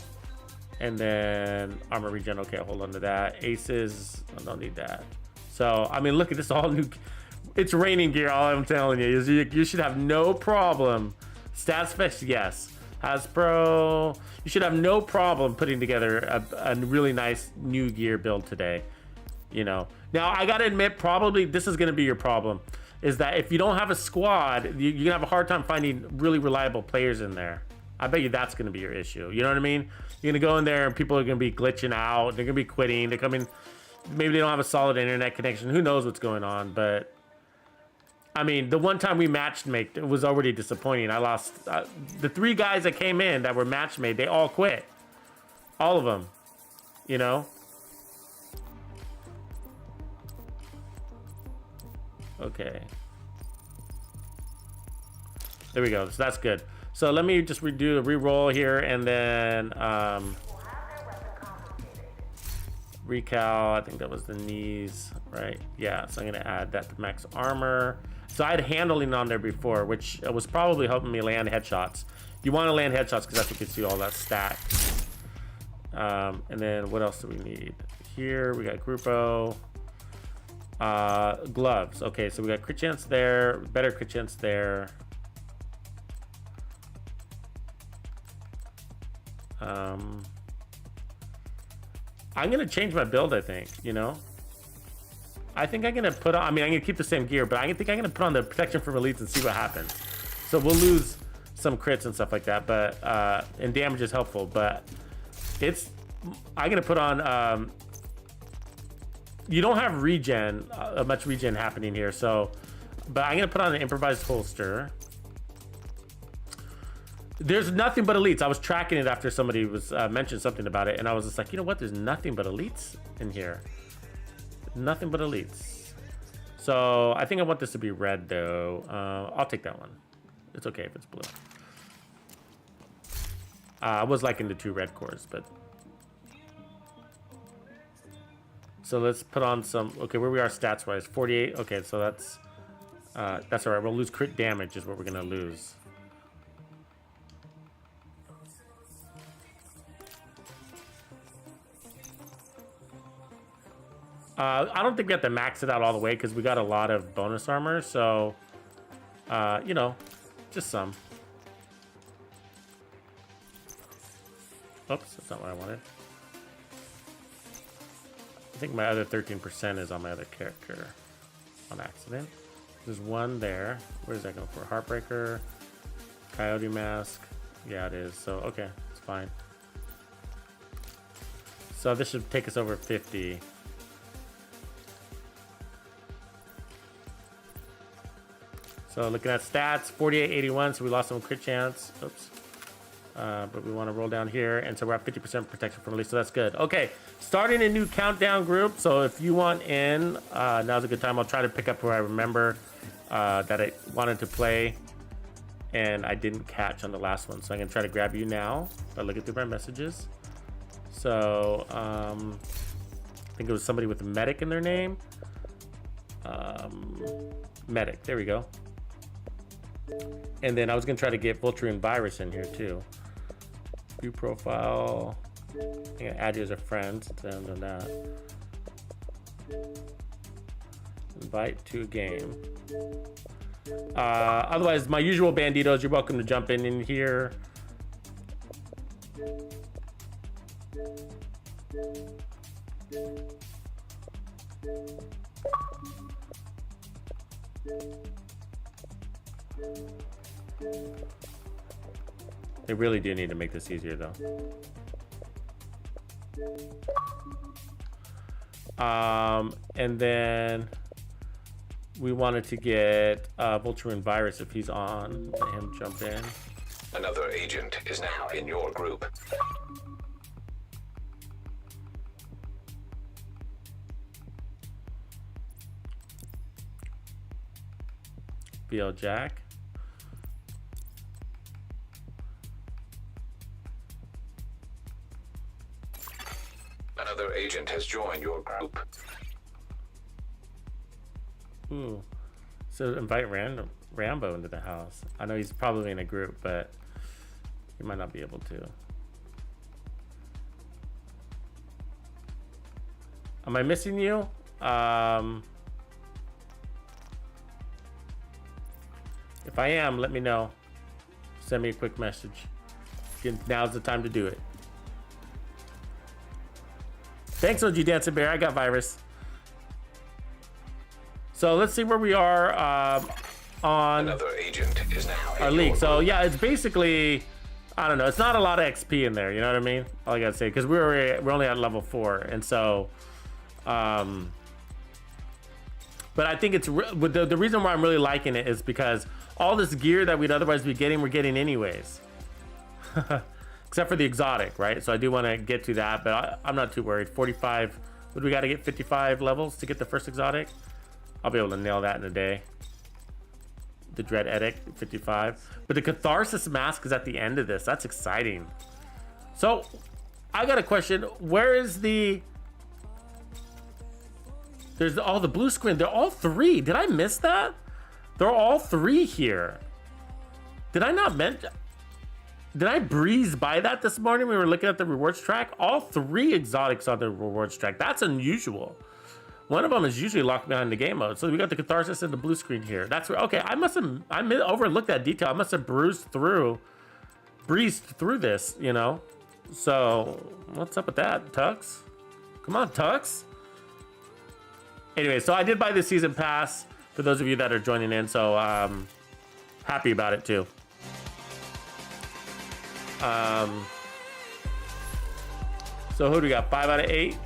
And then armor regen. Okay, I'll hold on to that. Aces, I don't need that. So, I mean, look at this, all new. It's raining gear, all I'm telling you. You should have no problem. Stats fix, yes. Hasbro, you should have no problem putting together a really nice new gear build today. You know, now I gotta admit, probably this is gonna be your problem, is that if you don't have a squad, you're gonna have a hard time finding really reliable players in there. I bet you that's gonna be your issue. You know what I mean? You're gonna go in there and people are gonna be glitching out. They're gonna be quitting. They're coming. Maybe they don't have a solid internet connection. Who knows what's going on? But I mean, the one time we matched made, it was already disappointing. I lost the 3 guys that came in that were match made. They all quit. All of them. You know. Okay. There we go. So that's good. So let me just redo a re-roll here and then recal. I think that was the knees, right? Yeah. So I'm gonna add that to max armor. So I had handling on there before, which was probably helping me land headshots. You want to land headshots because that's what gets you all that stack. And then what else do we need? Here we got Grupo. Gloves. Okay, so we got crit chance there, better crit chance there. I'm gonna change my build, I think, you know. I think I'm gonna put on, I mean, I'm gonna keep the same gear, but I think I'm gonna put on the protection from elites and see what happens. So we'll lose some crits and stuff like that, but and damage is helpful, but I'm gonna put on you don't have regen, much regen happening here, so, but I'm gonna put on an improvised holster. There's nothing but elites. I was tracking it after somebody was mentioned something about it, and I was just like, you know what? There's nothing but elites in here. Nothing but elites. So I think I want this to be red, though. I'll take that one. It's okay if it's blue. I was liking the 2 red cores, but. So let's put on some. Okay, where we are stats wise, 48. Okay, so that's all right. We'll lose crit damage is what we're gonna lose. I don't think we have to max it out all the way because we got a lot of bonus armor. So, you know, just some. Oops, that's not what I wanted. I think my other 13% is on my other character on accident. There's one there. Where does that go for? Heartbreaker, Coyote Mask. Yeah, it is. So, okay, it's fine. So this should take us over 50. So looking at stats, 48, 81. So we lost some crit chance. Oops. But we want to roll down here, and so we're at 50% protection from release, so that's good. Okay, starting a new countdown group. So if you want in, now's a good time. I'll try to pick up where I remember that I wanted to play, and I didn't catch on the last one. So I'm gonna try to grab you now by looking through my messages. So I think it was somebody with a medic in their name. Medic, there we go. And then I was gonna try to get Vulture Virus in here too. View profile. I'm gonna add you as a friend since I haven't done that. Invite to a game. Otherwise, my usual banditos, you're welcome to jump in here. They really do need to make this easier though. And then we wanted to get Vulture and Virus if he's on. Let him jump in. Another agent is now in your group. BL Jack. Another agent has joined your group. Ooh. So invite Rambo into the house. I know he's probably in a group, but he might not be able to. Am I missing you? If I am, let me know. Send me a quick message. Now's the time to do it. Thanks, OG Dancing Bear. I got Virus. So let's see where we are on Another agent is now our in league. your So group. yeah, it's basically, I don't know. It's not a lot of XP in there. You know what I mean? All I gotta say, because we're only at level 4, and so, but I think it's the reason why I'm really liking it is because all this gear that we'd otherwise be getting, we're getting anyways. Except for the exotic, right? So I do want to get to that, but I'm not too worried. 45, would we got to get 55 levels to get the first exotic? I'll be able to nail that in a day. The Dread Edict, 55. But the Catharsis Mask is at the end of this. That's exciting. So I got a question. Where is the... There's all the blue screen. They're all 3. Did I miss that? They're all 3 here. Did I not mention... Did I breeze by that this morning when we were looking at the rewards track? All 3 exotics on the rewards track. That's unusual. One of them is usually locked behind the game mode. So we got the Catharsis and the blue screen here. That's where, okay, I overlooked that detail. I must have breezed through this, you know? So what's up with that, Tux? Come on, Tux. Anyway, so I did buy the season pass for those of you that are joining in. So happy about it too. So who do we got? 5 out of 8.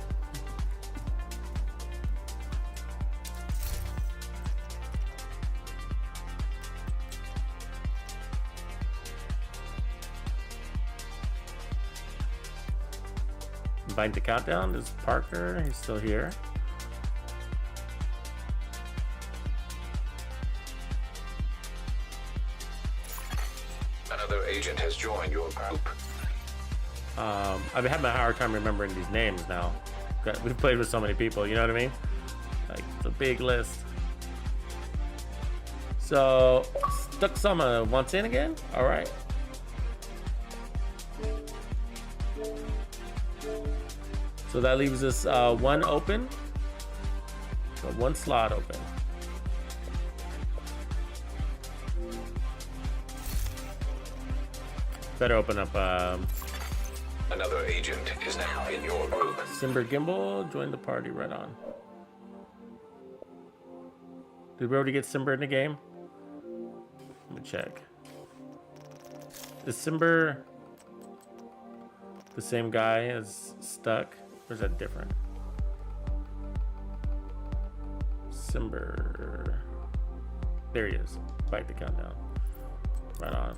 Invite the countdown. There's Parker. He's still here. Another agent has joined your group. I've had my hard time remembering these names now. We've played with so many people, you know what I mean? Like, it's a big list. So, Stucksama wants in again? All right. So that leaves us 1 open. So 1 slot open. Better open up. Another agent is now in your group. Simber Gimbal, join the party right on. Did we already get Simber in the game? Let me check. Is Simber the same guy as Stuck? Or is that different? Simber. There he is. Bite the countdown. Right on.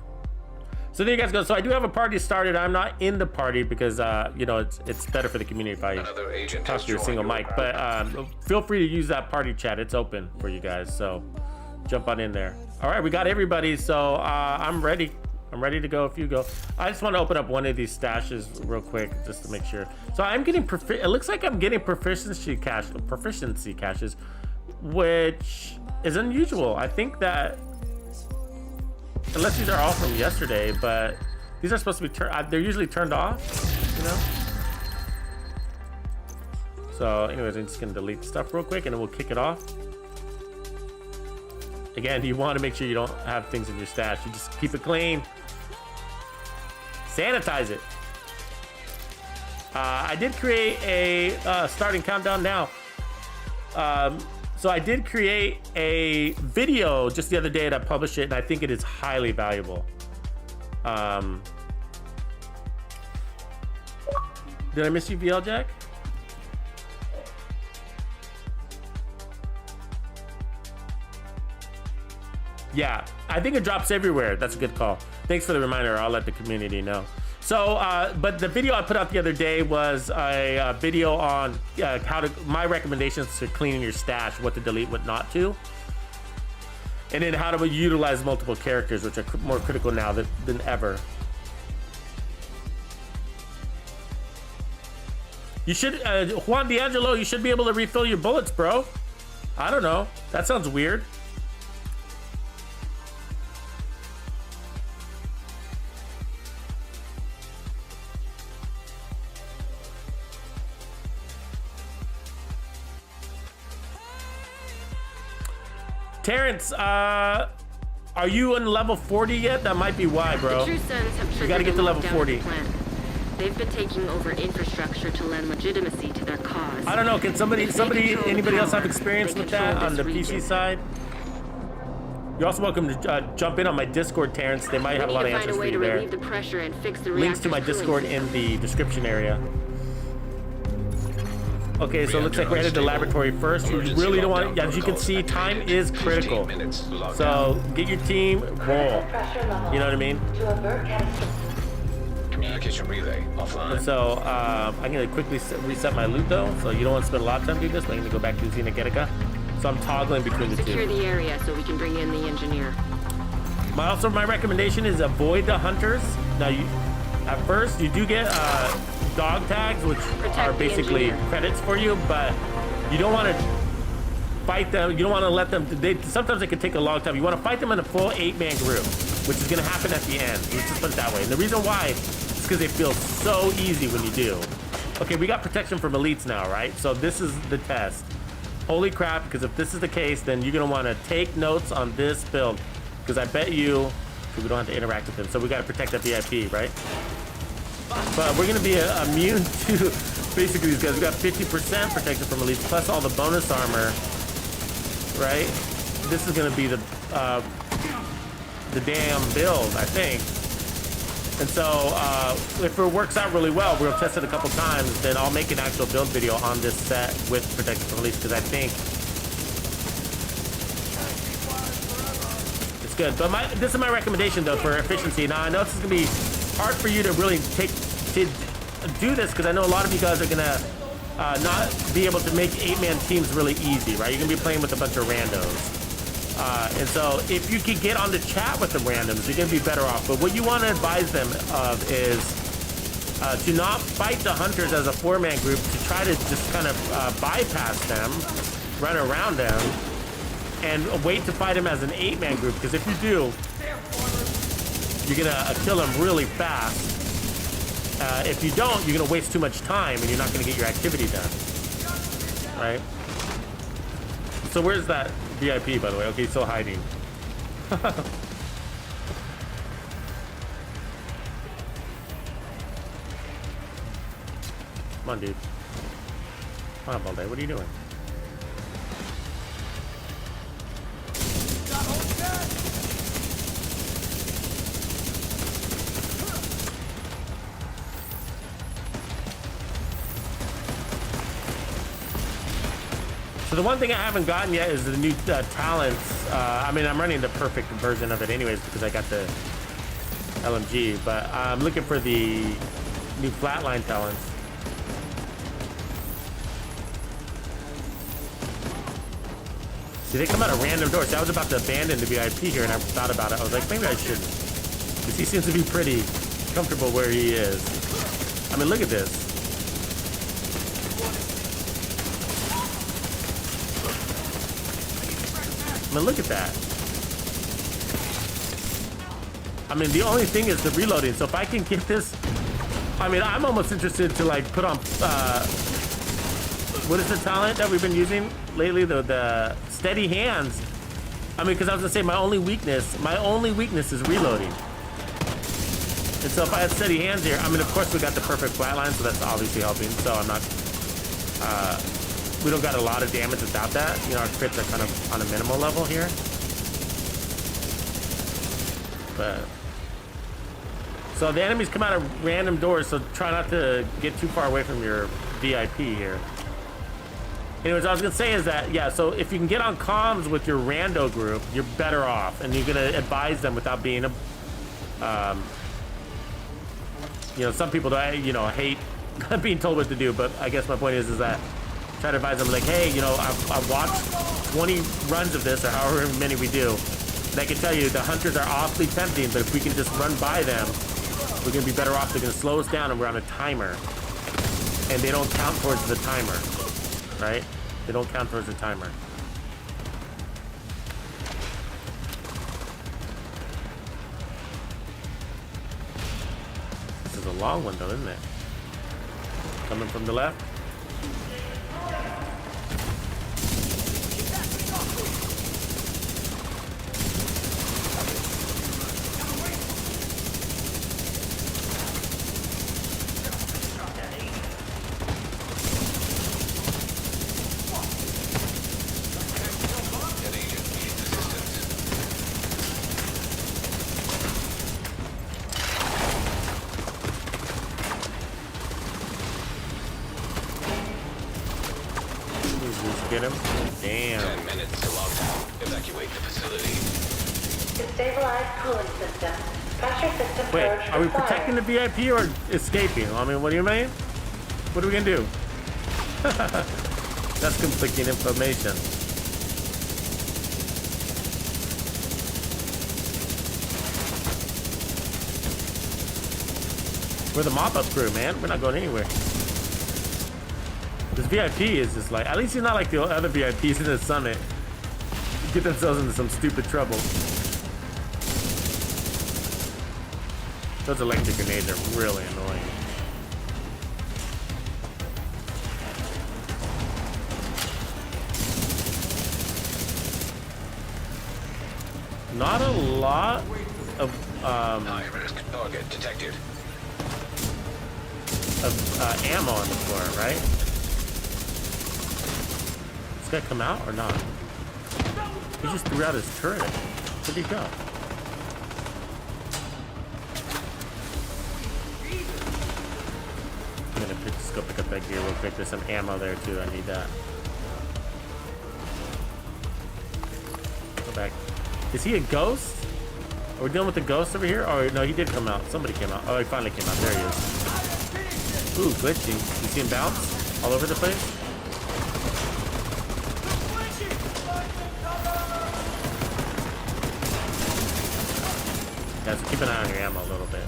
So there you guys go. So I do have a party started. I'm not in the party because you know, it's better for the community if I talk to a single mic. But feel free to use that party chat. It's open for you guys. So jump on in there. All right, we got everybody. So I'm ready. I'm ready to go if you go. I just want to open up one of these stashes real quick just to make sure. So I'm getting it looks like I'm getting proficiency caches, which is unusual. I think that unless these are all from yesterday, but these are supposed to be they're usually turned off, you know? So anyways, I'm just gonna delete stuff real quick and then we'll kick it off. Again, you want to make sure you don't have things in your stash. You just keep it clean. Sanitize it. I did create a starting countdown now. So I did create a video just the other day and I published it, and I think it is highly valuable. Did I miss you, VL Jack? Yeah, I think it drops everywhere. That's a good call. Thanks for the reminder. I'll let the community know. So, but the video I put out the other day was a video on my recommendations to cleaning your stash, what to delete, what not to. And then how to utilize multiple characters, which are more critical now than ever. You should, Juan D'Angelo, you should be able to refill your bullets, bro. I don't know. That sounds weird. Terrence, are you on level 40 yet? That might be why, bro. The True Sons have You gotta get to level 40. They've been taking over infrastructure to lend legitimacy to their cause. I don't know. Can anybody else have experience with that on the PC side? You're also welcome to jump in on my Discord, Terrence. They might have a lot of answers for you there. Links to my Discord in the description area. Okay, so it looks like we're headed to laboratory first. You really don't want, as you can see, time is critical. So get your team, roll. You know what I mean? Communication relay offline. And so I'm gonna quickly reset my loot though. So you don't want to spend a lot of time doing this. But I'm gonna go back to Xena Getica. So I'm toggling between the two. Secure the area so we can bring in the engineer. My recommendation is avoid the hunters. Now at first you do get dog tags, which are basically credits for you, but you don't want to fight them. You don't want to let them. Sometimes it can take a long time. You want to fight them in a full 8-man group, which is going to happen at the end. Let's just put it that way. And the reason why is because they feel so easy when you do. Okay, we got protection from elites now, right? So this is the test. Holy crap! Because if this is the case, then you're going to want to take notes on this build, because I bet you we don't have to interact with them. So we got to protect that VIP, right? But we're gonna be immune to basically these guys. We got 50% protection from elites, plus all the bonus armor, right? This is gonna be the damn build, I think. And so if it works out really well, we'll test it a couple times. Then I'll make an actual build video on this set with protection from elites, because I think it's good. But this is my recommendation though for efficiency. Now I know this is gonna be hard for you to really do this, because I know a lot of you guys are gonna not be able to make 8-man teams really easy, right? You're gonna be playing with a bunch of randos, and so if you could get on the chat with the randoms, you're gonna be better off. But what you want to advise them of is to not fight the hunters as a 4-man group, to try to just kind of bypass them, run around them, and wait to fight them as an 8-man group, because if you do, you're gonna kill them really fast. If you don't, you're gonna waste too much time and you're not gonna get your activity done, right? So where's that VIP, by the way? Okay, he's still hiding. Come on, dude. Come on, Balde, what are you doing? So the one thing I haven't gotten yet is the new talents. I mean, I'm running the perfect version of it anyways because I got the LMG, but I'm looking for the new flatline talents. See, they come out of random doors. I was about to abandon the VIP here and I thought about it. I was like, maybe I shouldn't, because he seems to be pretty comfortable where he is. I mean, look at this. I mean, look at that. I mean, the only thing is the reloading. So if I can get this, I mean, I'm almost interested to like put on, what is the talent that we've been using lately? The steady hands. I mean, because I was gonna say my only weakness is reloading. And so if I had steady hands here, I mean, of course we got the perfect flatline, so that's obviously helping. So I'm not, we don't got a lot of damage without that. You know, our crits are kind of on a minimal level here. But, so the enemies come out of random doors, so try not to get too far away from your VIP here. Anyways, I was gonna say is that, yeah, so if you can get on comms with your rando group, you're better off, and you're gonna advise them without being a, you know, some people, you know, hate being told what to do, but I guess my point is that try to advise them like, hey, you know, I've watched 20 runs of this, or however many we do, and I can tell you the hunters are awfully tempting, but if we can just run by them, we're gonna be better off. They're gonna slow us down, and we're on a timer, and they don't count towards the timer. Right? They don't count towards the timer. This is a long one though, isn't it? Coming from the left. Get him. Damn. 10 minutes to lockdown. Evacuate the facility. Stabilized cooling system. Pressure system Wait, purge are we required. protecting the VIP or escaping? I mean, what do you mean? What are we gonna do? That's conflicting information. We're the mop-up crew, man. We're not going anywhere. This VIP is just like, at least he's not like the other VIPs in the summit. Get themselves into some stupid trouble. Those electric grenades are really annoying. Not a lot of High risk target detected. Ammo on the floor, right? Gonna come out or not? He just threw out his turret. Where'd he go? I'm gonna just go pick up that gear real quick. There's some ammo there too. I need that. Go back. Is he a ghost? Are we dealing with the ghost over here? Oh no, he did come out. Somebody came out. Oh, he finally came out. There he is. Ooh, glitching. You see him bounce all over the place? Yeah, so keep an eye on your ammo a little bit.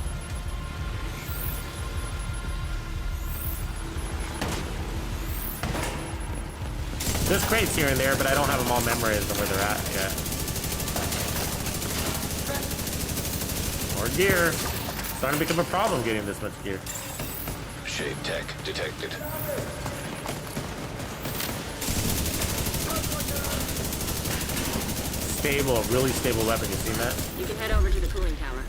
There's crates here and there, but I don't have them all memorized on where they're at yet. More gear. Starting to become a problem getting this much gear. Shade tech detected. Stable, really stable weapon. You seen that? You can head over to the cooling tower.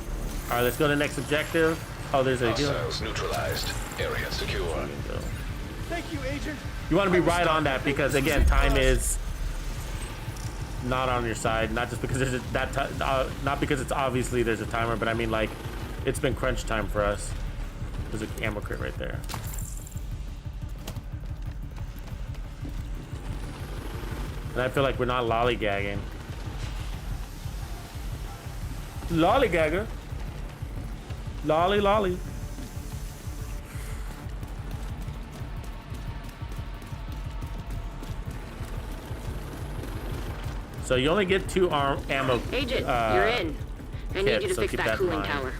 All right, let's go to the next objective. Oh, there's a Hostiles neutralized. Area secure. Thank you, Agent. You want to be right on that because again, time is not on your side. Not just because there's not because it's obviously there's a timer, but I mean like it's been crunch time for us. There's an ammo crate right there. And I feel like we're not lollygagging. Lollygagger. Lolly, lolly. So you only get 2 ammo. Agent, you're in. I need you to so fix keep that in cooling mind. tower.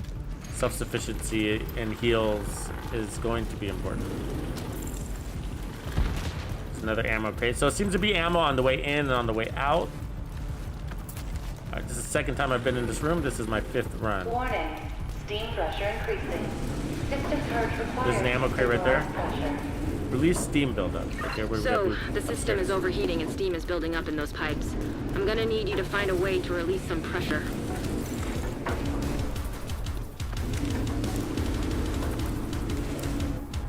Self-sufficiency and heals is going to be important. There's another ammo crate. So it seems to be ammo on the way in and on the way out. All right, this is the second time I've been in this room. This is my 5th run. Warning. Steam pressure increasing. System purge required. There's an ammo crate right there. Pressure. Release steam buildup. Okay, we're So, gonna the system is overheating and steam is building up in those pipes. I'm gonna need you to find a way to release some pressure.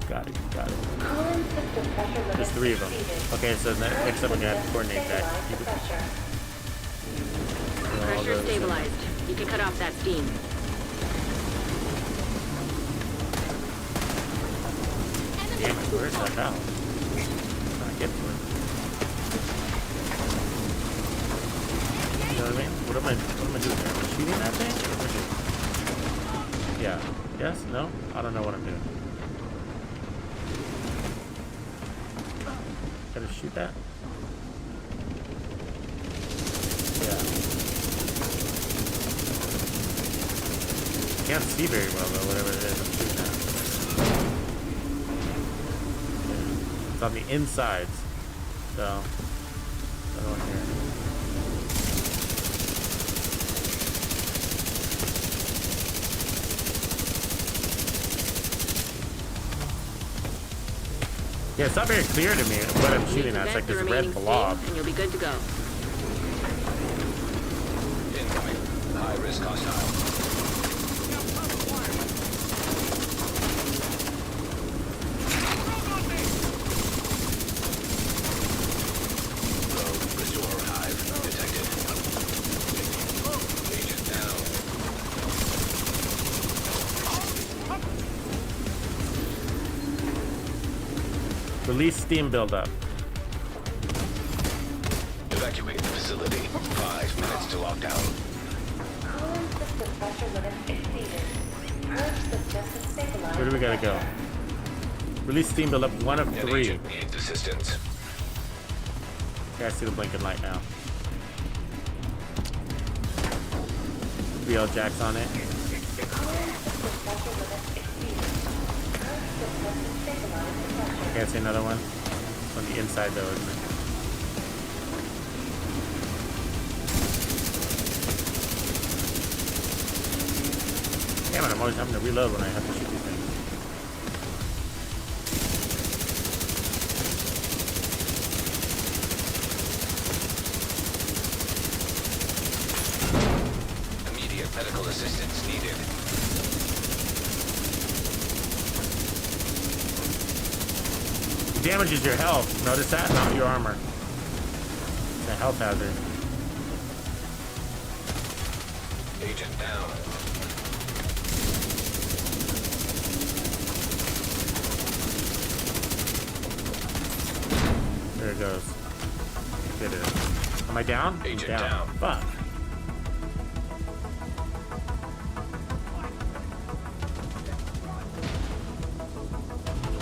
Got it. There's 3 of them. Okay, so next up we're gonna have to coordinate that. Pressure stabilized. You can cut off that steam. Damn it, where's that valve? I'm trying to get to it. You know what I mean? What am I doing there? Am I shooting that thing? Yeah. Yes? No? I don't know what I'm doing. Gotta shoot that? Yeah. Can't see very well though, whatever it is I'm shooting at. It's on the insides, so I don't want to hear it. Yeah, it's not very clear to me what I'm shooting at. It's like this red blob. And you'll be good to go. Incoming. High risk hostile. Release steam buildup. Evacuate the facility. 5 minutes to lockdown. Where do we gotta go? Release steam buildup 1 of 3. Agent needs assistance. Okay, I see the blinking light now. BL Jack's on it. Okay, I see another one. It's on the inside though, isn't it? Damn it, I'm always having to reload when I have to shoot these things. Immediate medical assistance needed. Damages your health. Notice that? Not your armor. It's a health hazard. Agent down. There it goes. Get it. Am I down? Agent I'm down. Fuck.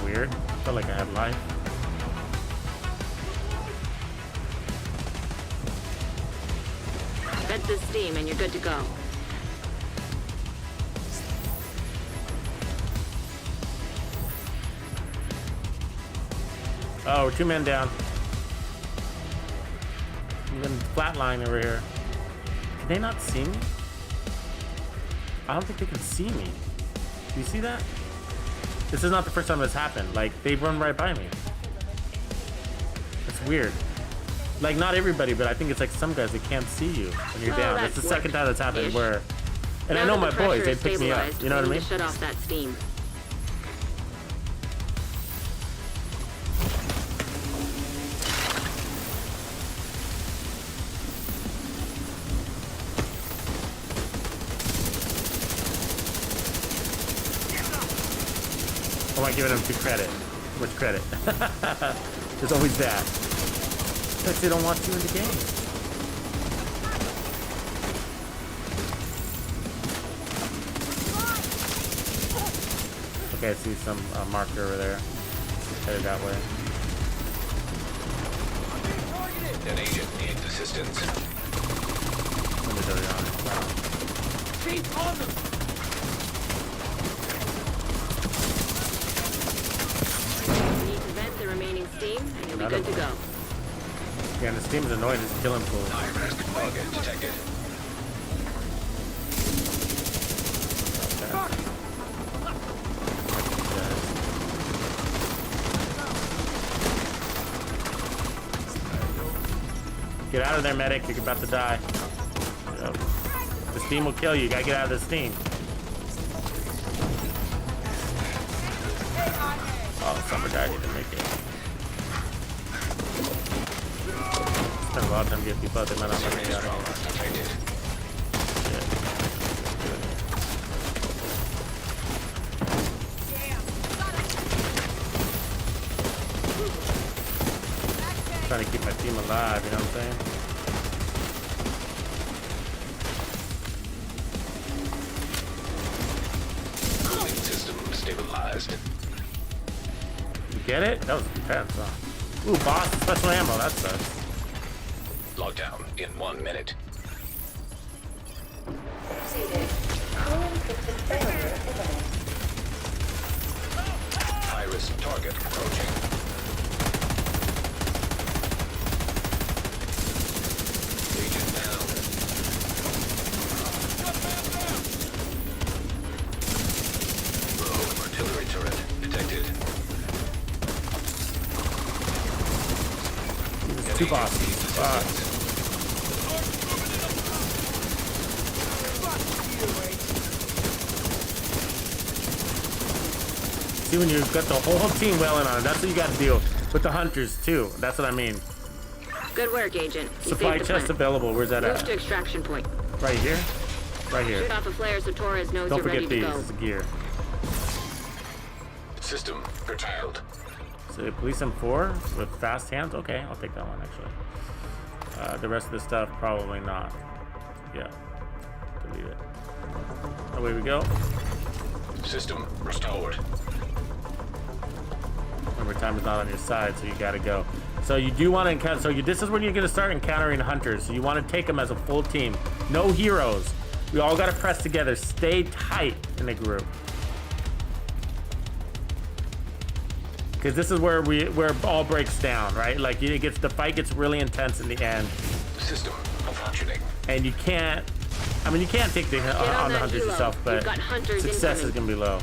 Weird. Felt like I had life. Vent the steam and you're good to go. Oh, we're 2 men down. Even flatline over here. Can they not see me? I don't think they can see me. Do you see that? This is not the first time this happened. Like, they run right by me. It's weird. Like, not everybody, but I think it's like some guys that can't see you when you're down. That's the second time that's happened where... And I know my boys, they pick me up. You know what I mean? Shut off that steam. I'm not giving them too credit. Much credit. There's always that. Because they don't want you in the game. Okay, I see some marker over there. Headed that way. An agent needs assistance. Somebody's already on it. Wow. Keep on them! You need to vent the remaining steam, and you'll be good to go. Yeah, and the steam is annoying. It's killing fools. Target detected. Get out of there, medic. You're about to die. Yep. The steam will kill you. You gotta get out of the steam. Oh, Summer died. He didn't make it. Spent a lot of time to get people out. They might not let me out anymore. Trying to keep my team alive, you know what I'm saying? Cooling system stabilized. You get it? That was fast, huh? Ooh, boss, special ammo, that sucks. Lockdown in 1 minute. Proceeding. Cooling system failure imminent. High-risk target approaching. Two bosses. Fuck. See, when you've got the whole team wailing on it, that's what you got to deal with the hunters too. That's what I mean. Good work, Agent. You Supply saved the chest plant. available. Where's that Move at? to extraction point. Right here. Right here. Shoot off a flare so Torres knows Don't you're ready forget to these. go. This is gear. System curtailed. So police M4 with fast hands. Okay, I'll take that one actually. The rest of the stuff probably not. Yeah. Delete it. Away we go. System restored. Remember, time is not on your side, so you gotta go. So you do want to encounter. So this is when you're gonna start encountering hunters. So you want to take them as a full team. No heroes. We all gotta press together. Stay tight in a group. Because this is where it all breaks down, right? Like the fight gets really intense in the end. System malfunctioning. And you can't. I mean, you can't take the on the hunters yourself, but success is gonna be low.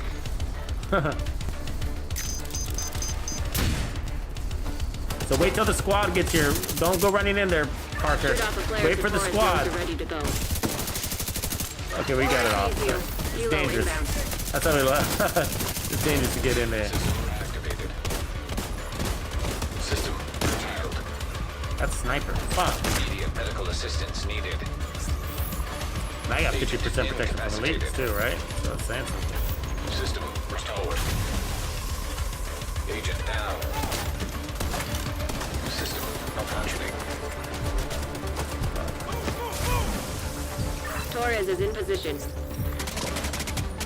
So wait till the squad gets here. Don't go running in there, Parker. Wait for the squad. Okay, we got it off. It's dangerous. That's how we left. It's dangerous to get in there. System curtailed. That's sniper. Fuck. Immediate medical assistance needed. And I got 50% protection from elites too, right? So that's saying something. System restored. Agent down. System malfunctioning. Torres is in position.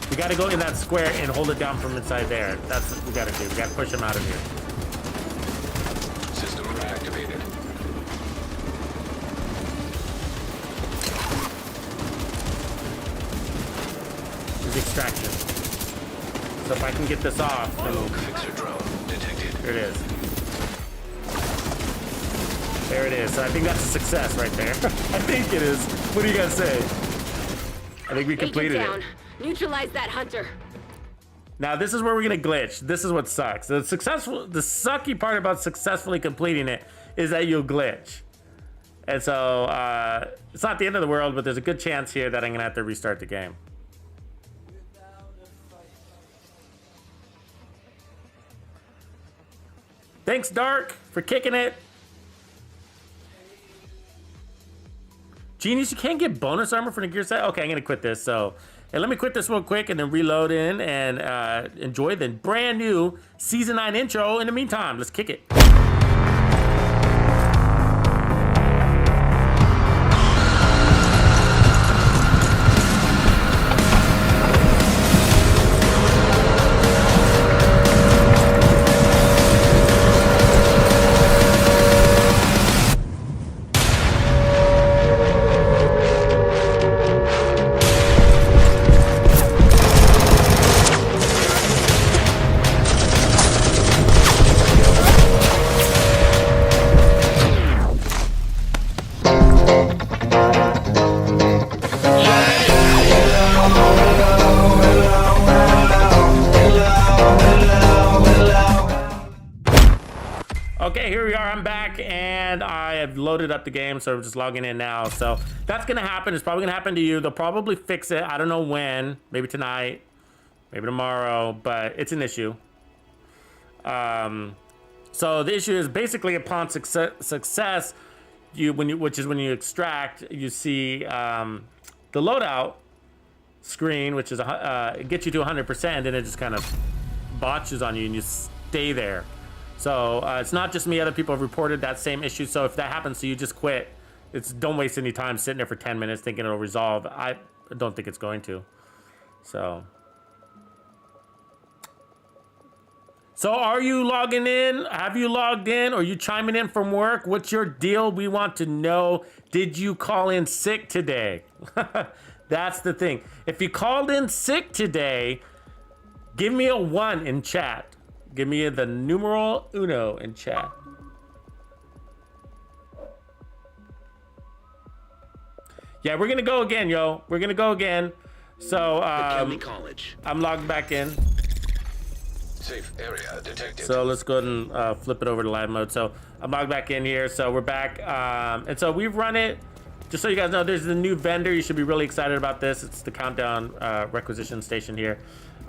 We gotta go in that square and hold it down from inside there. That's what we gotta do. We gotta push him out of here. System reactivated. There's extraction. So if I can get this off, then Fixer drone detected. here it is. There it is. So I think that's a success right there. I think it is. What do you guys say? I think we completed Agent down. it. Neutralize that hunter. Now this is where we're gonna glitch. This is what sucks. The sucky part about successfully completing it is that you'll glitch. And so it's not the end of the world, but there's a good chance here that I'm gonna have to restart the game. Thanks, Dark, for kicking it. Genius, you can't get bonus armor for the gear set? Okay, I'm gonna quit this. So, and let me quit this real quick and then reload in and enjoy the brand new Season 9 intro. In the meantime, let's kick it. Okay, here we are. I'm back, and I have loaded up the game, so we're just logging in now. So that's gonna happen. It's probably gonna happen to you. They'll probably fix it. I don't know when. Maybe tonight, maybe tomorrow, but it's an issue. So the issue is basically upon success, which is when you extract, you see the loadout screen, which is it gets you to 100%, and it just kind of botches on you, and you stay there. So it's not just me, other people have reported that same issue. So if that happens to you, just quit. Don't waste any time sitting there for 10 minutes thinking it'll resolve. I don't think it's going to. So are you logging in? Have you logged in? Or are you chiming in from work? What's your deal? We want to know. Did you call in sick today? That's the thing. If you called in sick today, give me a 1 in chat. Give me the numeral uno in chat. Yeah, we're gonna go again, yo. We're gonna go again. So College. I'm logged back in. Safe area detected. So let's go ahead and flip it over to live mode. So I'm logged back in here. So we're back. And so we've run it. Just so you guys know, there's the new vendor. You should be really excited about this. It's the countdown requisition station here.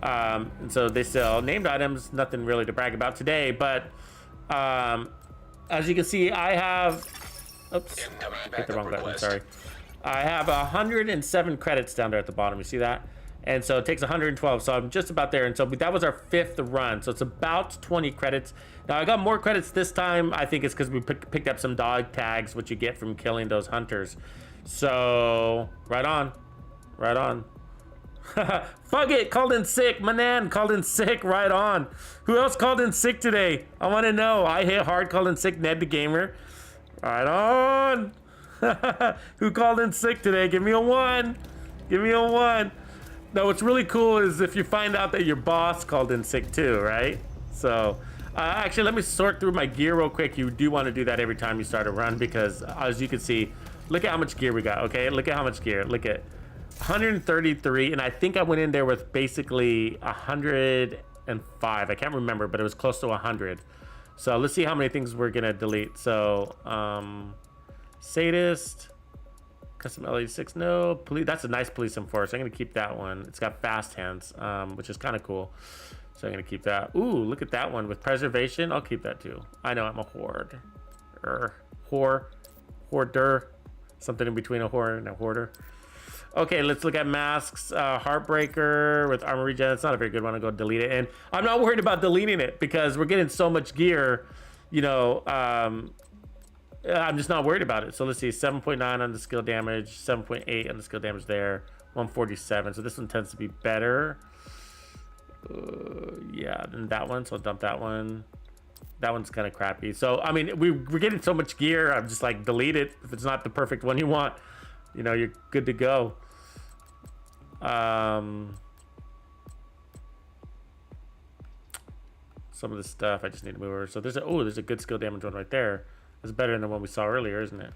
And so they sell named items, nothing really to brag about today, but as you can see, I have, oops, hit the wrong button, sorry. I have 107 credits down there at the bottom, you see that? And so it takes 112, so I'm just about there. And so that was our 5th run, so it's about 20 credits. Now I got more credits this time. I think it's because we picked up some dog tags, which you get from killing those hunters. So right on, right on. Fuck it, called in sick. Manan called in sick, right on. Who else called in sick today? I want to know. I hit hard, called in sick. Ned the Gamer, right on. Who called in sick today? Give me a 1. Give me a 1. Now what's really cool is if you find out that your boss called in sick too, right? So actually, let me sort through my gear real quick. You do want to do that every time you start a run, because as you can see, look at how much gear we got. Okay, look at how much gear. Look at 133, and I think I went in there with basically 105. I can't remember, but it was close to 100. So let's see how many things we're gonna delete. So sadist, custom LED6, no police. That's a nice police enforcer. I'm gonna keep that one. It's got fast hands, which is kind of cool, so I'm gonna keep that. Ooh, look at that one with preservation. I'll keep that too. I know I'm a horde, hoarder, something in between a whore and a hoarder. Okay, let's look at masks. Heartbreaker with armor regen. It's not a very good one. I'll go delete it. And I'm not worried about deleting it because we're getting so much gear, you know, I'm just not worried about it. So let's see, 7.9 on the skill damage, 7.8 on the skill damage there, 147. So this one tends to be better. Yeah, than that one. So I'll dump that one. That one's kind of crappy. So, I mean, we're getting so much gear. I'm just like, delete it. If it's not the perfect one you want, you know, you're good to go. Some of the stuff I just need to move over. So there's a good skill damage one right there. That's better than the one we saw earlier, isn't it?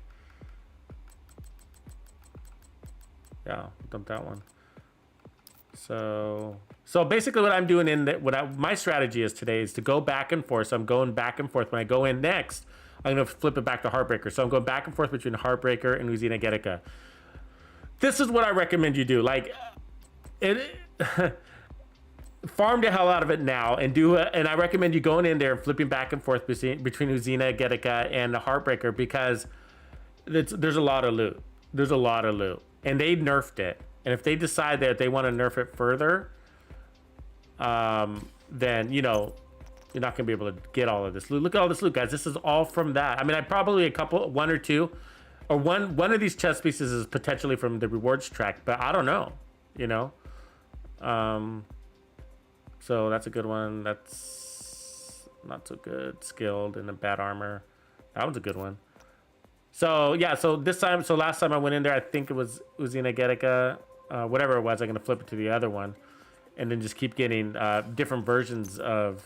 Yeah, dump that one. So basically what I'm doing my strategy is today is to go back and forth. So I'm going back and forth. When I go in next, I'm gonna flip it back to Heartbreaker. So I'm going back and forth between Heartbreaker and Usina Getica. This is what I recommend you do. Like, farm the hell out of it now and do it. And I recommend you going in there and flipping back and forth between Usina Getica and the Heartbreaker, because there's a lot of loot. There's a lot of loot, and they nerfed it. And if they decide that they want to nerf it further, then, you know, you're not gonna be able to get all of this loot. Look at all this loot, guys. This is all from that. I mean, I probably one or two, or one of these chest pieces is potentially from the rewards track, but I don't know, you know. So that's a good one. That's not so good. Skilled and a bad armor. That one's a good one. So yeah, so last time I went in there, I think it was Usina Getica, whatever it was. I'm gonna flip it to the other one, and then just keep getting different versions of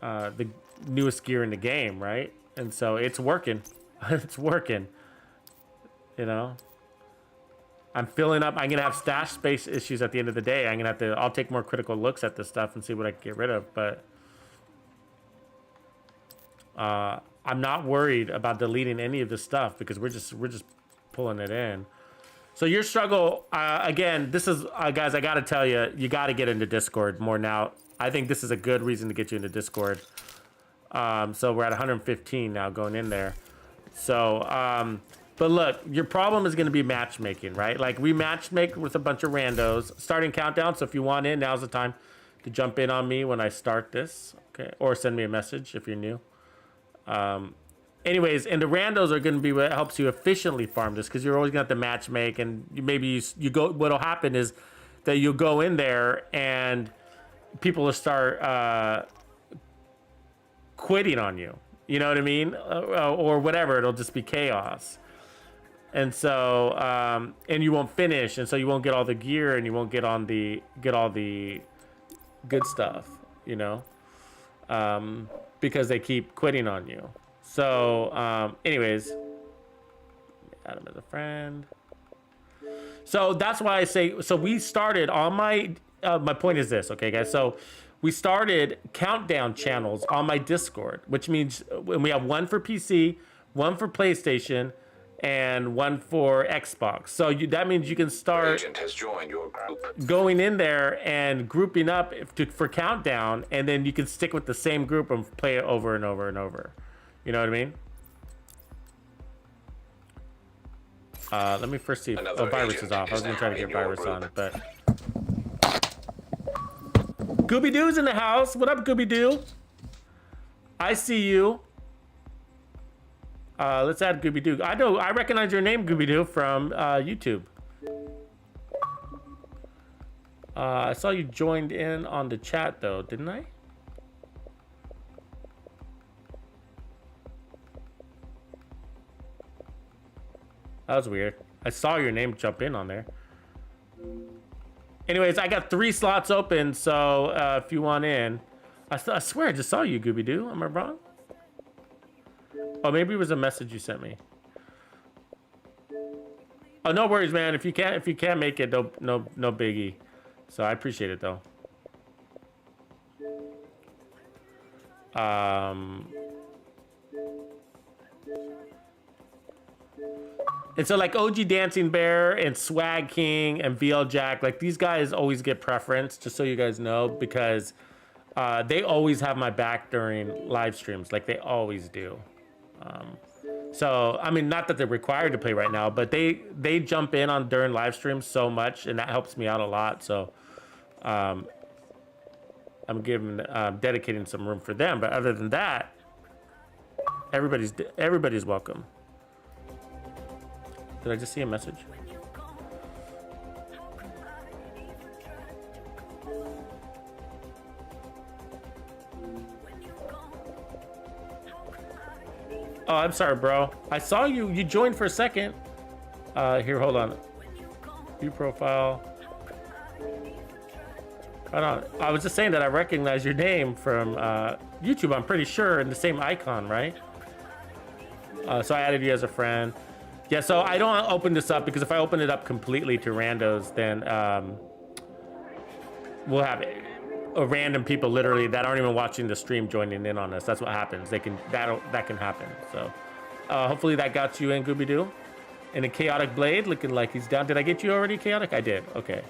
the newest gear in the game, right? And so it's working. It's working. You know, I'm filling up. I'm gonna have stash space issues at the end of the day. I'll take more critical looks at this stuff and see what I can get rid of. But I'm not worried about deleting any of this stuff because we're just pulling it in. So your struggle, again, this is, guys, I gotta tell you, you gotta get into Discord more now. I think this is a good reason to get you into Discord. So we're at 115 now going in there. So, but look, your problem is gonna be matchmaking, right? Like we matchmake with a bunch of randos, starting countdown. So if you want in, now's the time to jump in on me when I start this, okay? Or send me a message if you're new. Anyways, and the randos are going to be what helps you efficiently farm this because you're always going to have to match make, and you go. What'll happen is that you'll go in there and people will start quitting on you. You know what I mean, or whatever. It'll just be chaos, and so and you won't finish, and so you won't get all the gear, and you won't get all the good stuff. You know, because they keep quitting on you. So, anyways, add him as a friend. So that's why I say, so we started on my point is this, okay, guys? So we started countdown channels on my Discord, which means when we have one for PC, one for PlayStation, and one for Xbox. So that means you can start Agent has joined your group. Going in there and grouping up for countdown, and then you can stick with the same group and play it over and over and over. You know what I mean? Let me first see if virus is off. I was gonna try to get virus on, but Gooby Doo's in the house. What up, Gooby Doo? I see you. Let's add Gooby Doo. I recognize your name, Gooby Doo, from YouTube. I saw you joined in on the chat though, didn't I? That was weird. I saw your name jump in on there. Anyways, I got 3 slots open, so if you want in. I swear I just saw you, Gooby Doo. Am I wrong? Oh, maybe it was a message you sent me. Oh, no worries, man. If you can't make it, no biggie. So I appreciate it though. And so like OG Dancing Bear and Swag King and VL Jack, like these guys always get preference, just so you guys know, because they always have my back during live streams, like they always do. So I mean, not that they're required to play right now, but they jump in on during live streams so much, and that helps me out a lot. So I'm dedicating some room for them. But other than that, everybody's welcome. Did I just see a message? Oh, I'm sorry, bro. I saw you. You joined for a second. Here, hold on. View profile. Hold on. I was just saying that I recognize your name from YouTube. I'm pretty sure, in the same icon, right? So I added you as a friend. Yeah, so I don't open this up because if I open it up completely to randos, then we'll have random people literally that aren't even watching the stream joining in on us. That's what happens. That can happen. So hopefully that got you in, Gooby Doo. And a Chaotic Blade looking like he's down. Did I get you already, Chaotic? I did. Okay.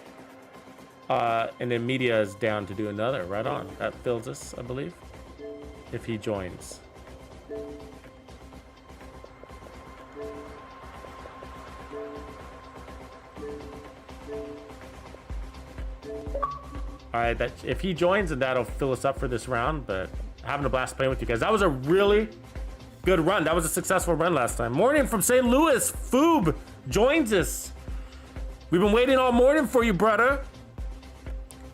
And then Media is down to do another. Right on. That fills us, I believe, if he joins. All right, if he joins, then that'll fill us up for this round. But having a blast playing with you guys. That was a really good run. That was a successful run last time. Morning from St. Louis. Foob joins us. We've been waiting all morning for you, brother.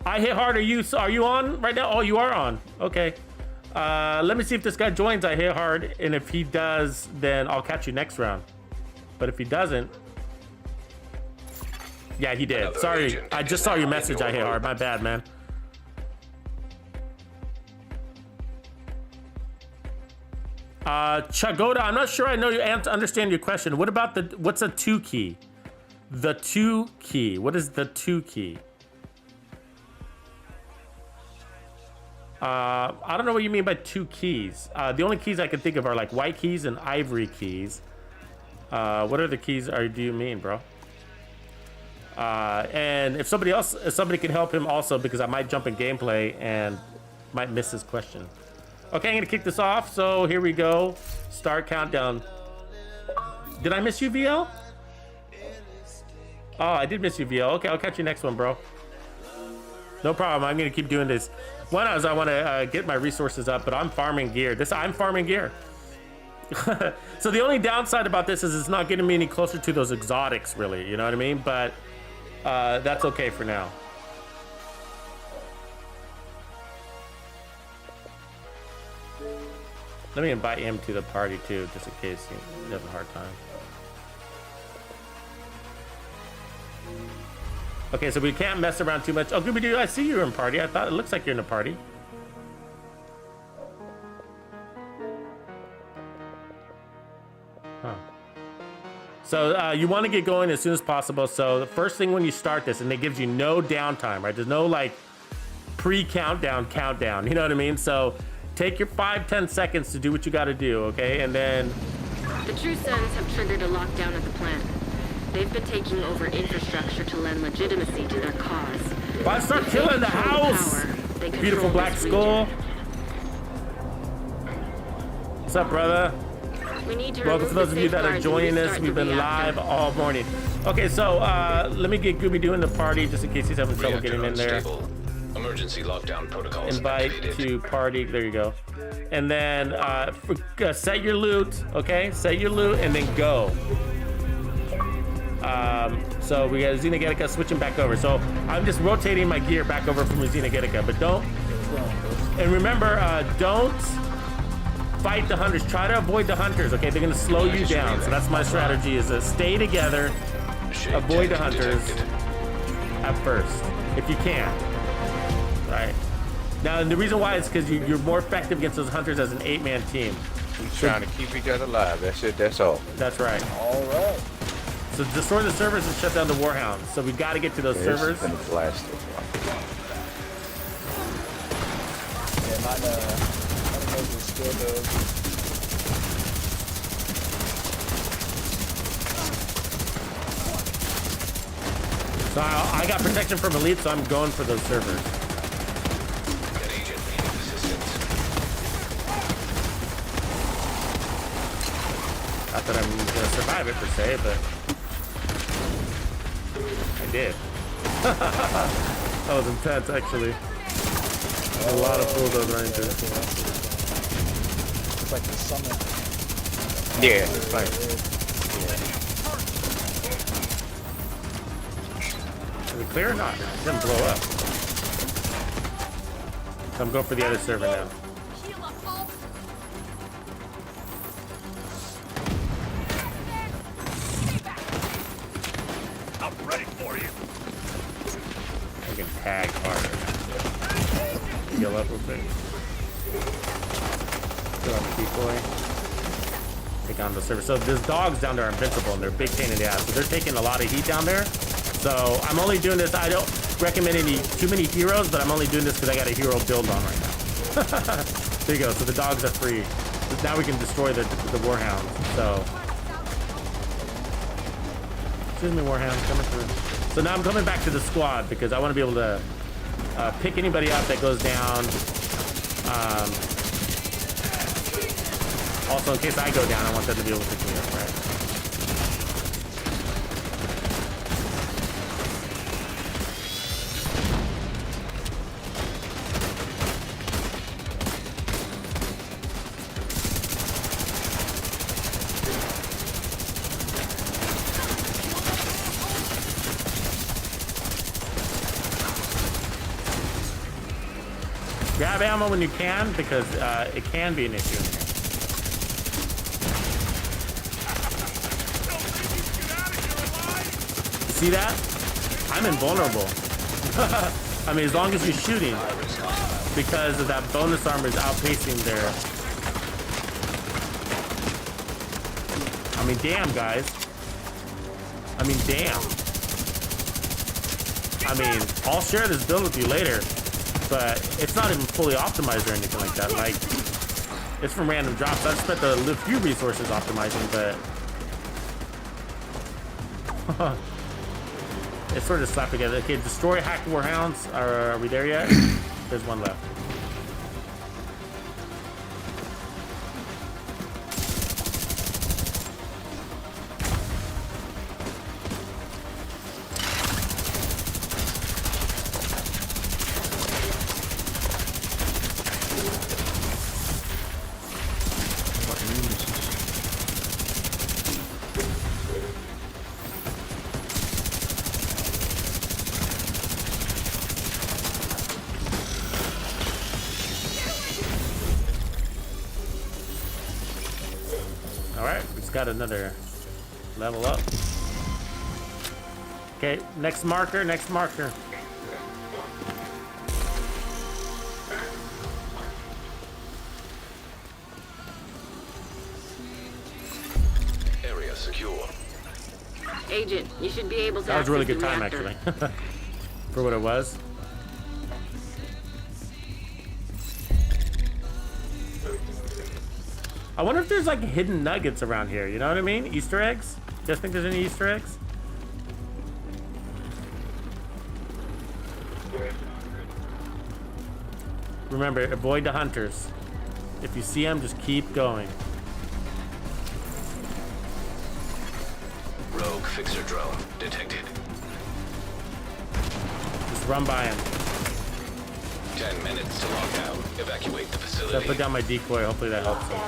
I hit hard. Are you on right now? Oh, you are on. Okay. Let me see if this guy joins. I hit hard, and if he does, then I'll catch you next round. But if he doesn't, yeah, he did. Sorry, I just saw your message. I hit hard. My bad, man. Chagoda, I'm not sure I know you understand your question. What about what's a 2 key? The 2 key. What is the 2 key? I don't know what you mean by 2 keys. The only keys I can think of are like white keys and ivory keys. What other keys do you mean, bro? And if somebody can help him also, because I might jump in gameplay and might miss his question. Okay, I'm gonna kick this off. So here we go. Start countdown. Did I miss you, VL? Oh, I did miss you, VL. Okay, I'll catch you next one, bro. No problem. I'm gonna keep doing this. One is I want to get my resources up, but I'm farming gear. I'm farming gear. So the only downside about this is it's not getting me any closer to those exotics, really. You know what I mean? But that's okay for now. Let me invite him to the party too, just in case he has a hard time. Okay, so we can't mess around too much. Oh, Scooby-Doo, I see you're in party. I thought it looks like you're in a party. Huh. So you want to get going as soon as possible. So the first thing when you start this, and it gives you no downtime, right? There's no like pre-countdown, countdown. You know what I mean? So take your 5-10 seconds to do what you got to do, okay? And then The True Sons have triggered a lockdown at the plant. They've been taking over infrastructure to lend legitimacy to their cause. if I start killing the house, beautiful black skull. What's up, brother? We need to Welcome for those of you that are joining us. We've been live all morning. Okay, so let me get Scooby-Doo in the party just in case he's having trouble getting in there. Emergency lockdown protocols Invite to party. There you go. And then set your loot. Okay, set your loot and then go. So we got Xenogetica switching back over. So I'm just rotating my gear back over from Xenogetica, but don't. And remember, don't fight the hunters. Try to avoid the hunters. Okay, they're gonna slow you down. So that's my strategy: is to stay together, avoid the hunters at first, if you can. Right. Now, the reason why is because you're more effective against those hunters as an 8-man team. We're trying to keep each other alive. That's it. That's all. That's right. All right. So destroy the servers and shut down the warhounds. So we got to get to those servers. It's been blasted. Yeah, I don't know if it's still does. So I got protection from elite, so I'm going for those servers. Not that I'm gonna survive it per se, but I did. That was intense, actually. A lot of fools I was running through. It's like the summit. Yeah, it's fine. Is it clear or not? It didn't blow up. So I'm going for the other server now. I'm ready for you. I can tag harder. Heal up real quick. Still on the decoy. Take on the server. So these dogs down there are invincible and they're a big pain in the ass. So they're taking a lot of heat down there. So I'm only doing this. I don't recommend too many heroes, but I'm only doing this because I got a hero build on right now. There you go. So the dogs are free. So now we can destroy the warhounds. So excuse me, warhound, coming through. So now I'm coming back to the squad because I want to be able to pick anybody up that goes down. Also, in case I go down, I want them to be able to pick me up, right? Grab ammo when you can, because it can be an issue in here. See that? I'm invulnerable. I mean, as long as you're shooting, because of that bonus armor is outpacing their... I mean, damn, guys. I mean, damn. I mean, I'll share this build with you later. but it's not even fully optimized or anything like that. Like, it's from random drops. I've spent a few resources optimizing, but it's sort of slapped together. Okay, destroy hacked warhounds. Are we there yet? There's one left. Got another level up. Okay, next marker, next marker. Area secure. Agent, you should be able to. That was a really access good the time, reactor. actually, for what it was. I wonder if there's like hidden nuggets around here. You know what I mean? Easter eggs. You guys think there's any Easter eggs? Remember, avoid the hunters. If you see them, just keep going. Rogue fixer drone detected. Just run by them. 10 minutes to lock down. Evacuate the facility. So I put down my decoy. Hopefully that helps them.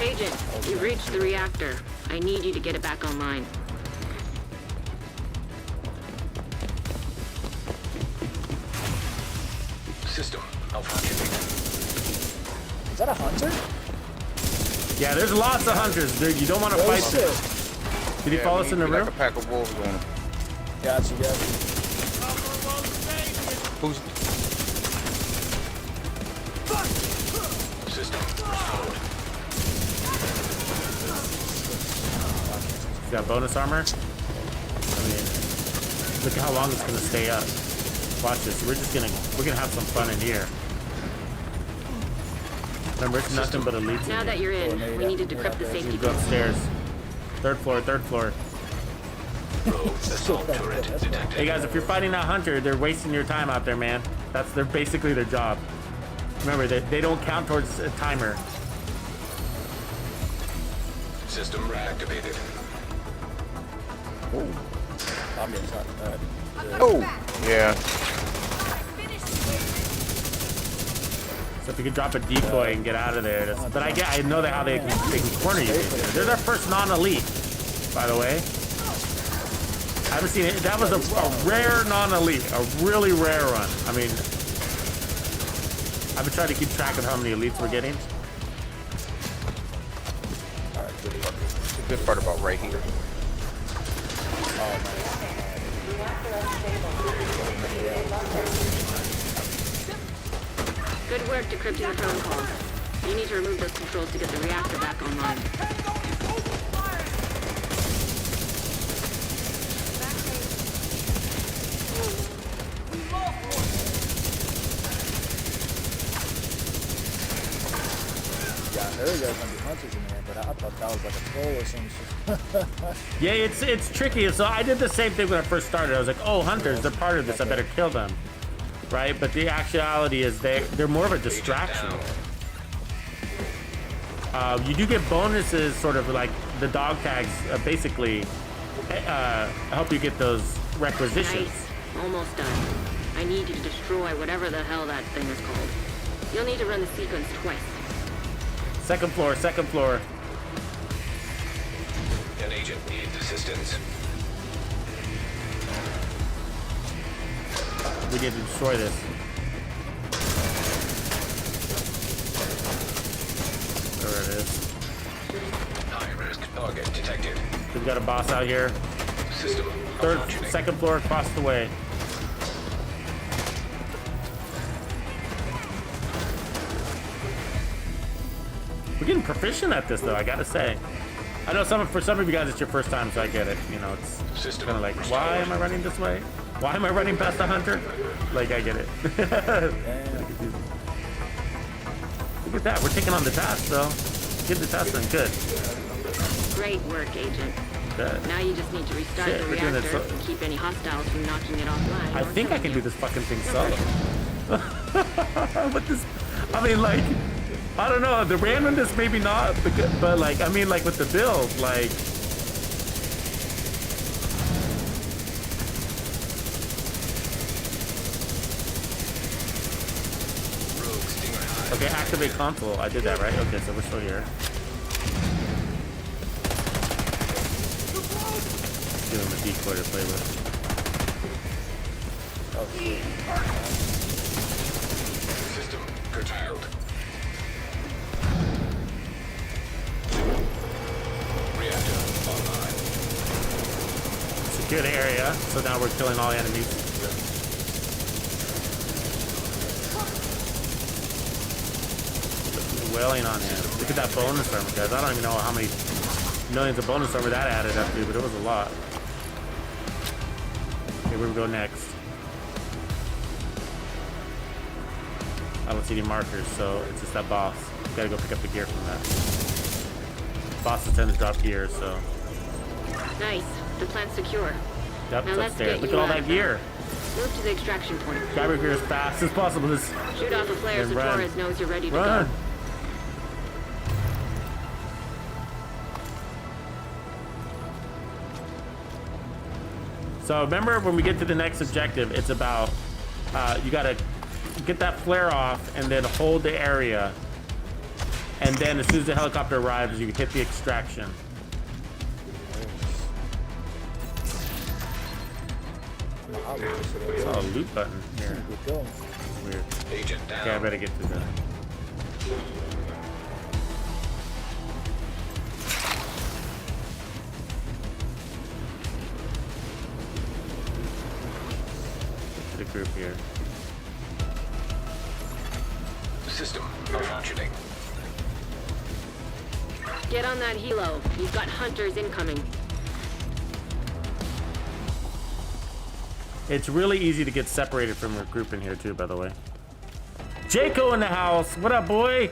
Agent, you've reached the reactor. I need you to get it back online. System malfunctioning. Is that a hunter? Yeah, there's lots of hunters. Dude, you don't want to fight them. Did he follow us in the room? Like a pack of wolves on him. Gotcha. Who's... System restored. You got bonus armor? I mean, look at how long it's gonna stay up. Watch this. We're gonna have some fun in here. Remember, it's nothing but elites. Now that you're in, we need to decrypt the safety Go upstairs. Third floor. Assault turret detected. Hey guys, if you're fighting that hunter, they're wasting your time out there, man. They're basically their job. Remember, they don't count towards a timer. System reactivated. Oh, I'm getting shot. Oh, yeah. So if you could drop a decoy and get out of there, but I know how they can corner you. They're their first non-elite, by the way. I haven't seen it. That was a rare non-elite, a really rare one. I mean, I've been trying to keep track of how many elites we're getting. The good part about right here. Good work decrypting the drone calls. You need to remove those controls to get the reactor back online. Yeah, I heard there was gonna be hunters in there, but I thought that was like a troll or some shit. Yeah, it's tricky. So I did the same thing when I first started. I was like, oh, hunters, they're part of this. I better kill them. Right? But the actuality is they're more of a distraction. You do get bonuses, sort of like the dog tags, basically help you get those requisitions. Nice. Almost done. I need you to destroy whatever the hell that thing is called. You'll need to run the sequence twice. Second floor. An agent needs assistance. We need to destroy this. There it is. High-risk target detected. We've got a boss out here. System Second floor across the way. We're getting proficient at this, though, I gotta say. I know for some of you guys it's your first time, so I get it. You know, it's kind of like, why am I running this way? Why am I running past the hunter? Like, I get it. Look at that, we're taking on the task though. Get the task done, good. Great work, Agent. Good. Now you just need to restart Shit, the we're doing it reactor and keep any hostiles from knocking it offline. I think I can do this fucking thing solo. But this, I mean, like, I don't know, the randomness maybe not, but like, I mean, like with the build, like, okay, activate console. I did that, right? Okay, so we're still here. Give him a decoy to play with. System curtailed. Reactor online. It's a good area, so now we're killing all enemies. Wailing on him. Look at that bonus armor, guys. I don't even know how many millions of bonus armor that added up to, but it was a lot. Okay, where we go next? I don't see any markers, so it's just that boss. We gotta go pick up the gear from that. Bosses tend to drop gear, so. Nice. The plant's secure. Yep, Now it's let's upstairs. get Look you at all out that of gear. Move to the extraction point. Grab your gear as fast as possible. Just Shoot off a flare so run. Torres knows you're ready to Run. go. So remember, when we get to the next objective, it's about you gotta get that flare off and then hold the area, and then as soon as the helicopter arrives, you hit the extraction. It's all a loot button here. Weird. Agent down. Okay, I better get to the. The group here. System malfunctioning. Get on that helo. You've got hunters incoming. It's really easy to get separated from your group in here too, by the way. Jaco in the house. What up, boy?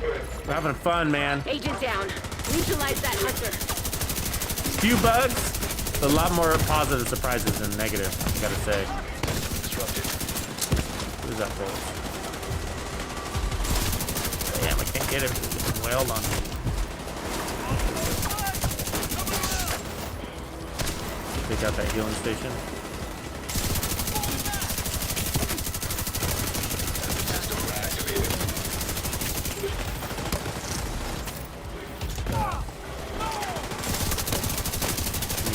We're having fun, man. Agent down. Neutralize that hunter. Few bugs, but a lot more positive surprises than negative, I gotta say. What is that for? Damn, I can't get it. It's wailed on me. Take out that healing station.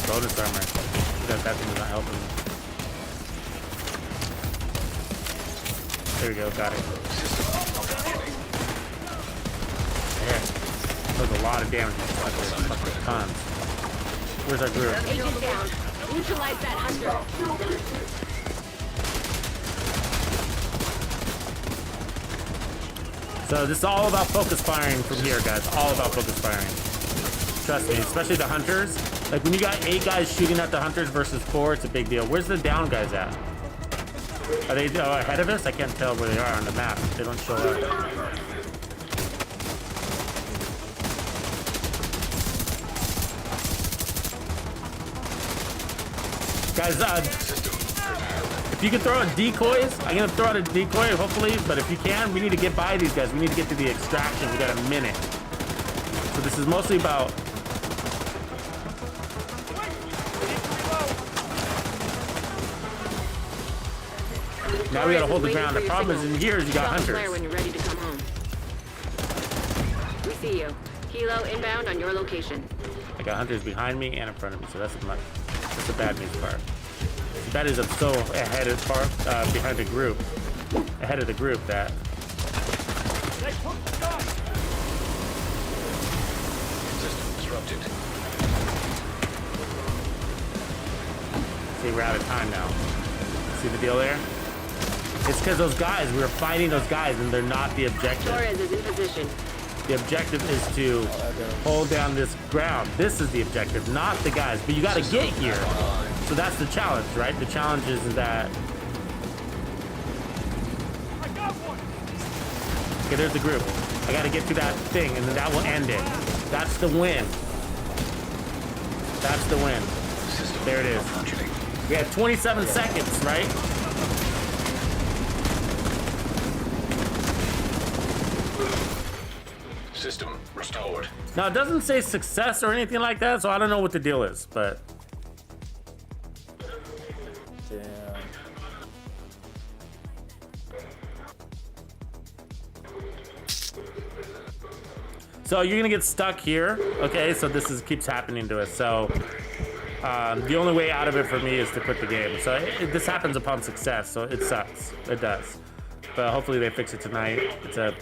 Bonus armor. That thing's not helping me. There we go, got it. There. That was a lot of damage. Fucking tons. Where's our group? Agent down. Neutralize that hunter. So this is all about focus firing from here, guys. All about focus firing. Trust me, especially the hunters. Like when you got 8 guys shooting at the hunters versus 4, it's a big deal. Where's the down guys at? Are they ahead of us? I can't tell where they are on the map. They don't show up. Guys, if you can throw out decoys, I'm gonna throw out a decoy hopefully, but if you can, we need to get by these guys. We need to get to the extraction. We got a minute. So this is mostly about now we gotta hold the ground. The problem is in here you got hunters. When you're ready to come home. We see you. Helo inbound on your location. I got hunters behind me and in front of me, so that's the bad news part. The bad is I'm so ahead of behind the group, ahead of the group that. System disrupted. See, we're out of time now. See the deal there? It's because those guys, we were fighting those guys and they're not the objective. Torres is in position. The objective is to hold down this ground. This is the objective, not the guys. But you got to get here. So that's the challenge, right? The challenge is that... Okay, there's the group. I got to get to that thing, and then that will end it. That's the win. That's the win. There it is. We had 27 seconds, right? System restored. Now, it doesn't say success or anything like that, so I don't know what the deal is, but... Damn. So you're gonna get stuck here, okay? So this keeps happening to us. So the only way out of it for me is to quit the game. So this happens upon success, so it sucks. It does. But hopefully they fix it tonight. It's a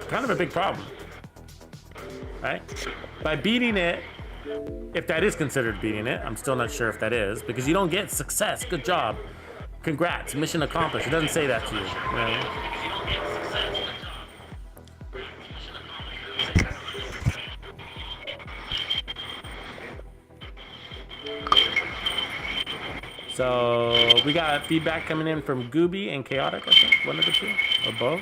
kind of a big problem, right? By beating it, if that is considered beating it, I'm still not sure if that is, because you don't get success. Good job. Congrats, mission accomplished. It doesn't say that to you, right? So we got feedback coming in from Gooby and Chaotic, I think. One of the two, or both.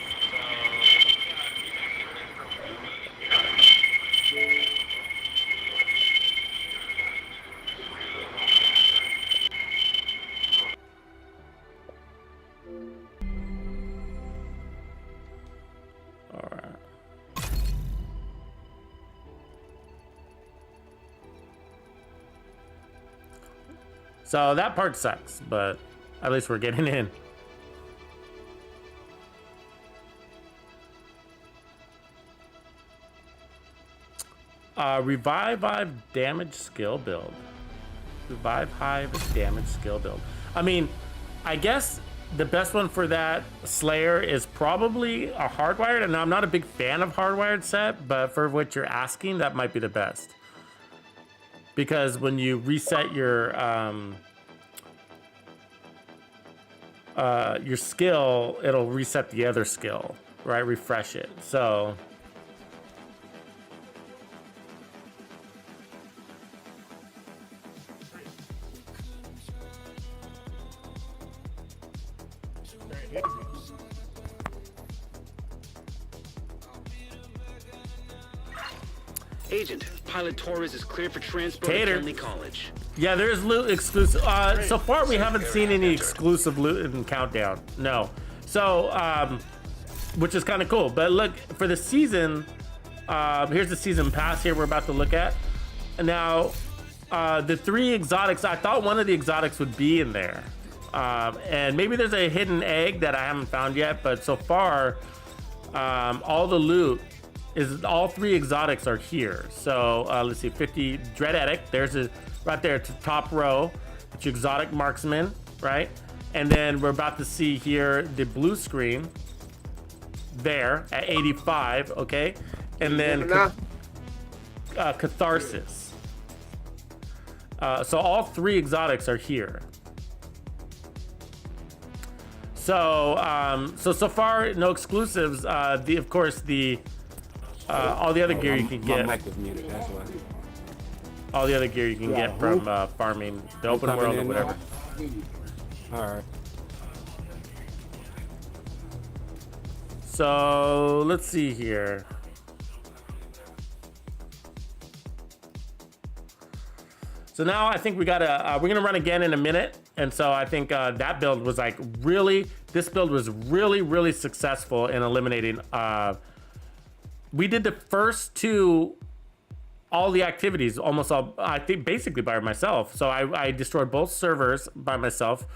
All right. So that part sucks, but at least we're getting in. Revive Hive damage skill build. Revive Hive damage skill build. I mean, I guess the best one for that Slayer is probably a hardwired, and I'm not a big fan of hardwired set, but for what you're asking, that might be the best. Because when you reset your skill, it'll reset the other skill, right? Refresh it. So Agent, Pilot Torres is cleared for transport to Friendly College. yeah, there's loot exclusive. So far, we haven't seen any exclusive loot in Countdown. No. So, which is kind of cool. But look, for the season, here's the season pass here we're about to look at. Now, the 3 exotics, I thought one of the exotics would be in there. And maybe there's a hidden egg that I haven't found yet. But so far, all the loot is all 3 exotics are here. So let's see, 50 Dreadetic. There's a right there to top row. It's your exotic marksman, right? And then we're about to see here the blue screen there at 85, okay? And then Catharsis. So all 3 exotics are here. So so far no exclusives. Of course all the other gear you can get. My mic is muted, that's why. All the other gear you can get from farming the open world or whatever. All right. So let's see here. So now I think we gotta we're gonna run again in a minute, and so I think that build was like this build was really successful in eliminating. We did the first 2, all the activities, almost all, I think basically by myself. So I destroyed both servers by myself.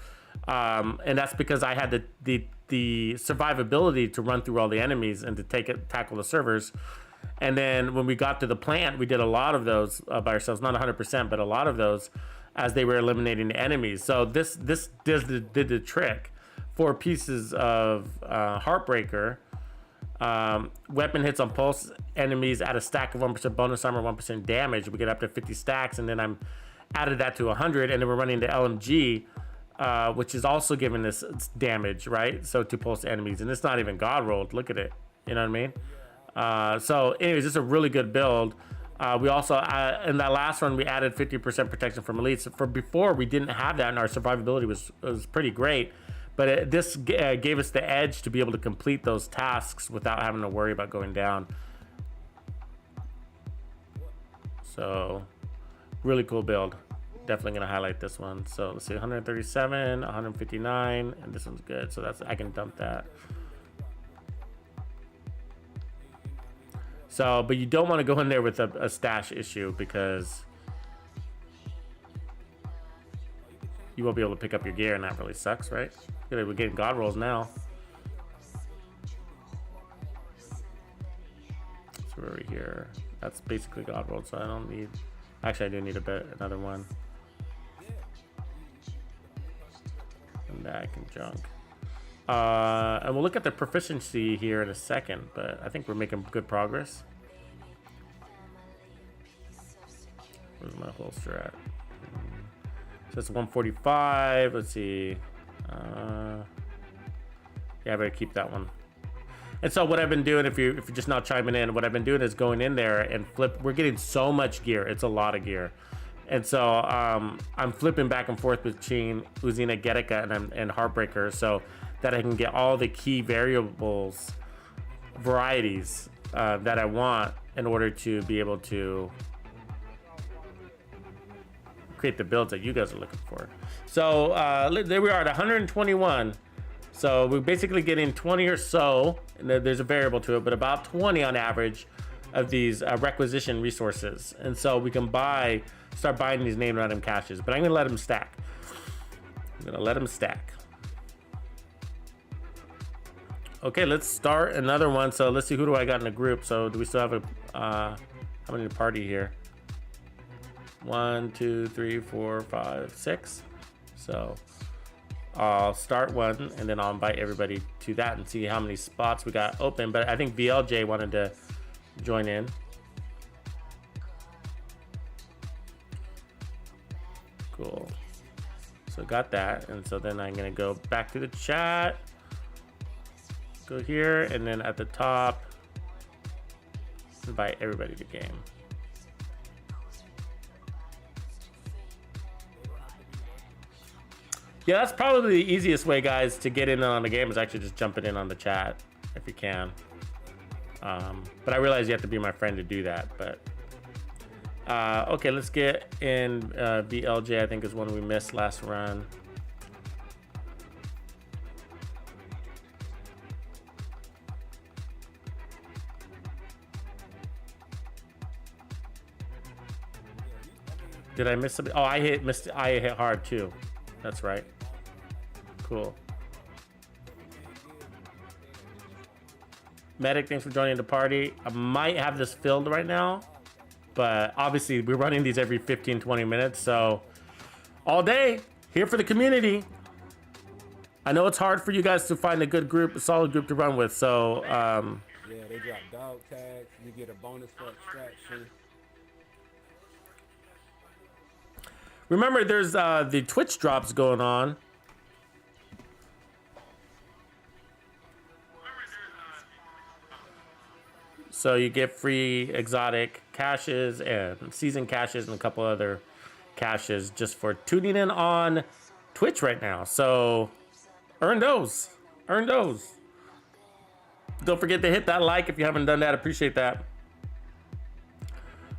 And that's because I had the survivability to run through all the enemies and to tackle the servers. And then when we got to the plant, we did a lot of those by ourselves, not 100%, but a lot of those as they were eliminating the enemies. So this did the trick. 4 pieces of Heartbreaker. Weapon hits on pulse enemies at a stack of 1% bonus armor, 1% damage. We get up to 50 stacks, and then I'm added that to 100, and then we're running the LMG, which is also giving this damage, right? So to pulse enemies, and it's not even god rolled. Look at it, you know what I mean? So anyways, this is a really good build. We also, in that last one, we added 50% protection from elites. For before, we didn't have that, and our survivability was pretty great. But this gave us the edge to be able to complete those tasks without having to worry about going down. So, really cool build. Definitely gonna highlight this one. So let's see, 137, 159, and this one's good. So I can dump that. So, but you don't want to go in there with a stash issue because you won't be able to pick up your gear, and that really sucks, right? We're getting god rolls now. So we're over here. That's basically god rolls, so I don't need. Actually, I do need another one. And that I can junk. And we'll look at the proficiency here in a second, but I think we're making good progress. Where's my holster at? So it's 145. Let's see. Yeah, I better keep that one. And so what I've been doing, if you're just now chiming in, what I've been doing is going in there and flip. We're getting so much gear. It's a lot of gear. And so I'm flipping back and forth between Uzina, Getica, and Heartbreaker so that I can get all the key variables, varieties that I want in order to be able to create the builds that you guys are looking for. So there we are at 121. So we're basically getting 20 or so, and there's a variable to it, but about 20 on average of these requisition resources. And so we can start buying these name random caches, but I'm gonna let them stack. Okay, let's start another one. So let's see, who do I got in the group? So do we still have how many to party here? 1, 2, 3, 4, 5, 6. So I'll start one and then I'll invite everybody to that and see how many spots we got open. But I think VLJ wanted to join in. Cool. So got that. And so then I'm gonna go back to the chat. Go here, and then at the top, invite everybody to game. Yeah, that's probably the easiest way, guys, to get in on the game is actually just jumping in on the chat if you can. But I realize you have to be my friend to do that. But okay, let's get in BLJ. I think is one we missed last run. Did I miss something? Oh, I hit hard too. That's right. Cool. Medic, thanks for joining the party. I might have this filled right now, but obviously we're running these every 15-20 minutes, so all day here for the community. I know it's hard for you guys to find a good group, a solid group to run with, so yeah, they drop dog tags. You get a bonus for extraction. Remember, there's the Twitch drops going on. So you get free exotic caches and season caches and a couple other caches just for tuning in on Twitch right now. So earn those. Earn those. Don't forget to hit that like if you haven't done that. Appreciate that.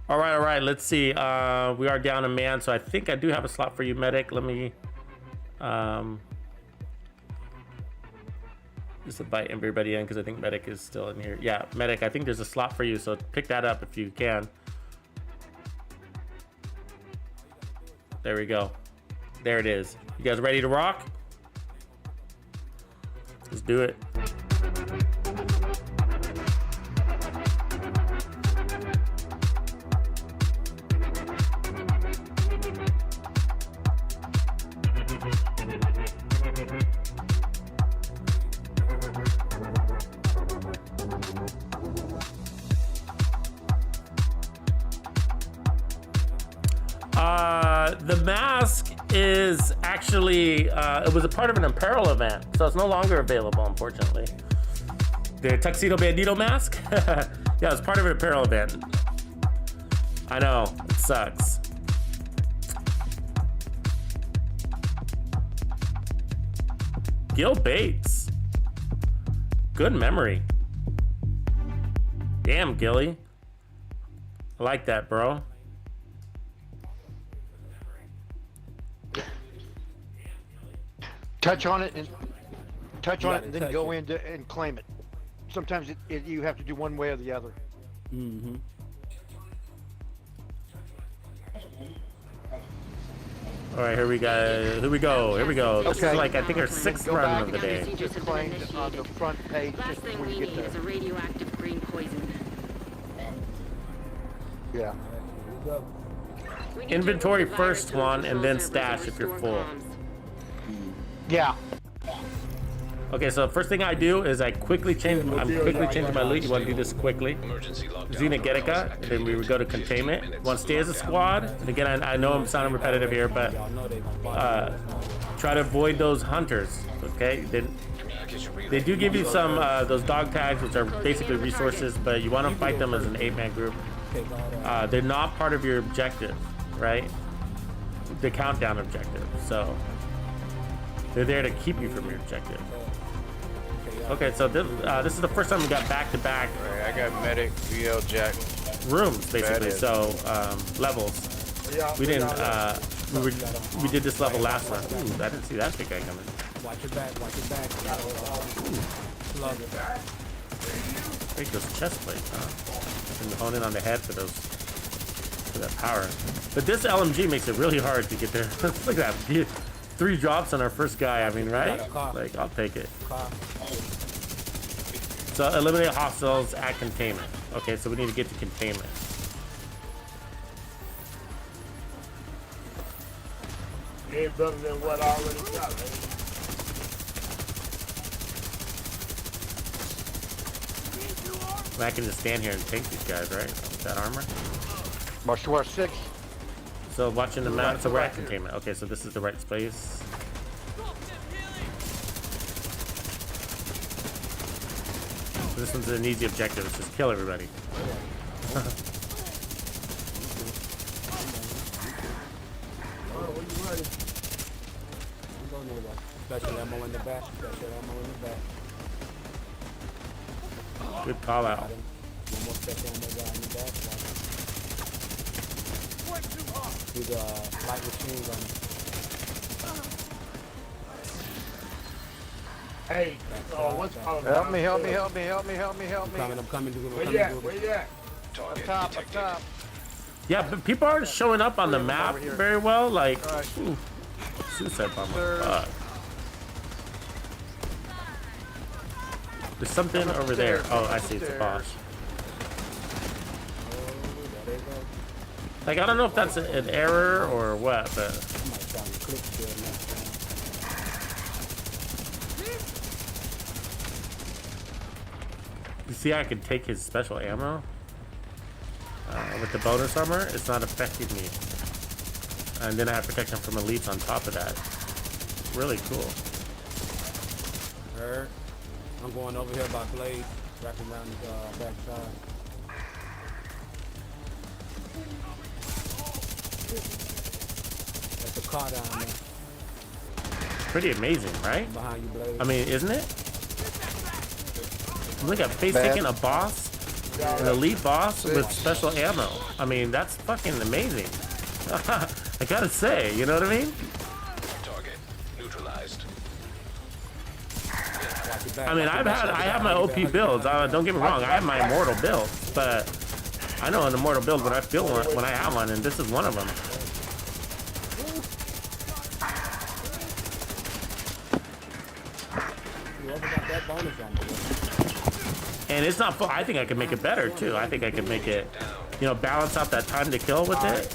All right, let's see. We are down a man, so I think I do have a slot for you, Medic. Let me just invite everybody in because I think Medic is still in here. Yeah, Medic, I think there's a slot for you, so pick that up if you can. There we go. There it is. You guys ready to rock? Let's do it. The mask is actually, it was a part of an apparel event, so it's no longer available, unfortunately. The Tuxedo Bandido mask. Yeah, it's part of an apparel event. I know, it sucks. Gil Bates. Good memory. Damn, Gilly. I like that, bro. Touch on it and then go in and claim it. Sometimes you have to do one way or the other. Mm-hmm. All right, here we go. Here we go. Here we go. This is like, I think, our 6th Go run back of the day. Just claim on the front page Last just thing before we you need get is a there. radioactive green poison. Yeah. We need to Inventory remove the virus first to one, and then control stash servers if you're and full. restore comms. Yeah. Okay, so first thing I do is I'm quickly changing my loot. You want to do this quickly. Xenogetica, and then we would go to containment. Want to stay as a squad. And again, I know I'm sounding repetitive here, but try to avoid those hunters. Okay, they do give you some those dog tags, which are basically resources, but you want to fight them as an 8-man group. They're not part of your objective, right? The countdown objective. So they're there to keep you from your objective. Okay, so this is the first time we got back-to-back. Right, I got medic, VL Jack. Rooms, basically. So levels. We didn't. We did this level last time. Ooh, I didn't see that big guy coming. Watch your back. Watch your back. Love it. Break those chest plates, huh? And hone in on the head for that power. But this LMG makes it really hard to get there. Look at that. 3 drops on our first guy. I mean, right? Like, I'll take it. So eliminate hostiles at containment. Okay, so we need to get to containment. Ain't better than what I already got, I can just stand here and tank these guys, right? With that armor. March to our 6. So watching the map, so we're at containment. Okay, so this is the right space. So this one's an easy objective. It's just kill everybody. Special ammo in the back. Special ammo in the back. Good call out. One more special ammo guy in the back. With light machine gun. Hey, what's calling? Help me. I'm coming. Where you at? Where you at? Up top. Yeah, but people aren't showing up on the map very well. Like, ooh, suicide bomber. Fuck. There's something over there. Oh, I see. It's a boss. Like, I don't know if that's an error or what, but. You see, I can take his special ammo with the bonus armor. It's not affecting me, and then I have protection from elites on top of that. Really cool. I'm going over here by Blade, wrapping around the back side. That's a car down there. Pretty amazing, right? Behind you, Blade. I mean, isn't it? Look at face taking a boss, an elite boss with special ammo. I mean, that's fucking amazing. I gotta say, you know what I mean? Target neutralized. I mean, I have my OP builds. Don't get me wrong, I have my immortal builds, but I know an immortal build when I feel one, when I have one, and this is one of them. And it's not full. I think I can make it better too. I think I can make it, you know, balance out that time to kill with it.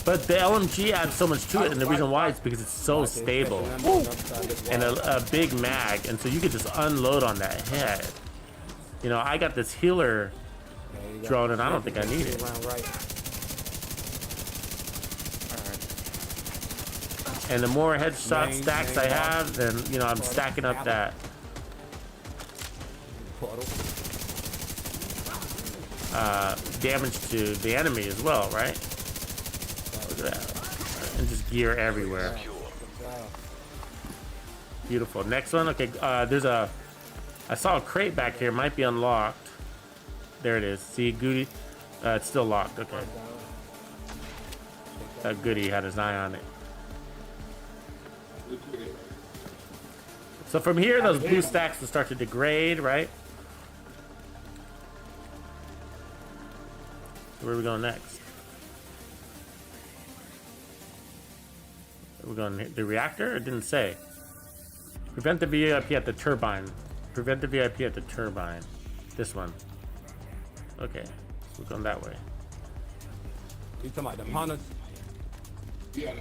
But the LMG adds so much to it, and the reason why is because it's so stable. And a big mag, and so you could just unload on that head. You know, I got this healer drone, and I don't think I need it. And the more headshot stacks I have, then, you know, I'm stacking up that damage to the enemy as well, right? Look at that. And just gear everywhere. Beautiful. Next one. Okay, there's a... I saw a crate back here. Might be unlocked. There it is. See, Goody? It's still locked. Okay. Goody had his eye on it. So from here, those blue stacks will start to degrade, right? Where are we going next? Are we going the reactor? It didn't say. Prevent the VIP at the turbine. Prevent the VIP at the turbine. This one. Okay. We're going that way. You talking about the hunters? Yeah.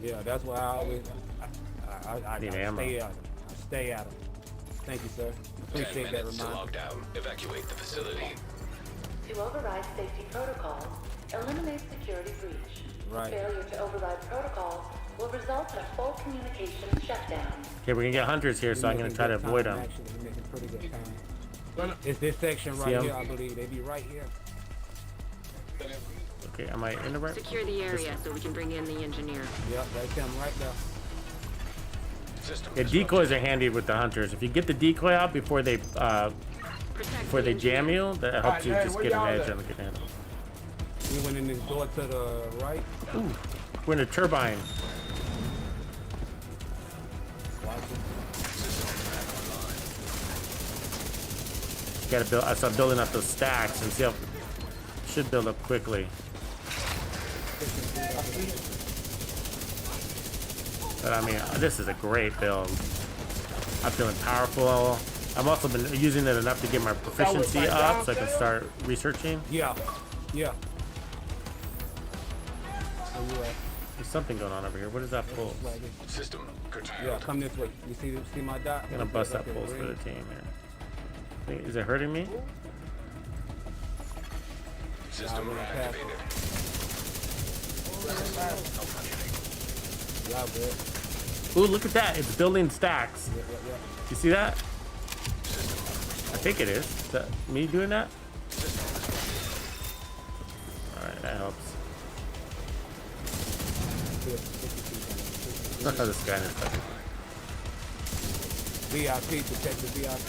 Yeah, that's why I always I need stay ammo. at them. I stay at them. Thank you, sir. Appreciate that reminder. Evacuate the facility. To override safety protocols, eliminate security breach. Right. Failure to override protocols will result in a full communications shutdown. Okay, we're gonna get hunters here, so I'm gonna try to avoid them. Actually, we're making pretty good time. It's this section right here, I believe. They be right here. Okay, am I in the right? Secure the area so we can bring in the engineer. Yep, they come right there. Yeah, decoys are handy with the hunters. If you get the decoy out before they jam you, that helps you just get an edge on the cannon. We went in this door to the right. Ooh, we're in a turbine. Gotta build. I start building up those stacks and see how. Should build up quickly. But I mean, this is a great build. I'm feeling powerful. I've also been using it enough to get my proficiency up so I can start researching. Yeah, yeah. There's something going on over here. What is that pulse? System curtailed. Yeah, come this way. You see my dot? I'm gonna bust that pulse for the team here. Is it hurting me? System activated. Ooh, look at that. It's building stacks. You see that? I think it is. Is that me doing that? Alright, that helps. This guy is fucking. VIP, protect the VIP.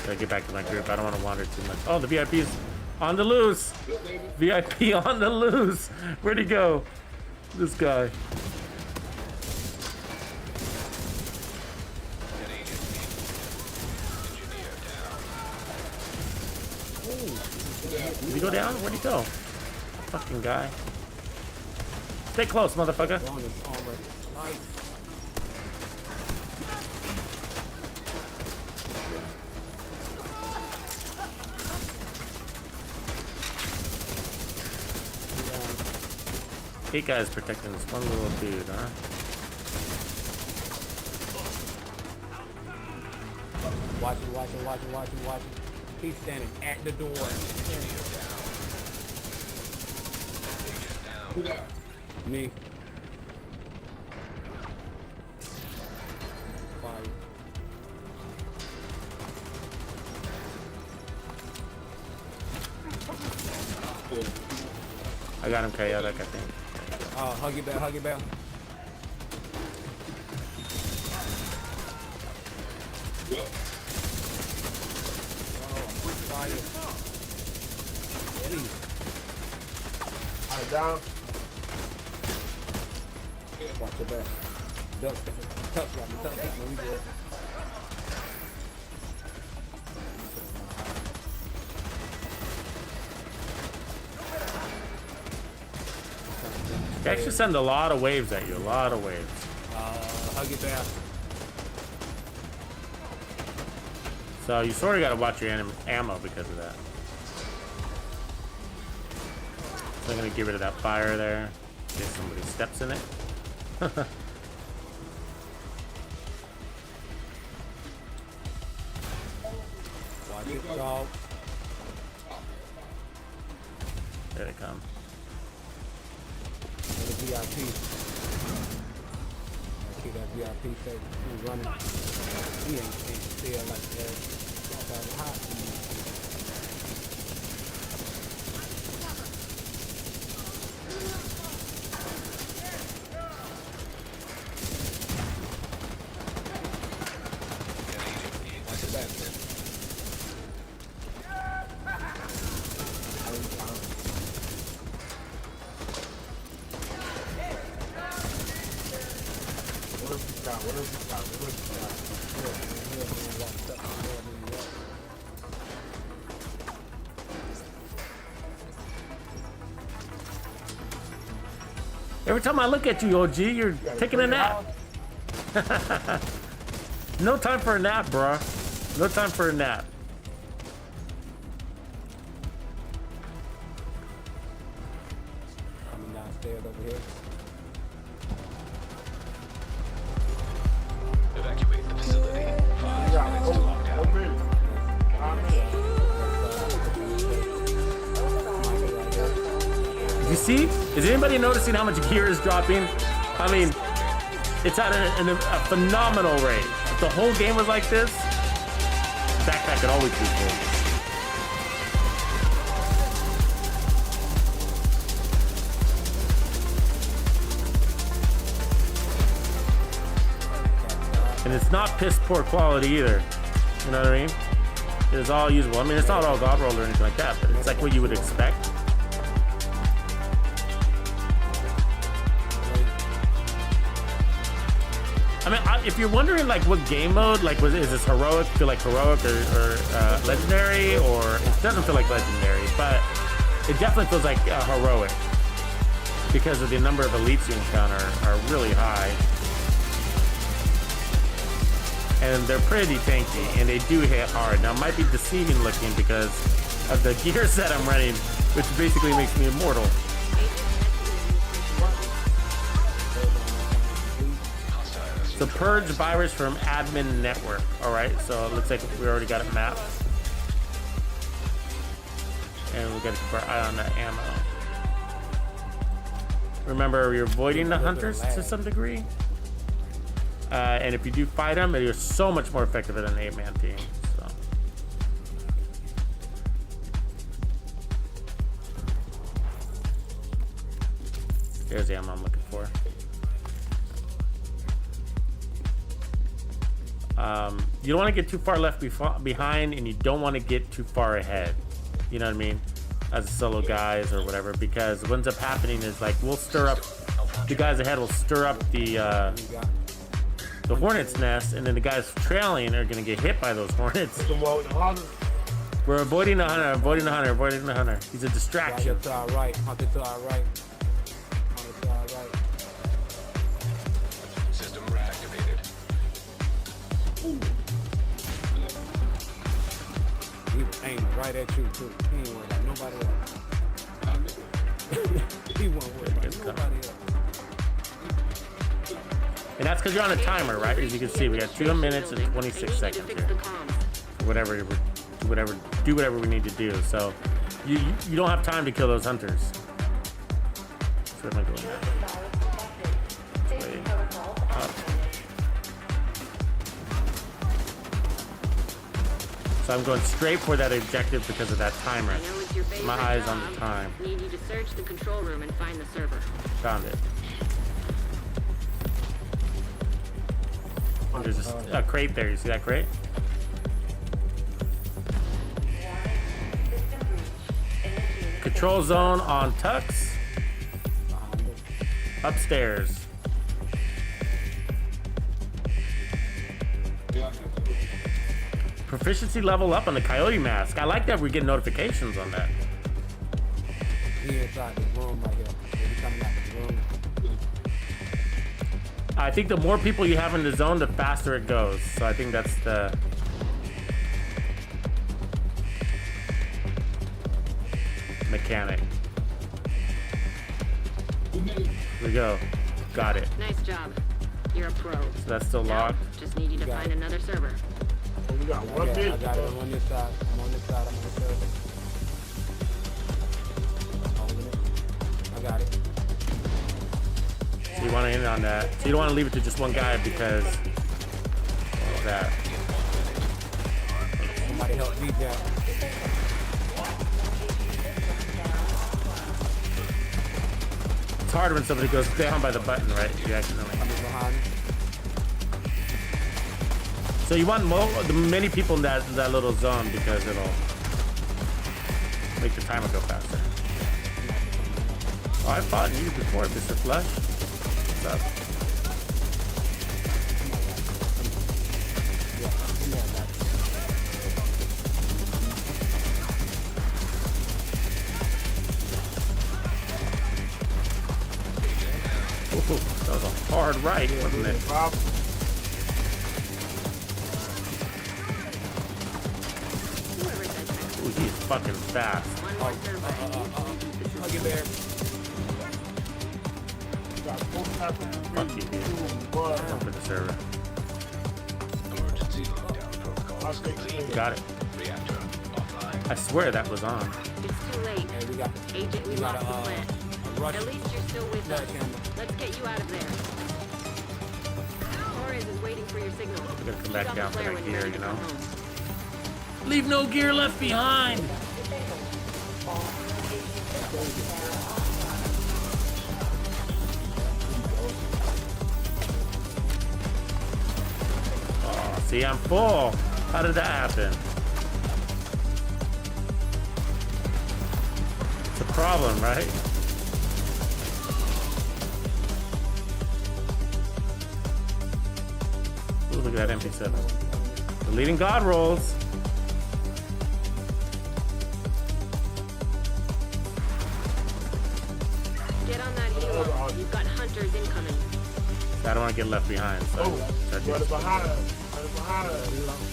Gotta get back to my group. I don't want to wander too much. Oh, the VIP's on the loose. VIP on the loose. Where'd he go? This guy. Did he go down? Where'd he go? Fucking guy. Stay close, motherfucker. Eight guys protecting this one little dude, huh? Watching. He's standing at the door. Me. I got him KO'd, I think. Hug it back. Down. Watch your back. Touch me. We good. They actually send a lot of waves at you, a lot of waves. Hug it back. So you sort of got to watch your ammo because of that. So I'm going to get rid of that fire there. In case somebody steps in it. Watch it, dog. There they come. The VIP. Keep that VIP said he's running. He ain't still like that. Hot. Every time I look at you, OG, you're taking a nap. No time for a nap, bro. No time for a nap. Coming downstairs over here. Evacuate the facility. 5 minutes to lockdown. You see? Is anybody noticing how much gear is dropping? I mean, it's at a phenomenal rate. If the whole game was like this, backpack could always be full. And it's not piss poor quality either. You know what I mean? It is all usable. I mean, it's not all god roll or anything like that, but it's like what you would expect. I mean, if you're wondering like what game mode, like is this heroic, feel like heroic or legendary, or it doesn't feel like legendary, but it definitely feels like heroic because of the number of elites you encounter are really high. And they're pretty tanky and they do hit hard. Now it might be deceiving looking because of the gear set I'm running, which basically makes me immortal. So purge virus from admin network. All right, so it looks like we already got it mapped. And we gotta keep our eye on that ammo. Remember, you're avoiding the hunters to some degree. And if you do fight them, you're so much more effective at an 8-man team. So. There's the ammo I'm looking for. You don't want to get too far left behind, and you don't want to get too far ahead. You know what I mean? As solo guys or whatever, because what ends up happening is like we'll stir up the guys ahead will stir up the hornet's nest, and then the guys trailing are gonna get hit by those hornets. We're avoiding the hunter, avoiding the hunter, avoiding the hunter. He's a distraction. To our right, hunter to our right. Hunter to our right. System reactivated. He was aiming right at you too. He ain't worried about nobody else. He wasn't worried about nobody else. And that's because you're on a timer, right? As you can see, we got 2 minutes and 26 seconds here. Do whatever we need to do. So you don't have time to kill those hunters. So where am I going now? Way up. So I'm going straight for that objective because of that timer. My eyes on the time. Need you to search the control room and find the server. Found it. There's a crate there. You see that crate? Control zone on Tux. Upstairs. Proficiency level up on the Coyote Mask. I like that we get notifications on that. He inside the room right here. He coming out the room. I think the more people you have in the zone, the faster it goes. So I think that's the mechanic. Here we go. Got it. Nice job. You're a pro. So that's still locked. Just need you to find another server. We got 1 minute. I got it. I'm on this side. I'm on this side. I'm on this side. I got it. You want to end on that. So you don't want to leave it to just one guy because of that. Somebody help me, Jack. It's hard when somebody goes down by the button, right? You accidentally. Behind. So you want many people in that little zone because it'll make the timer go faster. Oh, I fought you before, Mr. Flush. What's up? Ooh, that was a hard right, wasn't it? Ooh, he's fucking fast. Hug it there. Fuck you, dude. Come for the server. Got it. I swear that was on. It's too late. Hey, we got Agent, we lost the plant. rush. At least you're still with us. Let's get you out of there. Torres is waiting for your signal. We gotta come back down for Flare that when you're gear, ready you to know? come home. Leave no gear left behind! Oh, see, I'm full. How did that happen? It's a problem, right? Ooh, look at that MP7. Deleting God rolls. Get on that helo. You've got hunters incoming. I don't want to get left behind. So Right behind us. Right behind us.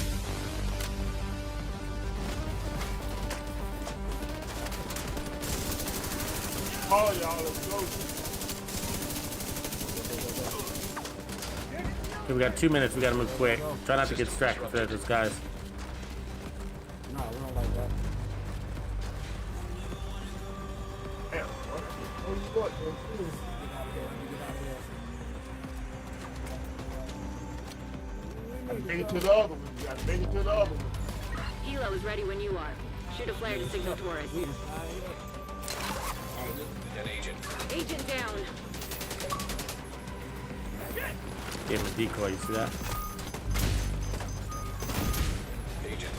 Oh, y'all, let's go. Okay, we got 2 minutes. We gotta move quick. Try not to get distracted by those guys. No, we don't like that. Damn, what? Oh, you got this. Make it to the other one. You gotta make it to the other one. Helo is ready when you are. Shoot a flare to signal Torres. Agent down. Gave him a decoy, you see that? Agent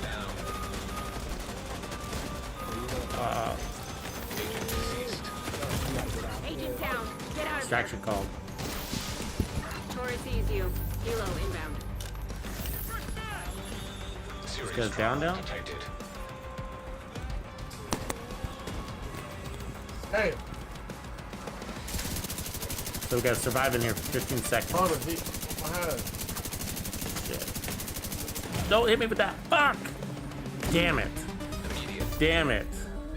down. Get out of there. Distraction called. Torres sees you. Helo inbound. This guy's down. Hey, So we gotta survive in here for 15 seconds. hold on, he behind us. Shit. Don't hit me with that. Fuck! Damn it. Damn it.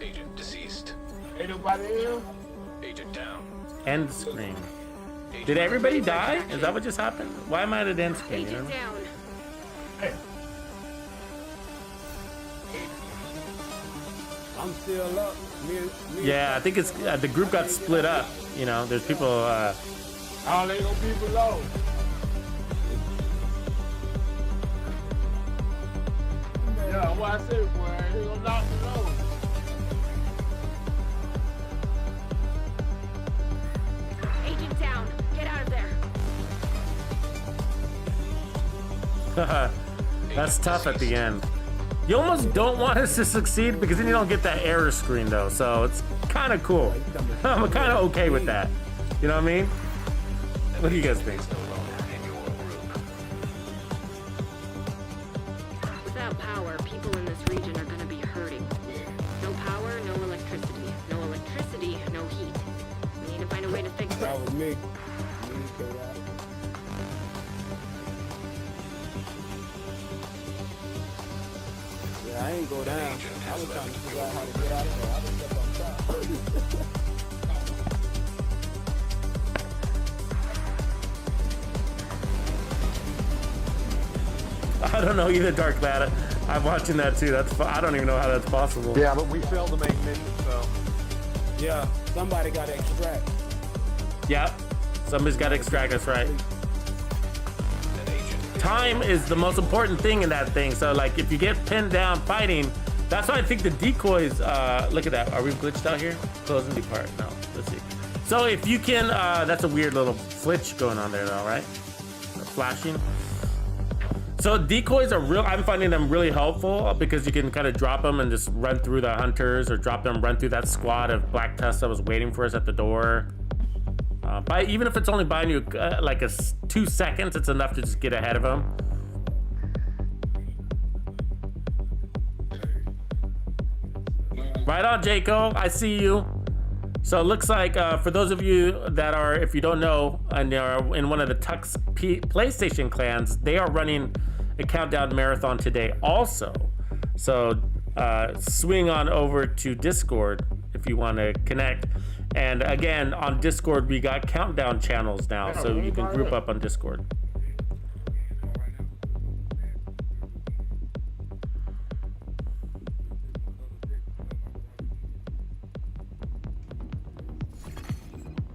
Agent deceased. Ain't nobody in? Agent down. End screen. Did everybody die? Is that what just happened? Why am I at an end screen? You know? Agent down. Hey, I'm still up. Me Yeah, I think it's the group got split up. You know, there's people. all ain't gonna be below. Yeah, what I said, boy, he gonna knock below. Agent down. Get out of there. That's tough at the end. You almost don't want us to succeed because then you don't get that error screen though. So it's kind of cool. I'm kind of okay with that. You know what I mean? What do you guys think? Without power, people in this region are gonna be hurting. No power, no electricity. No electricity, no heat. We need to find a way to fix it. That was me. Yeah, I ain't go down. I was trying to figure out how to get out of there. I was up on top. I don't know either, Dark Matter. I'm watching that too. I don't even know how that's possible. Yeah, but we failed to make mission, so. Yeah, somebody got to extract. Yep. Somebody's got to extract us, right? Time is the most important thing in that thing. So like if you get pinned down fighting, that's why I think the decoys, look at that. Are we glitched out here? Closing depart. No, let's see. So if you can, that's a weird little flitch going on there though, right? Flashing. So decoys are real, I'm finding them really helpful because you can kind of drop them and just run through the hunters or drop them, run through that squad of black tusk that was waiting for us at the door. Even if it's only buying you like 2 seconds, it's enough to just get ahead of them. Right on, Jaco, I see you. So it looks like for those of you that are, if you don't know, and are in one of the Tux PlayStation clans, they are running a countdown marathon today also. So swing on over to Discord if you want to connect. And again, on Discord, we got countdown channels now, so you can group up on Discord.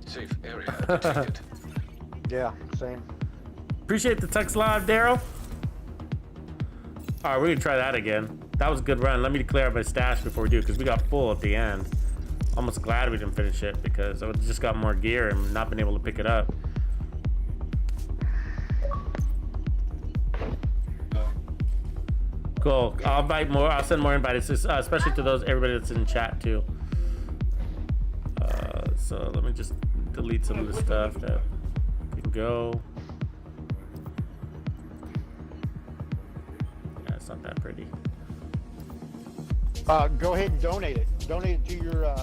Safe area detected. Yeah, same. Appreciate the text live, Daryl. All right, we're gonna try that again. That was a good run. Let me clear up my stash before we do, because we got full at the end. Almost glad we didn't finish it because I would just got more gear and not been able to pick it up. Cool. I'll invite more. I'll send more invites, especially to those everybody that's in chat too. So let me just delete some of the stuff that can go. Yeah, it's not that pretty. Go ahead and donate it. Donate it to your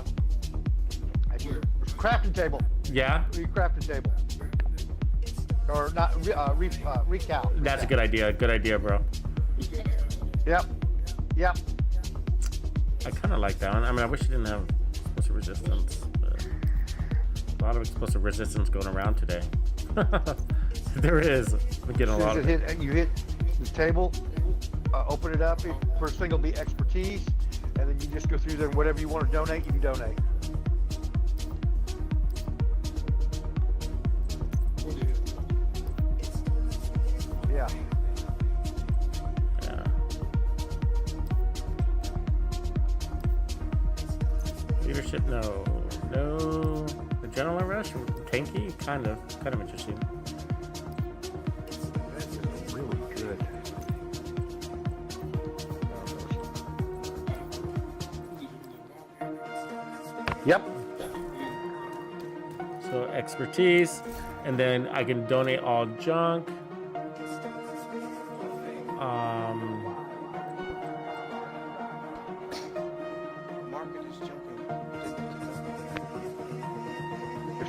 crafting table. Yeah. Your crafting table. Or not recal. That's a good idea. Good idea, bro. Yep. Yep. I kind of like that one. I mean, I wish it didn't have explosive resistance. But a lot of explosive resistance going around today. There is. I'm getting a lot of it. You hit the table, open it up. First thing will be expertise, and then you just go through there. Whatever you want to donate, you can donate. Yeah. Leadership, no. No. The general rush, tanky, kind of interesting. That's really good. Yep. So expertise, and then I can donate all junk.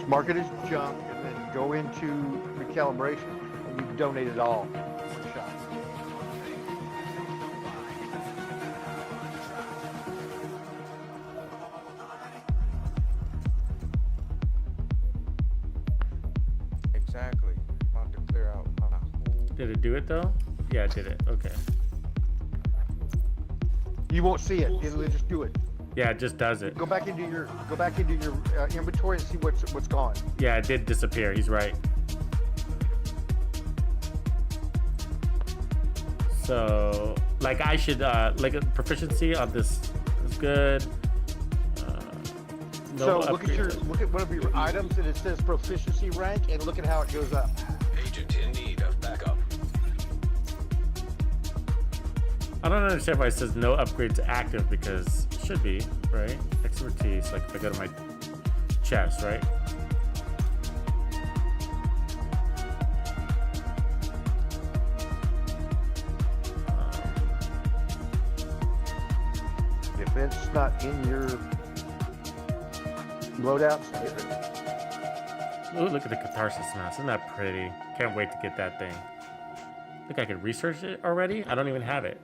Mark it as junk, and then go into recalibration, and you donate it all. One shot. Exactly. I want to clear out my whole... Did it do it though? Yeah, it did it. Okay. You won't see it. It'll just do it. Yeah, it just does it. Go back into your inventory and see what's gone. Yeah, it did disappear. He's right. So, like, I should like a proficiency on this is good. No so look at one of your items and it says proficiency rank, and look at how it goes up. Agent in need of backup. I don't understand why it says no upgrades active, because it should be, right? Expertise, like if I go to my chest, right? If it's not in your loadouts, get it. Ooh, look at the catharsis mask. Isn't that pretty? Can't wait to get that thing. Think I could research it already? I don't even have it.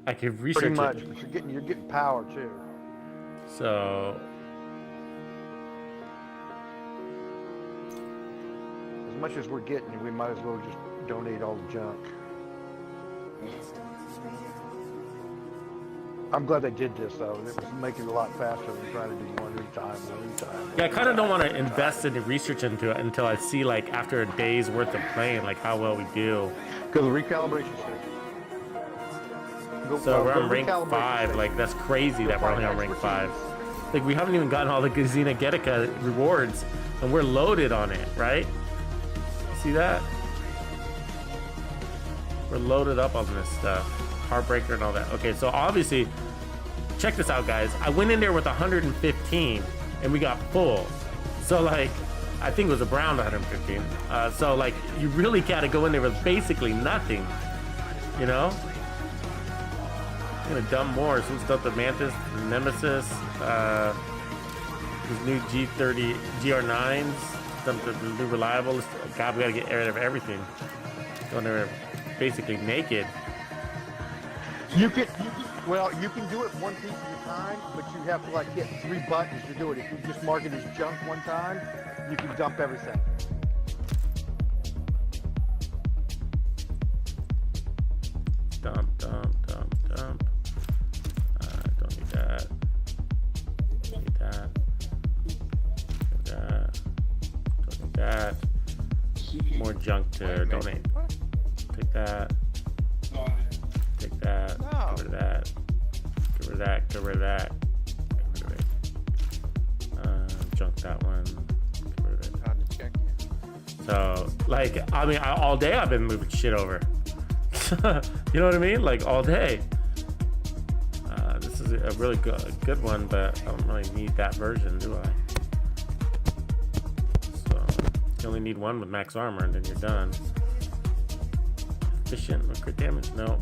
I could research pretty much, it. but you're getting power too. So as much as we're getting, we might as well just donate all the junk. I'm glad they did this though. It was making it a lot faster than trying to do one at a time. Yeah, I kind of don't want to invest any research into it until I see, like, after a day's worth of playing, like, how well we do. Because the recalibration station. So we're on rank 5. Like, that's crazy that we're only on rank 5. Like, we haven't even gotten all the Xena Getica rewards, and we're loaded on it, right? See that? We're loaded up on this stuff. Heartbreaker and all that. Okay, so obviously, check this out, guys. I went in there with 115, and we got full. So, like, I think it was around 115. So, like, you really gotta go in there with basically nothing, you know? I'm gonna dump more. Some stuff, the Mantis, the Nemesis, these new G30, GR9s, some the new reliable. God, we gotta get rid of everything. Going there basically naked. You can do it one piece at a time, but you have to like hit 3 buttons to do it. If you just mark it as junk one time, you can dump everything. Dump. Don't need that. Need that. Don't need that. More junk to donate. Take that. Take that. Get rid of that. Get rid of that. Get rid of that. Get rid of it. Junk that one. Get rid of it. So, like, I mean, all day I've been moving shit over. You know what I mean? Like, all day. This is a really good one, but I don't really need that version, do I? So, you only need one with max armor, and then you're done. Efficient with crit damage? No.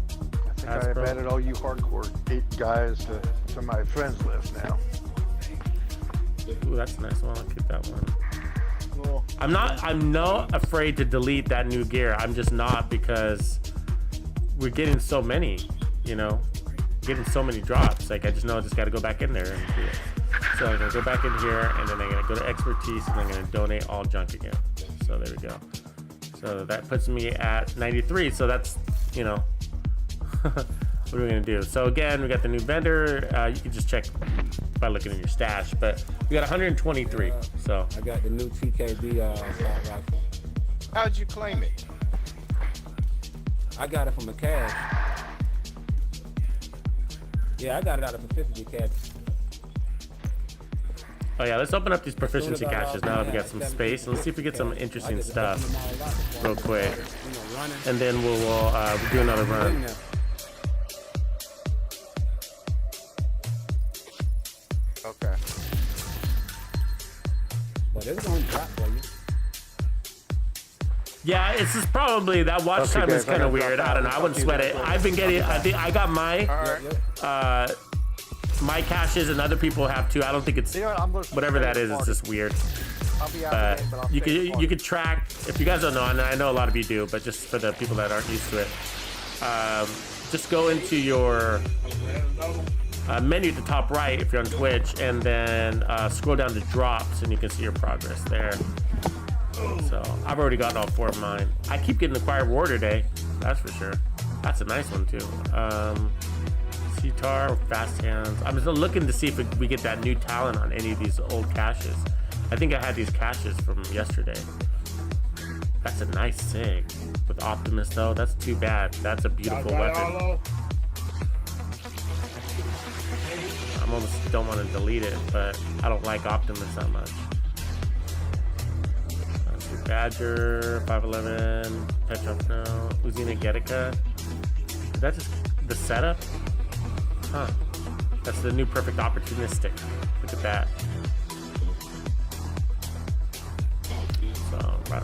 I think I've added all you hardcore guys to my friends list now. Ooh, that's a nice one. I'll keep that one. Cool. I'm not afraid to delete that new gear. I'm just not, because we're getting so many, you know, getting so many drops. Like, I just know I just got to go back in there and do it. So I'm gonna go back in here, and then I'm gonna go to expertise, and I'm gonna donate all junk again. So there we go. So that puts me at 93. So that's, you know, what are we gonna do? So again, we got the new vendor. You can just check by looking in your stash, but we got 123. So I got the new TKB assault rifle. How'd you claim it? I got it from a cache. Yeah, I got it out of proficiency cache. Oh yeah, let's open up these proficiency caches now that we got some space, and let's see if we get some interesting stuff real quick, and then we'll do another run. Okay. But it's gonna drop for you. Yeah, it's just probably that watch time is kind of weird. I don't know. I wouldn't sweat it. I've been getting. I got my my caches, and other people have too. I don't think it's whatever that is. It's just weird. You could track, if you guys don't know, and I know a lot of you do, but just for the people that aren't used to it, just go into your menu at the top right if you're on Twitch, and then scroll down to drops, and you can see your progress there. So I've already gotten all 4 of mine. I keep getting acquired war today, that's for sure. That's a nice one too. Sitar, fast hands. I'm just looking to see if we get that new talent on any of these old caches. I think I had these caches from yesterday. That's a nice sig. With Optimus though, that's too bad. That's a beautiful weapon. I almost don't want to delete it, but I don't like Optimus that much. Badger, 511, Petro no, Uzina Getica. Is that just the setup? Huh. That's the new perfect opportunistic. Look at that. So, right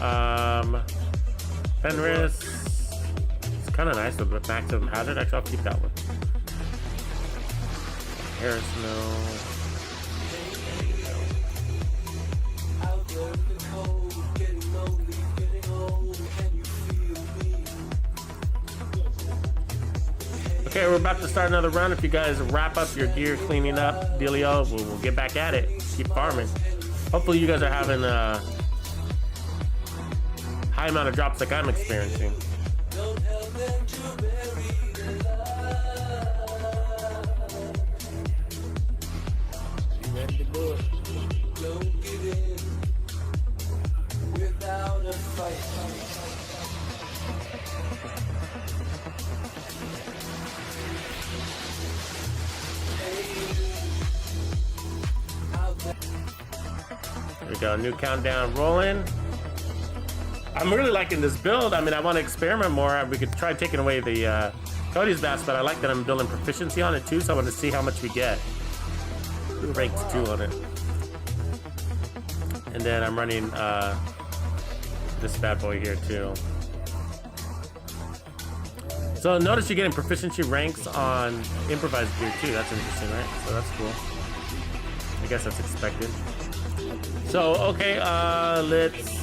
on. Fenris. It's kind of nice with maximum hazard. Actually, I'll keep that one. Harris, no. Okay, we're about to start another run. If you guys wrap up your gear cleaning up, dealio, we'll get back at it. Keep farming. Hopefully you guys are having a high amount of drops like I'm experiencing. There we go, new countdown rolling. I'm really liking this build. I mean, I want to experiment more. We could try taking away the Cody's Bass, but I like that I'm building proficiency on it too, so I want to see how much we get. Ranks 2 on it. And then I'm running this bad boy here too. So notice you're getting proficiency ranks on improvised gear too. That's interesting, right? So that's cool. I guess that's expected. So, okay, let's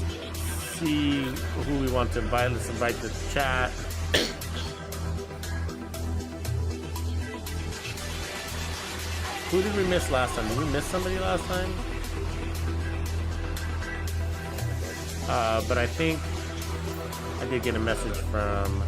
see who we want to invite. Let's invite the chat. Who did we miss last time? Did we miss somebody last time? But I think I did get a message from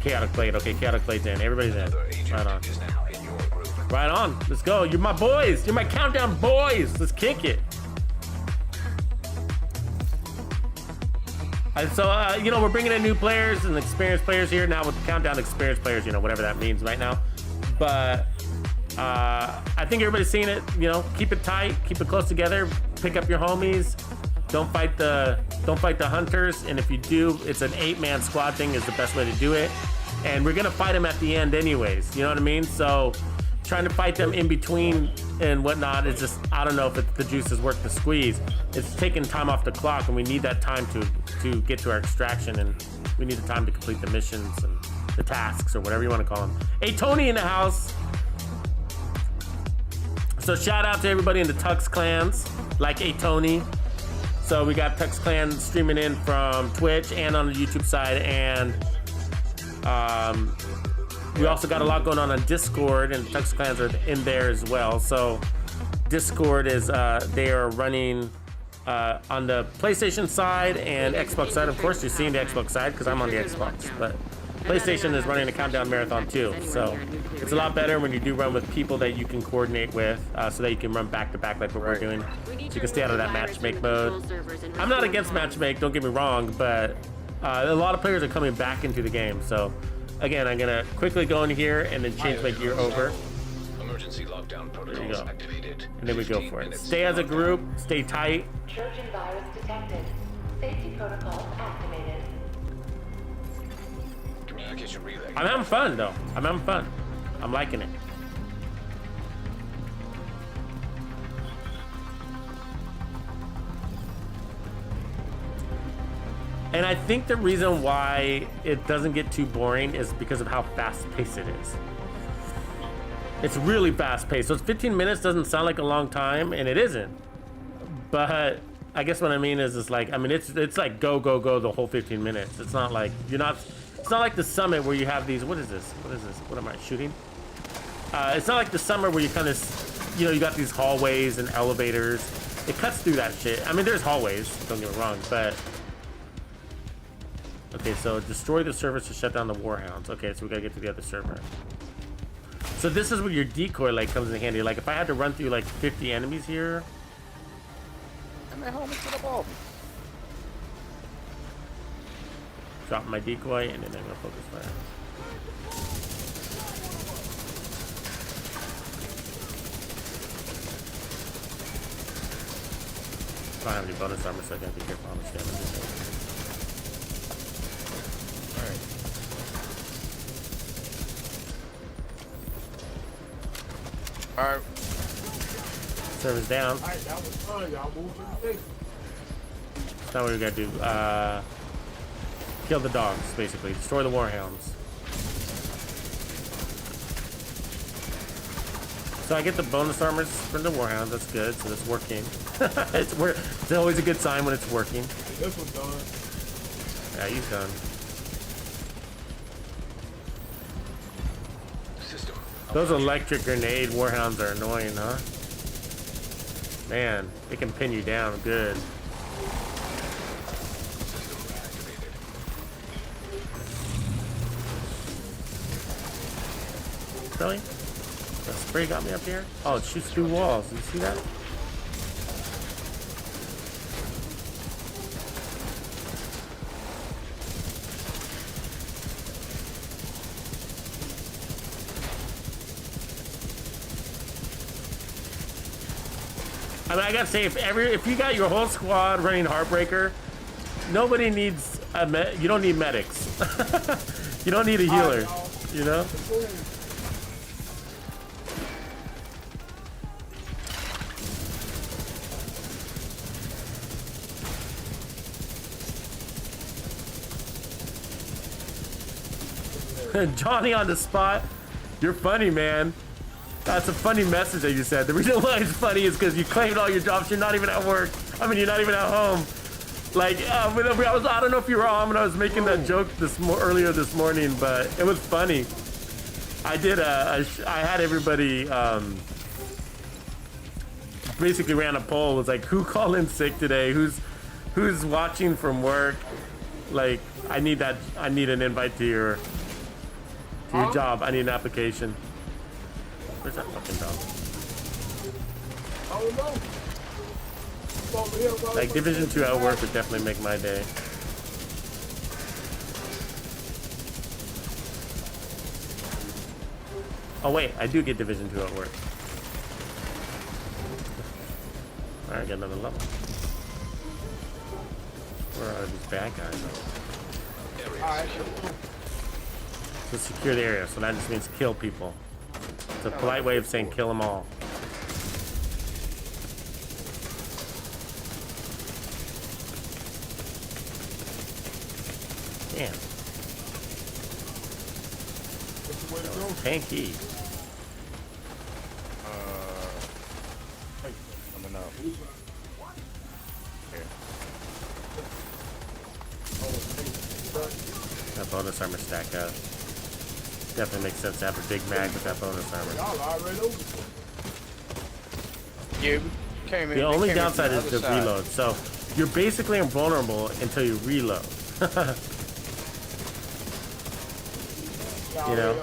Chaotic Blade. Okay, Chaotic Blade's in. Everybody's in. Right on. Right on. Let's go. You're my boys. You're my countdown boys. Let's kick it. And so, you know, we're bringing in new players and experienced players here now with the countdown experienced players, you know, whatever that means right now. But I think everybody's seen it, you know, keep it tight, keep it close together, pick up your homies. Don't fight the hunters, and if you do, it's an 8-man squad thing is the best way to do it. And we're gonna fight them at the end anyways, you know what I mean? So trying to fight them in between and whatnot is just, I don't know if the juice is worth the squeeze. It's taking time off the clock, and we need that time to get to our extraction, and we need the time to complete the missions and the tasks or whatever you want to call them. Hey, Tony in the house. So shout out to everybody in the Tux clans, like A Tony. So we got Tux Clan streaming in from Twitch and on the YouTube side, and we also got a lot going on Discord, and Tux Clans are in there as well. So Discord is they are running on the PlayStation side and Xbox side. Of course, you're seeing the Xbox side because I'm on the Xbox, but PlayStation is running a countdown marathon too. So it's a lot better when you do run with people that you can coordinate with, so that you can run back to back like what we're doing. So you can stay out of that matchmake mode. I'm not against matchmake, don't get me wrong, but a lot of players are coming back into the game. So again, I'm gonna quickly go in here and then change my gear over. Emergency lockdown protocols activated. And then we go for it. Stay as a group, stay tight. Trojan virus detected. Safety protocols activated. Communication relay. I'm having fun though. I'm having fun. I'm liking it. And I think the reason why it doesn't get too boring is because of how fast-paced it is. It's really fast-paced. So it's 15 minutes doesn't sound like a long time, and it isn't. But I guess what I mean is, like, I mean, it's like go the whole 15 minutes. It's not like you're not. It's not like the summit where you have these. What is this? What is this? What am I shooting? It's not like the summer where you kind of, you know, you got these hallways and elevators. It cuts through that shit. I mean, there's hallways. Don't get me wrong, but. Okay, so destroy the servers to shut down the warhounds. Okay, so we gotta get to the other server. So this is where your decoy like comes in handy. Like if I had to run through like 50 enemies here. And my helmet to the ball. Drop my decoy and then I'm gonna focus fire. I don't have any bonus armor, so I gotta be careful how much damage it does. Alright. Server's down. Alright, that was fun. Y'all moved to the thing. That's not what we gotta do. Kill the dogs, basically. Destroy the warhounds. So I get the bonus armors from the warhounds. That's good. So that's working. It's always a good sign when it's working. This one's done. Yeah, he's done. Those electric grenade warhounds are annoying, huh? Man, they can pin you down good. Really? The spray got me up here? Oh, it shoots through walls. Did you see that? I mean, I gotta say, if you got your whole squad running Heartbreaker, nobody needs you don't need medics. You don't need a healer, you know? Johnny on the spot. You're funny, man. That's a funny message that you said. The reason why it's funny is because you claimed all your jobs. You're not even at work. I mean, you're not even at home. Like, I don't know if you were on when I was making that joke earlier this morning, but it was funny. I did. I had everybody basically ran a poll. It was like, who called in sick today? Who's watching from work? Like, I need an invite to your job. I need an application. Where's that fucking dog? Like, Division 2 at work would definitely make my day. Oh wait, I do get Division 2 at work. Alright, get another level. Where are these bad guys? Alright. To secure the area, so that just means kill people. It's a polite way of saying kill them all. Damn. Tanky. Coming up. That bonus armor stack up. Definitely makes sense to have a big mag with that bonus armor. Yeah, we came in. The only came in downside from is the the other side. reload. So you're basically invulnerable until you reload. You know,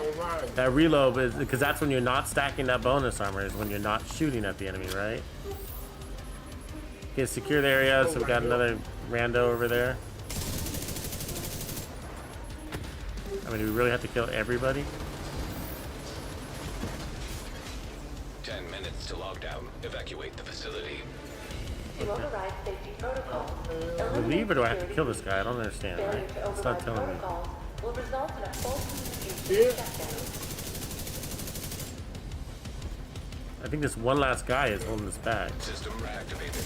that reload is because that's when you're not stacking that bonus armor, is when you're not shooting at the enemy, right? Okay, secure the area. So we got another rando over there. I mean, do we really have to kill everybody? 10 minutes to lockdown. Evacuate the facility. To override safety protocols, Leave or do I have to kill this guy? I don't understand. failure Right? to It's not override telling me. protocols will result in a full communication shutdown. I think this one last guy is holding this back. System reactivated.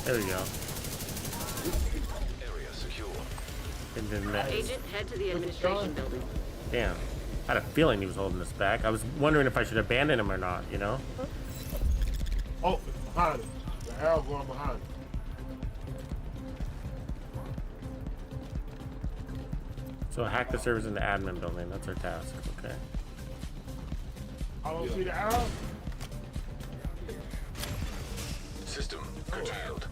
There we go. Area secure. And then that. Agent, head to the administration building. Damn. I had a feeling he was holding us back. I was wondering if I should abandon him or not, you know? Oh, it's behind him. The arrow going behind him. So hack the servers in the admin building. That's our task. Okay. I don't see the arrow. System curtailed.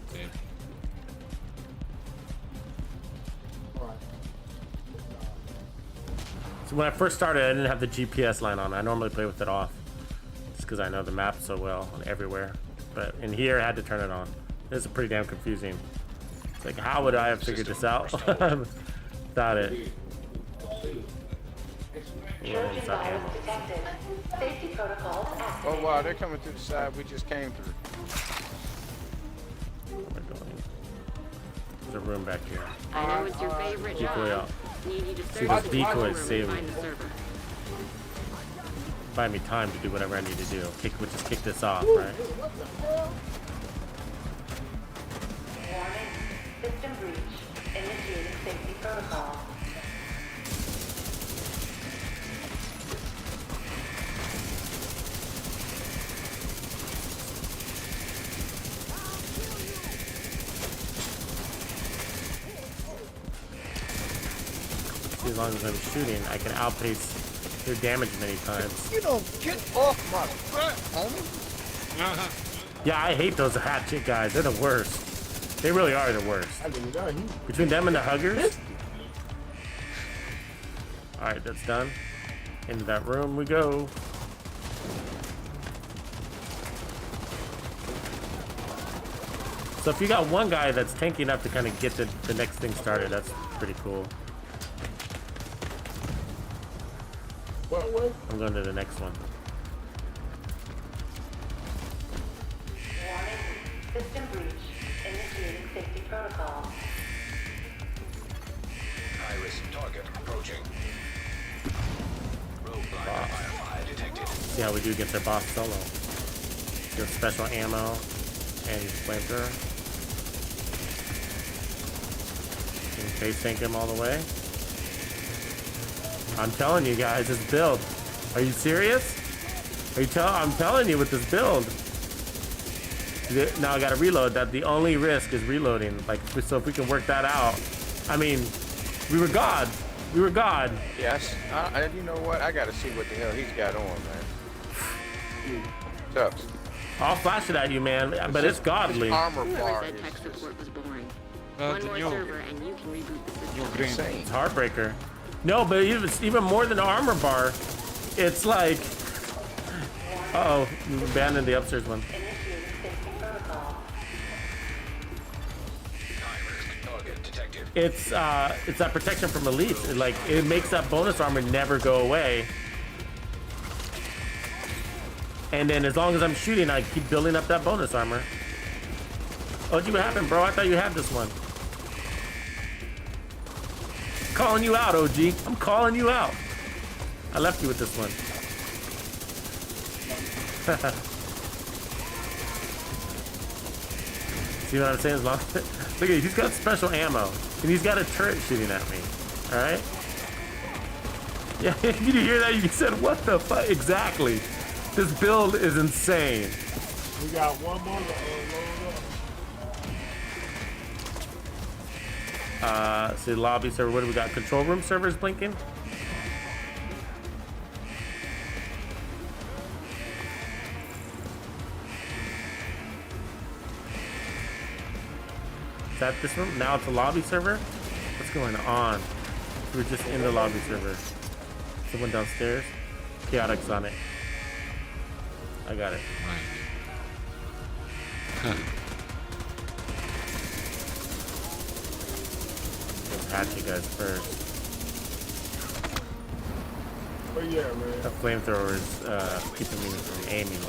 So when I first started, I didn't have the GPS line on. I normally play with it off. Just because I know the map so well and everywhere. But in here, I had to turn it on. This is pretty damn confusing. It's like, how would I have figured this out without it? Trojan virus detected. Safety protocols activated. Oh wow, they're coming through the side we just came through. There's a room back here. I know it's your favorite Decoy job. out. Need you to See, search those the decoys room save and me. find the server. Buy me time to do whatever I need to do. We'll just kick this off, right? Warning. System breach. Initiating safety protocol. See, as long as I'm shooting, I can outpace their damage many times. You don't get off my butt, homie. Yeah, I hate those hatchet guys. They're the worst. They really are the worst. Between them and the huggers. Alright, that's done. Into that room we go. So if you got one guy that's tanky enough to kind of get the next thing started, that's pretty cool. I'm going to the next one. System breach. Initiating safety protocol. High-risk target approaching. Roadblock firefly detected. See how we do against our boss solo. Get special ammo and use flamethrower. Can face tank him all the way. I'm telling you guys, this build. Are you serious? I'm telling you with this build. Now I gotta reload. That the only risk is reloading. Like, so if we can work that out. I mean, we were God. We were God. Yes. You know what? I gotta see what the hell he's got on, man. Tux. I'll flash it at you, man. But it's godly. Armor bar Whoever said tech support was boring. The One more new server and you can reboot the system. new green. It's Heartbreaker. No, but even more than the armor bar, it's like, uh-oh, you abandoned the upstairs one. It's that protection from elites. It makes that bonus armor never go away. And then as long as I'm shooting, I keep building up that bonus armor. Oh, what happened, bro? I thought you had this one. Calling you out, OG. I'm calling you out. I left you with this one. See what I'm saying? As long look at, he's got special ammo, and he's got a turret shooting at me. All right. Yeah, did you hear that? You said, "What the fuck?" Exactly. This build is insane. We got one more to load up. See, lobby server. What do we got? Control room servers blinking. Is that this room? Now it's a lobby server? What's going on? We're just in the lobby server. Someone downstairs? Chaotic's on it. I got it. Let's hatch you guys first. Oh yeah, man. The flamethrower is keeping me from aiming.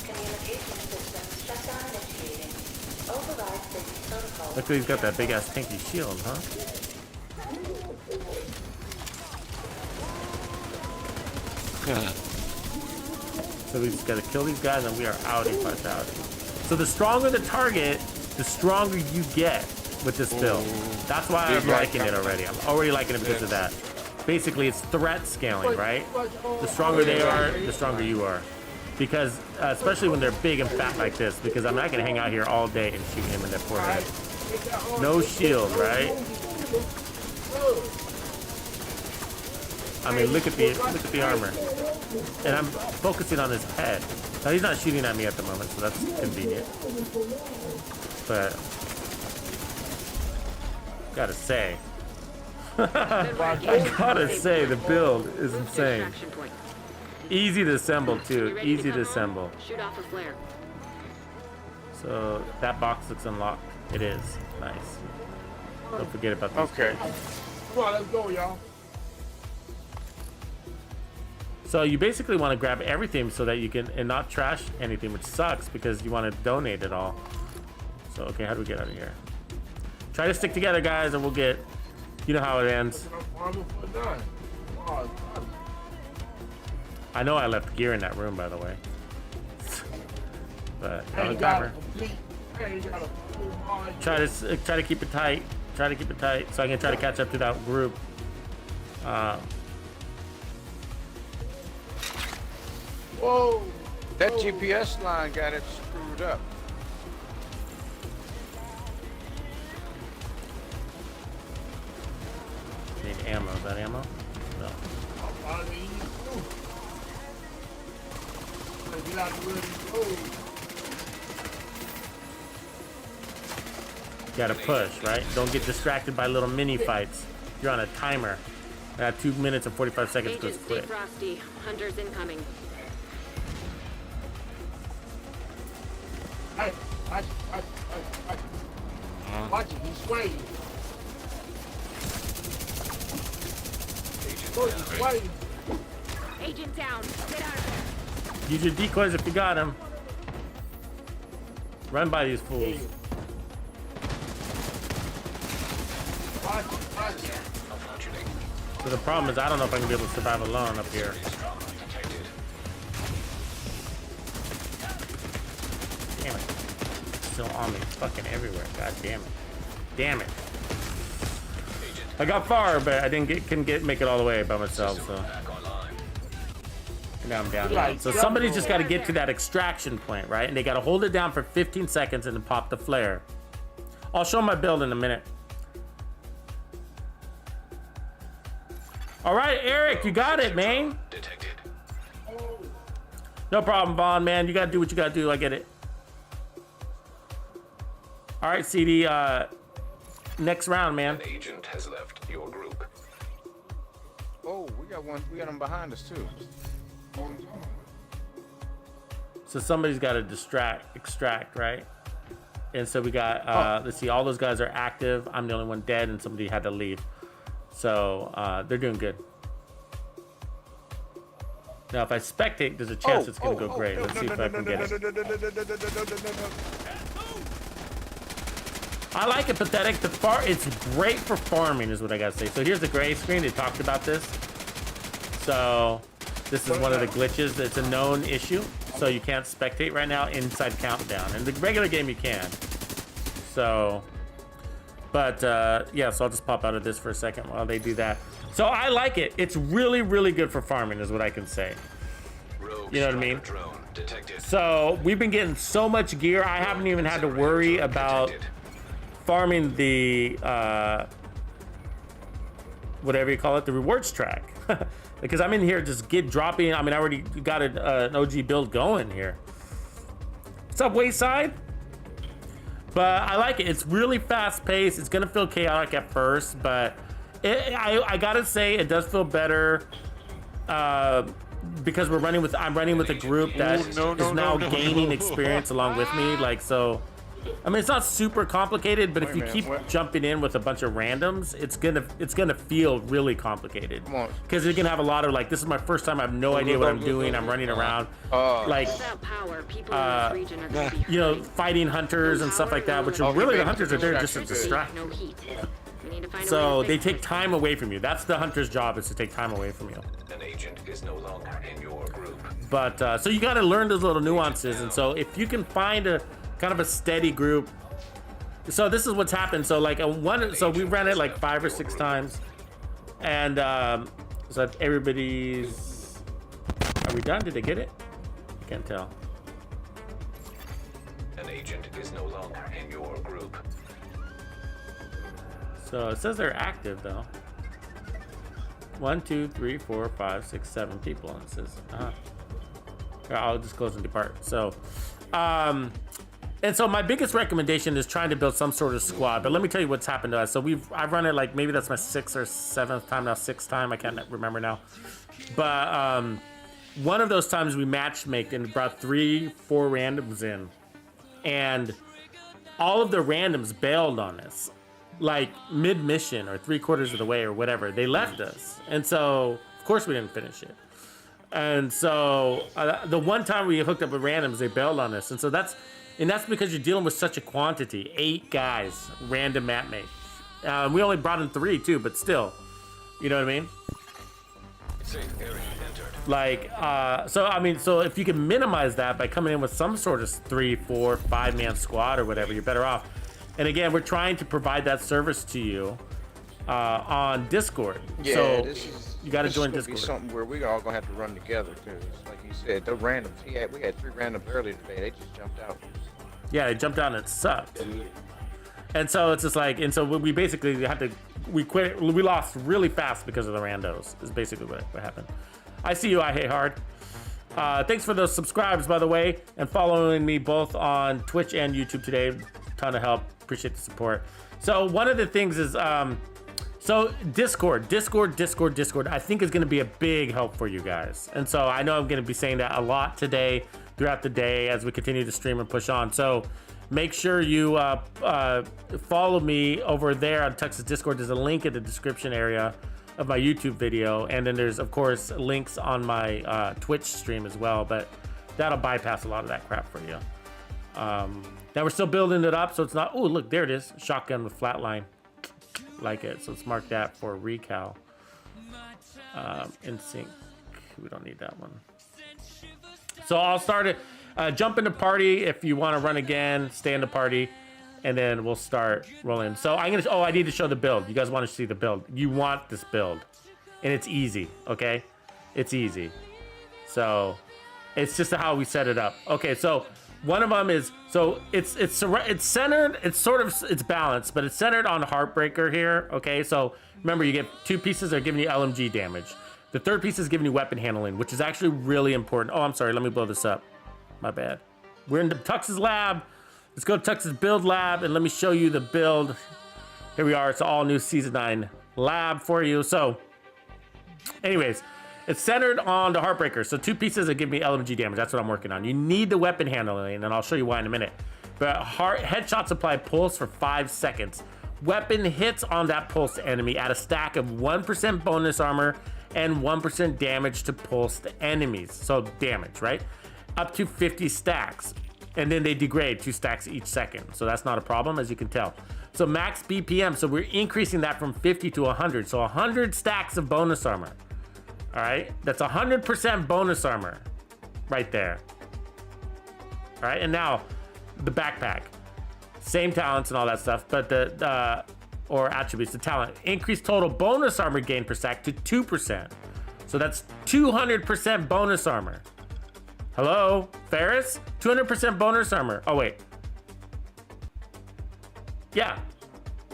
Communication system shutdown initiating. Override safety protocol. Look, he's got that big ass tanky shield, huh? So we just gotta kill these guys and we are outie fatality. So the stronger the target, the stronger you get with this build. That's why I'm liking it already. I'm already liking it because of that. Basically, it's threat scaling, right? The stronger they are, the stronger you are. Because, especially when they're big and fat like this, because I'm not gonna hang out here all day and shoot him in the forehead. No shield, right? I mean, look at the armor. And I'm focusing on his head. Now he's not shooting at me at the moment, so that's convenient. But gotta say, I gotta say, the build is insane. Easy to assemble too. Easy to assemble. Shoot off a flare. So that box looks unlocked. It is nice. Don't forget about these. Okay. Come on, let's go, y'all. So you basically want to grab everything so that you can and not trash anything, which sucks because you want to donate it all. So okay, how do we get out of here? Try to stick together, guys, and we'll get. You know how it ends. I know I left gear in that room, by the way. But cover. Try to keep it tight. Try to keep it tight so I can try to catch up to that group. Whoa! That GPS line got it screwed up. Need ammo. Is that ammo? No. Gotta push, right? Don't get distracted by little mini fights. You're on a timer. I got 2 minutes and 45 seconds to Agent, stay split. frosty. Hunters incoming. Hey, watch it, he's swaying. He's swaying. Agent down. Get out of there. Use your decoys if you got him. Run by these fools. So the problem is I don't know if I can be able to survive alone up here. Damn it. It's still on me. It's fucking everywhere. God damn it. Damn it. I got far, but I couldn't make it all the way by myself, so. And now I'm down here. So somebody's just got to get to that extraction point, right? And they got to hold it down for 15 seconds and then pop the flare. I'll show my build in a minute. All right, Eric, you got it, man. No problem, Vaughn, man. You got to do what you got to do. I get it. All right, CD. Next round, man. An agent has left your group. Oh, we got one. We got them behind us too. So somebody's got to extract, right? And so we got, let's see, all those guys are active. I'm the only one dead, and somebody had to leave. So they're doing good. Now, if I spectate, there's a chance it's going to go great. Let's see if I can get it. I like it, Pathetic. It's great for farming, is what I got to say. So here's the gray screen. They talked about this. So this is one of the glitches. It's a known issue. So you can't spectate right now inside Countdown. In the regular game, you can. So, but yeah, so I'll just pop out of this for a second while they do that. So I like it. It's really, really good for farming, is what I can say. You know what I mean? So we've been getting so much gear. I haven't even had to worry about farming the whatever you call it, the rewards track. Because I'm in here just dropping. I mean, I already got an OG build going here. What's up, Wayside? But I like it. It's really fast paced. It's gonna feel chaotic at first, but I gotta say it does feel better because I'm running with a group that is now gaining experience along with me. Like, so I mean, it's not super complicated, but if you keep jumping in with a bunch of randoms, it's gonna feel really complicated. Because you're gonna have a lot of like, this is my first time. I have no idea what I'm doing. I'm running around, like, you know, fighting hunters and stuff like that. Which are really, the hunters are there just to distract you. So they take time away from you. That's the hunter's job, is to take time away from you. An agent is no longer in your group. But so you got to learn those little nuances, and so if you can find a kind of a steady group. So this is what's happened. So like so we ran it like 5 or 6 times, and so everybody's. Are we done? Did they get it? I can't tell. An agent is no longer in your group. So it says they're active though. 1, 2, 3, 4, 5, 6, 7 people, and it says, I'll just close and depart. So, and so my biggest recommendation is trying to build some sort of squad. But let me tell you what's happened to us. So I've run it like, maybe that's my 6th or 7th time now, 6th time. I can't remember now. But one of those times we matchmaked and brought 3, 4 randoms in, and all of the randoms bailed on us, like mid-mission or 3/4 of the way or whatever. They left us, and so of course we didn't finish it. And so the one time we hooked up with randoms, they bailed on us, and so that's because you're dealing with such a quantity. 8 guys, random matchmate. We only brought in 3 too, but still, you know what I mean? Safe area entered. Like, so I mean, so if you can minimize that by coming in with some sort of 3, 4, 5-man squad or whatever, you're better off. And again, we're trying to provide that service to you on Discord. Yeah, so you got to join Discord. Be something where we all gonna have to run together, because like you said, the randoms. We had 3 randoms earlier today. They just jumped out. Yeah, they jumped out and it sucked. And so it's just like, and so we basically had to, we lost really fast because of the randos, is basically what happened. I see you, I hate hard. Thanks for those subscribes, by the way, and following me both on Twitch and YouTube today. Ton of help. Appreciate the support. So one of the things is, so Discord, I think is going to be a big help for you guys. And so I know I'm going to be saying that a lot today, throughout the day, as we continue to stream and push on. So make sure you follow me over there on Tux's Discord. There's a link in the description area of my YouTube video. And then there's, of course, links on my Twitch stream as well. But that'll bypass a lot of that crap for you. Now we're still building it up, so it's not. Oh, look, there it is. Shotgun with flatline. Like it. So let's mark that for recal. In sync. We don't need that one. So I'll start it. Jump into party if you want to run again. Stay in the party, and then we'll start rolling. So I'm gonna. Oh, I need to show the build. You guys want to see the build? You want this build, and it's easy. Okay, it's easy. So it's just how we set it up. Okay, so one of them is it's centered. It's balanced, but it's centered on Heartbreaker here. Okay, so remember you get 2 pieces that are giving you LMG damage. The 3rd piece is giving you weapon handling, which is actually really important. Oh, I'm sorry. Let me blow this up. My bad. We're in Tux's lab. Let's go to Tux's build lab, and let me show you the build. Here we are. It's an all new Season 9 lab for you. So, anyways, it's centered on the Heartbreaker. So 2 pieces that give me LMG damage. That's what I'm working on. You need the weapon handling, and I'll show you why in a minute. But headshots apply pulse for 5 seconds. Weapon hits on that pulsed enemy at a stack of 1% bonus armor and 1% damage to pulsed enemies. So damage, right? Up to 50 stacks. And then they degrade 2 stacks each second. So that's not a problem, as you can tell. So max BPM, so we're increasing that from 50 to 100. So 100 stacks of bonus armor. All right, that's 100% bonus armor right there. All right, and now the backpack. Same talents and all that stuff, but or attributes, the talent. Increase total bonus armor gain per stack to 2%. So that's 200% bonus armor. Hello, Ferris? 200% bonus armor. Oh, wait. Yeah,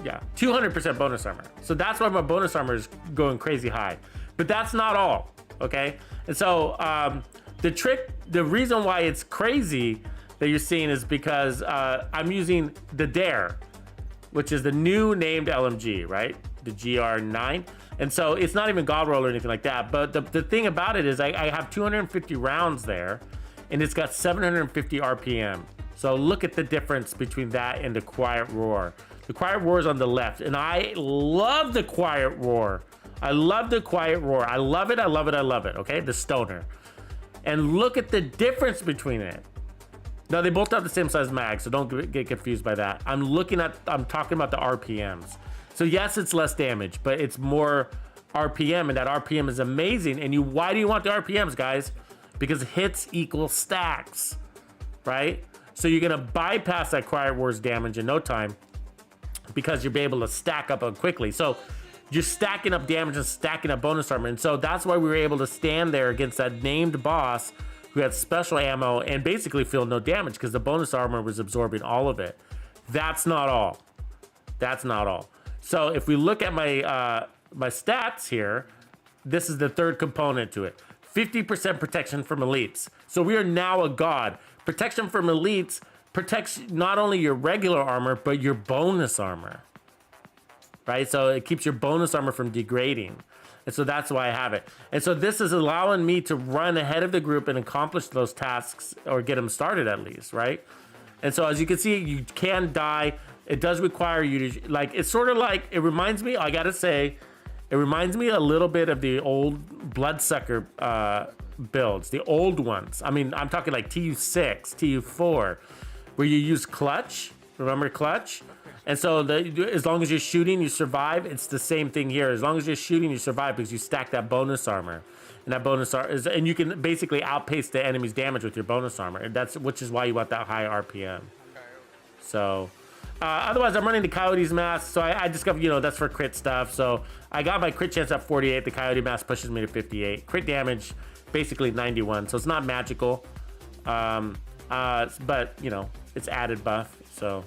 200% bonus armor. So that's why my bonus armor is going crazy high. But that's not all, okay? And so the reason why it's crazy that you're seeing is because I'm using the Dare, which is the new named LMG, right? The GR9. And so it's not even God Roll or anything like that. But the thing about it is I have 250 rounds there, and it's got 750 RPM. So look at the difference between that and the Quiet Roar. The Quiet Roar is on the left, and I love the Quiet Roar. I love the Quiet Roar. I love it, I love it, I love it, okay? The Stoner. And look at the difference between it. Now, they both have the same size mag, so don't get confused by that. I'm talking about the RPMs. So yes, it's less damage, but it's more RPM, and that RPM is amazing. And why do you want the RPMs, guys? Because hits equal stacks, right? So you're gonna bypass that Quiet Roar's damage in no time because you'll be able to stack up quickly. So you're stacking up damage and stacking up bonus armor. And so that's why we were able to stand there against that named boss who had special ammo and basically feel no damage because the bonus armor was absorbing all of it. That's not all. That's not all. So if we look at my my stats here, this is the 3rd component to it. 50% protection from elites. So we are now a god. Protection from elites protects not only your regular armor, but your bonus armor. Right? So it keeps your bonus armor from degrading. And so that's why I have it. And so this is allowing me to run ahead of the group and accomplish those tasks or get them started at least, right? And so as you can see, you can die. It does require you to, like, it's sort of like, it reminds me, I gotta say, it reminds me a little bit of the old Bloodsucker builds, the old ones. I mean, I'm talking like TU6, TU4, where you use clutch. Remember clutch? And so as long as you're shooting, you survive. It's the same thing here. As long as you're shooting, you survive because you stack that bonus armor. And that bonus armor is, and you can basically outpace the enemy's damage with your bonus armor. And which is why you want that high RPM. So otherwise, I'm running the Coyote's Mask. So I discovered, that's for crit stuff. So I got my crit chance at 48. The Coyote Mask pushes me to 58. Crit damage, basically 91. So it's not magical. But, it's added buff. So...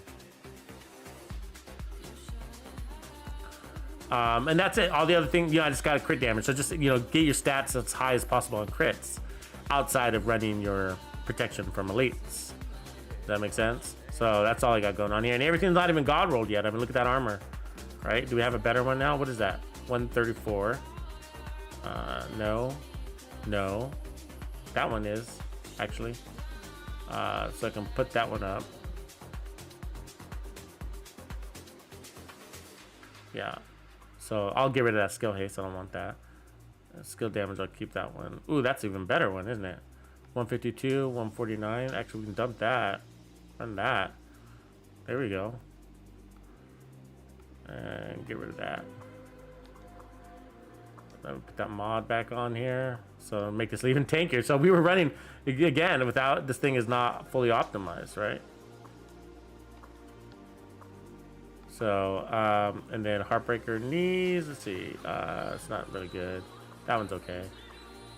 and that's it. All the other things, I just got a crit damage. So just, get your stats as high as possible on crits outside of running your protection from elites. Does that make sense? So that's all I got going on here. And everything's not even God rolled yet. I mean, look at that armor, right? Do we have a better one now? What is that? 134. No. That one is, actually. So I can put that one up. Yeah. So I'll get rid of that skill haste. I don't want that. Skill damage, I'll keep that one. Ooh, that's an even better one, isn't it? 152, 149. Actually, we can dump that. Run that. There we go. And get rid of that. Put that mod back on here. So make this even tankier. So we were running, again, without, this thing is not fully optimized, right? So, and then Heartbreaker knees, let's see. It's not really good. That one's okay.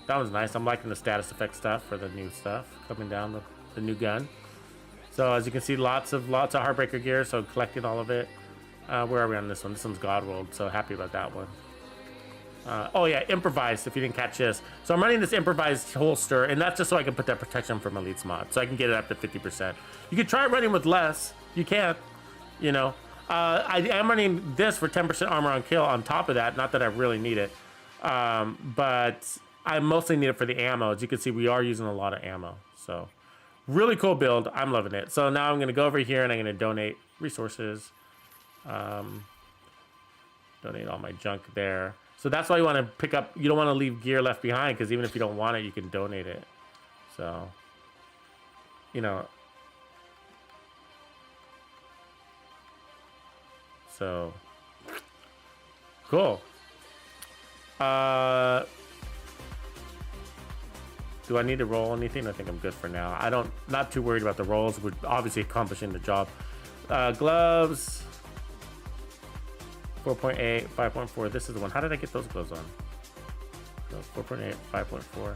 That one's nice. I'm liking the status effect stuff for the new stuff coming down the new gun. So as you can see, lots of Heartbreaker gear. So collecting all of it. Where are we on this one? This one's Godworld. So happy about that one. Oh yeah, improvised. If you didn't catch this, so I'm running this improvised holster, and that's just so I can put that protection from Elite's mod, so I can get it up to 50%. You could try running with less. You can't. You know. I am running this for 10% armor on kill on top of that. Not that I really need it, but I mostly need it for the ammo. As you can see, we are using a lot of ammo. So really cool build. I'm loving it. So now I'm going to go over here and I'm going to donate resources. Donate all my junk there. So that's why you want to pick up. You don't want to leave gear left behind, because even if you don't want it, you can donate it. So, you know. So, cool. Do I need to roll anything? I think I'm good for now. Not too worried about the rolls. We're obviously accomplishing the job. Gloves. 4.8, 5.4. This is the one. How did I get those gloves on? 4.8, 5.4.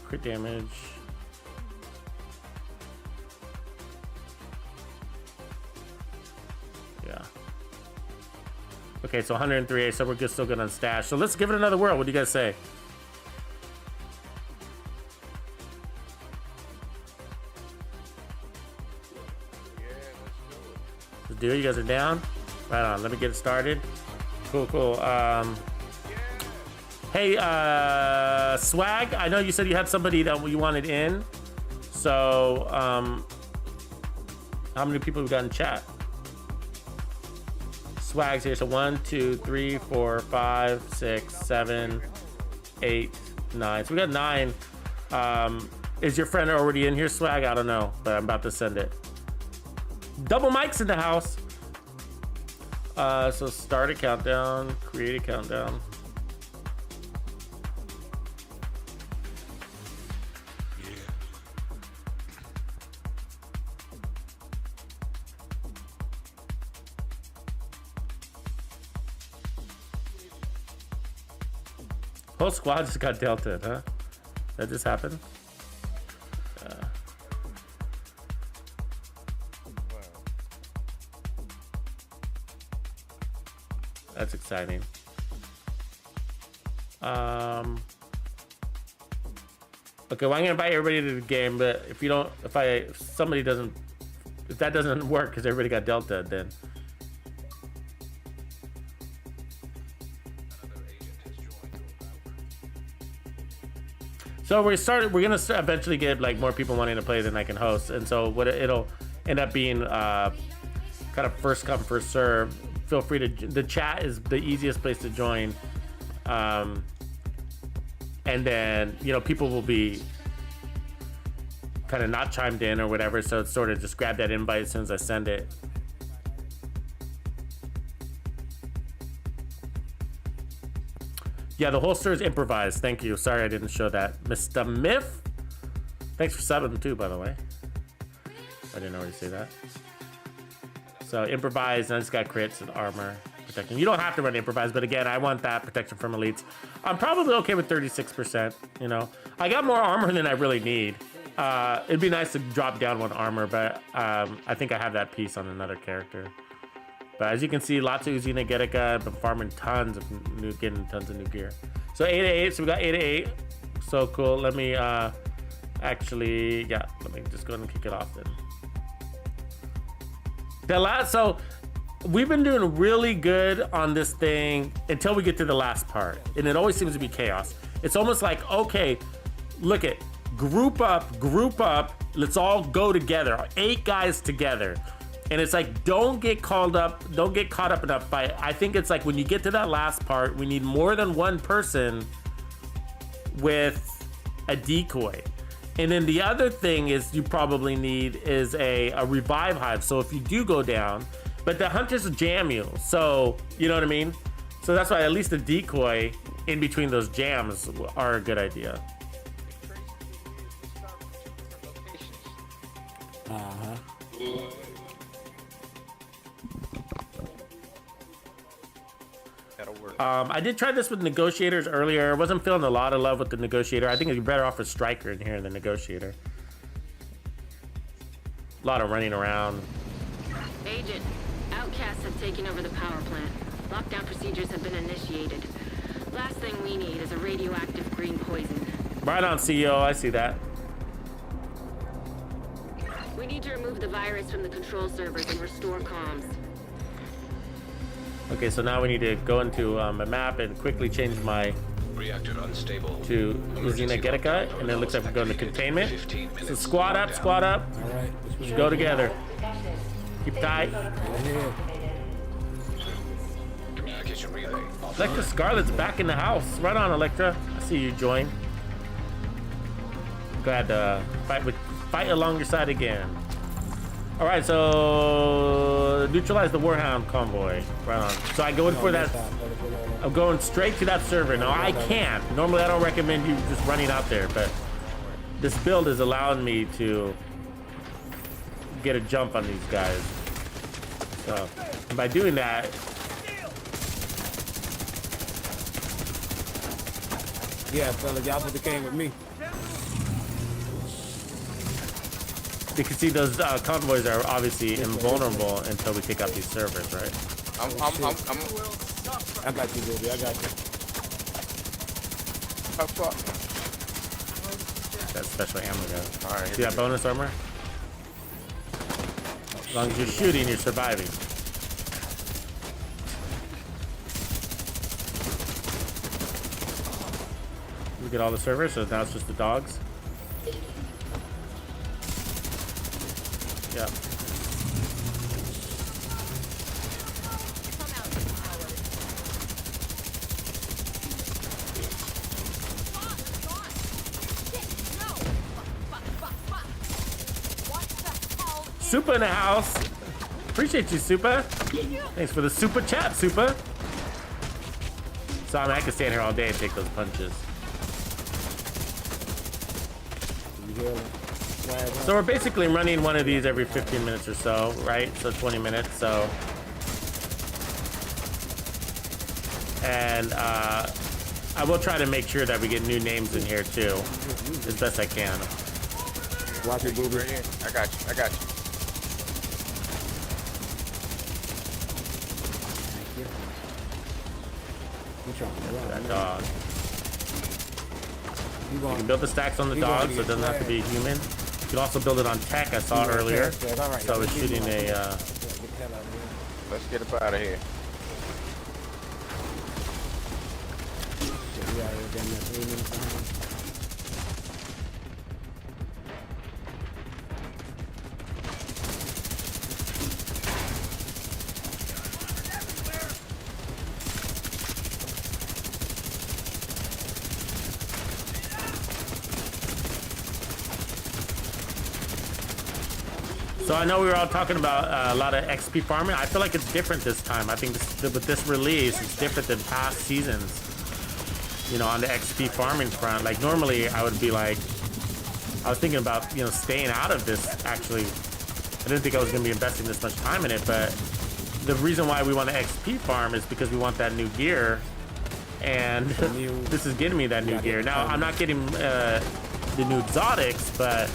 Crit damage. Yeah. Okay, so 103. So we're still good on stash. So let's give it another whirl. What do you guys say? Let's do it. You guys are down? Right on. Let me get it started. Cool, cool. Hey, Swag, I know you said you had somebody that you wanted in. So, how many people we got in chat? Swag's here. So 1, 2, 3, 4, 5, 6, 7, 8, 9. So we got 9. Is your friend already in here, Swag? I don't know, but I'm about to send it. Double mics in the house. So start a countdown, create a countdown. Whole squad just got delta, huh? That just happened? That's exciting. Okay, well, I'm gonna invite everybody to the game, but if that doesn't work because everybody got delta, then. So we're gonna eventually get like more people wanting to play than I can host, and so it'll end up being kind of first come first serve. Feel free to. The chat is the easiest place to join, and then people will be kind of not chimed in or whatever. So it's sort of just grab that invite as soon as I send it. Yeah, the holster is improvised. Thank you. Sorry I didn't show that. Mr. Myth. Thanks for subbing too, by the way. I didn't already say that. So improvised, and I just got crits and armor protection. You don't have to run improvised, but again, I want that protection from elites. I'm probably okay with 36%. I got more armor than I really need. It'd be nice to drop down one armor, but I think I have that piece on another character. But as you can see, lots of Uzi Negetica. I've been farming tons of getting tons of new gear. So 8-8. So we got 8-8. So cool. Let me actually, yeah. Let me just go ahead and kick it off then. So we've been doing really good on this thing until we get to the last part, and it always seems to be chaos. It's almost like, okay, look at group up. Let's all go together. 8 guys together. And it's like, don't get caught up in a fight. I think it's like when you get to that last part, we need more than one person with a decoy. And then the other thing is you probably need is a revive hive. So if you do go down, but the hunters jam you. So, you know what I mean? So that's why at least a decoy in between those jams are a good idea. Uh-huh. That'll work. I did try this with negotiators earlier. I wasn't feeling a lot of love with the negotiator. I think you're better off with striker in here than negotiator. A lot of running around. Agent, outcasts have taken over the power plant. Lockdown procedures have been initiated. Last thing we need is a radioactive green poison. Right on, CEO. I see that. We need to remove the virus from the control servers and restore comms. Okay, so now we need to go into a map and quickly change my Reactor unstable. to Usina Getica, and then it looks like we're going to containment. So squad up, squad up. All right. Let's go together. Keep tight. Communication relay. Electra Scarlet's back in the house. Right on, Electra. I see you join. Glad to fight along your side again. All right, so neutralize the Warhound convoy. Right on. So I go in for that. I'm going straight to that server. Now I can't. Normally I don't recommend you just running out there, but this build is allowing me to get a jump on these guys. So and by doing that, Yeah, fella, y'all would have came with me. you can see those convoys are obviously invulnerable until we take out these servers, right? I got you, baby. I got you. How far? That special ammo gun. All right. See that bonus armor? As long as you're shooting, you're surviving. We get all the servers, so now it's just the dogs. Yeah. Super in the house. Appreciate you, Super. Thanks for the super chat, Super. So I mean, I could stand here all day and take those punches. So we're basically running one of these every 15 minutes or so, right? So 20 minutes, so. And I will try to make sure that we get new names in here too, as best I can. Watch it, booby. Right here. I got you. I got you. That dog. You can build the stacks on the dog, so it doesn't have to be human. You can also build it on tech. I saw it earlier. So I was shooting a. Let's get up out of here. So I know we were all talking about a lot of XP farming. I feel like it's different this time. I think with this release, it's different than past seasons. You know, on the XP farming front. Like normally, I would be like, I was thinking about staying out of this. Actually, I didn't think I was going to be investing this much time in it. But the reason why we want to XP farm is because we want that new gear, and this is getting me that new gear. Now I'm not getting the new exotics, but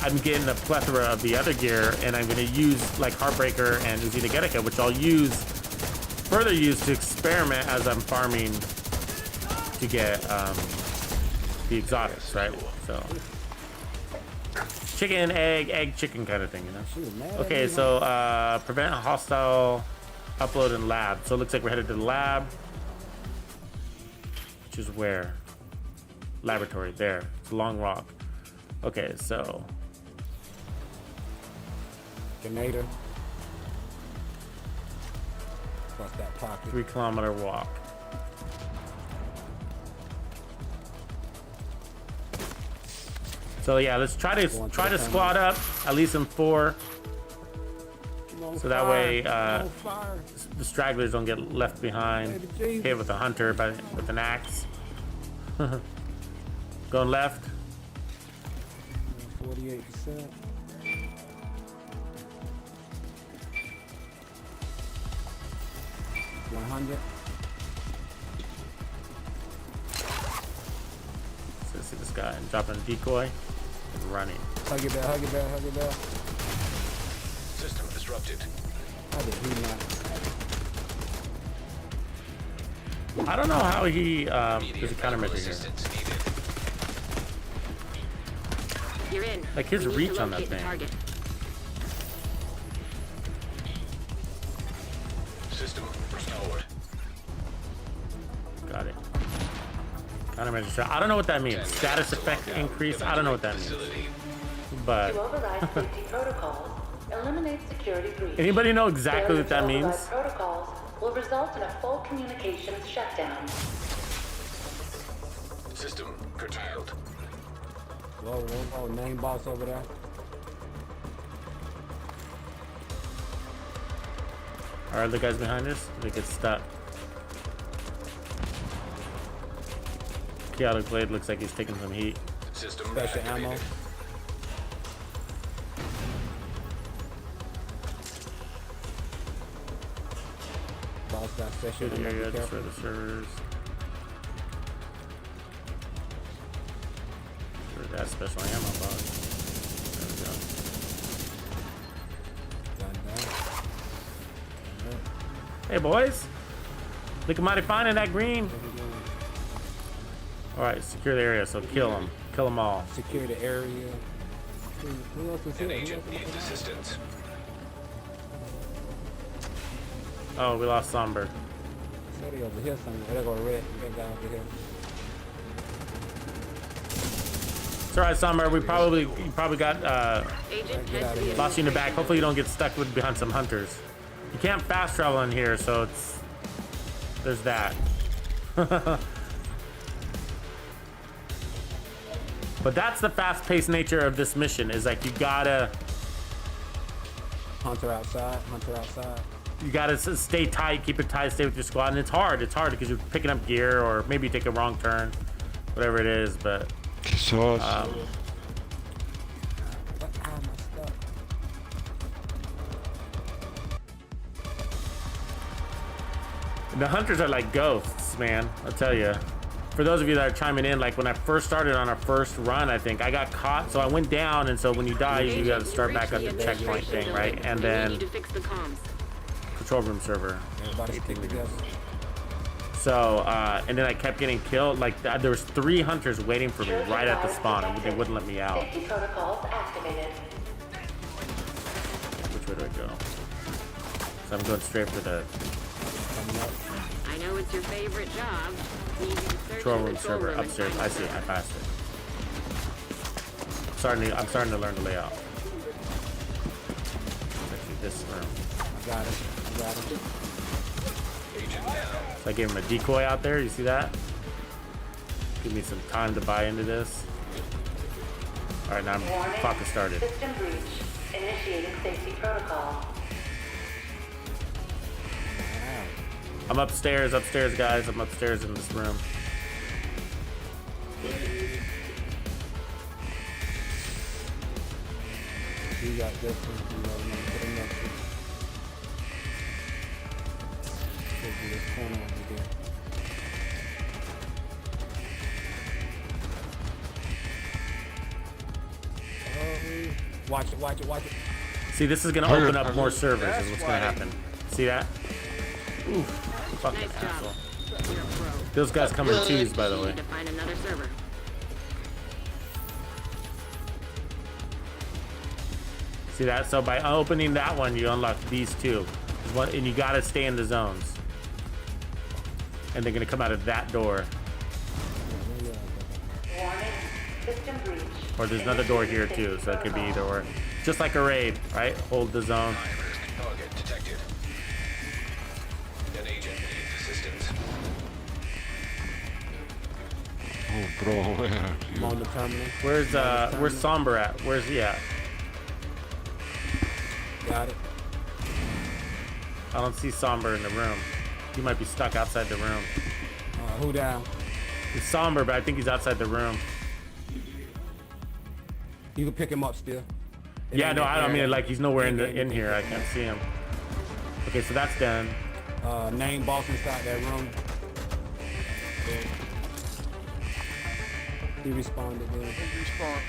I'm getting a plethora of the other gear, and I'm going to use like Heartbreaker and Usina Getica, which I'll further use to experiment as I'm farming to get the exotics, right? So chicken, egg, chicken kind of thing, Okay, so prevent a hostile upload in lab. So it looks like we're headed to the lab, which is where? Laboratory, there. It's a long rock. Okay, so Grenada. Across that pocket. 3-kilometer walk. So yeah, let's try to squad up at least in 4, so that way the stragglers don't get left behind. Hit with a hunter with an axe. Going left. 48%. $100. So see this guy dropping a decoy and running. Hug it back, hug it back, hug it back. System disrupted. How did he not? I don't know how he there's a countermeasure here. You're in. Like his We need reach to on that locate the thing. target. System restored. Got it. Countermeasure. So I don't know what that means. Status effect increase. I don't know what that means. But To override safety protocols, eliminate security breach. anybody know exactly what that Failure to means? override protocols will result in a full communications shutdown. System curtailed. Whoa, whoa, whoa, name boss over there. Are the guys behind us? They get stuck. Chaotic Blade looks like he's taking some heat. System Special ammo. activated. Boss got special Shoot ammo. area, Be destroy careful. the servers. Where's that special ammo box? There we go. Gun down. Hey boys, looking mighty fine in that green. All right, secure the area, so kill them all. Secure the area. Who else is An here? agent needs assistance. Oh, we lost Somber. Somebody over here somewhere. There go red. That guy over here. It's all right, Somber. You probably got Agent, head to the lost you in the back. Hopefully you don't get stuck behind some hunters. You can't fast travel in here, so there's that. But that's the fast-paced nature of this mission. Is like you gotta Hunter outside. Hunter outside. you gotta stay tight, keep it tight, stay with your squad, and it's hard. It's hard because you're picking up gear, or maybe you take a wrong turn, whatever it is. But So the hunters are like ghosts, man. I'll tell you. For those of you that are chiming in, like when I first started on our first run, I think I got caught, so I went down, and so when you die, you got to start back at the checkpoint thing, right? And We then need to fix the comms. control room server. Everybody stick together. So, and then I kept getting killed. Like there was 3 hunters waiting for me right at the spawn, and they wouldn't let me out. Safety protocols activated. Which way do I go? So I'm going straight for the I know it's your favorite job. We need you to search control the room control server room and upstairs. find I the see it. I server. passed it. I'm starting to learn the layout. Actually, this room. I got it. I got it. So I gave him a decoy out there. You see that? Give me some time to buy into this. All right, now clock has started. System breach. Initiating safety protocol. I'm upstairs, guys. I'm upstairs in this room. You got this one. You know, put him up. Should be this corner over there. Watch it, watch it, watch it. See, this is gonna open up more servers. Is what's gonna happen. See that? Oof, fucking Nice job. asshole. You're a pro. Those guys come in twos, by the We way. need to find another server. See that? So by opening that one, you unlock these 2. And you gotta stay in the zones. And they're gonna come out of that door. Warning. System breach. Or there's another door here too, so it could be either or. Just like a raid, right? Hold the zone. Target detected. An agent needs assistance. Oh, bro, where are I'm you? on the terminal. Where's Somber at? Where's he at? Got it. I don't see Somber in the room. He might be stuck outside the room. Who down? It's Somber, but I think he's outside the room. You can pick him up still. Yeah, no, I don't mean like he's nowhere in here. I can't see him. Okay, so that's done. Name boss inside that room. He responded then. He respawned.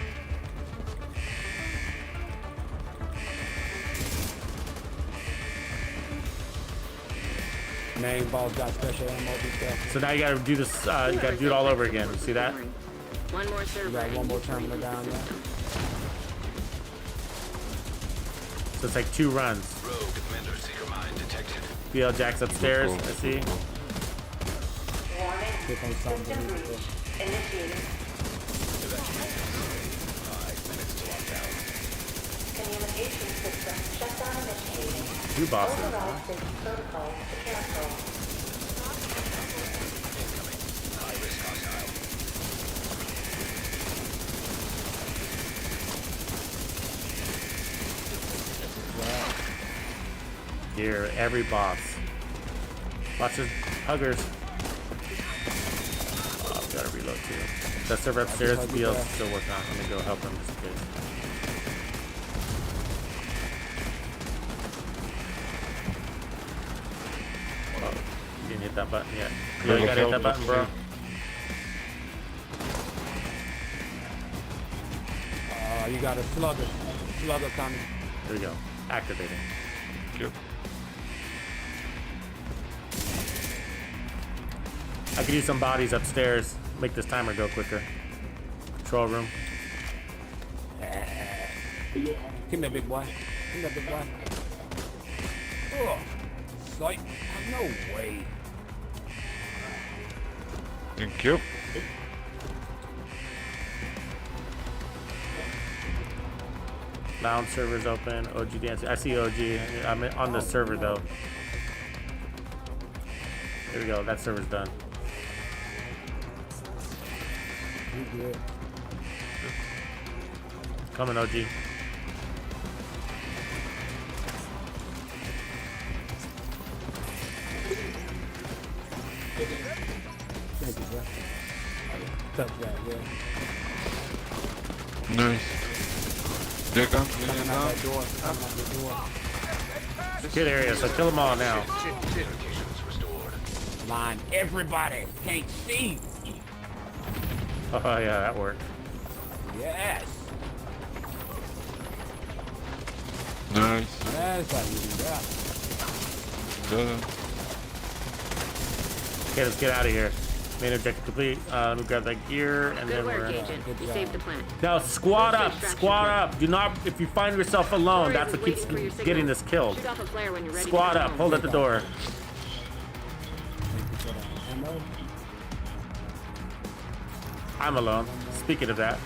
Main boss got special ammo and stuff. So now you gotta do this. You gotta do it all over again. See that? One more You server. got one more terminal down there. So it's like 2 runs. Rogue Commander Seeker Mine detected. BL Jack's upstairs. I see. Warning. Click on System something. breach. Initiating. 5 minutes to lockdown. Communication system shutdown initiating. 2 bosses. Override safety protocols to cancel. Incoming. High risk hostile. Gear every boss. Lots of huggers. Oh, I've gotta reload too. That server upstairs, BL's still working on. I'm gonna go help him just in case. Oh, you didn't hit that button yet. Yeah, you gotta hit that button, bro. You got a slugger coming. There we go. Activating. Yep. I could use some bodies upstairs. Make this timer go quicker. Control room. Give me that big boy. Give me that big boy. Oh, sight. No way. Thank you. Lounge server's open. OG dancing. I see OG. I'm on the server though. There we go. That server's done. You good. Coming, OG. Thank you, bro. Touch that, yeah. Nice. They're coming Coming out that door. Coming out the door. Good area, so kill them all now. Line everybody. Can't see. Oh yeah, that worked. Yes. Nice. That's how you do that. Okay, let's get out of here. Main objective complete. Let me grab that gear and Good then work, we're. Agent. You saved the plant. Now squad First up, extraction squad point. up. Do not, if you find yourself alone, that's what keeps Waiting for your getting signal. this killed. Shoot off a flare when you're ready to Squad go up, home. hold at the door. Ammo. I'm alone. Speaking of that,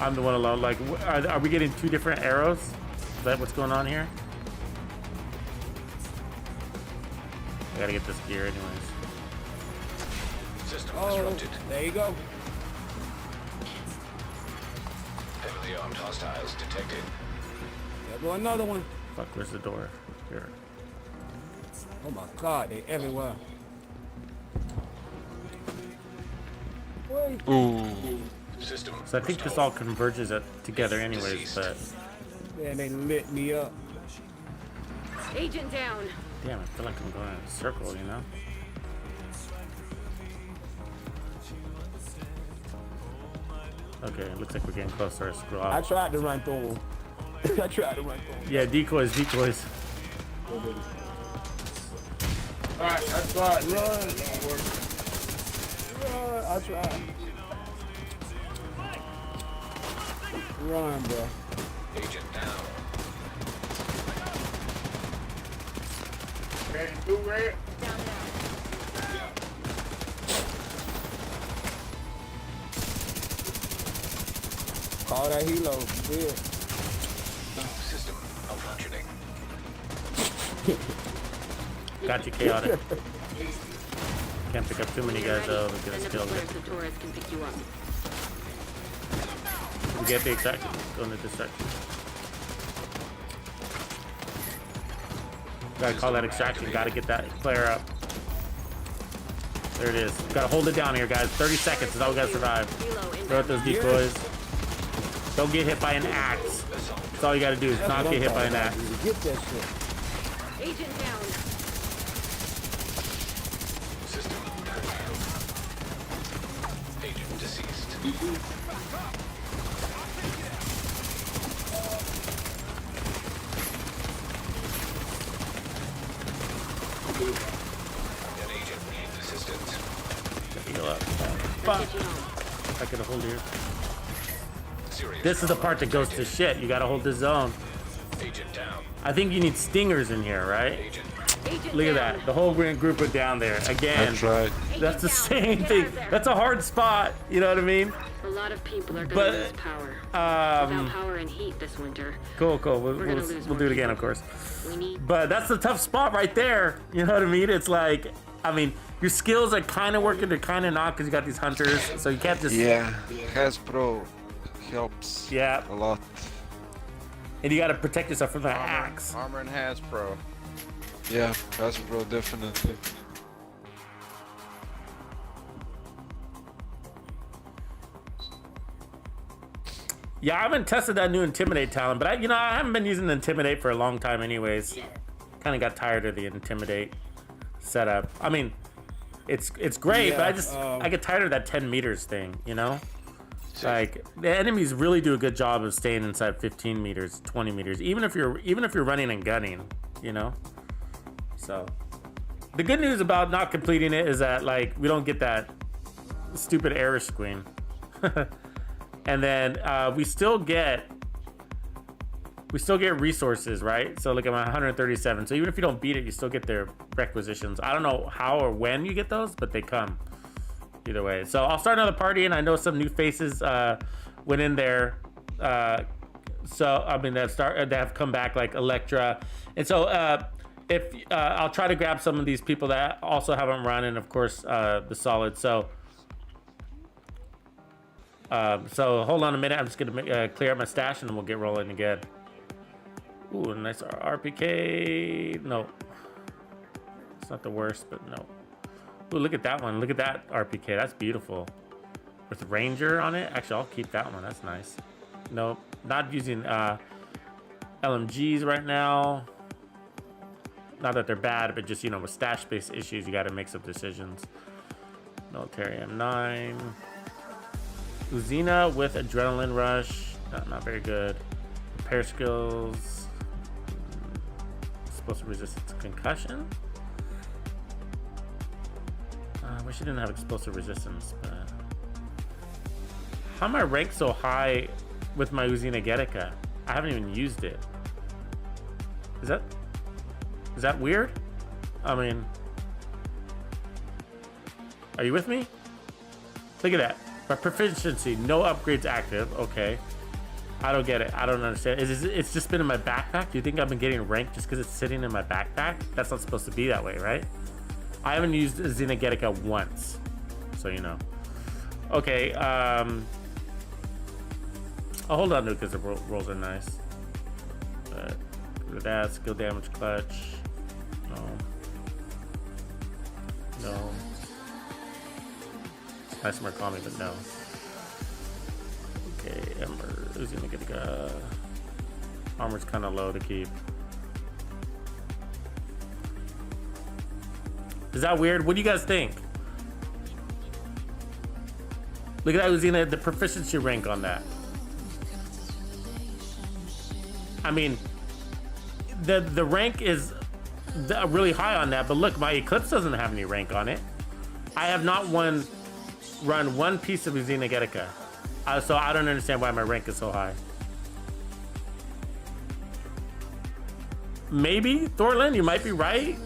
I'm the one alone. Like, are we getting 2 different arrows? Is that what's going on here? I gotta get this gear anyways. System Oh, disrupted. there you go. Heavily armed hostiles detected. There go another one. Fuck, where's the door? Here. Oh my God, they everywhere. Wait. Ooh. System. So I think this all converges together anyways, but Man, they lit me up. Agent down. damn, I feel like I'm going in a circle, you know? Okay, it looks like we're getting closer. Screw I off. tried to run through them. I tried to run through them. Yeah, decoys. Alright, I tried. Run. Run. I tried. Run, bro. Agent down. Ready to red? Call that helo. Yeah. System malfunctioning. Got you, chaotic. Can't pick up too many guys though. We're gonna Send kill up a them. flare so Torres can pick you up. We get the extraction. Go into distraction. Gotta call that extraction. Gotta get that flare up. There it is. Gotta hold it down here, guys. 30 seconds is all we gotta survive. Throw out those decoys. Don't get hit by an axe. That's all you gotta do is not get hit by an axe. Get that shit. Agent down. System agent deceased. An agent needs assistance. Heal up. Fuck. I could hold here. This is the part that goes to shit. You gotta hold the zone. Agent down. I think you need stingers in here, right? Look at that. The whole group are down there. Again. That's right. That's the same thing. That's a hard spot. You know what I mean? A lot of people are gonna lose power. Without power and heat this winter. Cool. We'll do it again, of course. But that's the tough spot right there. You know what I mean? It's like, I mean, your skills are kind of working, they're kind of not, because you got these hunters, so you can't just... Yeah, Hasbro helps a lot. And you got to protect yourself from that axe. Armor and Hasbro. Yeah, Hasbro definitely. Yeah, I haven't tested that new Intimidate talent, but I haven't been using Intimidate for a long time anyways. Kind of got tired of the Intimidate setup. I mean, it's great, Yeah, but I get tired of that 10 meters thing, you know? Like, the enemies really do a good job of staying inside 15 meters, 20 meters, even if you're running and gunning, you know? So, the good news about not completing it is that, like, we don't get that stupid error screen. And then we still get resources, right? So look at my 137. So even if you don't beat it, you still get their requisitions. I don't know how or when you get those, but they come either way. So I'll start another party, and I know some new faces went in there. So I mean that have come back, like Electra, and so if I'll try to grab some of these people that also haven't run, and of course the solid. So hold on a minute. I'm just gonna clear up my stash, and then we'll get rolling again. Ooh, a nice RPK. No, it's not the worst, but no. Ooh, look at that one. Look at that RPK. That's beautiful. With Ranger on it. Actually, I'll keep that one. That's nice. Nope, not using LMGs right now. Not that they're bad, but just, you know, with stash-based issues, you got to make some decisions. Military M9. Uzina with Adrenaline Rush. Not very good. Repair skills. Explosive resistance to concussion. I wish I didn't have explosive resistance, but... How am I ranked so high with my Uzina Getica? I haven't even used it. Is that weird? I mean... Are you with me? Look at that. My proficiency, no upgrades active. Okay. I don't get it. I don't understand. It's just been in my backpack? Do you think I've been getting ranked just because it's sitting in my backpack? That's not supposed to be that way, right? I haven't used Uzina Getica once. So you know. Okay. I'll hold on to it because the rolls are nice. But with that, skill damage clutch. No. Nice Murakami, but no. Okay, Ember. Who's gonna get a armor's kind of low to keep. Is that weird? What do you guys think? Look at that, Uzina, the proficiency rank on that. I mean, the rank is really high on that, but look, my Eclipse doesn't have any rank on it. I have not run one piece of Uzina Getica. So I don't understand why my rank is so high. Maybe, Thorlin, you might be right.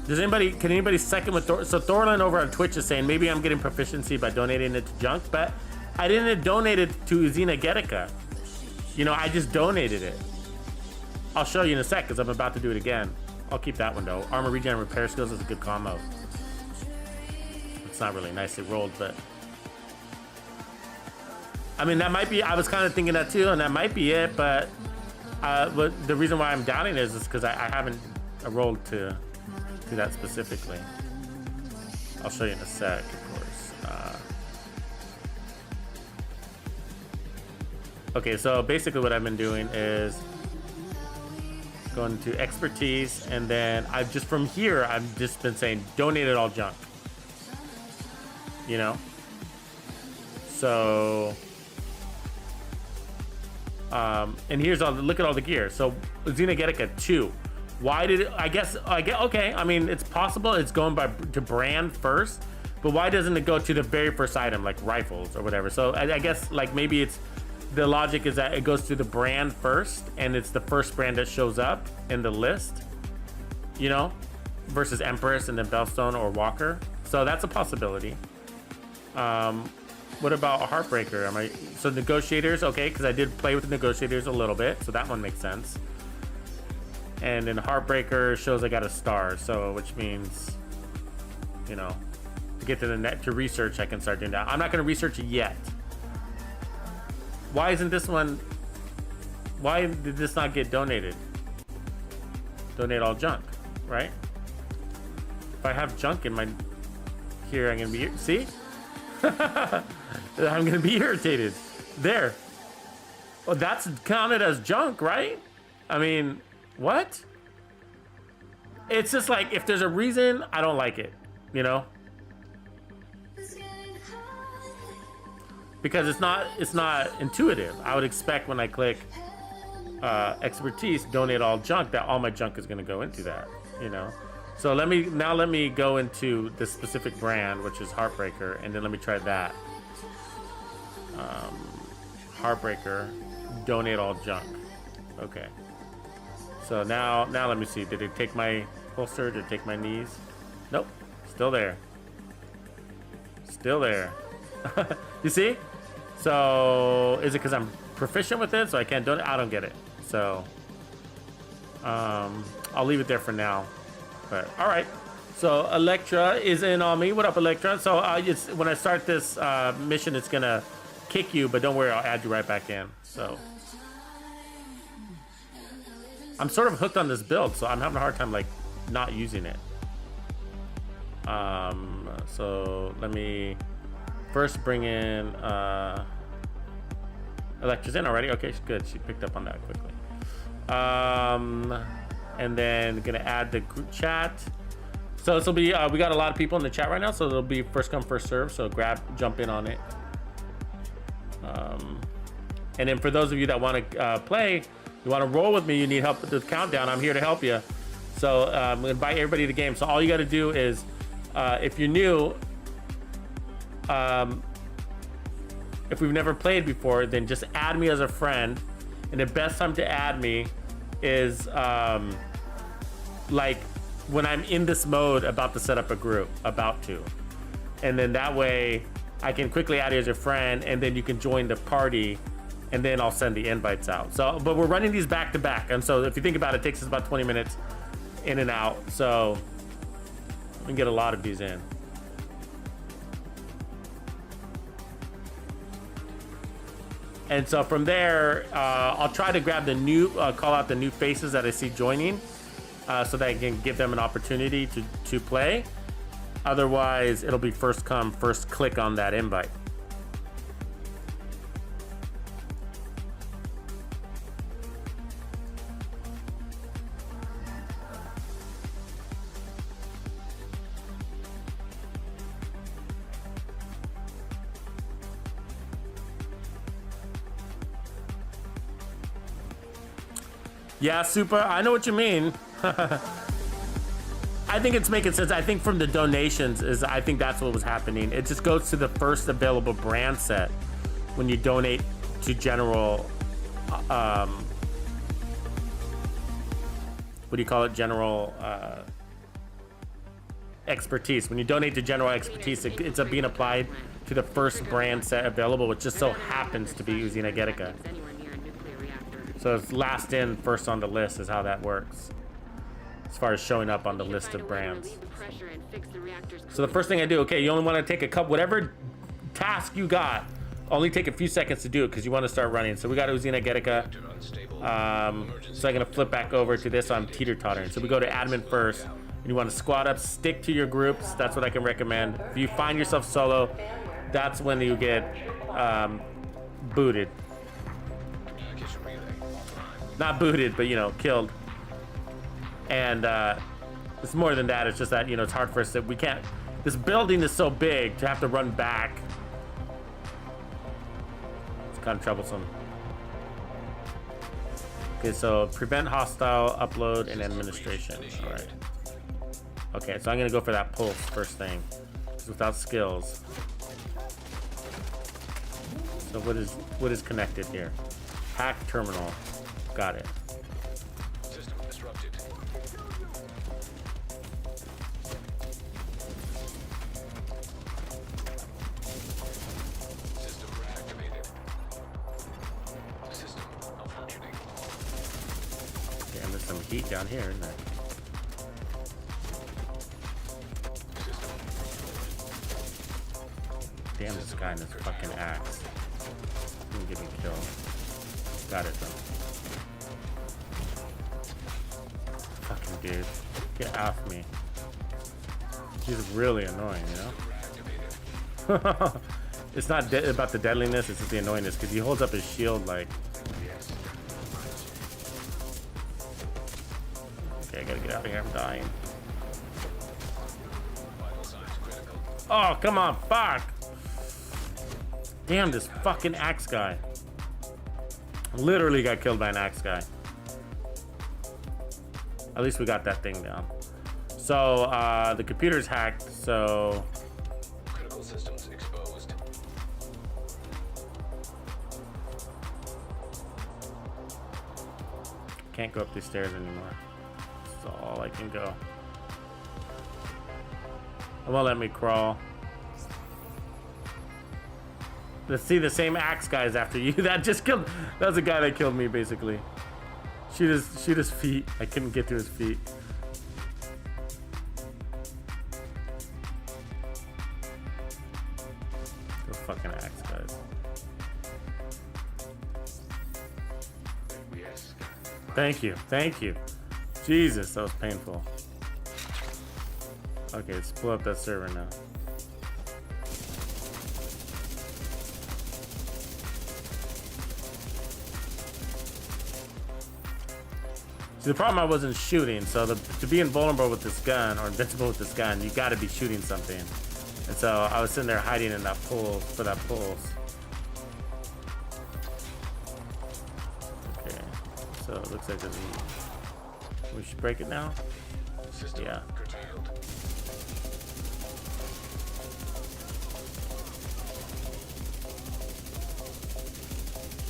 Can anybody second with Thor? So Thorlin over on Twitch is saying maybe I'm getting proficiency by donating it to junk, but I didn't donate it to Uzina Getica. You know, I just donated it. I'll show you in a sec because I'm about to do it again. I'll keep that one though. Armor regen and repair skills is a good combo. it's not really nicely rolled, but I mean, that might be, I was kind of thinking that too, and that might be it, but the reason why I'm doubting it is because I haven't rolled to that specifically. I'll show you in a sec, of course. Okay, so basically what I've been doing is going to expertise, and then I've just, from here, I've just been saying, donate it all junk. You know? So, and here's all, look at all the gear. So, Xenogetica 2. Why did it, I guess, okay, I mean, it's possible it's going to brand first, but why doesn't it go to the very first item, like rifles or whatever? So, I guess, like, maybe it's, the logic is that it goes to the brand first, and it's the first brand that shows up in the list, you know, versus Empress and then Bellstone or Walker. So that's a possibility. What about a Heartbreaker? So Negotiators, okay, because I did play with the Negotiators a little bit, so that one makes sense. And then Heartbreaker shows I got a star, so which means, you know, to get to the net to research, I can start doing that. I'm not going to research it yet. Why isn't this one? Why did this not get donated? Donate all junk, right? If I have junk in my here, I'm gonna be, see? I'm gonna be irritated. There. Well, that's counted as junk, right? I mean, what? It's just like, if there's a reason, I don't like it, you know? Because it's not intuitive. I would expect when I click expertise, donate all junk, that all my junk is gonna go into that, you know? So let me go into this specific brand, which is Heartbreaker, and then let me try that. Heartbreaker, donate all junk. Okay. So now let me see. Did it take my holster? Did it take my knees? Nope. Still there. Still there. You see? So is it because I'm proficient with it, so I can't donate? I don't get it. So I'll leave it there for now. But all right. So Electra is in on me. What up, Electra? So when I start this mission, it's gonna kick you, but don't worry, I'll add you right back in. So I'm sort of hooked on this build, so I'm having a hard time like not using it. So let me first bring in Electra's in already. Okay, good. She picked up on that quickly. And then gonna add the group chat. So this will be we got a lot of people in the chat right now, so it'll be first come first serve. So jump in on it. And then for those of you that want to play, you want to roll with me, you need help with the countdown, I'm here to help you. So I'm gonna invite everybody to the game. So all you got to do is, if you're new, if we've never played before, then just add me as a friend. And the best time to add me is like when I'm in this mode, about to set up a group, and then that way I can quickly add you as a friend, and then you can join the party, and then I'll send the invites out. So, but we're running these back to back, and so if you think about it, it takes us about 20 minutes in and out. So we can get a lot of these in. And so from there, I'll try to grab the new, call out the new faces that I see joining, so that I can give them an opportunity to play. Otherwise, it'll be first come, first click on that invite. Yeah, Super, I know what you mean. I think it's making sense. I think from the donations I think that's what was happening. It just goes to the first available brand set when you donate to general, what do you call it? General expertise. When you donate to general expertise, it's being applied to the first brand set available, which just so happens to be Xenogetica. So it's last in, first on the list is how that works. as far as showing up on the list of brands. So the first thing I do, okay, you only want to take a couple, whatever task you got, only take a few seconds to do it because you want to start running. So we got Uzina Getica. So I'm gonna flip back over to this. I'm teeter-tottering. So we go to admin first, and you want to squad up, stick to your groups. That's what I can recommend. If you find yourself solo, that's when you get booted. Not booted, but you know, killed. And it's more than that. It's just that, you know, it's hard for us that we can't. This building is so big to have to run back. It's kind of troublesome. Okay, so prevent hostile upload and administration. All right. Okay, so I'm gonna go for that pulse first thing. It's without skills. So what is connected here? Hack terminal. Got it. System disrupted. System reactivated. System malfunctioning. Okay, and there's some heat down here, isn't there? Damn, this guy in this fucking axe. He's gonna get me killed. Got it though. Fucking dude. Get off me. He's really annoying, you know? It's not about the deadliness, it's just the annoyingness because he holds up his shield like. Okay, I gotta get out of here, I'm dying. Oh, come on, fuck! Damn, this fucking axe guy. Literally got killed by an axe guy. At least we got that thing down. So, the computer's hacked, so... Critical systems exposed. Can't go up these stairs anymore. That's all I can go. It won't let me crawl. Let's see, the same axe guys after you. That just killed. That was the guy that killed me, basically. Shoot his feet. I couldn't get to his feet. Those fucking axe guys. Thank you, thank you. Jesus, that was painful. Okay, let's blow up that server now. See, the problem, I wasn't shooting, so to be invulnerable with this gun, or invincible with this gun, you gotta be shooting something. And so I was sitting there hiding in that pool, for that pulse. Okay, so it looks like there's we should break it now? System yeah. curtailed.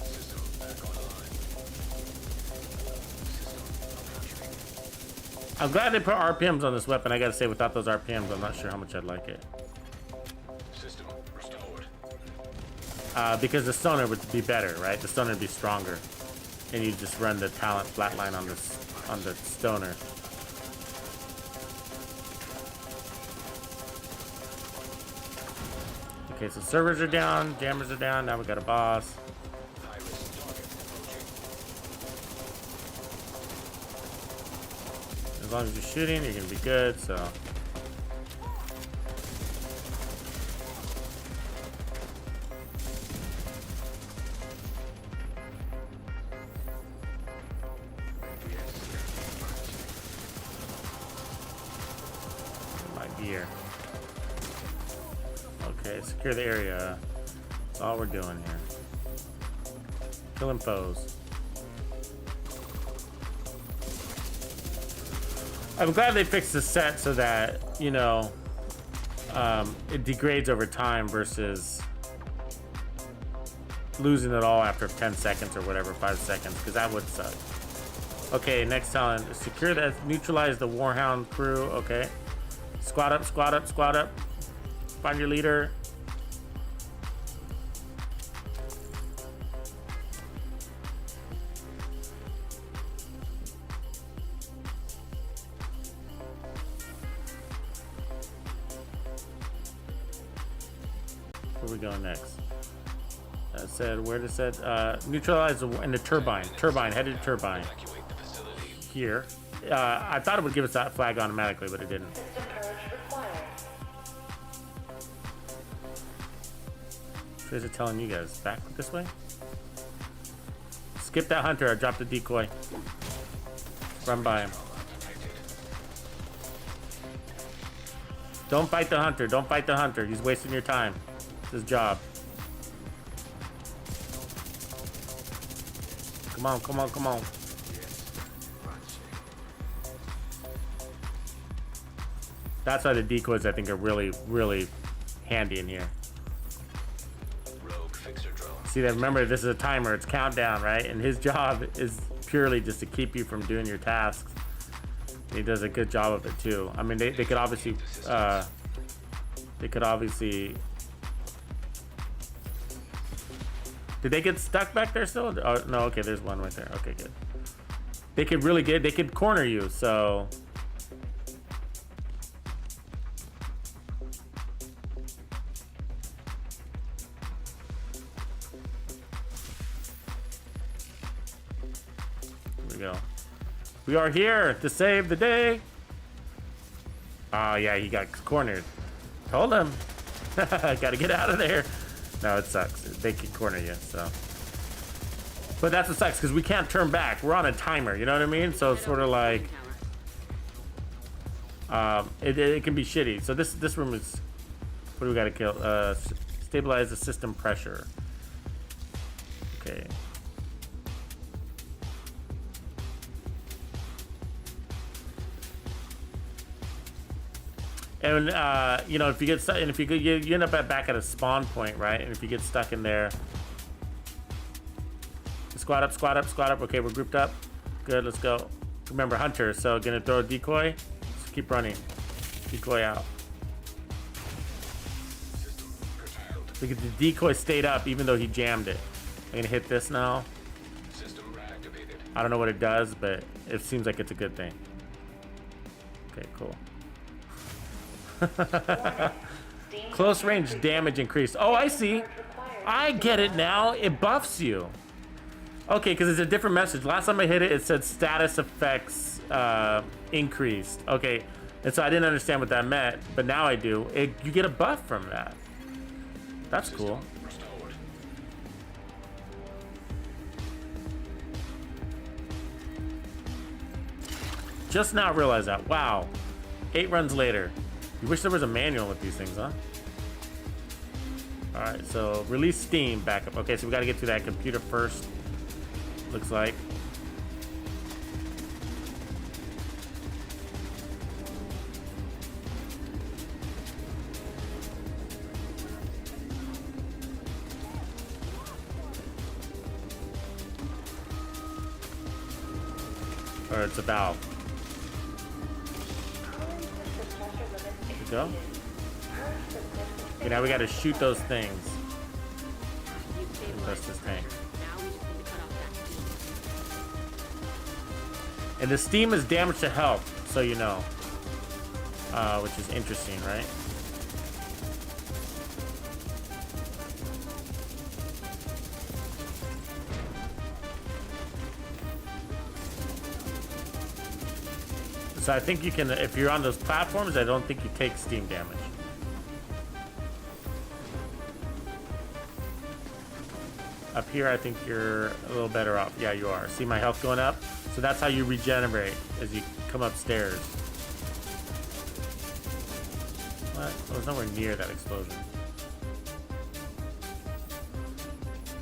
System back online. System malfunctioning. I'm glad they put RPMs on this weapon. I gotta say, without those RPMs, I'm not sure how much I'd like it. System restored. Because the stoner would be better, right? The stoner would be stronger. And you just run the talent flatline on the stoner. Okay, so servers are down, jammers are down, now we got a boss. As long as you're shooting, you're gonna be good, so. My gear. Okay, secure the area. That's all we're doing here. Killing foes. I'm glad they fixed the set so that, you know, it degrades over time versus losing it all after 10 seconds or whatever, 5 seconds, because that would suck. Okay, next talent. Secure that, neutralize the Warhound crew. Okay. Squad up, squad up, squad up. Find your leader. Where we going next? That said, where does that neutralize in the turbine? Turbine, headed to turbine. Here. I thought it would give us that flag automatically, but it didn't. What is it telling you guys? Back this way? Skip that hunter. I dropped the decoy. Run by him. Don't fight the hunter. Don't fight the hunter. He's wasting your time. It's his job. Come on, come on, come on. That's why the decoys, I think, are really, really handy in here. See that? Remember, this is a timer. It's countdown, right? And his job is purely just to keep you from doing your tasks. He does a good job of it too. I mean, they could obviously, Did they get stuck back there still? Oh no, okay, there's one right there. Okay, good. They could really get. They could corner you. So. Go. We are here to save the day. Oh yeah, he got cornered. Told him. Gotta get out of there. No, it sucks. They can corner you, so. But that's what sucks, because we can't turn back. We're on a timer, you know what I mean? So it's sort of like it can be shitty. So this room is, what do we gotta kill? Stabilize the system pressure. Okay. And you know, if you get stuck, and if you end up back at a spawn point, right? And if you get stuck in there, squad up, squad up, squad up. Okay, we're grouped up. Good, let's go. Remember, hunter. So gonna throw a decoy. Just keep running. Decoy out. Look at the decoy stayed up even though he jammed it. I'm gonna hit this now. I don't know what it does, but it seems like it's a good thing. Okay, cool. Close range damage increased. Oh, I see. I get it now. It buffs you. Okay, because it's a different message. Last time I hit it, it said status effects increased. Okay, and so I didn't understand what that meant, but now I do. You get a buff from that. That's cool. Just now realized that. Wow. 8 runs later. You wish there was a manual with these things, huh? Alright, so release Steam backup. Okay, so we gotta get to that computer first. Looks like. Or it's a valve. Go. Okay, now we gotta shoot those things. That's this tank. And the steam is damage to health, so you know. Which is interesting, right? So I think you can, if you're on those platforms, I don't think you take steam damage. Up here, I think you're a little better off. Yeah, you are. See my health going up? So that's how you regenerate as you come upstairs. What? I was nowhere near that explosion.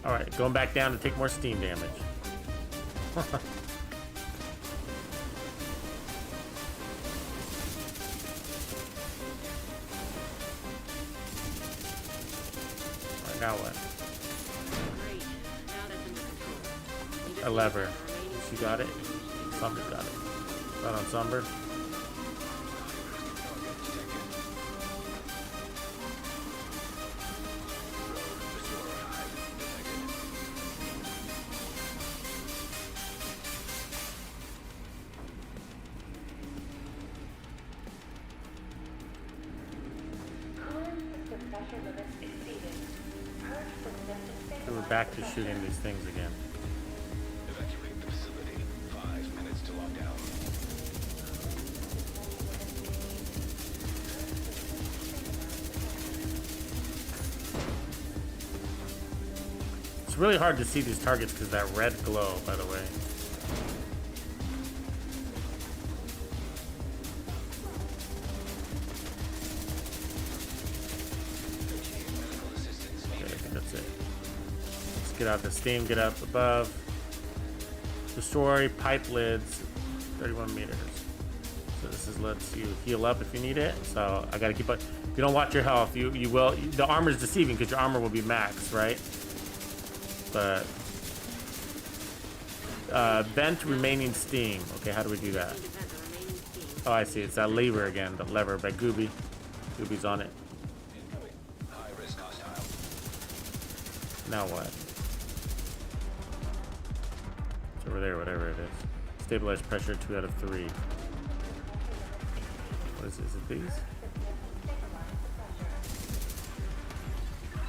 Alright, going back down to take more steam damage. Now what? A lever. She got it? Somebody got it. Not on Somber. Cooling system pressure limits exceeded. back to shooting these things again. Evacuate the facility. 5 minutes to lockdown. It's really hard to see these targets because that red glow, by the way. Okay, I think that's it. Let's get out the steam, get up above. Destroy pipe lids, 31 meters. So this is lets you heal up if you need it. So I gotta keep up. If you don't watch your health, you will. The armor is deceiving because your armor will be max, right? But vent remaining steam. Okay, how do we do that? Oh, I see. It's that lever again. The lever by Gooby. Gooby's on it. High risk hostile. Now what? It's over there, whatever it is. Stabilize pressure 2 out of 3. What is this? Is it these?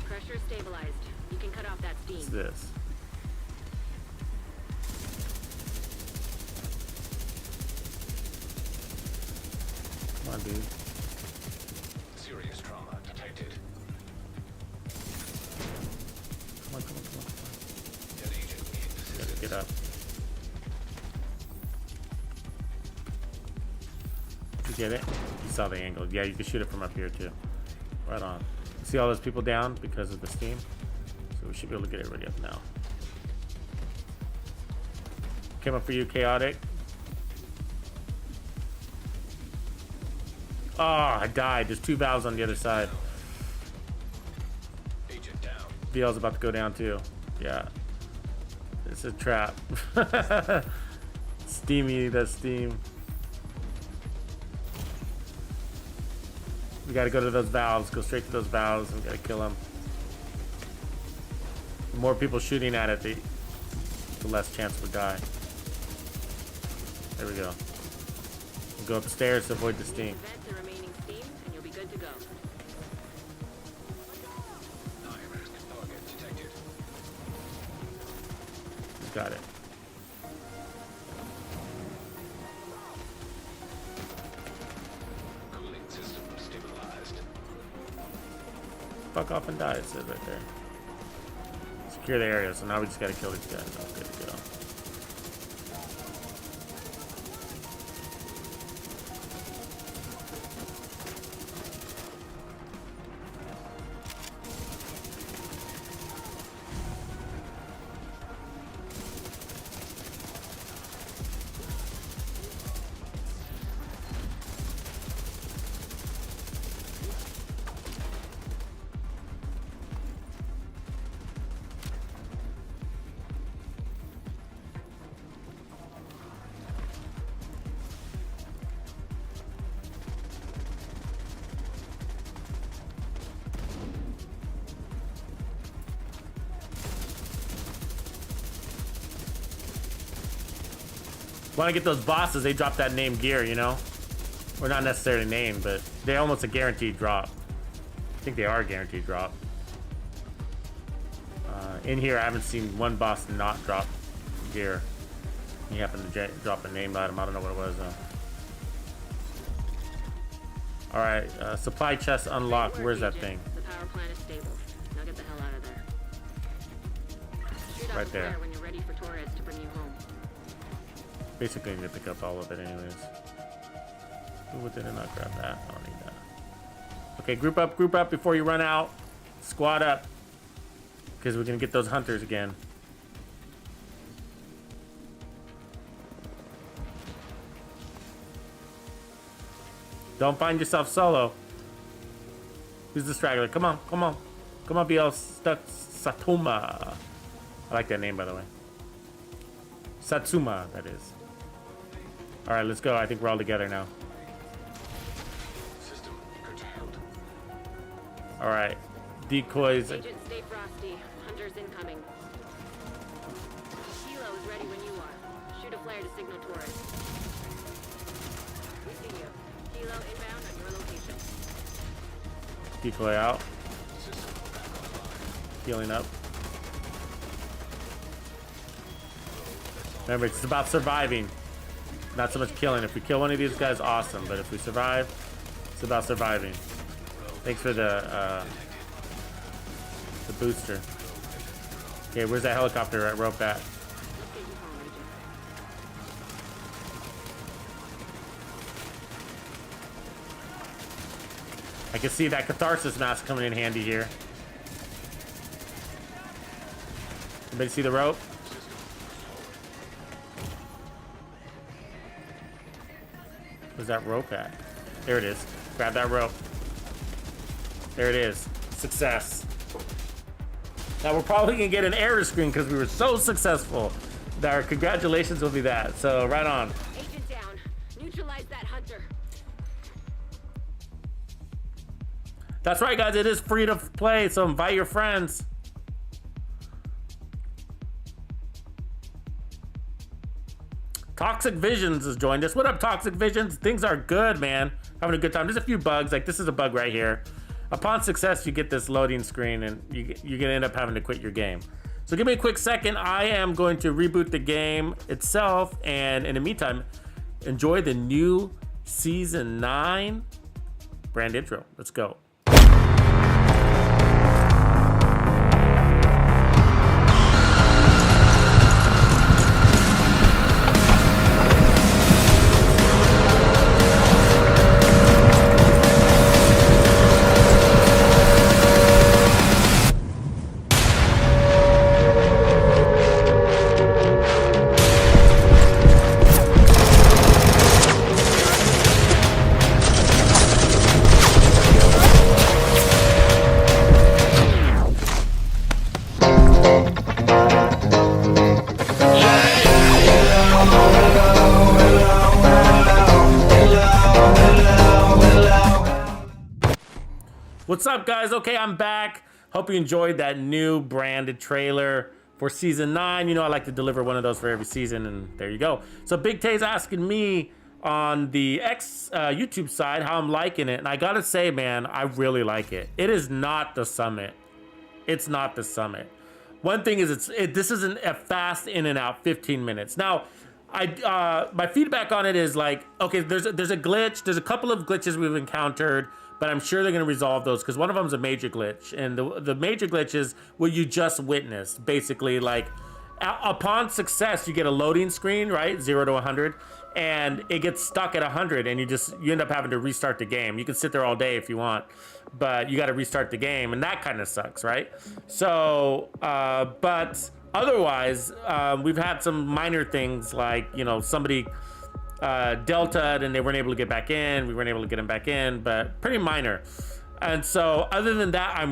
Pressure stabilized. You can cut off that steam. What's this? Come on, dude. Serious trauma detected. Come on, come on, come on, come on. Dead agent needs Gotta assistance. get up. You get it? You saw the angle. Yeah, you can shoot it from up here too. Right on. See all those people down because of the steam? So we should be able to get it ready up now. Came up for you, Chaotic. Oh, I died. There's 2 valves on the other side. Agent down. VL's about to go down too. Yeah. It's a trap. Steamy, that steam. We gotta go to those valves. Go straight to those valves. We gotta kill them. The more people shooting at it, the less chance we die. There we go. We'll go upstairs to avoid the steam. Vent the remaining steam, and you'll be good to go. High risk target detected. Got it. Cooling system stabilized. Fuck off and die, it says right there. Secure the area, so now we just gotta kill these guys. Oh, good to go. Want to get those bosses, they drop that name gear, you know? Or not necessarily named, but they're almost a guaranteed drop. I think they are a guaranteed drop. In here, I haven't seen one boss not drop gear. He happened to drop a named item. I don't know what it was, though. Alright, supply chest unlocked. Where's that thing? The power plant is stable. Now get the hell out of there. Shoot out Right the there. flare when you're ready for Torres to bring you home. Basically, I'm gonna pick up all of it anyways. Ooh, did I not grab that? I don't need that. Okay, group up before you run out. Squad up. Because we're gonna get those hunters again. Don't find yourself solo. Who's the straggler? Come on, come on. Come on, BL Satuma. I like that name, by the way. Satsuma, that is. Alright, let's go. I think we're all together now. System curtailed. Alright. Decoys. Agent, stay frosty. Hunters incoming. Kilo is ready when you are. Shoot a flare to signal Torres. We see you. Kilo inbound on your location. Decoy out. System back online. Healing up. Remember, it's about surviving, not so much killing. If we kill one of these guys, awesome. But if we survive, it's about surviving. Thanks for the booster. Okay, where's that helicopter rope at? I can see that catharsis mask coming in handy here. Anybody see the rope? Where's that rope at? There it is. Grab that rope. There it is. Success. Now we're probably gonna get an error screen because we were so successful. Our congratulations will be that. So right on. Agent down. Neutralize that hunter. That's right, guys. It is free to play, so invite your friends. Toxic Visions has joined us. What up, Toxic Visions? Things are good, man. Having a good time. There's a few bugs. Like, this is a bug right here. Upon success, you get this loading screen, and you're going to end up having to quit your game. So give me a quick second. I am going to reboot the game itself, and in the meantime, enjoy the new Season 9 brand intro. Let's go. What's up, guys? Okay, I'm back. Hope you enjoyed that new branded trailer for Season 9. You know I like to deliver one of those for every season, and there you go. So Big Tay's asking me on the YouTube side how I'm liking it, and I gotta say, man, I really like it. It is not the Summit. It's not the Summit. One thing is, this isn't a fast in and out 15 minutes. Now, my feedback on it is like, okay, there's a glitch. There's a couple of glitches we've encountered, but I'm sure they're going to resolve those because one of them is a major glitch. And the major glitch is what you just witnessed. Basically, like, upon success, you get a loading screen, right? 0 to 100. And it gets stuck at 100, and you end up having to restart the game. You can sit there all day if you want, but you got to restart the game, and that kind of sucks, right? So, but otherwise, we've had some minor things like, you know, somebody delta'd and they weren't able to get back in. We weren't able to get them back in, but pretty minor. And so other than that,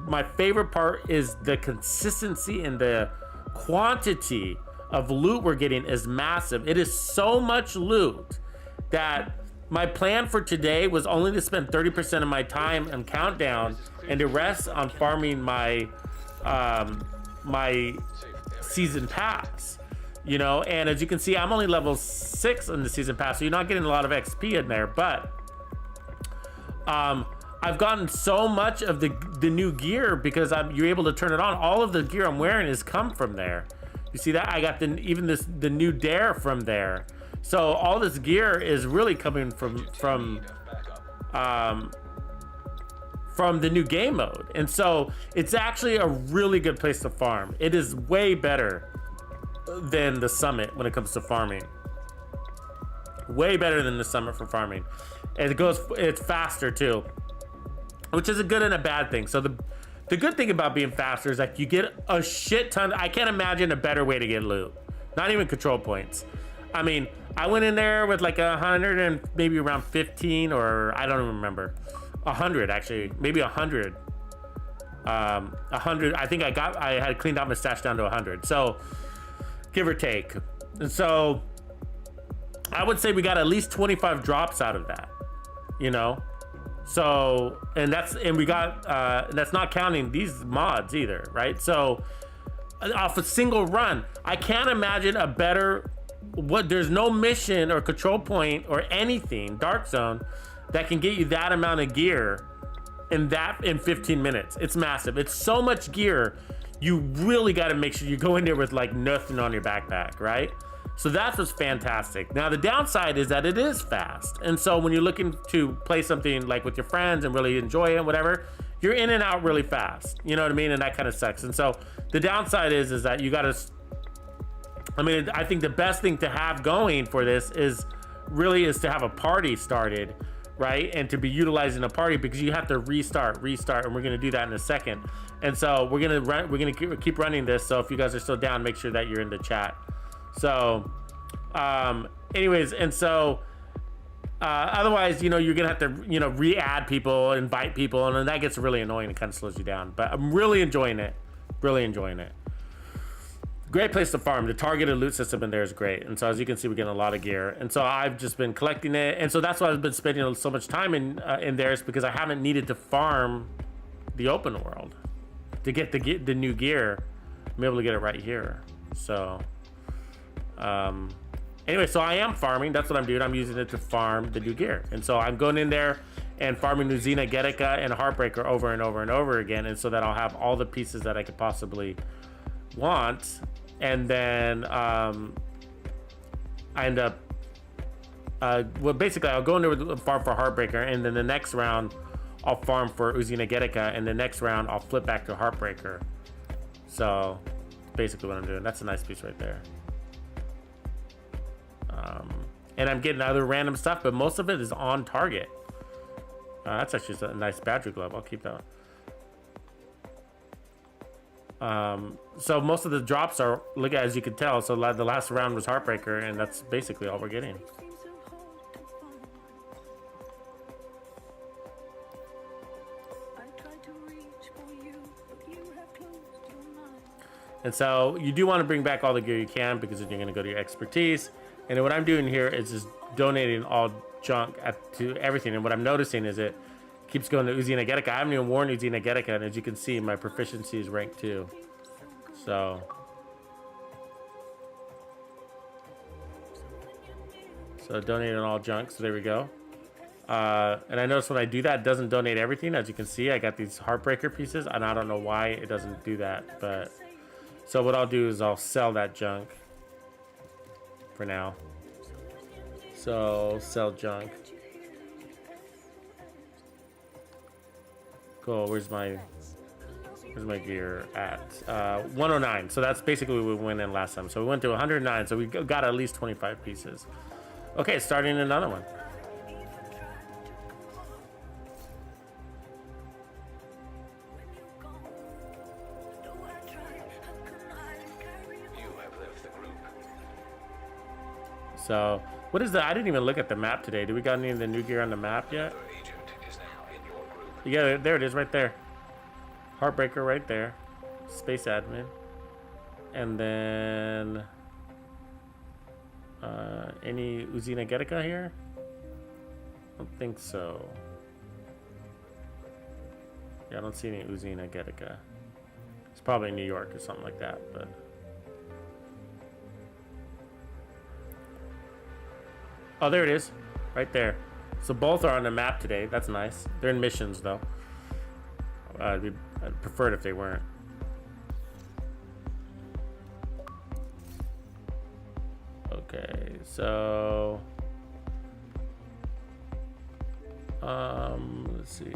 my favorite part is the consistency and the quantity of loot we're getting is massive. It is so much loot that my plan for today was only to spend 30% of my time on Countdown and the rest on farming my my season pass. You know, and as you can see, I'm only level 6 in the season pass, so you're not getting a lot of XP in there, but I've gotten so much of the new gear because you're able to turn it on. All of the gear I'm wearing has come from there. You see that? I got the new dare from there. So all this gear is really coming from the new game mode. And so it's actually a really good place to farm. It is way better than the Summit when it comes to farming. Way better than the Summit for farming. And it's faster too, which is a good and a bad thing. So the good thing about being faster is that you get a shit ton. I can't imagine a better way to get loot. Not even control points. I mean, I went in there with like 100 and maybe around 15, or I don't even remember. 100 actually, maybe 100. 100. I think I had cleaned out my stash down to 100. So give or take. And so I would say we got at least 25 drops out of that, you know? So, and we got, that's not counting these mods either, right? So off a single run, I can't imagine a better, there's no mission or control point or anything, Dark Zone, that can get you that amount of gear in 15 minutes. It's massive. It's so much gear. You really got to make sure you go in there with like nothing on your backpack, right? So that's what's fantastic. Now the downside is that it is fast. And so when you're looking to play something like with your friends and really enjoy it and whatever, you're in and out really fast. You know what I mean? And that kind of sucks. And so the downside is that you gotta, I mean, I think the best thing to have going for this is to have a party started, right? And to be utilizing a party, because you have to restart, and we're gonna do that in a second. And so we're gonna keep running this. So if you guys are still down, make sure that you're in the chat. So, anyways, and so, otherwise, you know, you're gonna have to, you know, re-add people, invite people, and then that gets really annoying. It kind of slows you down, but I'm really enjoying it. Great place to farm. The targeted loot system in there is great. And so as you can see, we're getting a lot of gear. And so I've just been collecting it. And so that's why I've been spending so much time in there, is because I haven't needed to farm the open world to get the new gear. I'm able to get it right here. So, anyway, so I am farming. That's what I'm doing. I'm using it to farm the new gear. And so I'm going in there and farming Uzina, Getica, and Heartbreaker over and over and over again. And so that I'll have all the pieces that I could possibly want. And then I end up, well, basically I'll go in there with farm for Heartbreaker, and then the next round I'll farm for Uzina, Getica, and the next round I'll flip back to Heartbreaker. So basically what I'm doing. That's a nice piece right there. And I'm getting other random stuff, but most of it is on target. That's actually a nice battery glove. I'll keep that. So most of the drops are, look, as you can tell, so the last round was Heartbreaker, and that's basically all we're getting. And so you do want to bring back all the gear you can, because then you're going to go to your expertise. And then what I'm doing here is just donating all junk to everything. And what I'm noticing is it keeps going to Uzina, Getica. I haven't even worn Uzina, Getica, and as you can see, my proficiency is ranked 2. So donating all junk. So there we go. And I notice when I do that, it doesn't donate everything. As you can see, I got these Heartbreaker pieces, and I don't know why it doesn't do that. But so what I'll do is I'll sell that junk for now. So sell junk. Cool. Where's my gear at? 109. So that's basically what we went in last time. So we went to 109. So we got at least 25 pieces. Okay, starting another one. So what is that? I didn't even look at the map today. Do we got any of the new gear on the map yet? Yeah, there it is right there. Heartbreaker right there. Space admin. And then any Uzina, Getica here? I don't think so. Yeah, I don't see any Uzina, Getica. It's probably New York or something like that, but oh, there it is. Right there. So both are on the map today. That's nice. They're in missions, though. I'd prefer it if they weren't. Okay, so let's see.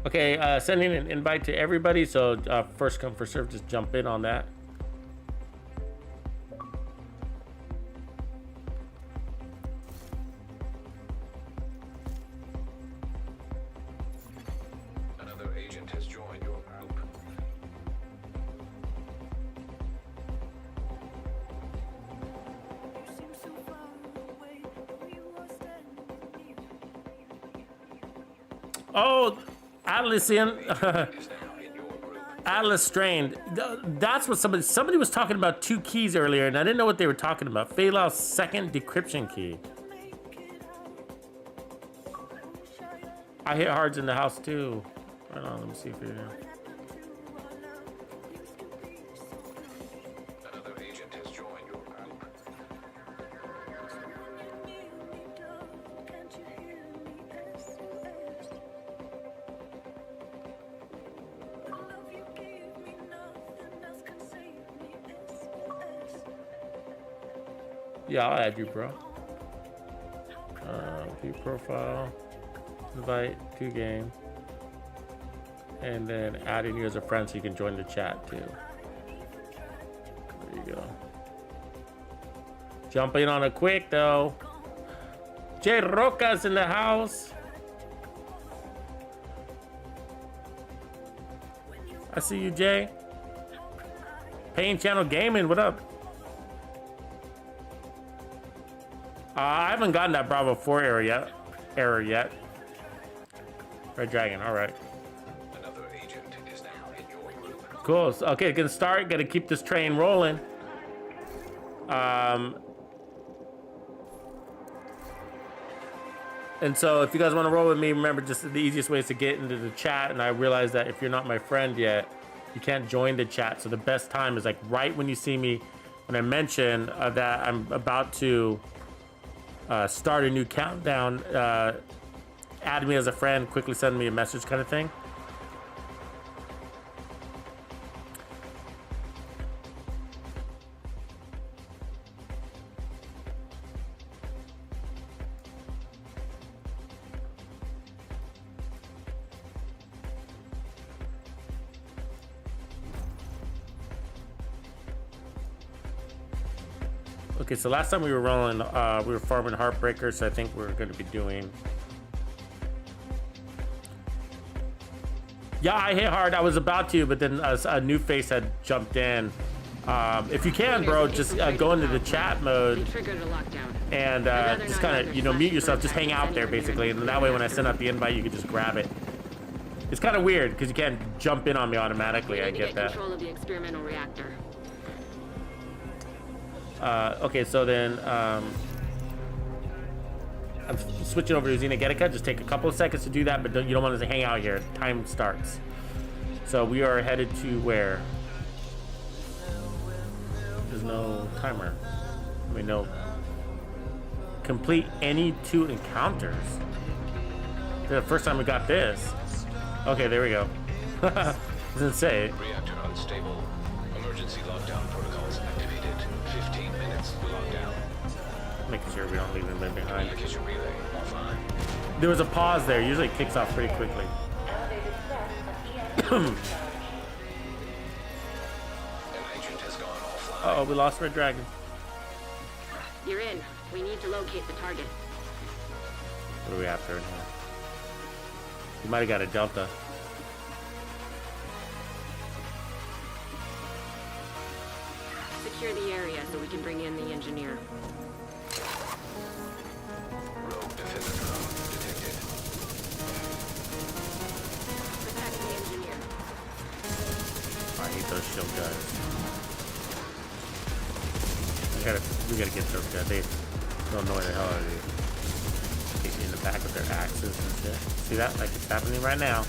Okay, sending an invite to everybody. So first come, first serve. Just jump in on that. Oh, Atlas Strained. That's what somebody was talking about 2 keys earlier, and I didn't know what they were talking about. Phalau's second decryption key. I hit hards in the house too. Right on, let me see if you're here. Yeah, I'll add you, bro. View profile, invite to game, and then adding you as a friend so you can join the chat too. There you go. Jumping on it quick though. Jay Roca's in the house. I see you, Jay. Paying Channel Gaming, what up? I haven't gotten that Bravo 4 error yet. Red Dragon, all right. Another agent is now in your group. Cool. So, okay, gonna start. Gotta keep this train rolling. And so if you guys want to roll with me, remember just the easiest way is to get into the chat. And I realize that if you're not my friend yet, you can't join the chat. So the best time is like right when you see me, when I mention that I'm about to start a new countdown, add me as a friend, quickly send me a message kind of thing. Okay, so last time we were rolling, we were farming Heartbreaker, so I think we're going to be doing... Yeah, I hit hard. I was about to, but then a new face had jumped in. If you can, bro, just go into the chat mode and just kind of, you know, mute yourself. Just hang out there, basically. And that way, when I send out the invite, you can just grab it. It's kind of weird, because you can't jump in on me automatically. I get that. Control of the experimental reactor. Okay, so then I'm switching over to Xenogetica. Just take a couple of seconds to do that, but you don't want to hang out here. Time starts. So we are headed to where? There's no timer. I mean, no. Complete any 2 encounters. The first time we got this. Okay, there we go. Doesn't say. Reactor unstable. Emergency lockdown protocols activated. 15 minutes to lockdown. Making sure we don't leave anybody behind. Communication relay offline. There was a pause there. Usually it kicks off pretty quickly. An agent has gone offline. Uh oh, we lost Red Dragon. You're in. We need to locate the target. What are we after in here? We might have got a Delta. Secure the area so we can bring in the engineer. Rogue defender drone detected. Protect the engineer. I hate those shield guys. We gotta get those guys. They don't know where the hell are they. Get in the back with their axes and shit. See that? Like it's happening right now.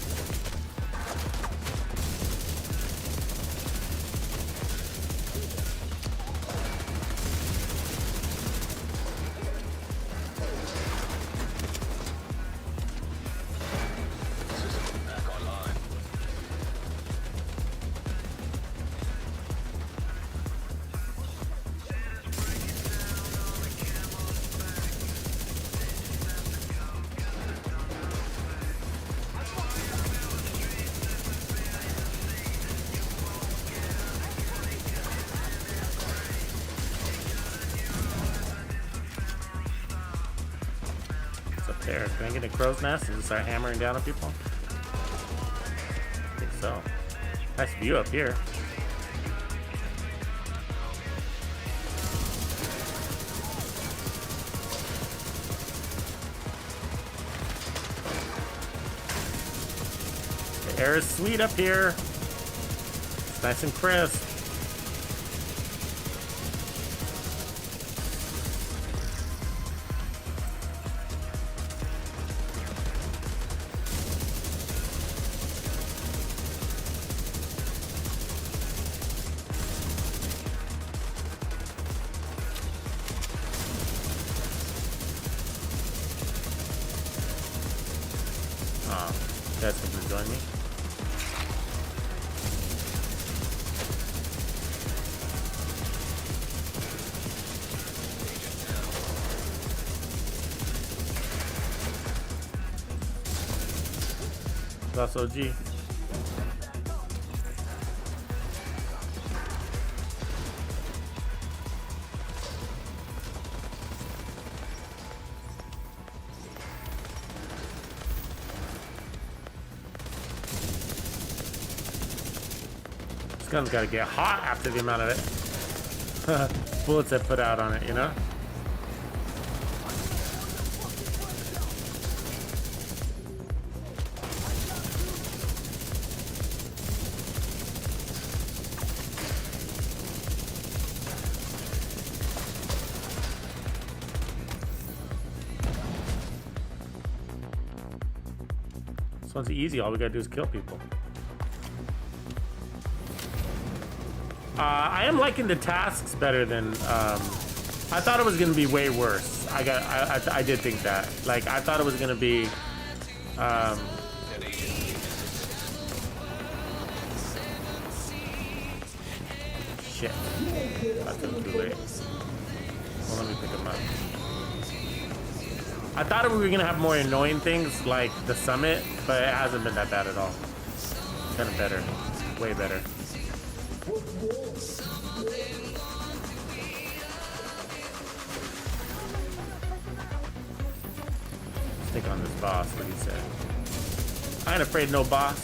There, can I get a crow's nest and just start hammering down on people? I think so. Nice view up here. The air is sweet up here. It's nice and crisp. That's going to join me. That's OG. This gun's gotta get hot after the amount of it. Bullets I put out on it, you know? This one's easy, all we gotta do is kill people. I am liking the tasks better than I thought it was gonna be way worse. I did think that. Like I thought it was gonna be shit. That's too late. Well, let me pick them up. I thought we were gonna have more annoying things like the summit, but it hasn't been that bad at all. Kind of better, way better. Stick on this boss, what he said. I ain't afraid no boss.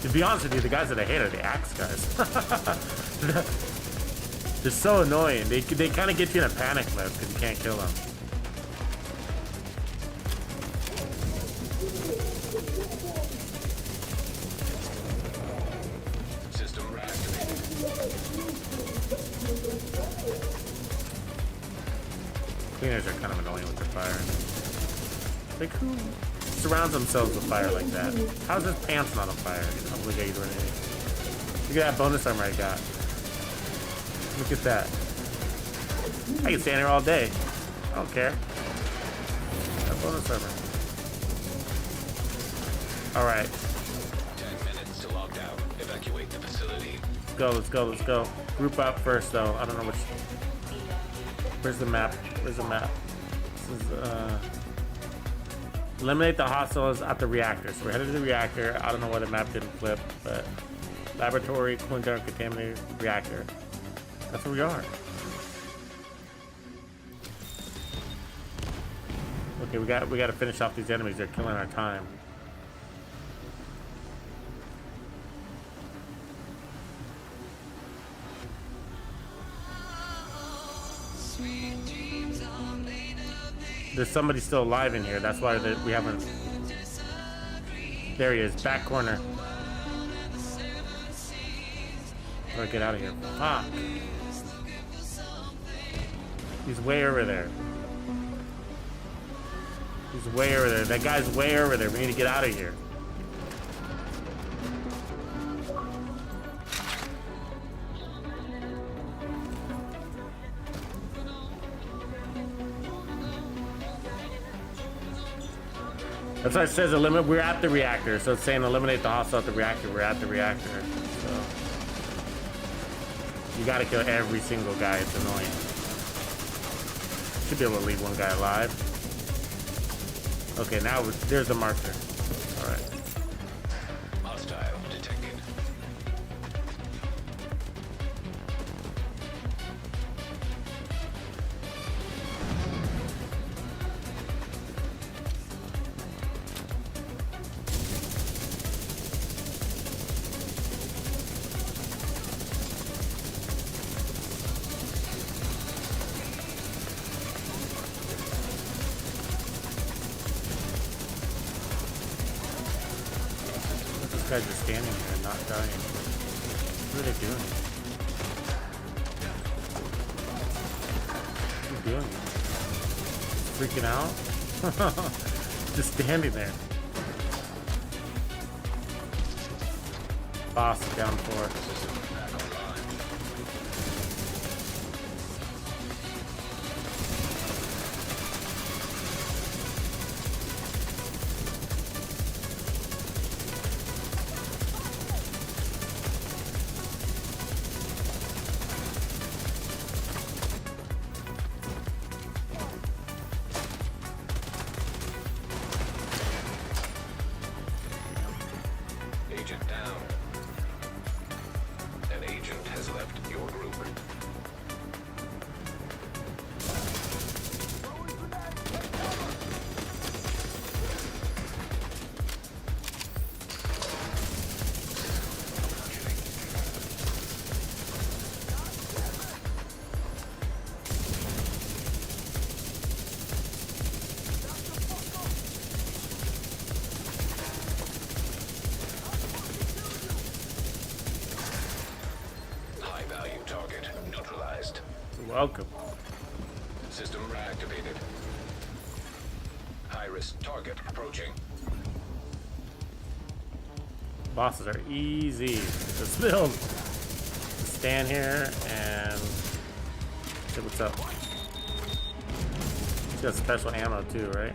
To be honest with you, the guys that I hate are the axe guys. They're so annoying. They kind of get you in a panic mode because you can't kill them. Cleaners are kind of annoying with their fire. Like, who surrounds themselves with fire like that? How's his pants not on fire? I don't think he's doing anything. Look at that bonus armor I got. Look at that. I can stand here all day. I don't care. That bonus armor. Alright. 10 minutes to log out. Evacuate the facility. Let's go, let's go, let's go. Group up first, though. I don't know which... Where's the map? Where's the map? This is, eliminate the hostiles at the reactor. So we're headed to the reactor. I don't know why the map didn't flip, but... Laboratory, cooling tower, contaminated reactor. That's where we are. Okay, we got to finish off these enemies. They're killing our time. There's somebody still alive in here. That's why we haven't. There he is, back corner. How do I get out of here? Fuck. He's way over there. He's way over there. That guy's way over there. We need to get out of here. That's why it says eliminate. We're at the reactor, so it's saying eliminate the hostile at the reactor. We're at the reactor. So you gotta kill every single guy. It's annoying. Should be able to leave one guy alive. Okay, now there's the marker. All right. Hostile detected. Guys are standing here and not dying. What are they doing? What are you doing? Freaking out? Just standing there. Boss down 4. You're welcome. System reactivated. High-risk target approaching. Bosses are easy. Just build. Stand here and see what's up. She got special ammo too, right?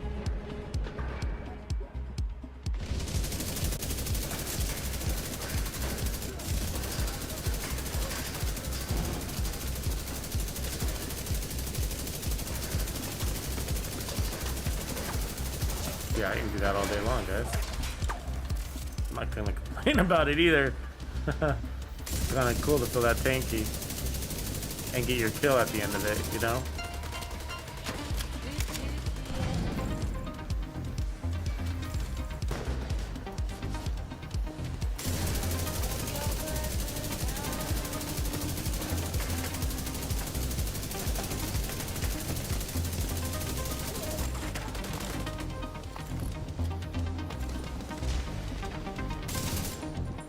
Yeah, I can do that all day long, guys. I'm not gonna complain about it either. It's kind of cool to feel that tanky and get your kill at the end of it, you know?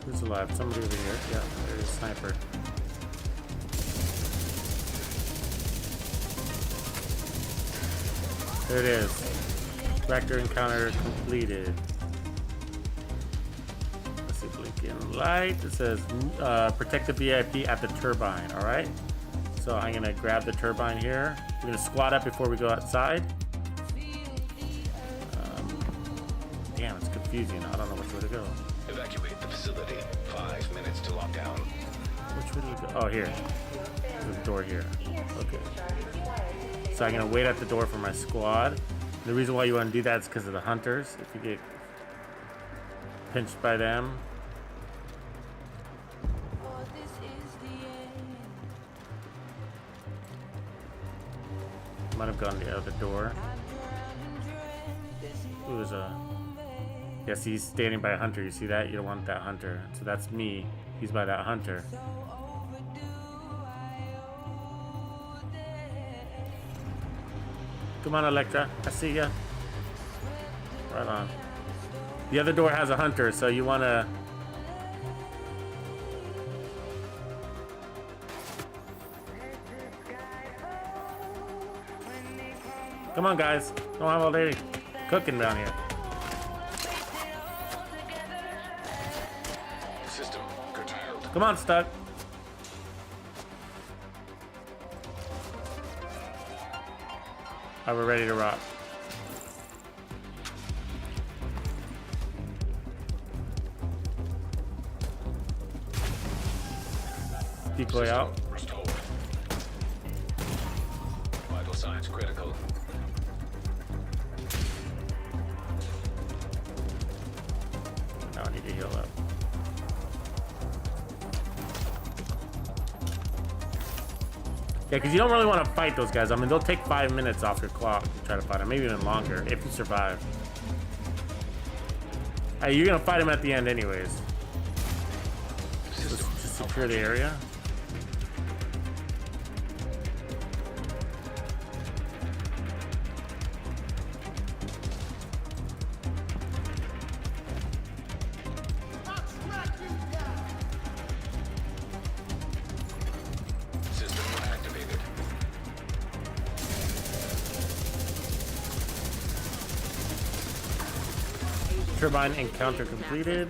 Who's alive? Somebody over here. Yeah, there's a sniper. There it is. Reactor encounter completed. Let's see, blinking light. It says protect the VIP at the turbine. All right. So I'm gonna grab the turbine here. We're gonna squat up before we go outside. Damn, it's confusing. I don't know which way to go. Evacuate the facility. 5 minutes to lockdown. Which way do we go? Oh, here. There's a door here. Okay. So I'm gonna wait at the door for my squad. The reason why you want to do that is because of the hunters. If you get pinched by them. Might have gone the other door. It was a... Yes, he's standing by a hunter. You see that? You don't want that hunter. So that's me. He's by that hunter. Come on, Electra. I see ya. Right on. The other door has a hunter, so you want to... Come on, guys. Don't have all day cooking down here. System curtailed. Come on, Stuck. All right, we're ready to rock. Decoy out. Restored. Vital signs critical. Now I need to heal up. Yeah, because you don't really want to fight those guys. I mean, they'll take 5 minutes off your clock to try to fight them, maybe even longer if you survive. Hey, you're gonna fight them at the end anyways. Just secure the area. Turbine encounter completed.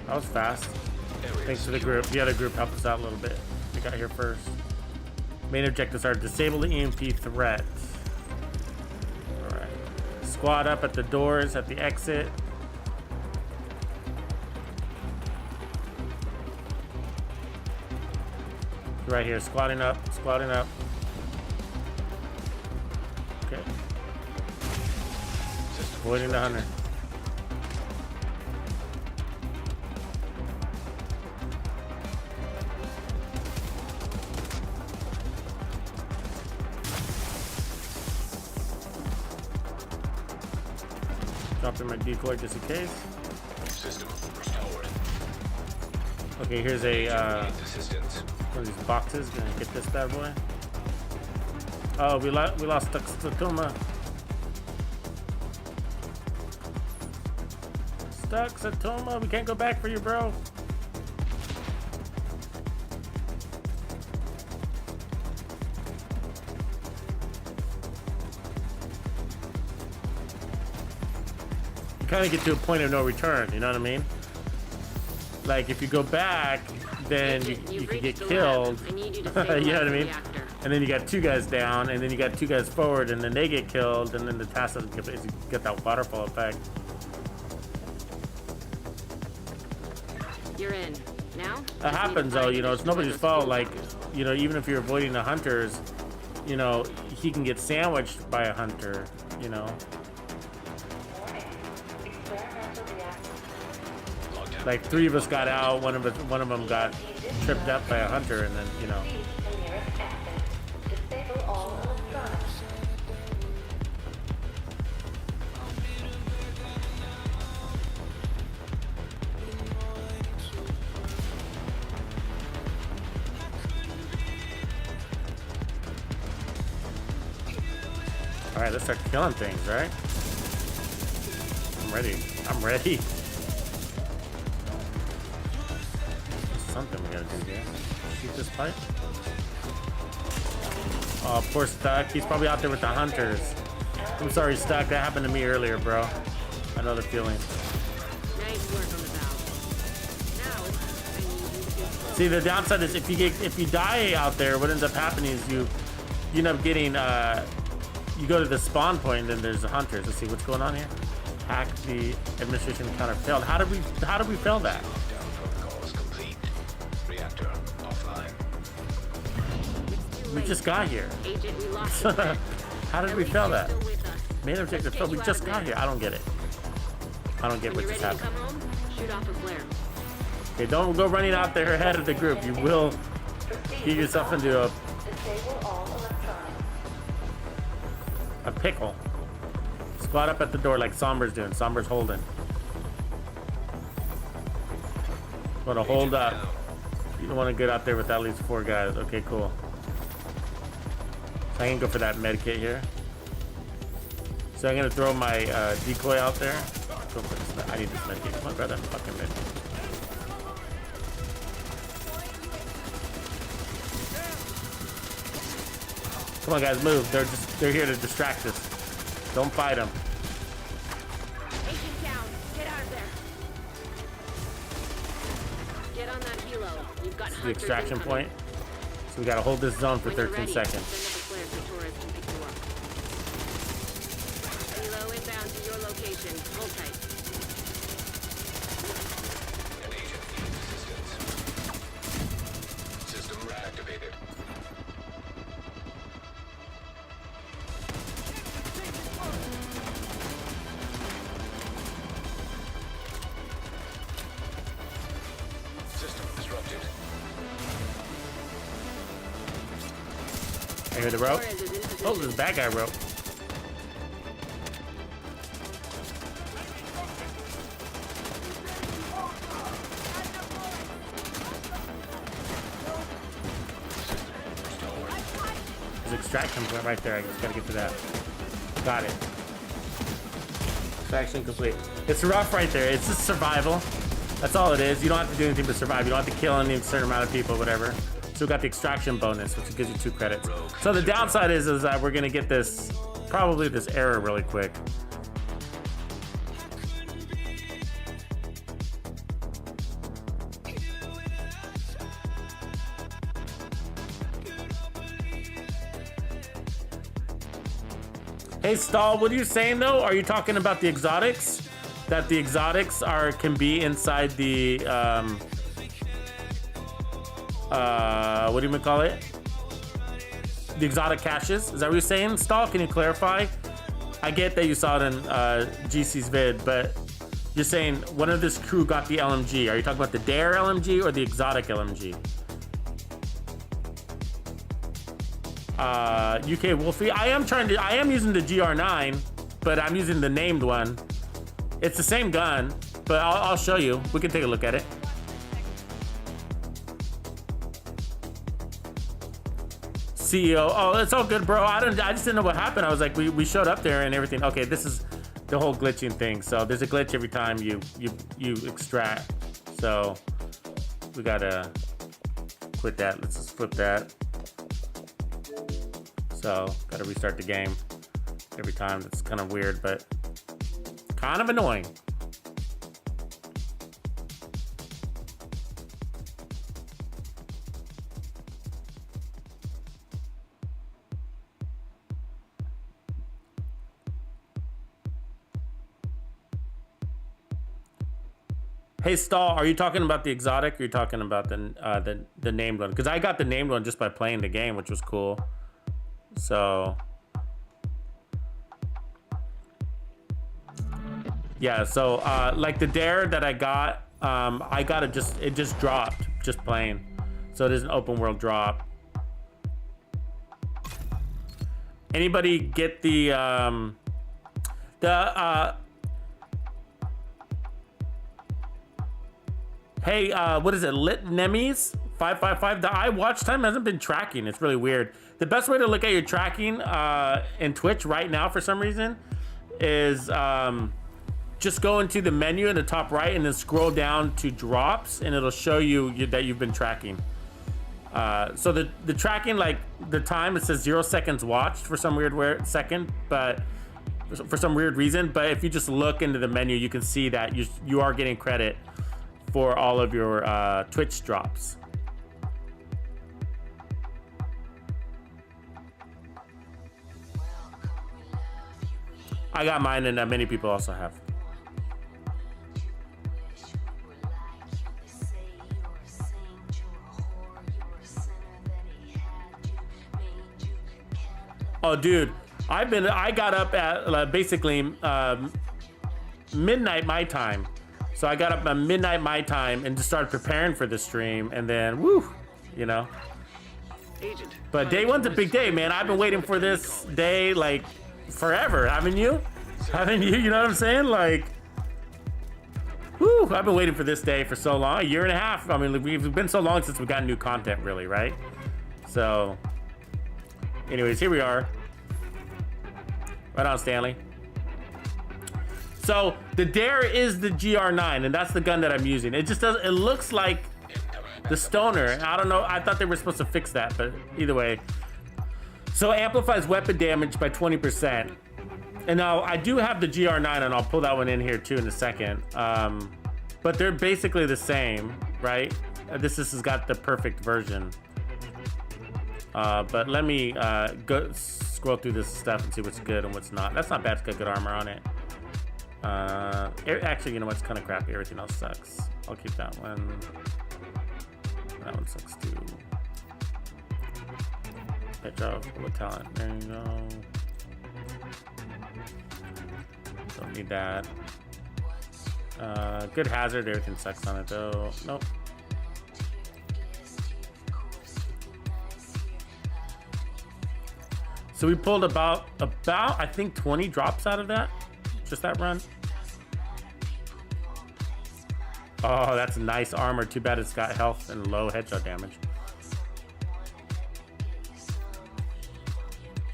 That was fast. Thanks to the group. The other group helped us out a little bit. We got here first. Main objectives are disable the EMP threat. Alright. Squad up at the doors at the exit. Right here, squatting up, squatting up. Okay. Avoiding the hunter. Dropping my decoy just in case. System restored. Okay, here's a one of these boxes. Gonna get this bad boy. Oh, we lost Tuxedo. Stuck, Satoma. We can't go back for you, bro. you kind of get to a point of no return. You know what I mean? Like if you go back, then you can get killed. You know what I mean? And then you got 2 guys down, and then you got 2 guys forward, and then they get killed, and then the task doesn't get that waterfall effect. You're in. Now? That happens though, you know, it's nobody's fault. Like, you know, even if you're avoiding the hunters, you know, he can get sandwiched by a hunter, you know. Like 3 of us got out, one of them got tripped up by a hunter, and then, you know. All right, let's start killing things, right? I'm ready. I'm ready. There's something we gotta do here. Shoot this pipe. Oh, poor Stuck. He's probably out there with the hunters. I'm sorry, Stuck. That happened to me earlier, bro. I know the feeling. Nice work on the valve. Now, I need you to... See, the downside is if you die out there, what ends up happening is you end up getting you go to the spawn point, and then there's the hunters. Let's see what's going on here. Hack the administration counter failed. How did we fail that? Protocol is complete. Reactor offline. We just got here. Agent, we lost How did we fail that? Main objective failed. We just got here. I don't get it. I don't get what just happened. Shoot off a flare. Okay, don't go running out there ahead of the group. You will get yourself into a pickle. Squat up at the door like Somber's doing. Somber's holding. Want to hold up. You don't want to get out there with at least 4 guys. Okay, cool. So I can go for that med kit here. So I'm gonna throw my decoy out there. Go for this. I need this med kit. Come on, grab that fucking med kit. Come on, guys, move. They're here to distract us. Don't fight them. Agent down. Get out of there. Get on that helo. You've got The extraction point. So we gotta hold this zone for 13 seconds. Helo inbound to your location. Hold tight. An agent needs assistance. System reactivated. System disrupted. I hear the rope. Oh, there's a bad guy rope. There's extraction point right there. I just gotta get to that. Got it. Extraction complete. It's rough right there. It's just survival. That's all it is. You don't have to do anything but survive. You don't have to kill any certain amount of people, whatever. So we got the extraction bonus, which gives you 2 credits. So the downside is that we're gonna get this, probably this error really quick. Hey Stall, what are you saying though? Are you talking about the exotics? That the exotics can be inside the what do you call it? The exotic caches? Is that what you're saying, Stall? Can you clarify? I get that you saw it in GC's vid, but you're saying one of this crew got the LMG. Are you talking about the Dare LMG or the exotic LMG? UK Wolfie. I am using the GR9, but I'm using the named one. It's the same gun, but I'll show you. We can take a look at it. CEO. Oh, it's all good, bro. I just didn't know what happened. I was like, we showed up there and everything. Okay, this is the whole glitching thing. So there's a glitch every time you extract. So we gotta quit that. Let's just flip that. So gotta restart the game every time. That's kind of weird, but Kind of annoying. Hey, Stall, are you talking about the exotic or are you talking about the named one? Because I got the named one just by playing the game, which was cool. So... yeah, so like the dare that I got it just dropped, just playing. So it is an open world drop. Anybody get the hey, what is it? Lit Nemes 555. The eye watch time hasn't been tracking. It's really weird. The best way to look at your tracking in Twitch right now for some reason is just go into the menu in the top right and then scroll down to drops and it'll show you that you've been tracking. So the tracking, like the time, it says 0 seconds watched for some weird second, but for some weird reason. But if you just look into the menu, you can see that you are getting credit for all of your Twitch drops. I got mine, and many people also have. Oh, dude, I got up at basically midnight my time. So I got up at midnight my time and just started preparing for the stream, and then woo, you know. But day one's a big day, man. I've been waiting for this day like forever. Haven't you? Haven't you? You know what I'm saying? Like, woo, I've been waiting for this day for so long, a year and a half. I mean, we've been so long since we got new content, really, right? So, anyways, here we are. Right on, Stanley. So the dare is the GR9, and that's the gun that I'm using. It just does. It looks like the stoner. I don't know. I thought they were supposed to fix that, but either way. So it amplifies weapon damage by 20%. And now I do have the GR9, and I'll pull that one in here too in a second. But they're basically the same, right? This has got the perfect version. But let me go scroll through this stuff and see what's good and what's not. That's not bad. It's got good armor on it. Actually, you know what's kind of crappy. Everything else sucks. I'll keep that one. That one sucks too. Good job. Full of talent. There you go. Don't need that. Good hazard. Everything sucks on it though. Nope. So we pulled about I think 20 drops out of that. Just that run. Oh, that's nice armor. Too bad it's got health and low headshot damage.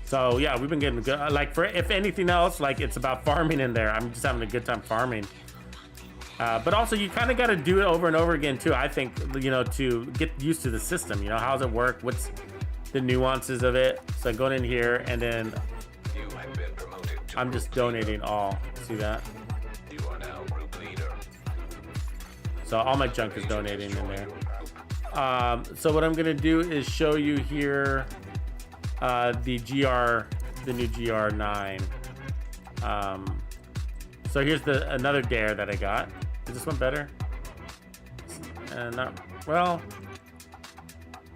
So yeah, we've been getting good. Like, for if anything else, like, it's about farming in there. I'm just having a good time farming. But also, you kind of got to do it over and over again too. I think, you know, to get used to the system. You know, how does it work? What's the nuances of it? So I'm going in here, and then I'm just donating all. See that? You are now group leader. So all my junk is donating in there. So what I'm gonna do is show you here the new GR9. So here's another dare that I got. Is this one better? Not well.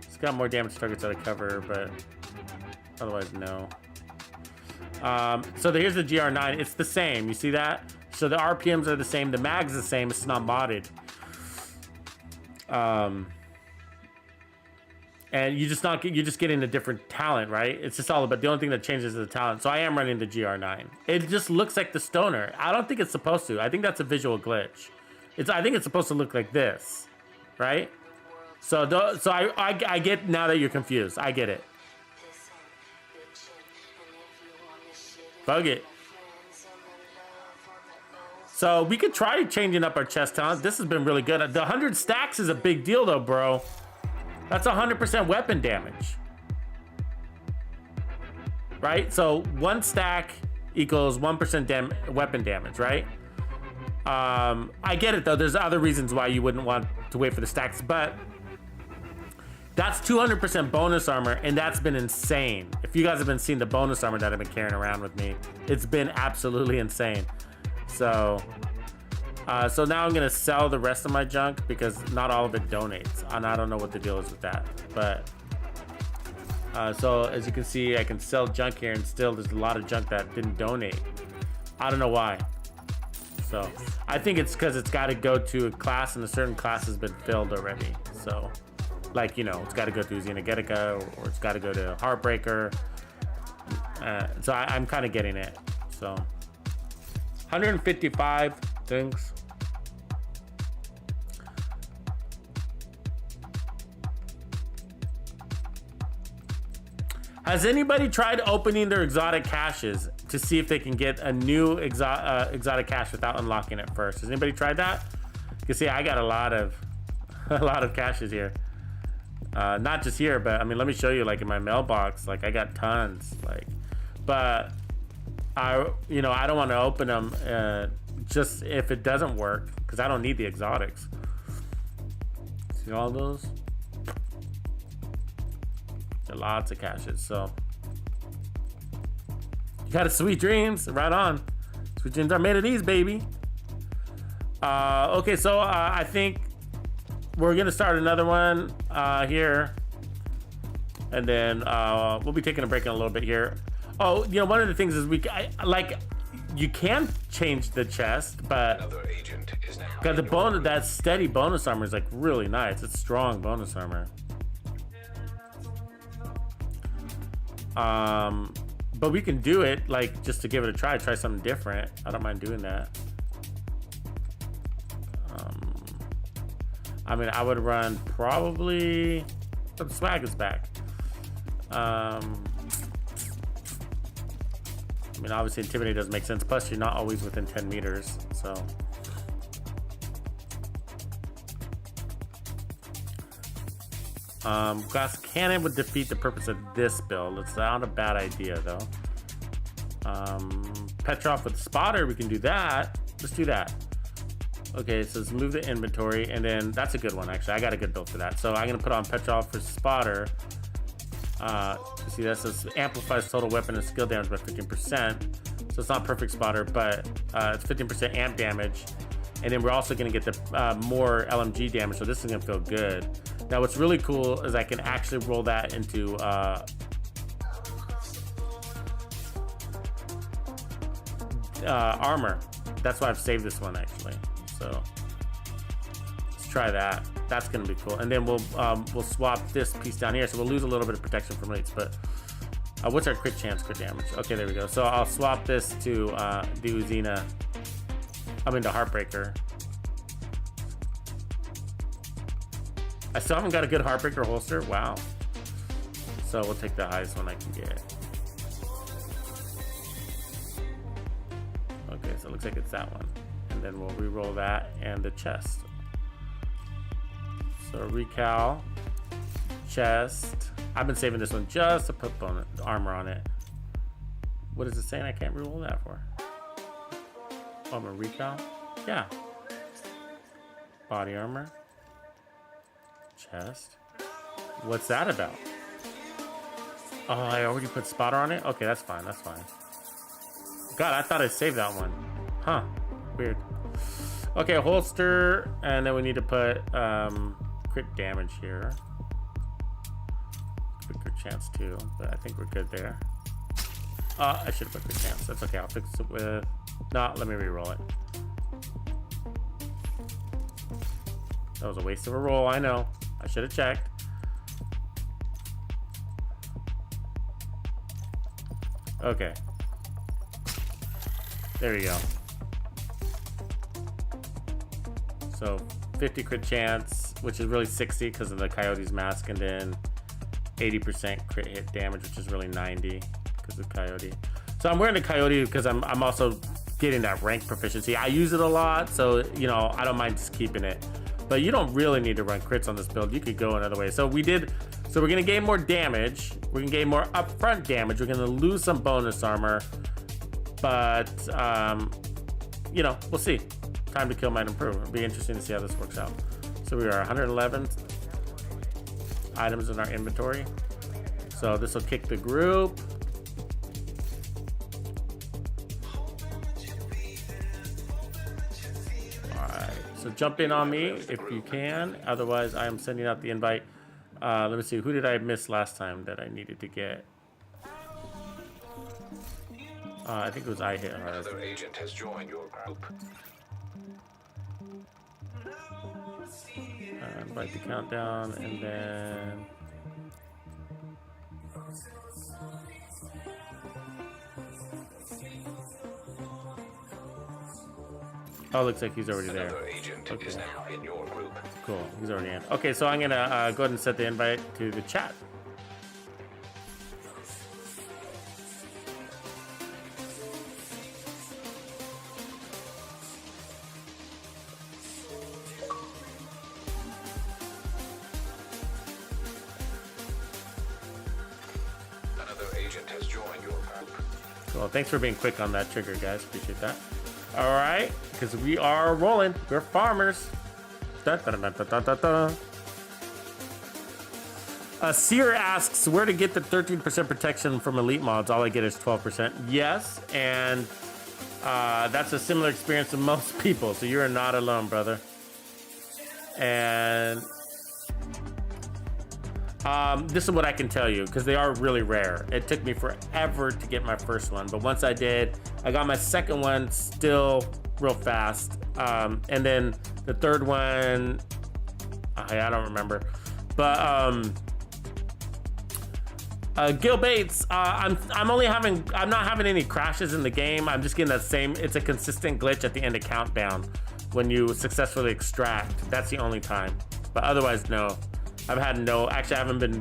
It's got more damage targets that I cover, but otherwise no. So here's the GR9. It's the same. You see that? So the RPMs are the same. The mag's the same. It's not modded. And you're just getting a different talent, right? It's just all about, the only thing that changes is the talent. So I am running the GR9. It just looks like the stoner. I don't think it's supposed to. I think that's a visual glitch. I think it's supposed to look like this, right? So I get now that you're confused. I get it. Bug it. So we could try changing up our chest talent. This has been really good. The 100 stacks is a big deal though, bro. That's 100% weapon damage. Right? So one stack equals 1% weapon damage, right? I get it though. There's other reasons why you wouldn't want to wait for the stacks, but that's 200% bonus armor, and that's been insane. If you guys have been seeing the bonus armor that I've been carrying around with me, it's been absolutely insane. So now I'm gonna sell the rest of my junk because not all of it donates, and I don't know what the deal is with that. But so as you can see, I can sell junk here, and still there's a lot of junk that didn't donate. I don't know why. So I think it's because it's got to go to a class, and a certain class has been filled already. So, like, you know, it's got to go to Xenogetica, or it's got to go to Heartbreaker. So I'm kind of getting it. So 155 things. Has anybody tried opening their exotic caches to see if they can get a new exotic cache without unlocking it first? Has anybody tried that? You can see I got a lot of caches here. Not just here, but I mean, let me show you, like in my mailbox, like I got tons, like, but I don't want to open them just if it doesn't work, because I don't need the exotics. See all those? Lots of caches. So you got a sweet dreams, right on. Sweet dreams are made of these, baby. Okay, so I think we're gonna start another one here, and then we'll be taking a break in a little bit here. Oh, you know, one of the things is you can change the chest, but Another agent is now got the bonus. That steady bonus armor is like really nice. It's strong bonus armor. But we can do it, like, just to give it a try something different. I don't mind doing that. I mean, I would run probably, the swag is back. I mean, obviously Intimidate doesn't make sense, plus you're not always within 10 meters, so. Glass cannon would defeat the purpose of this build. It's not a bad idea though. Petrov with spotter, we can do that. Let's do that. Okay, so let's move the inventory, and then that's a good one actually. I got a good build for that. So I'm gonna put on Petrov for spotter. You see that says amplifies total weapon and skill damage by 15%. So it's not perfect spotter, but it's 15% amp damage. And then we're also gonna get the more LMG damage, so this is gonna feel good. Now what's really cool is I can actually roll that into armor. That's why I've saved this one actually. So let's try that. That's gonna be cool. And then we'll swap this piece down here, so we'll lose a little bit of protection from rates. But what's our crit chance, crit damage? Okay, there we go. So I'll swap this to the Uzina. I mean the Heartbreaker. I still haven't got a good Heartbreaker holster. Wow. So we'll take the highest one I can get. Okay, so it looks like it's that one. And then we'll re-roll that and the chest. So recal, chest. I've been saving this one just to put armor on it. What is it saying I can't re-roll that for? Oh, I'm a recal? Yeah. Body armor. Chest. What's that about? Oh, I already put spotter on it? Okay, that's fine, that's fine. God, I thought I saved that one. Huh, weird. Okay, holster, and then we need to put crit damage here. Crit chance too, but I think we're good there. I should have put crit chance, that's okay, I'll fix it with... No, let me re-roll it. That was a waste of a roll, I know. I should have checked. Okay. There we go. So 50 crit chance, which is really 60 because of the Coyote's mask, and then 80% crit hit damage, which is really 90 because of Coyote. So I'm wearing the Coyote because I'm also getting that rank proficiency. I use it a lot, so you know I don't mind just keeping it. But you don't really need to run crits on this build. You could go another way. So we're gonna gain more damage. We're gonna gain more upfront damage. We're gonna lose some bonus armor. but you know, we'll see. Time to kill might improve. It'll be interesting to see how this works out. So we are 111 items in our inventory. So this will kick the group. Alright, so jump in on me if you can. Otherwise, I am sending out the invite. Let me see, who did I miss last time that I needed to get? I think it was I hit hard. Another agent has joined your group. Invite the countdown, and then oh, looks like he's already there. Another agent is now in your group. Cool, he's already in. Okay, so I'm gonna go ahead and set the invite to the chat. Well, thanks for being quick on that trigger, guys. Appreciate that. All right, because we are rolling. We're farmers. Da, da, da, da, da, da, da. Seer asks where to get the 13% protection from elite mods. All I get is 12%. Yes, and that's a similar experience to most people. So you're not alone, brother. And this is what I can tell you, because they are really rare. It took me forever to get my first one, but once I did, I got my second one still real fast. And then the third one, I don't remember. But Gil Bates, I'm not having any crashes in the game. I'm just getting that same, it's a consistent glitch at the end of countdown when you successfully extract. That's the only time. But otherwise, no. I've had no, actually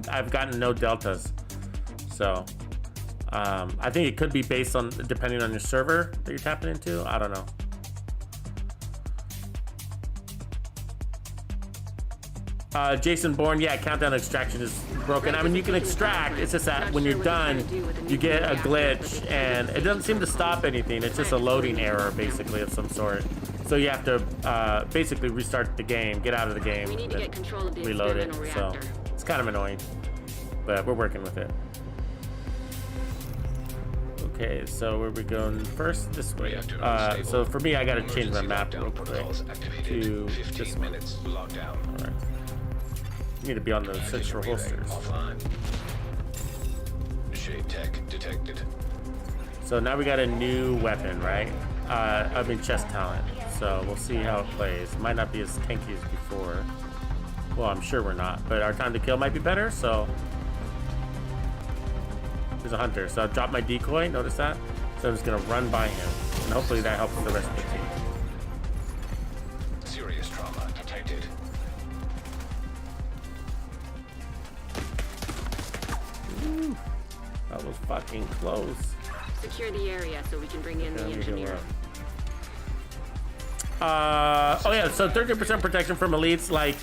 I've gotten no deltas. So, I think it could be based on, depending on your server that you're tapping into. I don't know. Jason Bourne, yeah, countdown extraction is broken. I mean, you can extract, it's just that when you're done, you get a glitch and it doesn't seem to stop anything. It's just a loading error, basically, of some sort. So you have to basically restart the game, get out of the game, and reload it. So it's kind of annoying, but we're working with it. Okay, so where are we going first? This way. So for me, I got to change my map real quick to this one. All right. Need to be on the central holsters. Shade tech detected. So now we got a new weapon, right? I mean chest talent. So we'll see how it plays. It might not be as tanky as before. Well, I'm sure we're not, but our time to kill might be better. So there's a hunter. So I'll drop my decoy. Notice that. So I'm just gonna run by him, and hopefully that helps the rest of the team. Serious trauma detected. Ooh, that was fucking close. Secure the area so we can bring in the engineer. Oh yeah, so 30% protection from elites, like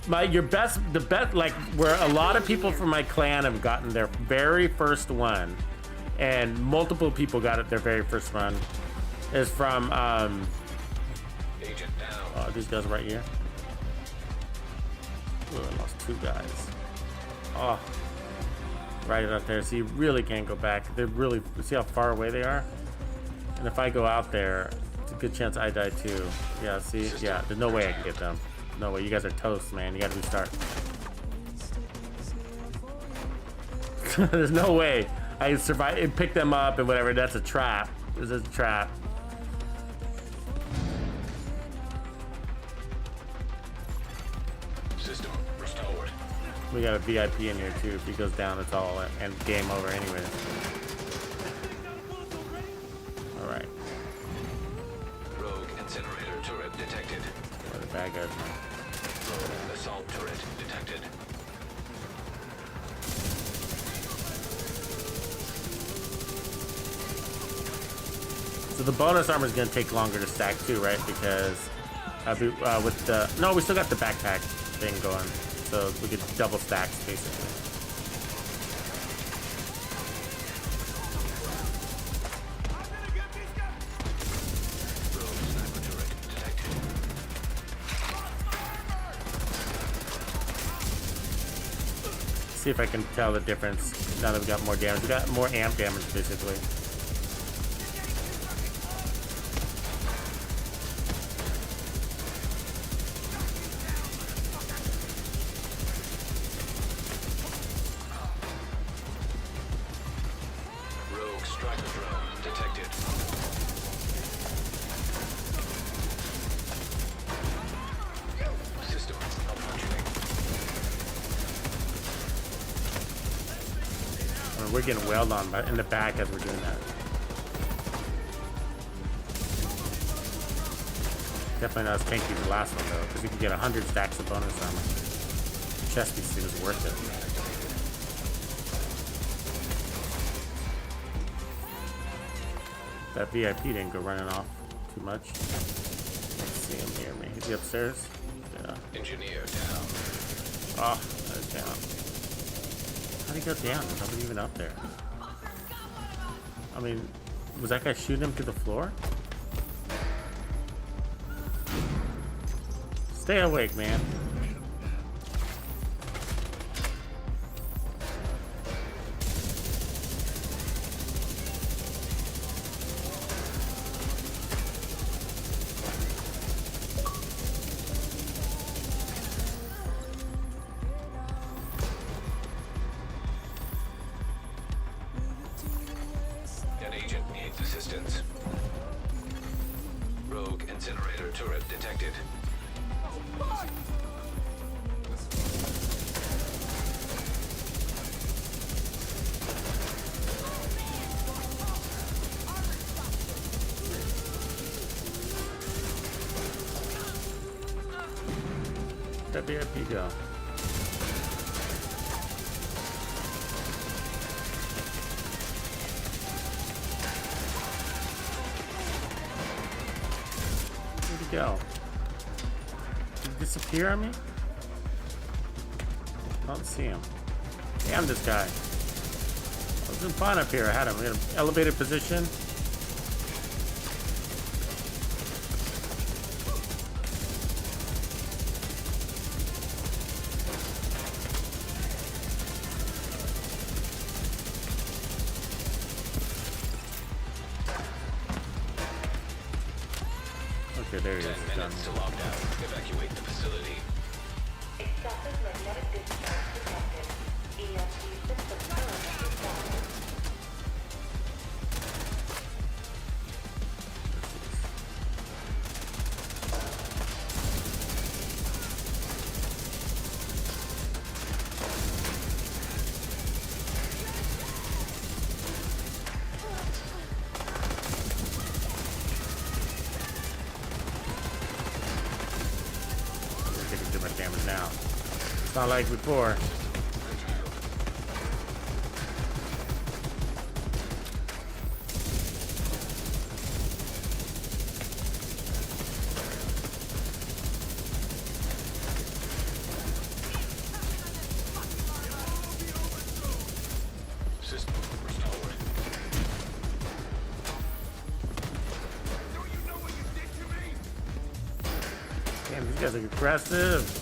the best, like where a lot of people from my clan have gotten their very first one, and multiple people got it their very first one, is from Agent down. oh, these guys right here. Ooh, I lost 2 guys. Oh, right up there. So you really can't go back. They're really, see how far away they are? And if I go out there, it's a good chance I die too. Yeah, see? Yeah, there's no way I can get them. No way. You guys are toast, man. You gotta restart. There's no way I can survive and pick them up and whatever. That's a trap. This is a trap. System restored. We got a VIP in here too. If he goes down, it's all and game over anyway. All right. Rogue incinerator turret detected. Where the bad guys are. Rogue assault turret detected. So the bonus armor is going to take longer to stack too, right? Because with the no, we still got the backpack thing going, so we could double stacks basically. see if I can tell the difference now that we got more damage. We got more amp damage, basically. Rogue striker drone detected. System malfunctioning. I mean, we're getting wailed on in the back as we're doing that. Definitely not as tanky as the last one though, because you can get 100 stacks of bonus armor. Chest piece is worth it. That VIP didn't go running off too much. Let's see him near me. Is he upstairs? Yeah. Engineer down. Oh, that is down. How'd he go down? There's nobody even up there. I mean, was that guy shooting him to the floor? Stay awake, man. An agent needs assistance. Rogue incinerator turret detected. Where'd that VIP go? Where'd he go? Did he disappear on me? I don't see him. Damn this guy. I was doing fine up here. I had him in an elevated position. Okay, there he is. 10 minutes to lockdown. Evacuate the facility. Excessive magnetic discharge detected. EMP system current established. Taking too much damage now. It's not like before. System restored. Damn, these guys are aggressive.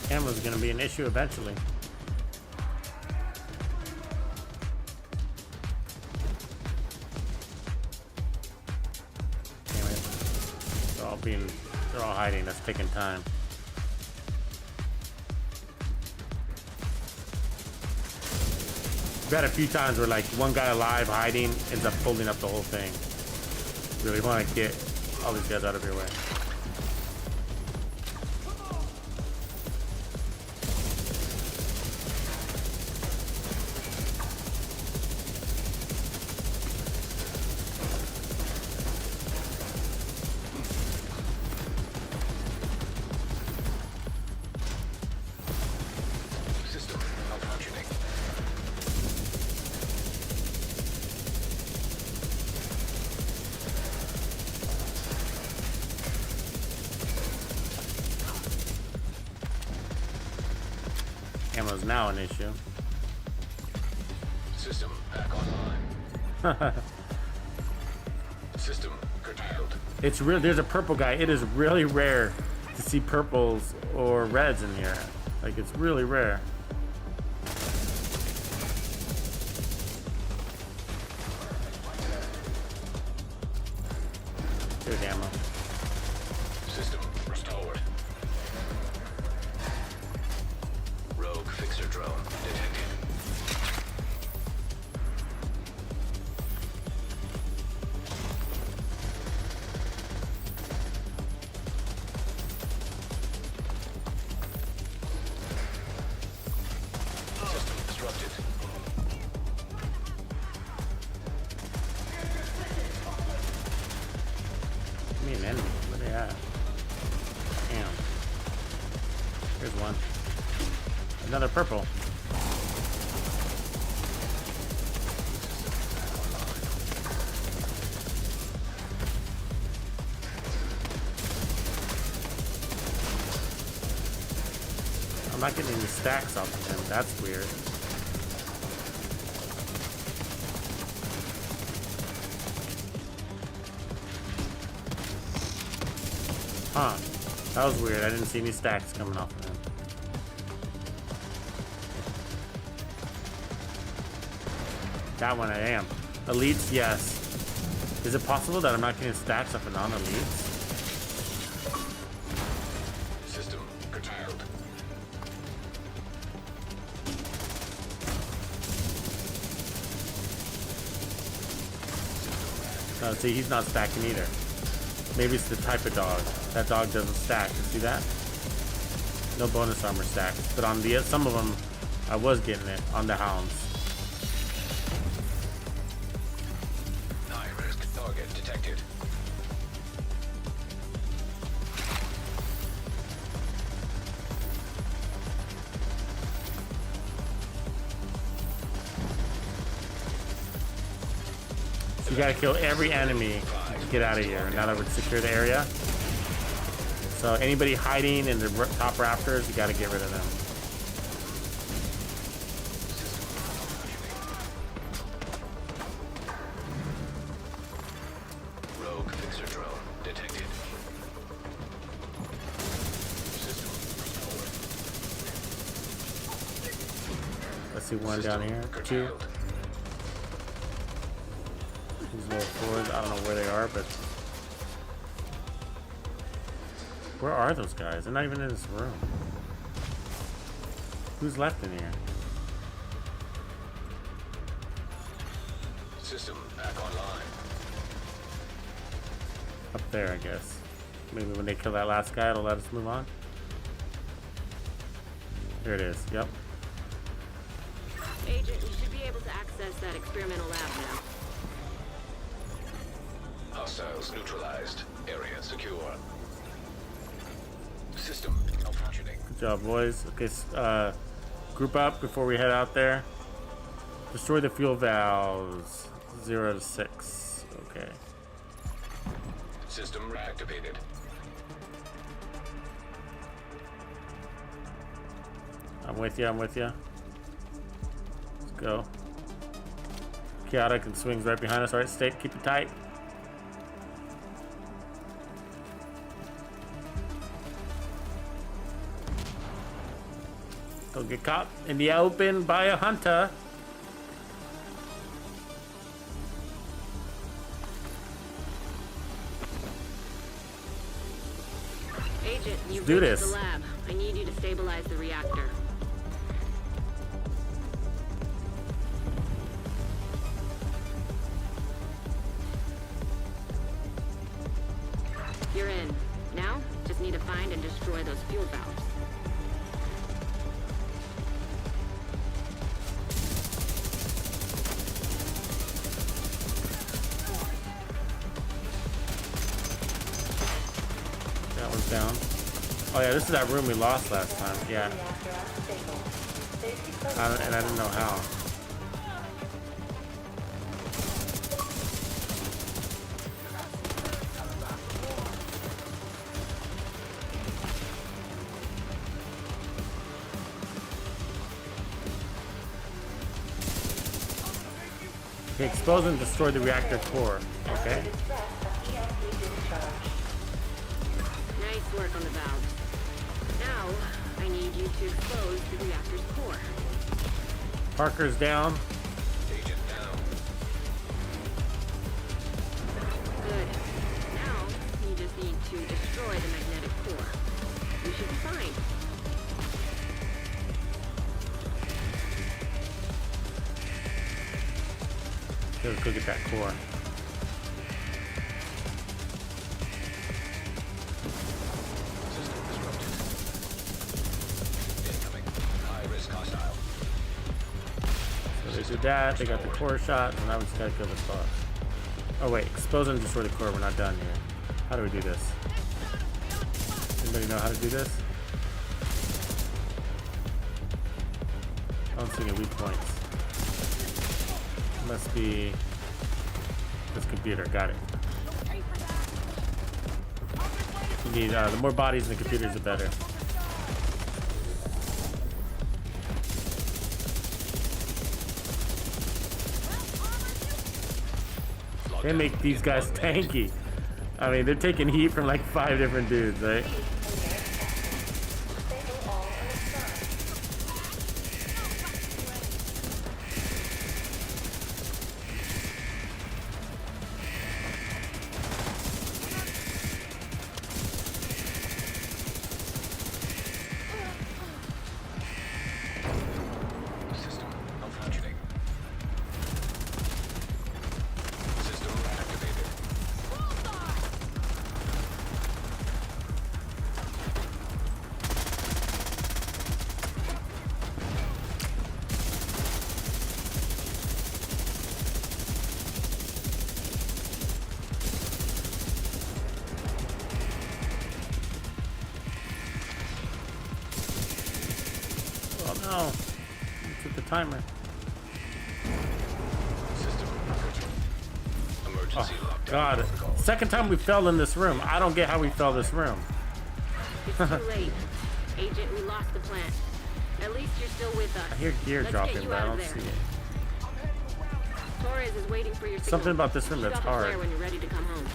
Camera's gonna be an issue eventually. Damn it. They're all hiding. That's taking time. We've had a few times where like one guy alive hiding ends up holding up the whole thing. Really want to get all these guys out of your way. ammo's now an issue. System back online. System curtailed. It's real. There's a purple guy. It is really rare to see purples or reds in here. Like, it's really rare. Here's ammo. System restored. Rogue fixer drone detected. System disrupted. Give me an enemy. Where they at? Damn. Here's one. Another purple. I'm not getting any stacks off of him. That's weird. Huh. That was weird. I didn't see any stacks coming off of him. That one I am. Elites, yes. Is it possible that I'm not getting stacks off of non-elites? System curtailed. See, he's not stacking either. Maybe it's the type of dog. That dog doesn't stack. You see that? No bonus armor stacks. But on the some of them, I was getting it on the hounds. High risk target detected. So you gotta kill every enemy to get out of here. Now that we've secured the area. So anybody hiding in the top rafters, you gotta get rid of them. Rogue fixer drone detected. System restored. Let's see, one down here. Two. These little forwards, I don't know where they are, but where are those guys? They're not even in this room. Who's left in here? System back online. Up there, I guess. Maybe when they kill that last guy, it'll let us move on. Here it is. Yep. Agent, you should be able to access that experimental lab now. Hostiles neutralized. Area secure. System malfunctioning. Good job, boys. Okay, group up before we head out there. Destroy the fuel valves. 0 to 6. Okay. System reactivated. I'm with you. I'm with you. Let's go. Chaotic and swings right behind us. All right, stay. Keep it tight. Don't get caught in the open by a hunter. Agent, you've do reached this. the lab. I need you to stabilize the reactor. You're in. Now, just need to find and destroy those fuel valves. That one's down. Oh yeah, this is that room we lost last time. Yeah. And I didn't know how. Okay, expose and destroy the reactor core. Okay. Nice work on the valve. Now, I need you to expose the reactor's core. Parker's down. Agent down. Good. Now, you just need to destroy the magnetic core. You should be fine. Let's go get that core. System disrupted. Incoming. High risk hostile. So they did that. They got the core shot. And now we just gotta kill this boss. Oh wait, expose and destroy the core. We're not done here. How do we do this? Anybody know how to do this? I don't see any weak points. Must be this computer. Got it. You need the more bodies in the computers, the better. They make these guys tanky. I mean, they're taking heat from like 5 different dudes, right? System malfunctioning. System activated. Oh no. Took the timer. System critical. Emergency Oh lockdown god. protocol. Second time we fell in this room. I don't get how we fell this room. It's too late. Agent, we lost the plant. At least you're still with us. I hear gear Let's dropping, get you but I out of don't there. see it. Torres is waiting for your signal. Something about this room Shoot that's off a flare hard. when you're ready to come home.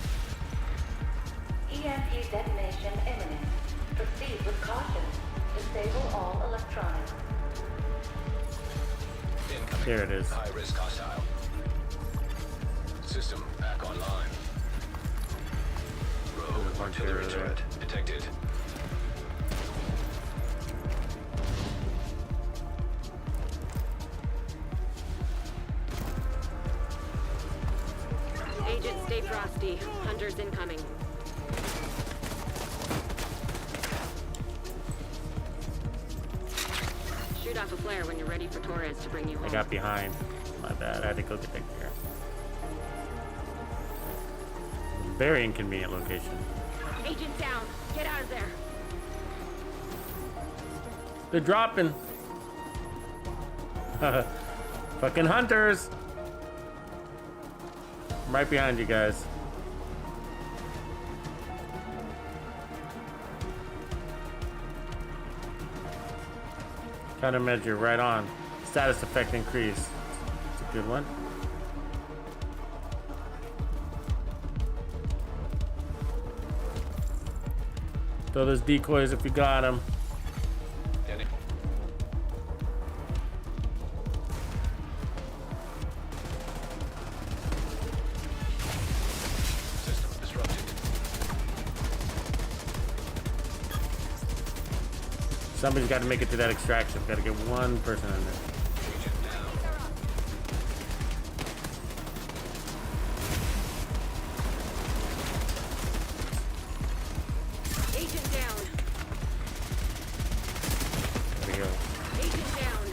EMP detonation imminent. Proceed with caution. Disable all electronics. Incoming. There it is. High risk hostile. System back online. Rogue artillery threat detected. Agent, stay frosty. Hunters incoming. Shoot off a flare when you're ready for Torres to bring you home. I got behind. My bad. I had to go get that gear. Very inconvenient location. Agent down. Get out of there. They're dropping. Fucking hunters. I'm right behind you guys. Countermeasure right on. Status effect increase. It's a good one. Throw those decoys if you got them. System disrupted. Somebody's got to make it to that extraction. Got to get one person in there. Agent down. Agent down. There we go. Agent down.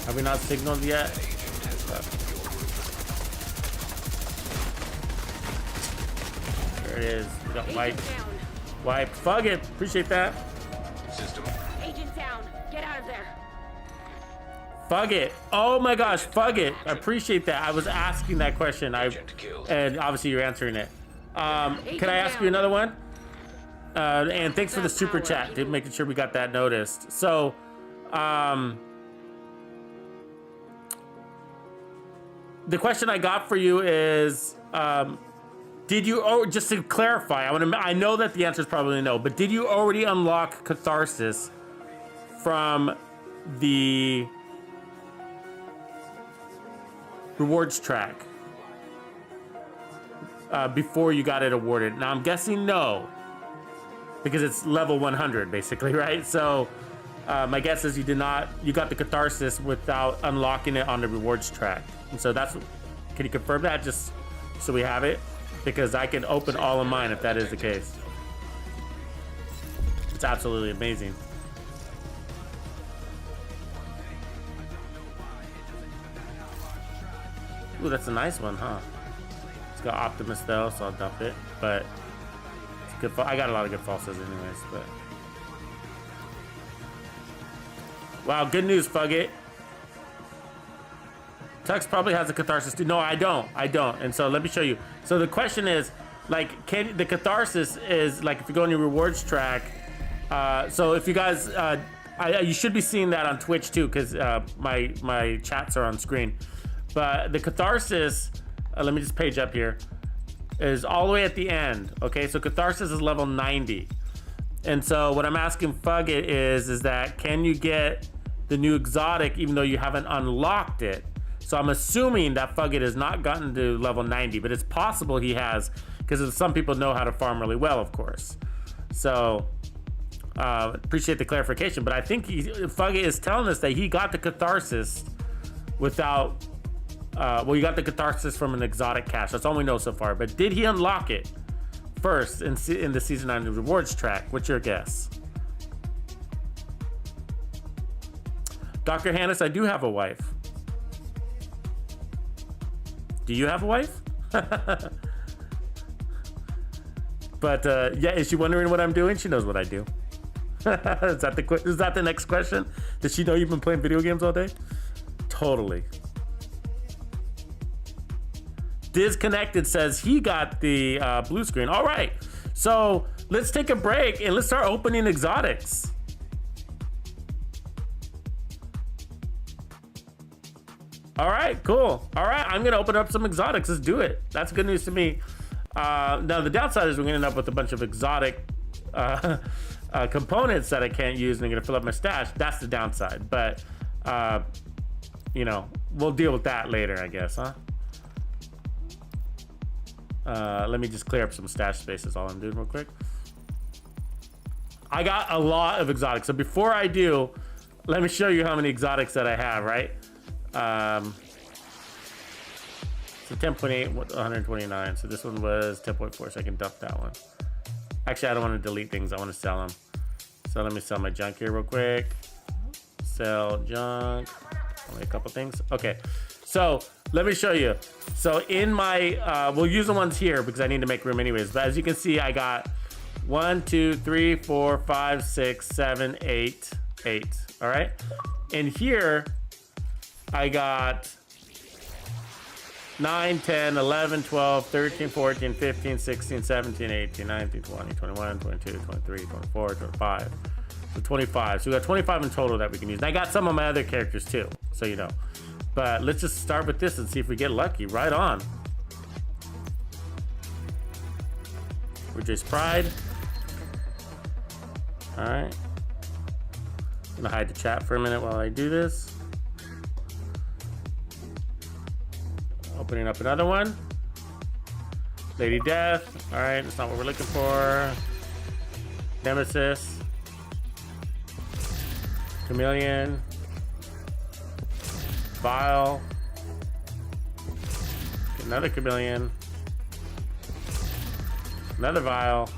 Have we not signaled yet? There it is. We got wipe. Agent down. Wipe. Fuck it. Appreciate that. System. Agent down. Get out of there. Fuck it. Oh my gosh. Fuck it. I appreciate that. I was asking that question. And obviously you're answering it. Can I ask you another one? And thanks for the super chat, dude, making sure we got that noticed. So, the question I got for you is, did you, just to clarify, I know that the answer is probably no, but did you already unlock Catharsis from the rewards track before you got it awarded? Now I'm guessing no, because it's level 100 basically, right? So my guess is you did not, you got the Catharsis without unlocking it on the rewards track. And so that's, can you confirm that just so we have it? Because I can open all of mine if that is the case. It's absolutely amazing. Ooh, that's a nice one, huh? It's got Optimus though, so I'll dump it. But it's good. I got a lot of good falses anyways. But wow, good news, Fugget. Tux probably has a Catharsis too. No, I don't. And so let me show you. So the question is, like, can the Catharsis is like if you go on your rewards track. So if you guys, you should be seeing that on Twitch too, because my chats are on screen. But the Catharsis, let me just page up here, is all the way at the end. Okay, so Catharsis is level 90. And so what I'm asking Fugget is that can you get the new exotic even though you haven't unlocked it? So I'm assuming that Fugget has not gotten to level 90, but it's possible he has, because some people know how to farm really well, of course. So appreciate the clarification, but I think Fugget is telling us that he got the Catharsis without, well, you got the Catharsis from an exotic cache. That's all we know so far. But did he unlock it first in the Season 9 rewards track? What's your guess? Dr. Hannes, I do have a wife. Do you have a wife? But yeah, is she wondering what I'm doing? She knows what I do. Is that the next question? Does she know you've been playing video games all day? Totally. Disconnected says he got the blue screen. All right, so let's take a break and let's start opening exotics. All right, cool. All right, I'm gonna open up some exotics. Let's do it. That's good news to me. Now the downside is we're gonna end up with a bunch of exotic components that I can't use, and I'm gonna fill up my stash. That's the downside, but you know, we'll deal with that later, I guess, huh? Let me just clear up some stash space is all I'm doing real quick. I got a lot of exotics. So before I do, let me show you how many exotics that I have, right? So 10.8, 129. So this one was 10.4, so I can dump that one. Actually, I don't want to delete things. I want to sell them. So let me sell my junk here real quick. Sell junk. Only a couple things. Okay. So let me show you. So in my, we'll use the ones here because I need to make room anyways. But as you can see, I got 1, 2, 3, 4, 5, 6, 7, 8. All right. And here I got 9, 10, 11, 12, 13, 14, 15, 16, 17, 18, 19, 20, 21, 22, 23, 24, 25. So 25. So we got 25 in total that we can use. And I got some of my other characters too, so you know. But let's just start with this and see if we get lucky. Right on. Reduce Pride. All right. I'm gonna hide the chat for a minute while I do this. Opening up another one. Lady Death. All right, that's not what we're looking for. Nemesis. Chameleon. Vial. Another Chameleon. Another Vial.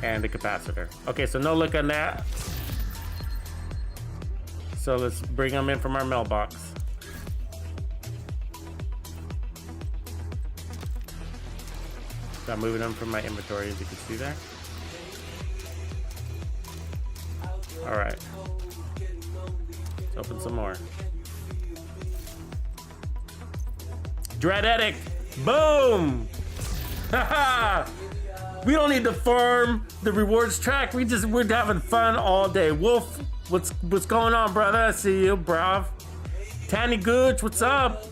And the Capacitor. Okay, so no look on that. So let's bring them in from our mailbox. So I'm moving them from my inventory, as you can see there. All right. Let's open some more. Dreadetic. Boom! Haha! We don't need to farm the rewards track. We're having fun all day. Wolf, what's going on, brother? I see you, bruv. Tanny Gooch, what's up?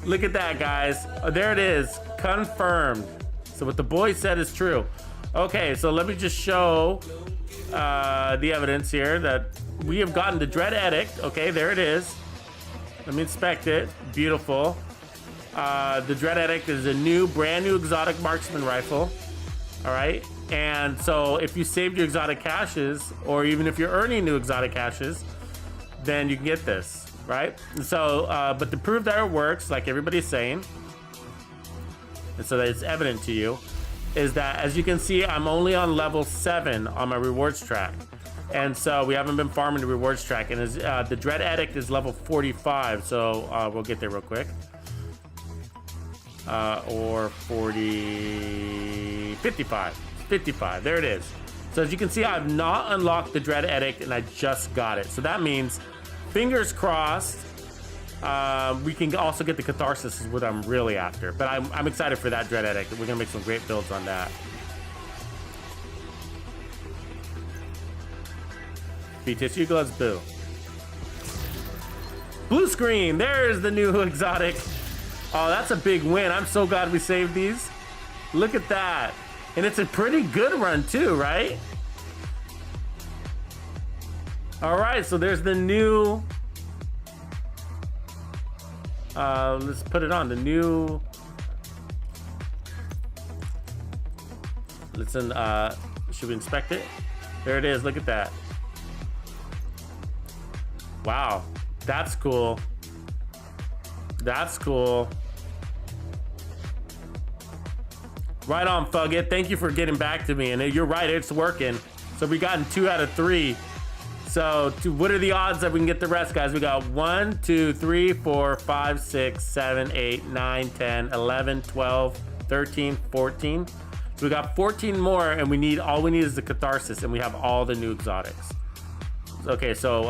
Look at that, guys. Oh, there it is, confirmed. So what the boy said is true. Okay, so let me just show the evidence here that we have gotten the Dread Edict. Okay, there it is. Let me inspect it. Beautiful. The Dread Edict is a brand new exotic marksman rifle. All right, and so if you saved your exotic caches, or even if you're earning new exotic caches, then you can get this, right? And so, but to prove that it works, like everybody's saying, and so that it's evident to you, is that as you can see, I'm only on level 7 on my rewards track. And so we haven't been farming the rewards track, and the Dread Edict is level 45, so we'll get there real quick. Or 55, there it is. So as you can see, I've not unlocked the Dread Edict, and I just got it. So that means, fingers crossed, we can also get the Catharsis is what I'm really after. But I'm excited for that Dread Edict. We're gonna make some great builds on that. BTSU gloves, boo. Blue screen, there's the new exotic. Oh, that's a big win. I'm so glad we saved these. Look at that. And it's a pretty good run too, right? All right, so there's the new, let's put it on, the new, listen, should we inspect it? There it is, look at that. Wow, that's cool. That's cool. Right on, Fugget. Thank you for getting back to me. And you're right, it's working. So we gotten 2 out of 3. So what are the odds that we can get the rest, guys? We got 1, 2, 3, 4, 5, 6, 7, 8, 9, 10, 11, 12, 13, 14. So we got 14 more, and all we need is the Catharsis, and we have all the new exotics. Okay, so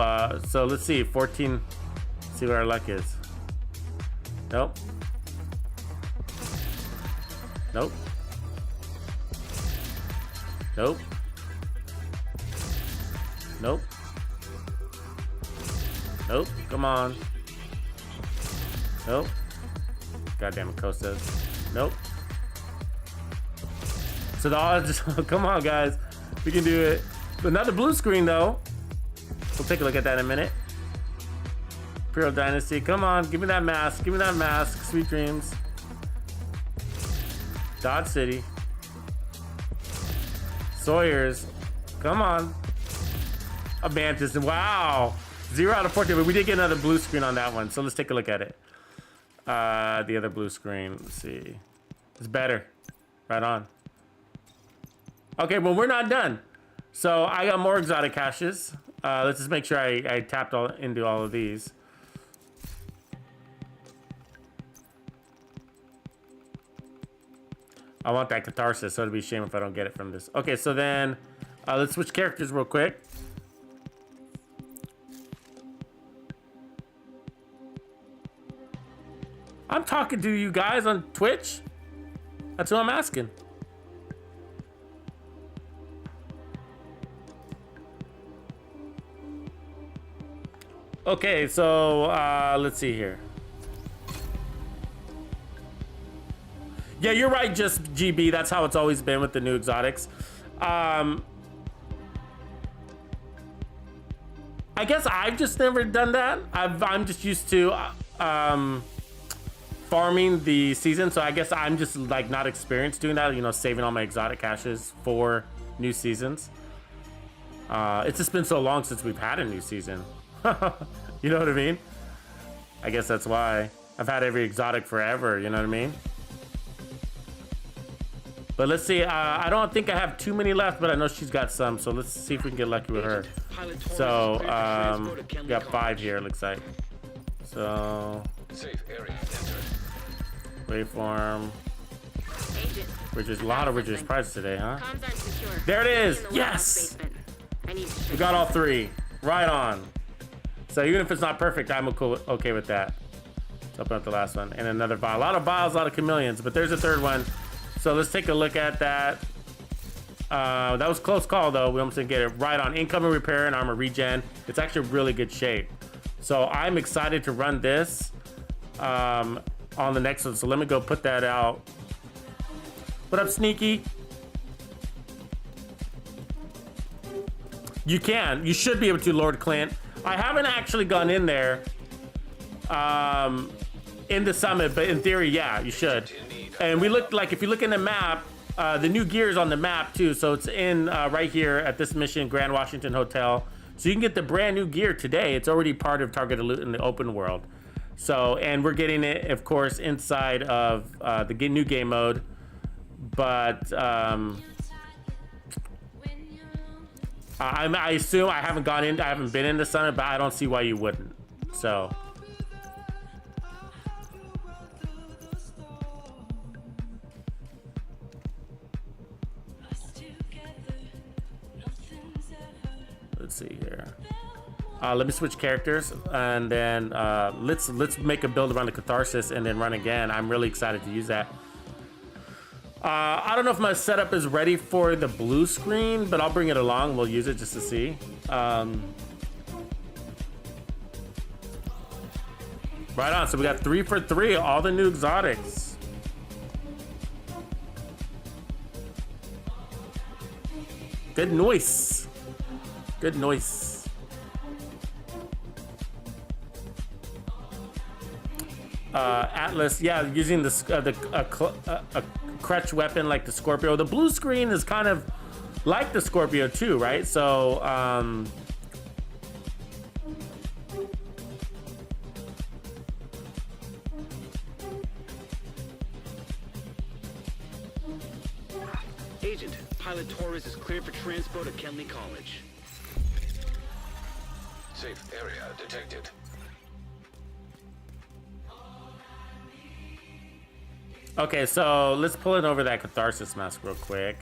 let's see, 14. Let's see what our luck is. Nope. Nope. Nope. Nope. Nope. Come on. Nope. Goddamn it, Costas. Nope. So the odds, come on, guys. We can do it. Another blue screen, though. We'll take a look at that in a minute. Imperial Dynasty, come on, give me that mask, give me that mask. Sweet dreams. Dodge City. Sawyer's, come on. A Mantis, wow. 0 out of 14, but we did get another blue screen on that one, so let's take a look at it. The other blue screen, let's see. It's better, right on. Okay, well, we're not done. So I got more exotic caches. Let's just make sure I tapped into all of these. I want that Catharsis, so it'd be a shame if I don't get it from this. Okay, so then let's switch characters real quick. I'm talking to you guys on Twitch. That's who I'm asking. Okay, so let's see here. Yeah, you're right, just GB. That's how it's always been with the new exotics. I guess I've just never done that. I'm just used to farming the season, so I guess I'm just like not experienced doing that. You know, saving all my exotic caches for new seasons. It's just been so long since we've had a new season. You know what I mean? I guess that's why I've had every exotic forever. You know what I mean? But let's see. I don't think I have too many left, but I know she's got some. So let's see if we can get lucky with her. So we got 5 here. Looks like. So waveform. Richard's, a lot of Richard's prizes today, huh? There it is. Yes. We got all 3. Right on. So even if it's not perfect, I'm okay with that. Let's open up the last one. And another vial. A lot of vials, a lot of chameleons, but there's a third one. So let's take a look at that. That was a close call though. We almost didn't get it right on. Incoming repair and armor regen. It's actually really good shape. So I'm excited to run this on the next one. So let me go put that out. What up, Sneaky? You should be able to, Lord Clint. I haven't actually gone in there in the summit, but in theory, yeah, you should. And we looked like, if you look in the map, the new gear is on the map too. So it's in right here at this mission, Grand Washington Hotel. So you can get the brand new gear today. It's already part of targeted loot in the open world. So, and we're getting it, of course, inside of the new game mode. But I assume I haven't been in the summit, but I don't see why you wouldn't. So. Let's see here. Let me switch characters, and then let's make a build around the Catharsis and then run again. I'm really excited to use that. I don't know if my setup is ready for the blue screen, but I'll bring it along. We'll use it just to see. Right on. So we got 3 for 3, all the new exotics. Good noise. Good noise. Atlas, yeah, using a crutch weapon like the Scorpio. The blue screen is kind of like the Scorpio too, right? So, Agent, Pilot Torres is cleared for transport at Kenley College. Safe area detected. okay, so let's pull it over that Catharsis mask real quick.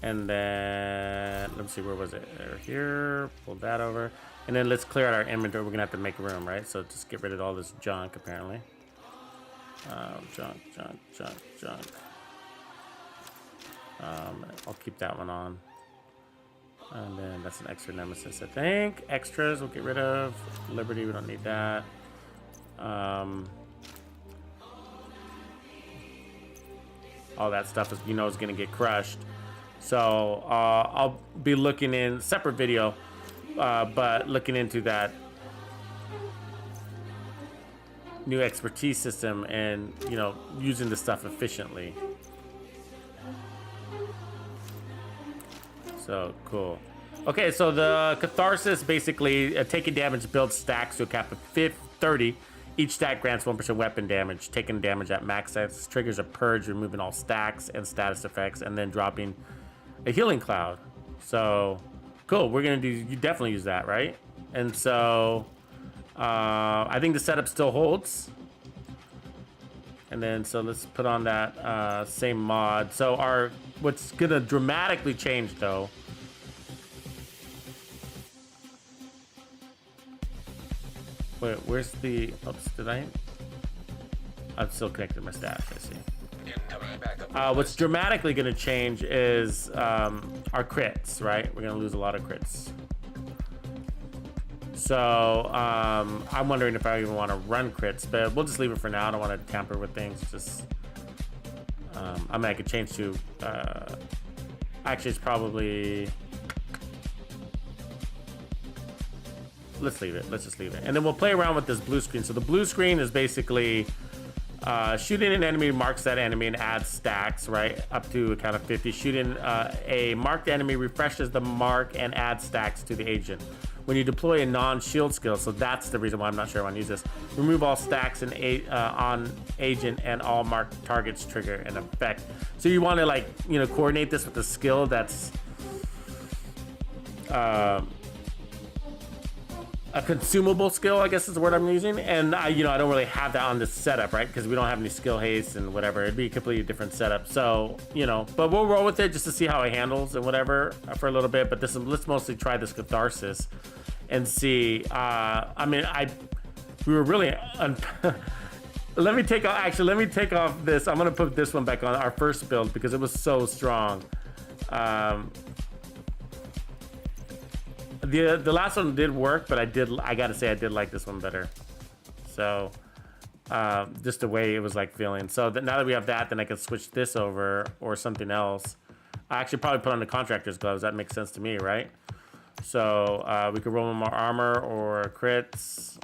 And then, let me see, where was it? Here, pull that over. And then let's clear out our inventory. We're gonna have to make room, right? So just get rid of all this junk, apparently. Junk. I'll keep that one on. And then that's an extra nemesis, I think. Extras we'll get rid of. Liberty, we don't need that. All that stuff is, is gonna get crushed. So I'll be looking in separate video, but looking into that new expertise system and using the stuff efficiently. So cool. Okay, so the Catharsis basically taking damage builds stacks to a cap of 30. Each stack grants 1% weapon damage. Taking damage at max status triggers a purge, removing all stacks and status effects, and then dropping a healing cloud. So cool. We're gonna you definitely use that, right? And so I think the setup still holds. And then so let's put on that same mod. So what's gonna dramatically change though. Wait, where's the? Oops, did I? I'm still connected to my stash. I see. What's dramatically gonna change is our crits, right? We're gonna lose a lot of crits. So I'm wondering if I even want to run crits, but we'll just leave it for now. I don't want to tamper with things. Just I mean, I could change to. Actually, it's probably. Let's leave it. Let's just leave it, and then we'll play around with this blue screen. So the blue screen is basically shooting an enemy marks that enemy and adds stacks, right, up to a count of 50. Shooting a marked enemy refreshes the mark and adds stacks to the agent. When you deploy a non-shield skill, so that's the reason why I'm not sure I want to use this. Remove all stacks on agent and all marked targets trigger an effect. So you want to coordinate this with a skill that's a consumable skill, I guess is the word I'm using. And I don't really have that on this setup, right? Because we don't have any skill haste and whatever. It'd be a completely different setup. So, but we'll roll with it just to see how it handles and whatever for a little bit. But let's mostly try this Catharsis and see. We were really Let me take off. Actually, let me take off this. I'm gonna put this one back on our first build because it was so strong. The last one did work, but I gotta say I did like this one better. So just the way it was like feeling. So that now that we have that, then I can switch this over or something else. I actually probably put on the contractor's gloves. That makes sense to me, right? So we could roll more armor or crits.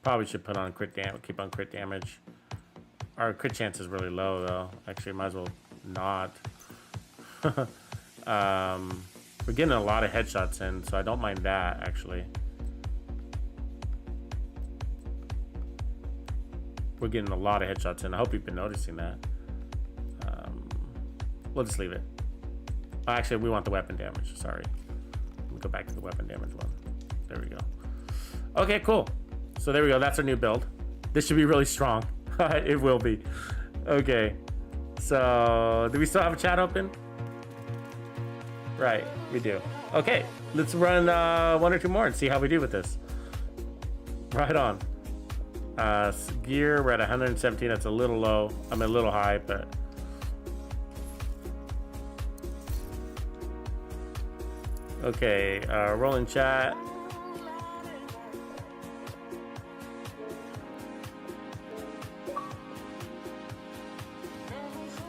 Probably should put on crit damage. Keep on crit damage. Our crit chance is really low though. Actually, might as well not. We're getting a lot of headshots in, so I don't mind that actually. We're getting a lot of headshots in. I hope you've been noticing that. We'll just leave it. Oh, actually, we want the weapon damage. Sorry. Let me go back to the weapon damage one. There we go. Okay, cool. So there we go. That's our new build. This should be really strong. It will be. Okay. So, do we still have a chat open? Right, we do. Okay, let's run one or two more and see how we do with this. Right on. Gear, we're at 117. That's a little low. I'm a little high, but... Okay, rolling chat.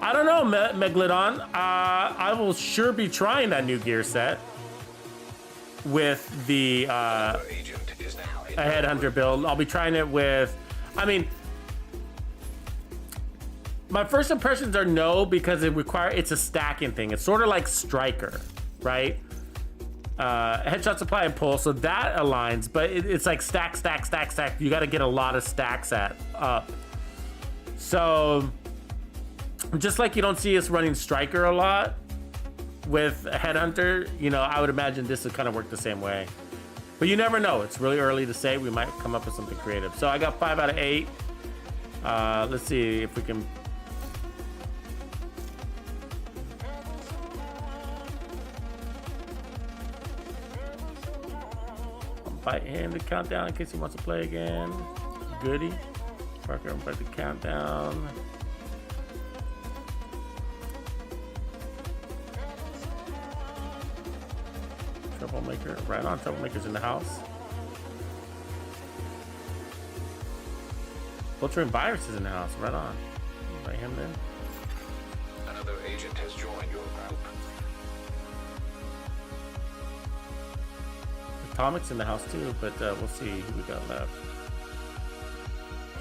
I don't know, Megalodon. I will sure be trying that new gear set with the a headhunter build. I'll be trying it with, I mean, my first impressions are no, because it's a stacking thing. It's sort of like Striker, right? Headshot, supply, and pull, so that aligns, but it's like stack. You got to get a lot of stacks up. So just like you don't see us running Striker a lot with Headhunter, you know, I would imagine this would kind of work the same way. But you never know. It's really early to say. We might come up with something creative. So I got 5 out of 8. Let's see if we can... Invite him to countdown in case he wants to play again. Goody. Parker, invite the countdown. Troublemaker, right on. Troublemaker's in the house. Vulture and Virus is in the house, right on. Invite him then. Another agent has joined your group. Atomic's in the house too, but we'll see who we got left.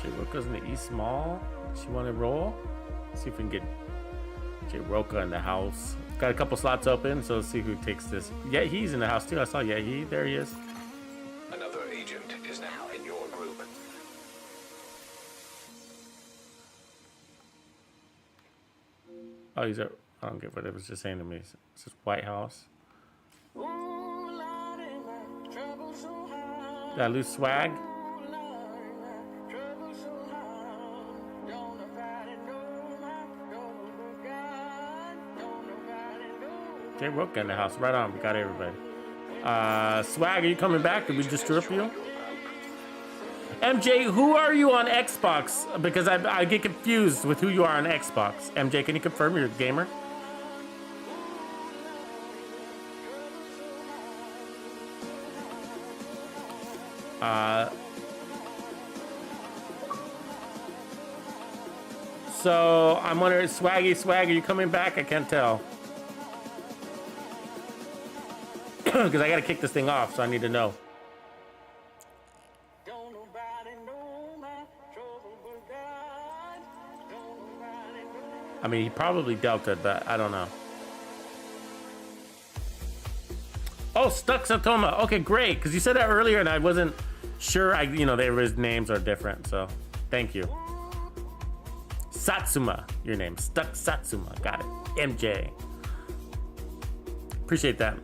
Jay Roka's in the East Mall. She want to roll? Let's see if we can get Jay Roka in the house. Got a couple slots open, so let's see who takes this. Yeah, he's in the house too. I saw there he is. Another agent is now in your group. Oh, he's at, I don't get what it was just saying to me. It says White House. Got loose swag. Jay Roka in the house. Right on. We got everybody. Swag, are you coming back? Did we just strip you? MJ, who are you on Xbox? Because I get confused with who you are on Xbox. MJ, can you confirm you're a gamer? So I'm wondering, Swag, are you coming back? I can't tell. Because I gotta kick this thing off, so I need to know. I mean, he probably delta, but I don't know. Oh, Stuxatoma. Okay, great. Because you said that earlier, and I wasn't sure. You know, his names are different, so thank you. Satsuma, your name. Stuck Satsuma. Got it. MJ. Appreciate that.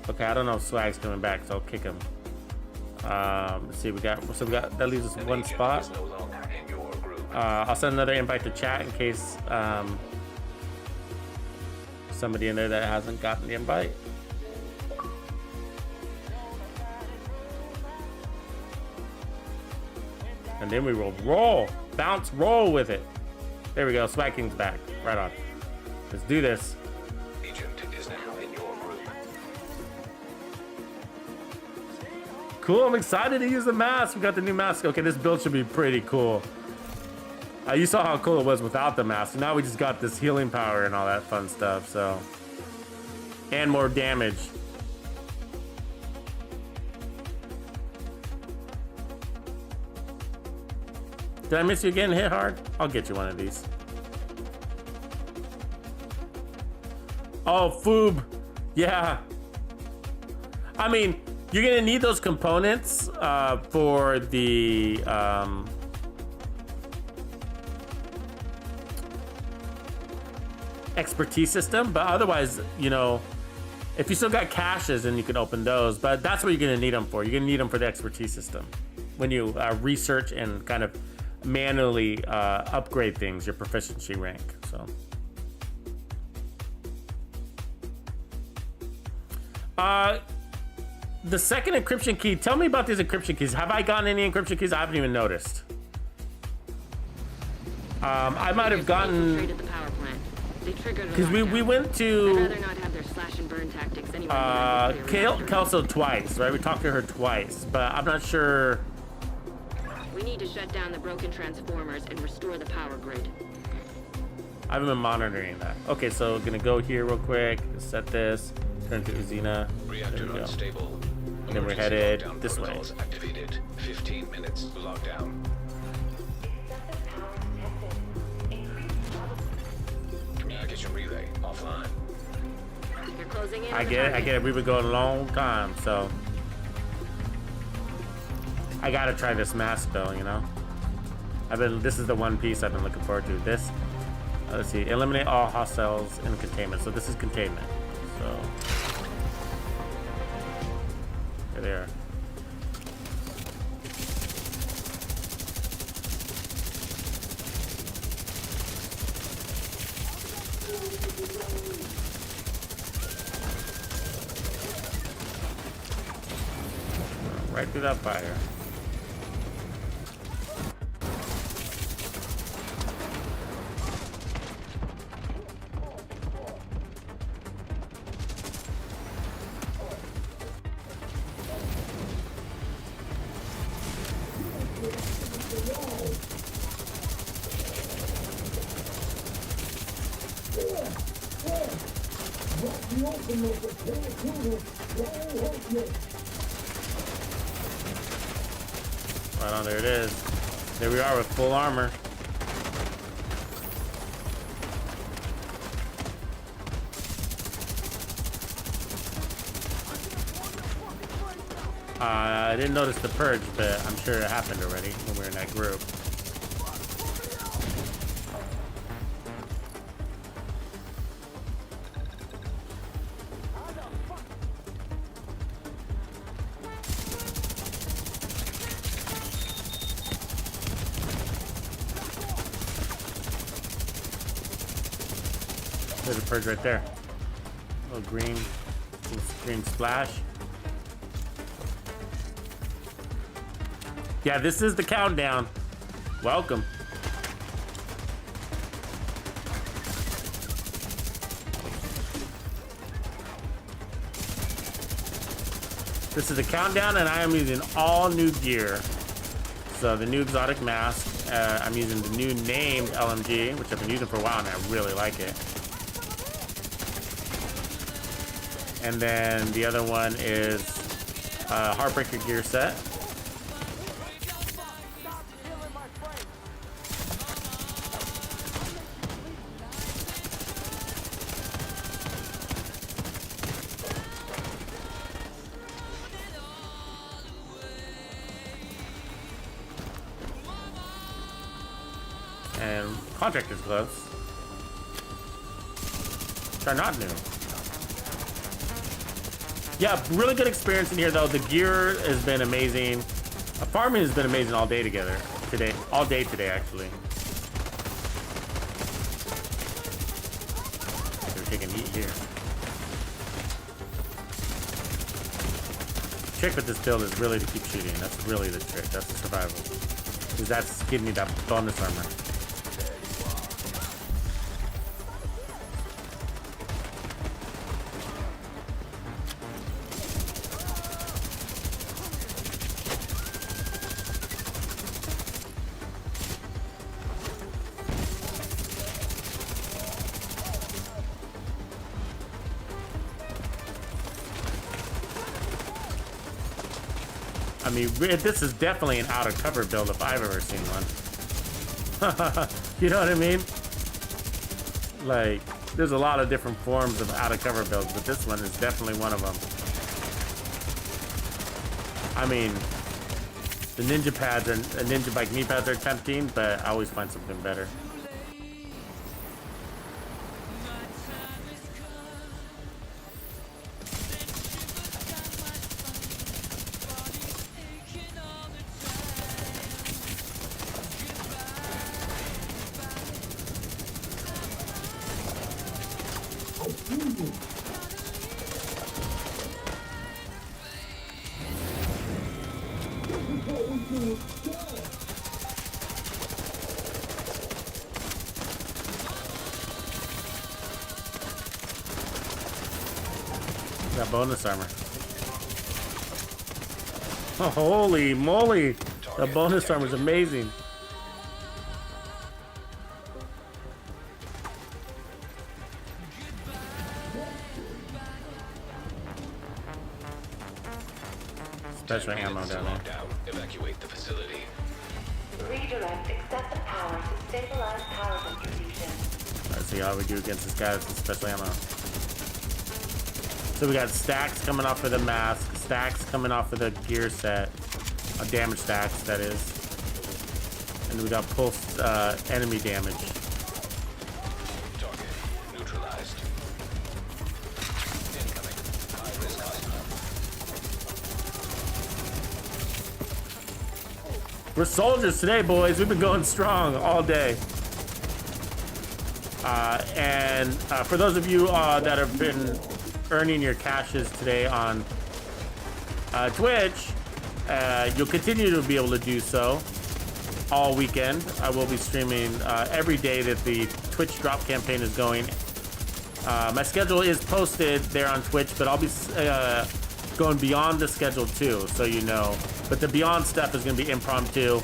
Okay, I don't know if Swag's coming back, so I'll kick him. Let's see, we got that leaves us one spot. I'll send another invite to chat in case somebody in there that hasn't gotten the invite. And then we will roll, bounce, roll with it. There we go, Swag King's back. Right on. Let's do this. Agent is now in your group. Cool, I'm excited to use the mask. We got the new mask. Okay, this build should be pretty cool. You saw how cool it was without the mask. Now we just got this healing power and all that fun stuff, so. And more damage. Did I miss you again? Hit hard? I'll get you one of these. Oh, Foob. Yeah. I mean, you're gonna need those components for the expertise system, but otherwise, you know, if you still got caches, then you can open those. But that's what you're gonna need them for. You're gonna need them for the expertise system when you research and kind of manually upgrade things, your proficiency rank. So. The second encryption key. Tell me about these encryption keys. Have I gotten any encryption keys? I haven't even noticed. I might have gotten. Because we went to. I'd rather not have their slash and burn tactics anyway. Kelso twice, right? We talked to her twice, but I'm not sure. We need to shut down the broken transformers and restore the power grid. I haven't been monitoring that. Okay, so gonna go here real quick. Set this. Turn to Uzina. Reactor unstable. And then we're headed this way. Activated. 15 minutes lockdown. Communication relay offline. You're closing in. I get it. We've been going a long time, so I gotta try this mask though, you know. This is the one piece I've been looking forward to. This, let's see, eliminate all hostiles in containment. So this is containment. So there they are. Right through that fire. Right on, there it is. There we are with full armor. I didn't notice the purge, but I'm sure it happened already when we were in that group. There's a purge right there. Little green splash. Yeah, this is the countdown. Welcome. This is the countdown, and I am using all new gear. So the new exotic mask. I'm using the new named LMG, which I've been using for a while, and I really like it. And then the other one is Heartbreaker gear set. And contractor's gloves. Which are not new. Yeah, really good experience in here though. The gear has been amazing. Farming has been amazing all day today actually. We're taking heat here. The trick with this build is really to keep shooting. That's really the trick. That's the survival. because that's giving me that bonus armor. I mean, this is definitely an out of cover build if I've ever seen one. You know what I mean? Like, there's a lot of different forms of out of cover builds, but this one is definitely one of them. I mean, the ninja pads and ninja bike knee pads are tempting, but I always find something better. That bonus armor. Oh, holy moly! The bonus armor is amazing. Special ammo down there. Evacuate the facility. Redirect excessive power to stabilize power distribution. Let's see how we do against this guy with some special ammo. So we got stacks coming off of the mask, stacks coming off of the gear set, damage stacks that is, and we got pulse enemy damage. Target neutralized. Incoming. High-risk hostile. We're soldiers today, boys. We've been going strong all day. And for those of you that have been earning your caches today on Twitch, you'll continue to be able to do so all weekend. I will be streaming every day that the Twitch drop campaign is going. My schedule is posted there on Twitch, but I'll be going beyond the schedule too, so you know. But the beyond stuff is going to be impromptu.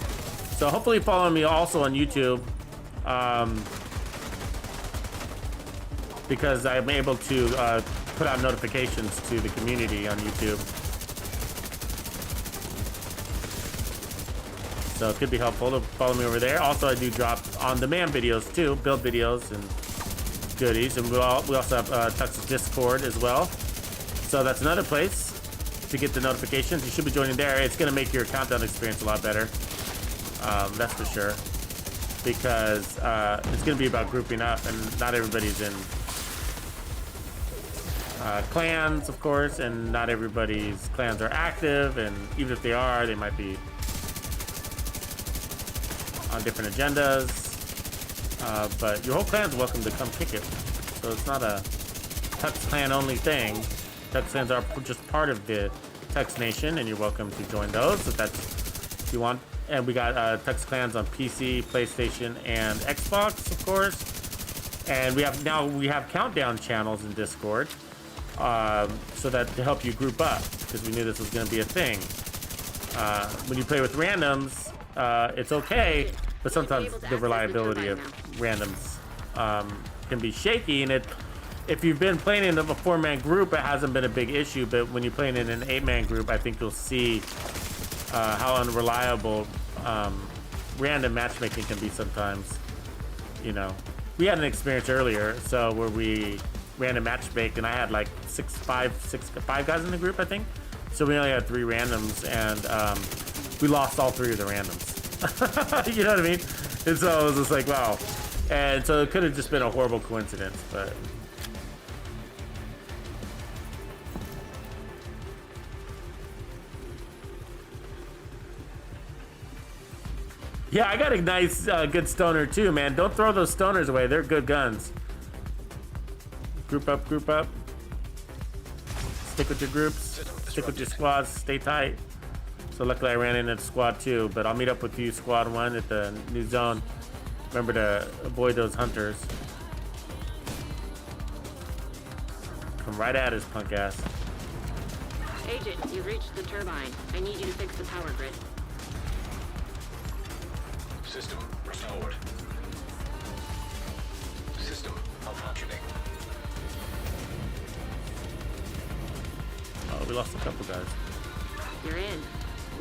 So hopefully follow me also on YouTube, because I'm able to put out notifications to the community on YouTube. So it could be helpful to follow me over there. Also, I do drop on-demand videos too, build videos and goodies. And we also have Tux's Discord as well. So that's another place to get the notifications. You should be joining there. It's going to make your countdown experience a lot better. That's for sure. Because it's going to be about grouping up, and not everybody's in clans, of course, and not everybody's clans are active, and even if they are, they might be on different agendas. But your whole clan's welcome to come kick it. So it's not a Tux clan only thing. Tux clans are just part of the Tux Nation, and you're welcome to join those if that's what you want. And we got Tux clans on PC, PlayStation, and Xbox, of course. And we have countdown channels in Discord, so that to help you group up, because we knew this was going to be a thing. When you play with randoms, it's okay, but sometimes the reliability of randoms can be shaky, and if you've been playing in a 4-man group, it hasn't been a big issue, but when you're playing in an 8-man group, I think you'll see how unreliable random matchmaking can be sometimes. You know, we had an experience earlier, so where we random matchmake, and I had like five guys in the group, I think. So we only had 3 randoms, and we lost all 3 of the randoms. You know what I mean? And so it was just like, wow. And so it could have just been a horrible coincidence, but. Yeah, I got a nice, good stoner too, man. Don't throw those stoners away. They're good guns. Group up, group up. Stick with your groups. Stick with your squads. Stay tight. So luckily I ran into squad 2, but I'll meet up with you squad 1 at the new zone. Remember to avoid those hunters. Come right at us, punk ass. Agent, you've reached the turbine. I need you to fix the power grid. System restored. System malfunctioning. Oh, we lost a couple guys. You're in.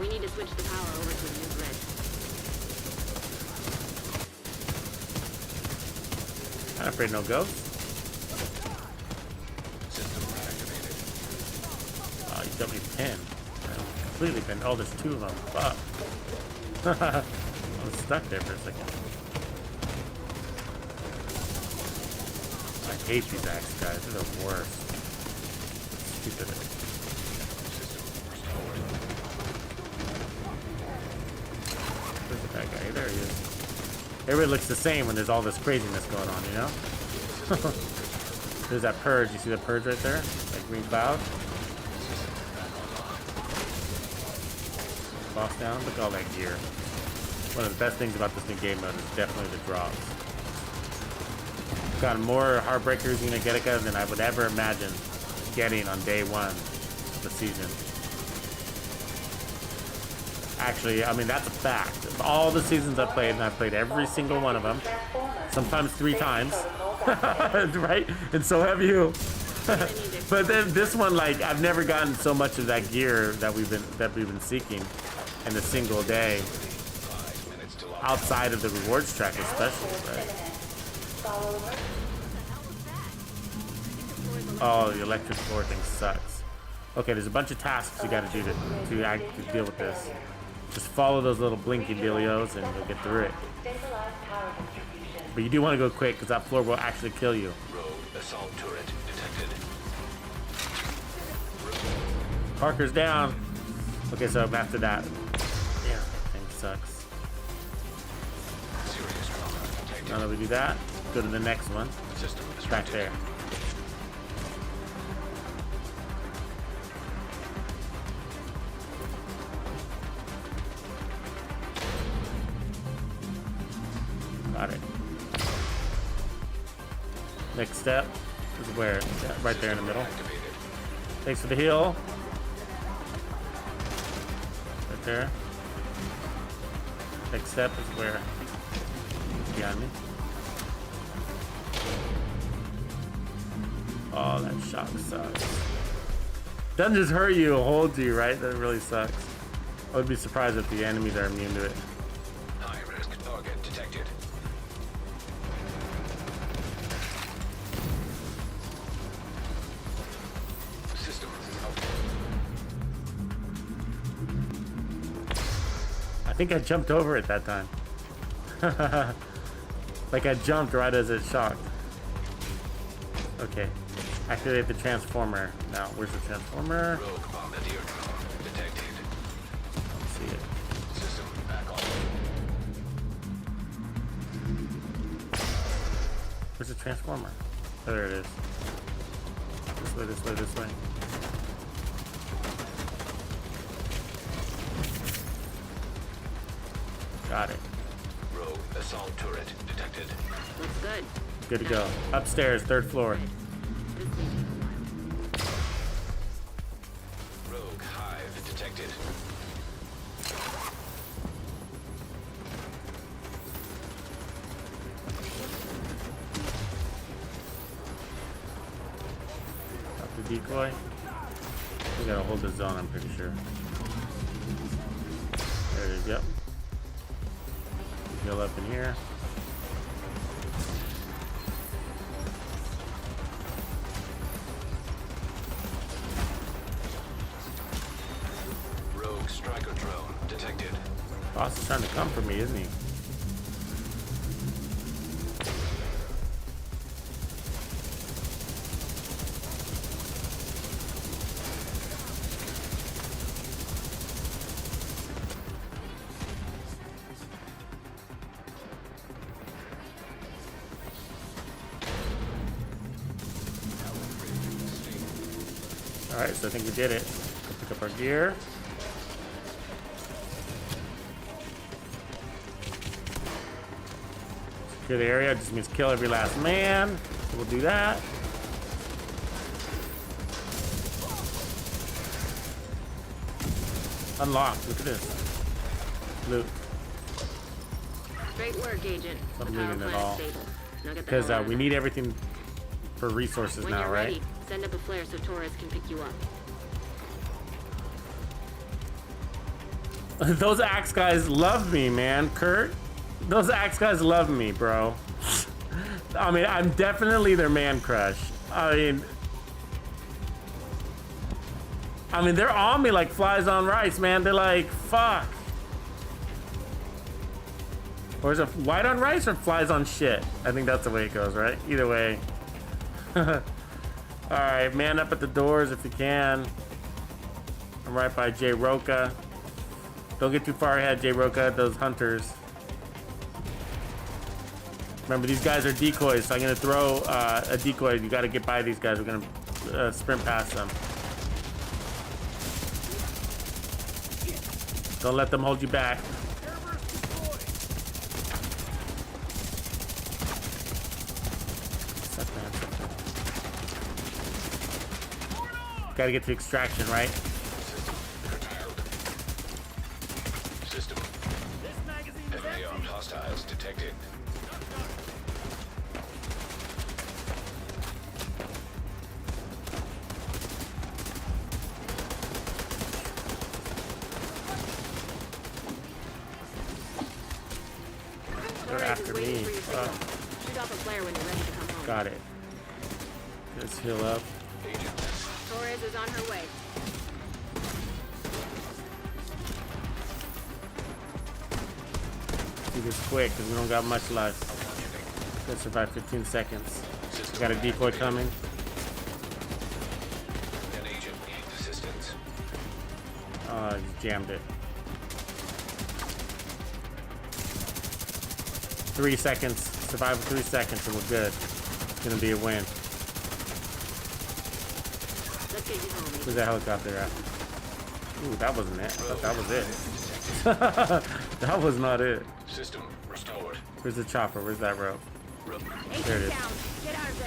We need to switch the power over to a new grid. I'm afraid no ghosts. System reactivated. Oh, you got me pinned. I'm completely pinned. Oh, there's 2 of them. Fuck. I was stuck there for a second. I hate these axe guys. They're the worst. Stupid. Where's the bad guy? There he is. Everybody looks the same when there's all this craziness going on, you know? There's that purge. You see the purge right there? That green cloud? Boss down. Look at all that gear. One of the best things about this new game mode is definitely the drops. Got more Heartbreakers and Energetica than I would ever imagine getting on day 1 of the season. Actually, I mean, that's a fact. Of all the seasons I've played, and I've played every single one of them, sometimes 3 times, right? And so have you. But then this one, like, I've never gotten so much of that gear that we've been seeking in a single day, outside of the rewards track, especially, right? Oh, the electric floor thing sucks. Okay, there's a bunch of tasks you got to do to deal with this. Just follow those little blinking dealios and you'll get through it. But you do want to go quick because that floor will actually kill you. Rogue assault turret detected. Parker's down. Okay, so after that, yeah, thing sucks. Serious trauma detected. Now that we do that, go to the next one. System It's back there. Got it. Next step is where? Yeah, right there in the middle. Thanks for the heal. Right there. Next step is where? Behind me. Oh, that shock sucks. Doesn't just hurt you, it holds you, right? That really sucks. I would be surprised if the enemies are immune to it. High risk target detected. System out. I think I jumped over it that time. Like I jumped right as it shocked. Okay. Activate the transformer. Now, where's the transformer? Rogue bombardier drone detected. Let's see it. System back on. Where's the transformer? Oh, there it is. This way, this way, this way. Got it. Rogue assault turret detected. Looks good. Good to go. Upstairs, 3rd floor. Rogue hive detected. Got the decoy. We gotta hold the zone, I'm pretty sure. There it is, yep. Heal up in here. Rogue striker drone detected. Boss is trying to come for me, isn't he? Alright, so I think we did it. Go pick up our gear. Clear the area just means kill every last man. So we'll do that. Unlocked. Look at this. Loot. Great work, Agent. I'm The power looting it plant all. is stable. Now get the Because hell out of we there. need everything for resources When now, you're right? ready, send up a flare so Torres can pick you up. Those axe guys love me, man. Kurt, those axe guys love me, bro. I mean, I'm definitely their man crush. I mean, they're on me like flies on rice, man. They're like, fuck. Or is it white on rice or flies on shit? I think that's the way it goes, right? Either way. All right, man up at the doors if you can. I'm right by J. Roca. Don't get too far ahead, J. Roca, those hunters. Remember, these guys are decoys, so I'm gonna throw a decoy. You gotta get by these guys. We're gonna sprint past them. Don't let them hold you back. Gotta get to extraction, right? System. Heavily armed hostiles detected. They're after me. Shoot off a flare when you're ready to come home. Got it. Let's heal up. Torres is on her way. Do this quick because we don't got much left. Let's survive 15 seconds. Got a decoy coming. An agent needs assistance. You jammed it. 3 seconds. Survive 3 seconds and we're good. It's gonna be a win. Let's get you home. Where's that helicopter at? Ooh, that wasn't it. I thought that was it. That was not it. System restored. Where's the chopper? Where's that rope? There it is. Down. Get out of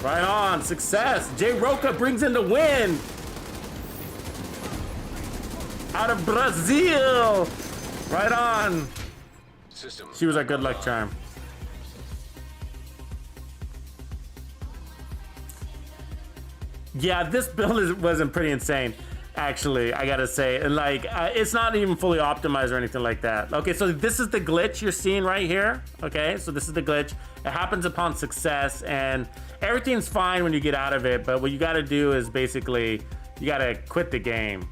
there. Right on. Success. J. Roca brings in the win. Out of Brazil. Right on. System. She was our good luck charm. Yeah, this build wasn't pretty insane, actually, I gotta say. And like, it's not even fully optimized or anything like that. Okay, so this is the glitch you're seeing right here. Okay, so this is the glitch. It happens upon success, and everything's fine when you get out of it, but what you gotta do is basically, you gotta quit the game.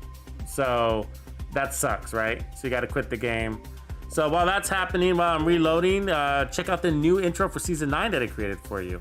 So that sucks, right? So you gotta quit the game. So while that's happening, while I'm reloading, check out the new intro for Season 9 that I created for you.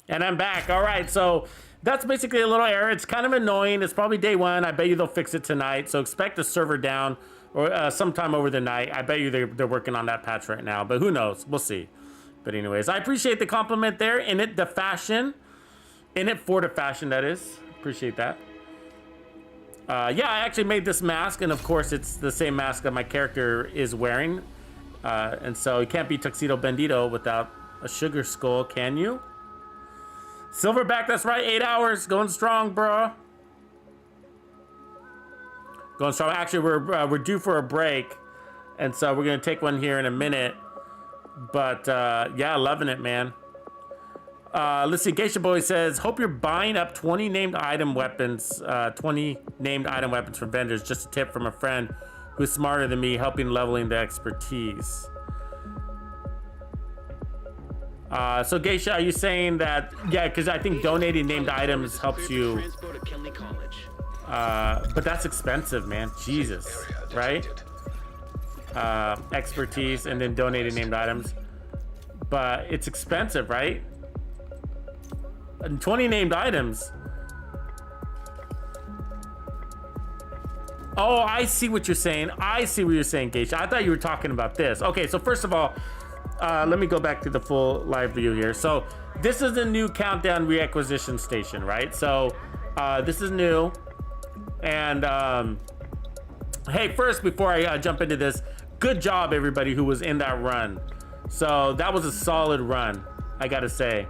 And I'm back. All right, so that's basically a little error. It's kind of annoying. It's probably day one. I bet you they'll fix it tonight. So expect the server down or sometime over the night. I bet you they're working on that patch right now, but who knows? We'll see. But anyways, I appreciate the compliment there. In it, the fashion. In it for the fashion, that is. Appreciate that. Yeah, I actually made this mask, and of course, it's the same mask that my character is wearing. And so you can't be TuxedoBandido without a sugar skull, can you? Silverback, that's right, 8 hours, going strong, bro. Going strong. Actually, we're due for a break, and so we're gonna take one here in a minute. But yeah, loving it, man. Let's see. Geisha Boy says, "Hope you're buying up 20 named item weapons. 20 named item weapons from vendors. Just a tip from a friend who's smarter than me, helping leveling the expertise." So Geisha, are you saying that, yeah, because I think donating named items helps you, but that's expensive, man. Jesus, right? Expertise and then donating named items, but it's expensive, right? And 20 named items. Oh, I see what you're saying. I see what you're saying, Geisha. I thought you were talking about this. Okay, so first of all, let me go back to the full live view here. So this is a new countdown reacquisition station, right? So this is new. And hey, first, before I jump into this, good job, everybody who was in that run. So that was a solid run, I gotta say.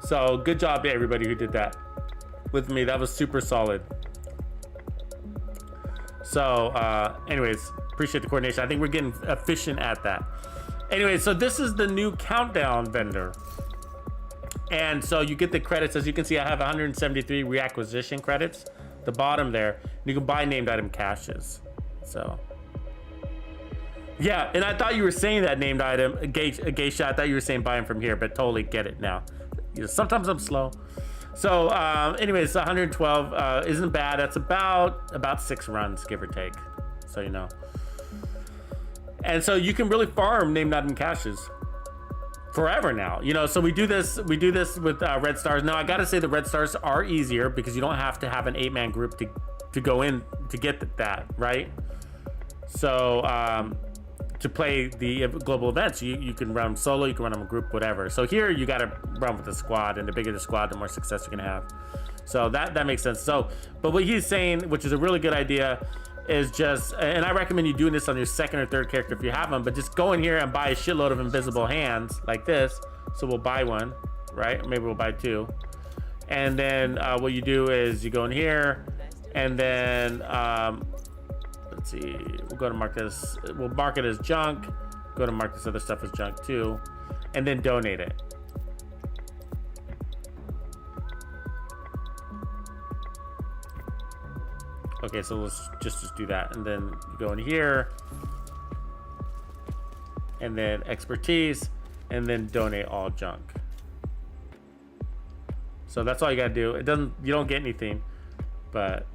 So good job to everybody who did that with me. That was super solid. So anyways, appreciate the coordination. I think we're getting efficient at that. Anyway, so this is the new countdown vendor. And so you get the credits. As you can see, I have 173 reacquisition credits. The bottom there. You can buy named item caches. So yeah, and I thought you were saying that named item, Geisha. I thought you were saying buy them from here, but totally get it now. You know, sometimes I'm slow. So anyways, 112 isn't bad. That's about 6 runs, give or take. So you know. And so you can really farm named item caches forever now. You know, so we do this with red stars. Now I gotta say the red stars are easier because you don't have to have an 8-man group to go in to get that, right? So to play the global events, you can run solo, you can run them a group, whatever. So here you gotta run with the squad, and the bigger the squad, the more success you can have. So that makes sense. So, but what he's saying, which is a really good idea, is just, and I recommend you doing this on your second or third character if you have them, but just go in here and buy a shitload of invisible hands like this. So we'll buy one, right? Maybe we'll buy 2. And then what you do is you go in here, and then let's see, we'll go to mark this, we'll mark it as junk, go to mark this other stuff as junk too, and then donate it. Okay, so let's just do that, and then you go in here, and then expertise, and then donate all junk. So that's all you gotta do. You don't get anything, but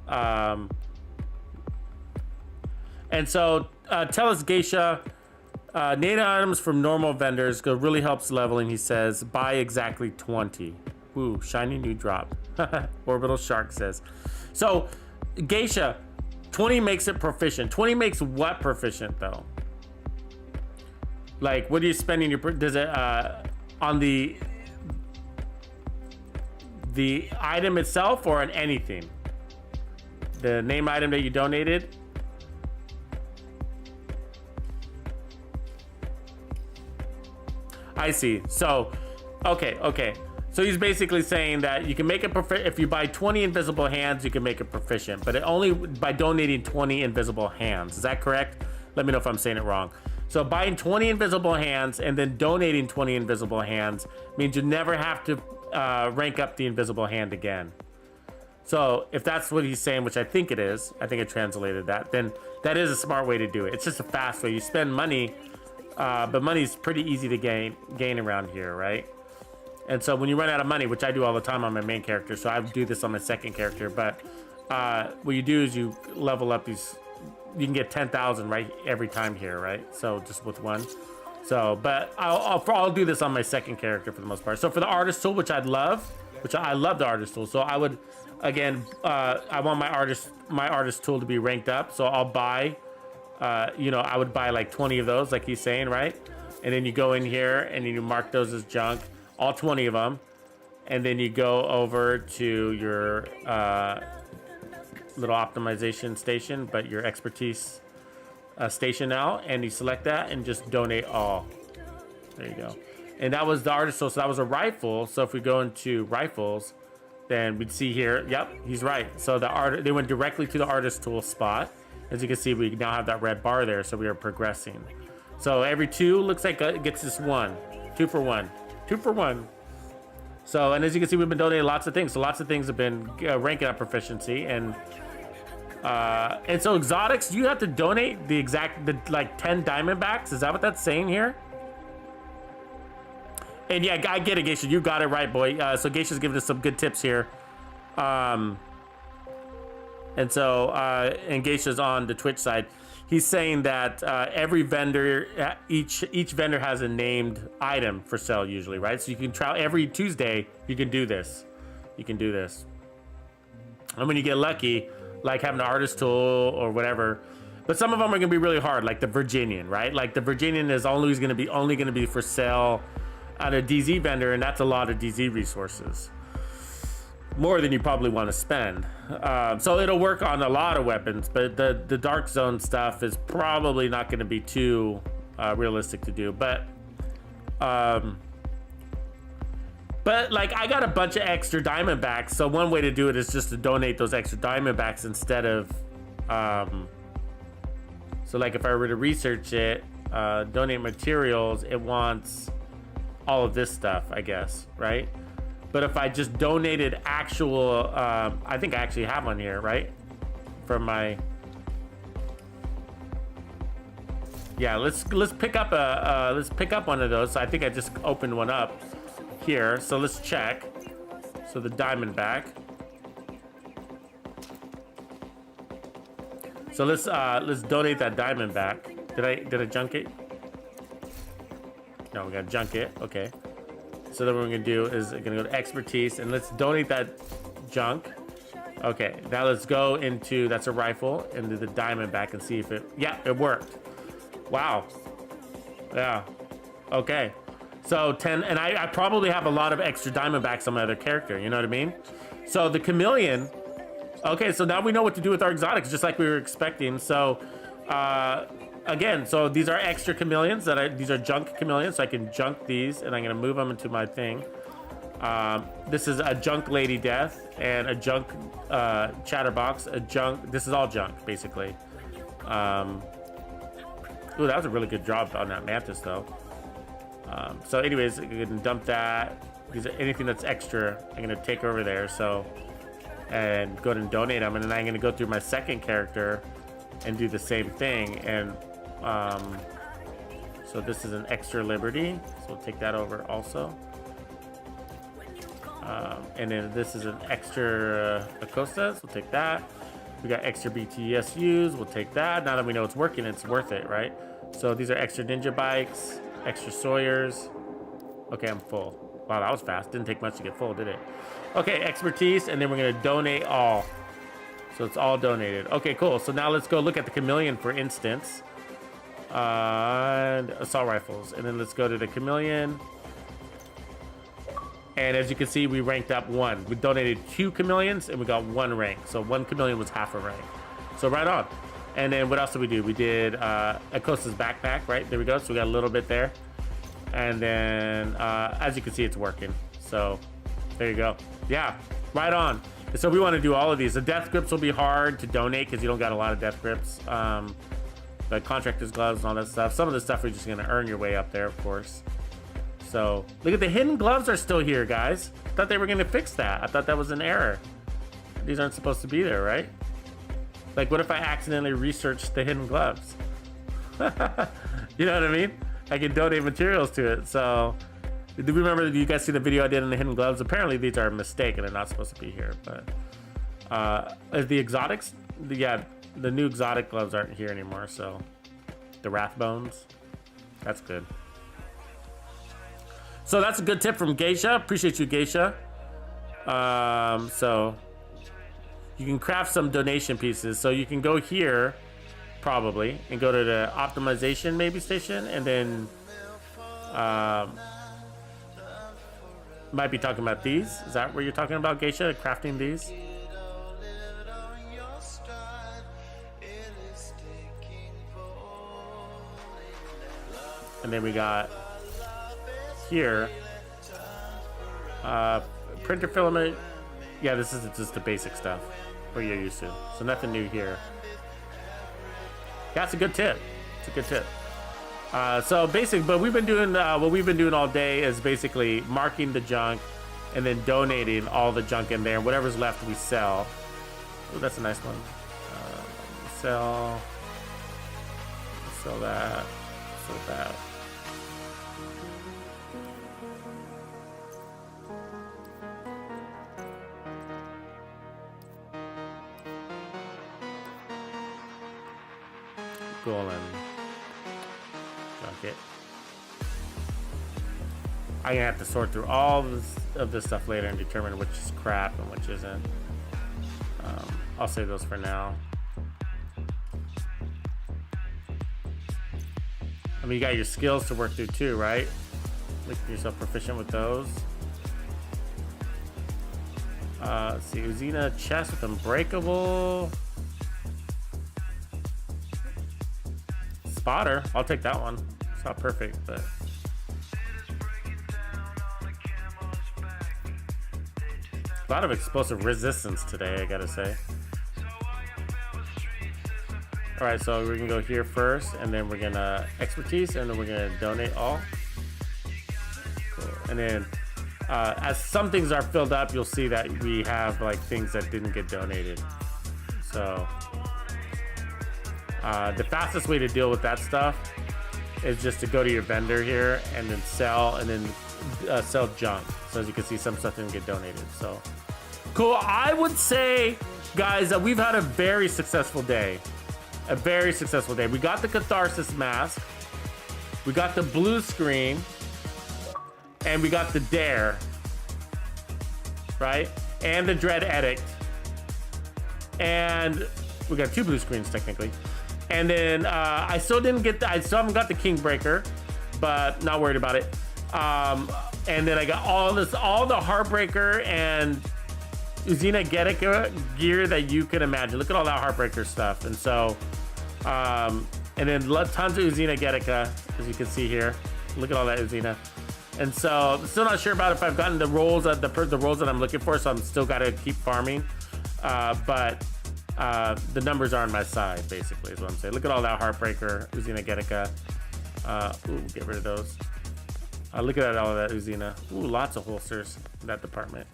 and so tell us, Geisha, native items from normal vendors really helps leveling. He says buy exactly 20. Ooh, shiny new drop. Orbital Shark says. So Geisha, 20 makes it proficient. 20 makes what proficient though? Like, what are you spending your, does it on the item itself or on anything? The name item that you donated? I see. So okay. So he's basically saying that you can make it proficient if you buy 20 invisible hands. You can make it proficient, but it only by donating 20 invisible hands. Is that correct? Let me know if I'm saying it wrong. So buying 20 invisible hands and then donating 20 invisible hands means you never have to rank up the invisible hand again. So if that's what he's saying, which I think it is, I think I translated that, then that is a smart way to do it. It's just a fast way. You spend money, but money's pretty easy to gain around here, right? And so when you run out of money, which I do all the time on my main character, so I do this on my second character, but what you do is you level up these, you can get 10,000 right every time here, right? So just with one. So, but I'll do this on my second character for the most part. So for the artist tool, which I love the artist tool. So I would, again, I want my artist tool to be ranked up. So I'll buy, you know, I would buy like 20 of those, like he's saying, right? And then you go in here and then you mark those as junk. All 20 of them, and then you go over to your little optimization station, but your expertise station now, and you select that and just donate all. There you go. And that was the artist tool, so that was a rifle. So if we go into rifles, then we'd see here, yep, he's right. So they went directly to the artist tool spot. As you can see, we now have that red bar there, so we are progressing. So every 2 looks like it gets this 1. 2 for 1. 2 for 1. So, and as you can see, we've been donating lots of things. So lots of things have been ranking up proficiency, and so exotics, you have to donate the like 10 diamondbacks. Is that what that's saying here? And yeah, I get it, Geisha. You got it right, boy. So Geisha's giving us some good tips here. And Geisha's on the Twitch side. He's saying that every vendor, each vendor has a named item for sale usually, right? So you can try every Tuesday. You can do this. You can do this. And when you get lucky, like having an artist tool or whatever. But some of them are gonna be really hard, like the Virginian, right? Like the Virginian is only gonna be for sale at a DZ vendor, and that's a lot of DZ resources, more than you probably want to spend. So it'll work on a lot of weapons, but the Dark Zone stuff is probably not going to be too realistic to do. But like I got a bunch of extra Diamondbacks, so one way to do it is just to donate those extra Diamondbacks instead of. So like if I were to research it, donate materials, it wants all of this stuff, I guess, right? But if I just donated actual, I think I actually have one here, right? From my, yeah. Let's pick up one of those. So I think I just opened one up here. So let's check. So the Diamondback. So let's donate that Diamondback. Did I junk it? No, we gotta junk it. Okay. So then what we're gonna do is gonna go to expertise and let's donate that junk. Okay, now let's go into, that's a rifle, into the Diamondback and see if it, yeah, it worked. Wow. Yeah. Okay. So 10, and I probably have a lot of extra Diamondbacks on my other character, you know what I mean? So the Chameleon, okay, so now we know what to do with our exotics, just like we were expecting. So, again, so these are extra chameleons these are junk chameleons, so I can junk these and I'm gonna move them into my thing. This is a junk Lady Death and a junk Chatterbox, this is all junk basically. Ooh, that was a really good job on that Mantis though. So anyways, you can dump that. These are anything that's extra, I'm gonna take over there. So, and go ahead and donate them, and then I'm gonna go through my second character and do the same thing. And so this is an extra Liberty, so we'll take that over also. And then this is an extra Acosta, so we'll take that. We got extra BTSUs, we'll take that. Now that we know it's working, it's worth it, right? So these are extra Ninja Bikes, extra Sawyers. Okay, I'm full. Wow, that was fast. Didn't take much to get full, did it? Okay, expertise, and then we're gonna donate all. So it's all donated. Okay, cool. So now let's go look at the Chameleon, for instance. And assault rifles. And then let's go to the Chameleon. And as you can see, we ranked up 1. We donated 2 Chameleons and we got 1 rank. So 1 Chameleon was half a rank. So right on. And then what else did we do? We did Acosta's backpack, right? There we go. So we got a little bit there. And then as you can see, it's working. So there you go. Yeah, right on. So we want to do all of these. The death grips will be hard to donate because you don't got a lot of death grips. But contractor's gloves and all that stuff. Some of the stuff we're just gonna earn your way up there, of course. So look at the hidden gloves are still here, guys. I thought they were gonna fix that. I thought that was an error. These aren't supposed to be there, right? Like, what if I accidentally researched the hidden gloves? You know what I mean? I can donate materials to it. So, do you remember? Do you guys see the video I did on the hidden gloves? Apparently, these are a mistake and they're not supposed to be here. But the exotics, the new exotic gloves aren't here anymore. So, the Wrathbones, that's good. So that's a good tip from Geisha. Appreciate you, Geisha. So you can craft some donation pieces. So you can go here, probably, and go to the optimization maybe station, and then might be talking about these. Is that what you're talking about, Geisha? Crafting these? And then we got here printer filament. Yeah, this is just the basic stuff what you're used to, so nothing new here. That's a good tip. It's a good tip. So basic, but we've been doing what we've been doing all day is basically marking the junk and then donating all the junk in there. Whatever's left we sell. Oh, that's a nice one. Sell that, sell that. cool and junk it. I'm gonna have to sort through all of this stuff later and determine which is crap and which isn't. I'll save those for now. I mean, you got your skills to work through too, right? Making yourself proficient with those. Let's see, Uzina chest with unbreakable. Spotter, I'll take that one. It's not perfect, but a lot of explosive resistance today, I gotta say. All right, so we can go here first, and then we're gonna expertise, and then we're gonna donate all. Cool. And then as some things are filled up, you'll see that we have like things that didn't get donated. So the fastest way to deal with that stuff is just to go to your vendor here and then sell, and then sell junk. So as you can see, some stuff didn't get donated. So cool. I would say, guys, that we've had a very successful day. A very successful day. We got the Catharsis mask, we got the blue screen, and we got the dare, right? And the dread edict. And we got 2 blue screens technically. And then I still haven't got the Kingbreaker, but not worried about it. And then I got all the Heartbreaker and Uzina Getica gear that you can imagine. Look at all that Heartbreaker stuff. And so, and then tons of Uzina Getica, as you can see here. Look at all that Uzina. And so, I'm still not sure about if I've gotten the roles that the roles that I'm looking for. So I'm still got to keep farming. But the numbers are on my side, basically, is what I'm saying. Look at all that Heartbreaker, Uzina Getica. Ooh, get rid of those. Look at all of that Uzina. Ooh, lots of holsters in that department.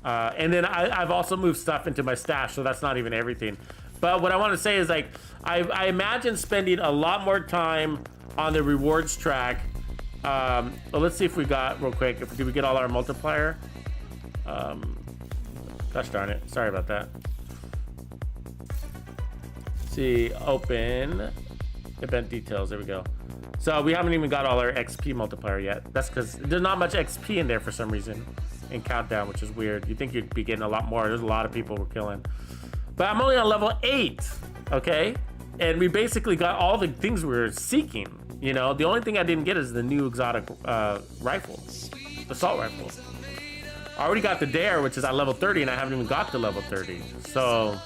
And then I've also moved stuff into my stash, so that's not even everything. But what I want to say is, like, I imagine spending a lot more time on the rewards track. Well, let's see if we got, real quick, did we get all our multiplier? Gosh darn it, sorry about that. Let's see, open event details, there we go. So we haven't even got all our XP multiplier yet. That's because there's not much XP in there for some reason in Countdown, which is weird. You'd think you'd be getting a lot more. There's a lot of people we're killing. But I'm only on level 8, okay? And we basically got all the things we were seeking. You know, the only thing I didn't get is the new exotic rifle, assault rifle. I already got the Dare, which is at level 30, and I haven't even got to level 30. So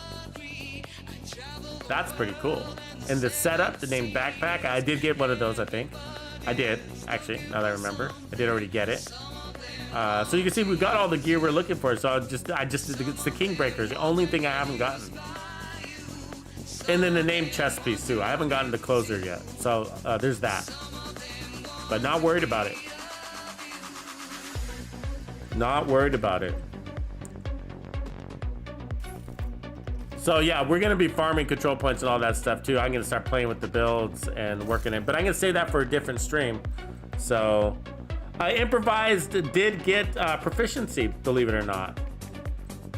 that's pretty cool. And the setup, the named backpack, I did get one of those, I think. I did, actually, now that I remember. I did already get it. So you can see we got all the gear we're looking for. So it's the Kingbreaker, the only thing I haven't gotten. And then the named chest piece too. I haven't gotten the closer yet. So there's that. But not worried about it. Not worried about it. So yeah, we're gonna be farming control points and all that stuff too. I'm gonna start playing with the builds and working it, but I'm gonna save that for a different stream. So Improvised did get proficiency, believe it or not.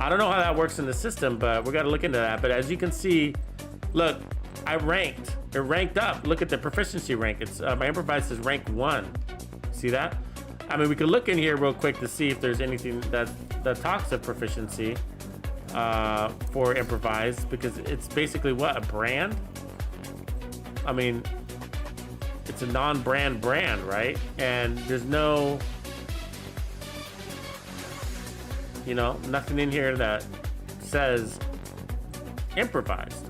I don't know how that works in the system, but we gotta look into that. But as you can see, look, I ranked. It ranked up. Look at the proficiency rank. It's my Improvised is rank 1. See that? I mean, we could look in here real quick to see if there's anything that talks of proficiency for Improvised, because it's basically what, a brand? I mean, it's a non-brand brand, right? And there's no, you know, nothing in here that says Improvised.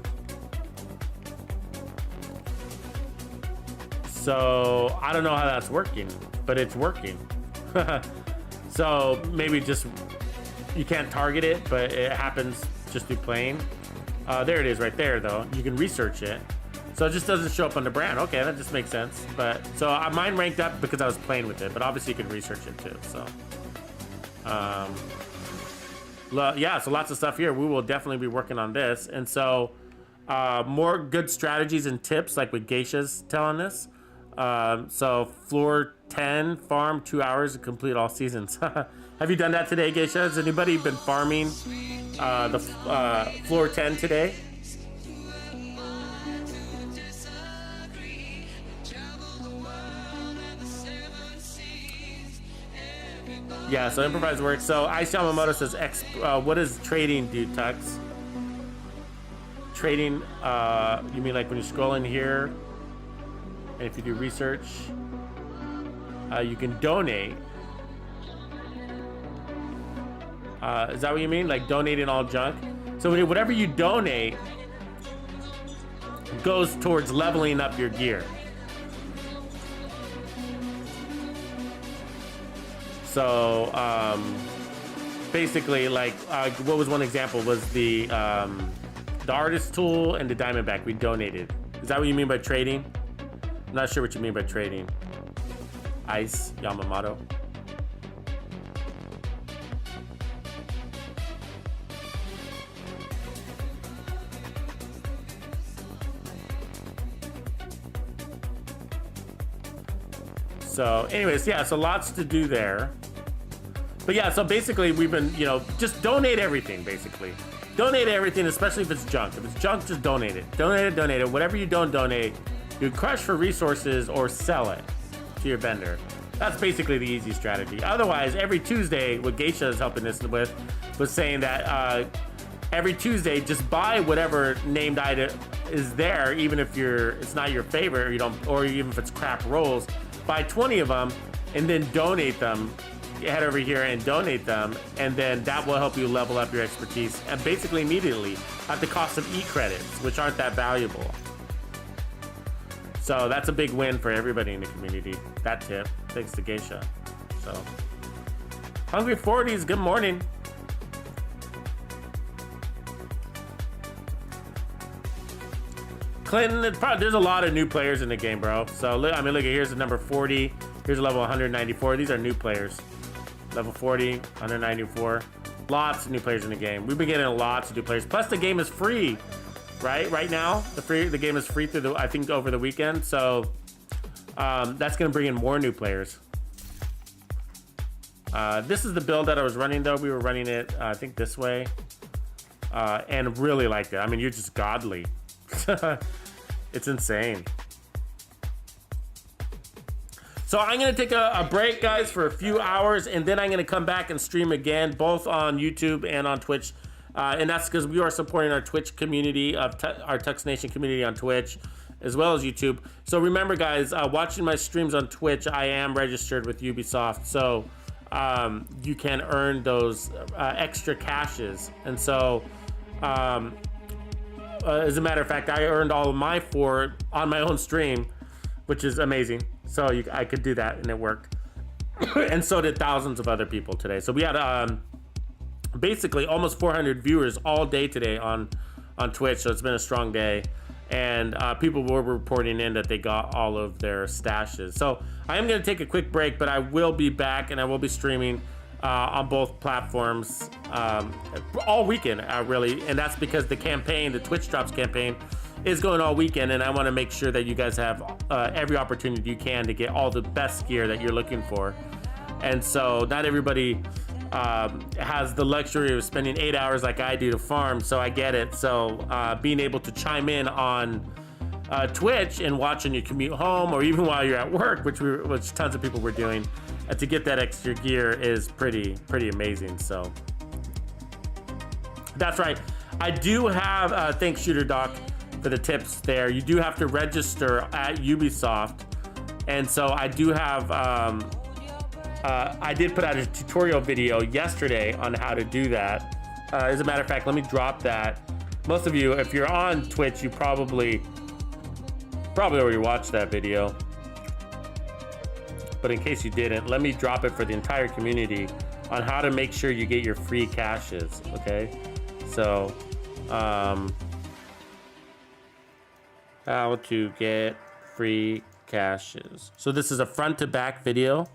So I don't know how that's working, but it's working. So maybe just you can't target it, but it happens just through playing. There it is right there though. You can research it. So it just doesn't show up on the brand. Okay, that just makes sense. But so mine ranked up because I was playing with it, but obviously you can research it too. So yeah, so lots of stuff here. We will definitely be working on this. And so more good strategies and tips, like what Geisha's telling us. So floor 10 farm 2 hours to complete all seasons. Have you done that today, Geisha? Has anybody been farming the floor 10 today? Yeah, so improvised work. So Ice Yamamoto says, what does trading do, Tux? Trading, you mean like when you scroll in here, and if you do research, you can donate. Is that what you mean? Like donating all junk? So whatever you donate goes towards leveling up your gear. So basically, like, what was one example was the artist tool and the diamondback we donated. Is that what you mean by trading? I'm not sure what you mean by trading. Ice Yamamoto. So anyways, yeah, so lots to do there. But yeah, so basically we've been, you know, just donate everything, basically. Donate everything, especially if it's junk. If it's junk, just donate it. Donate it. Whatever you don't donate, you crush for resources or sell it to your vendor. That's basically the easy strategy. Otherwise, every Tuesday, what Geisha is helping us with was saying that every Tuesday, just buy whatever named item is there, even if it's not your favorite, or you don't, or even if it's crap rolls. Buy 20 of them and then donate them. Head over here and donate them, and then that will help you level up your expertise, and basically immediately at the cost of e-credits, which aren't that valuable. So that's a big win for everybody in the community. That tip, thanks to Geisha. So, Hungry 40s, good morning. Clinton, there's a lot of new players in the game, bro. So, I mean, look, here's the number 40. Here's a level 194. These are new players. Level 40, 194. Lots of new players in the game. We've been getting lots of new players. Plus, the game is free, right? Right now, the game is free through I think over the weekend. So, that's gonna bring in more new players. This is the build that I was running, though. We were running it, I think, this way, and really liked it. I mean, you're just godly. It's insane. So I'm going to take a break, guys, for a few hours, and then I'm going to come back and stream again, both on YouTube and on Twitch. And that's because we are supporting our Twitch community, our Tux Nation community on Twitch, as well as YouTube. So remember, guys, watching my streams on Twitch, I am registered with Ubisoft, so you can earn those extra caches. And so, as a matter of fact, I earned all of my 4 on my own stream, which is amazing. So I could do that, and it worked. And so did thousands of other people today. So we had basically almost 400 viewers all day today on Twitch. So it's been a strong day. And people were reporting in that they got all of their stashes. So I am going to take a quick break, but I will be back, and I will be streaming on both platforms all weekend, really. And that's because the campaign, the Twitch Drops campaign, is going all weekend, and I want to make sure that you guys have every opportunity you can to get all the best gear that you're looking for. And so not everybody has the luxury of spending 8 hours like I do to farm, so I get it. So being able to chime in on Twitch and watching your commute home, or even while you're at work, which tons of people were doing, to get that extra gear is pretty amazing. So that's right. I do have thanks Shooter Doc for the tips there. You do have to register at Ubisoft, and so I do have I did put out a tutorial video yesterday on how to do that. As a matter of fact, let me drop that. Most of you, if you're on Twitch, you probably already watched that video, but in case you didn't, let me drop it for the entire community on how to make sure you get your free caches. Okay, so how to get free caches. So this is a front to back video.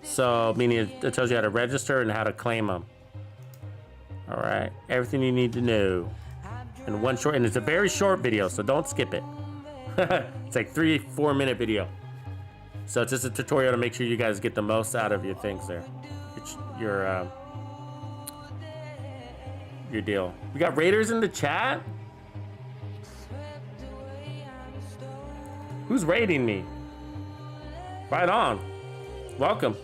So meaning it tells you how to register and how to claim them. All right, everything you need to know in one short, and it's a very short video, so don't skip it. It's like 3-4 minute video. So it's just a tutorial to make sure you guys get the most out of your things there. Your deal. We got Raiders in the chat. Who's raiding me? Right on. Welcome.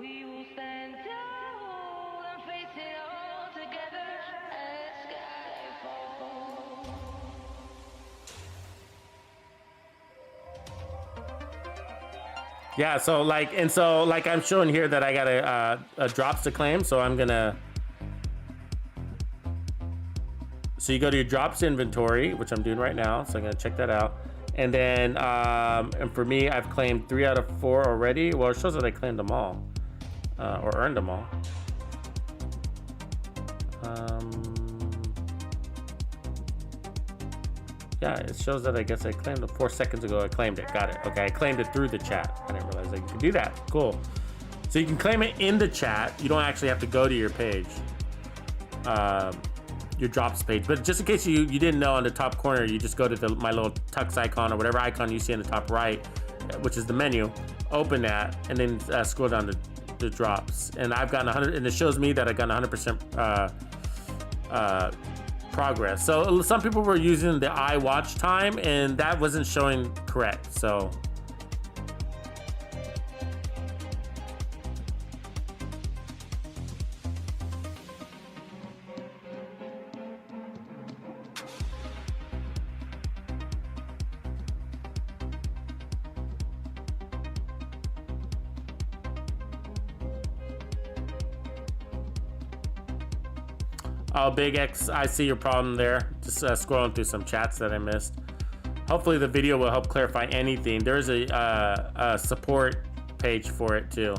We will stand tall and face it all together as sky falls. Yeah, so like I'm showing here that I got a drops to claim, so I'm gonna. So you go to your drops inventory, which I'm doing right now. So I'm gonna check that out, and then and for me, I've claimed 3 out of 4 already. Well, it shows that I claimed them all, or earned them all. Yeah, it shows that I guess I claimed it 4 seconds ago. I claimed it. Got it. Okay, I claimed it through the chat. I didn't realize that you could do that. Cool. So you can claim it in the chat. You don't actually have to go to your page, your drops page. But just in case you didn't know, on the top corner, you just go to my little Tux icon or whatever icon you see in the top right, which is the menu. Open that and then scroll down to the drops. And I've gotten 100, and it shows me that I got 100% progress. So some people were using the iWatch time and that wasn't showing correct. So oh, Big X, I see your problem there. Just scrolling through some chats that I missed. Hopefully the video will help clarify anything. There's a support page for it too.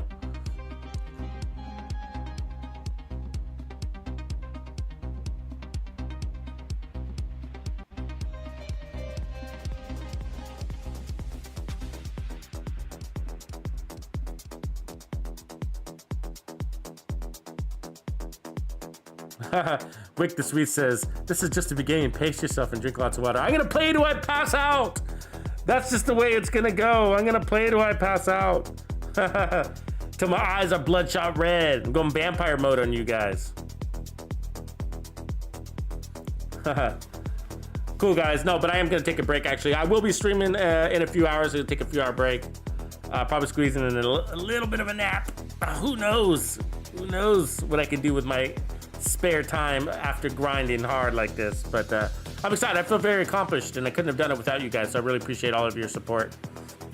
Wick the Sweet says, this is just the beginning. Pace yourself and drink lots of water. I'm gonna play till I pass out. That's just the way it's gonna go. I'm gonna play till I pass out. Till my eyes are bloodshot red. I'm going vampire mode on you guys. Cool, guys. No, but I am gonna take a break, actually. I will be streaming in a few hours. It'll take a few hour break. Probably squeezing in a little bit of a nap. Who knows? Who knows what I can do with my spare time after grinding hard like this. But I'm excited. I feel very accomplished, and I couldn't have done it without you guys. So I really appreciate all of your support.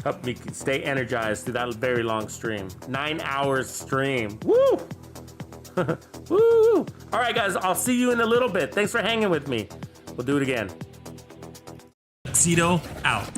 Helped me stay energized through that very long stream. 9 hours stream. Woo! Woo! All right, guys. I'll see you in a little bit. Thanks for hanging with me. We'll do it again. Tuxedo out.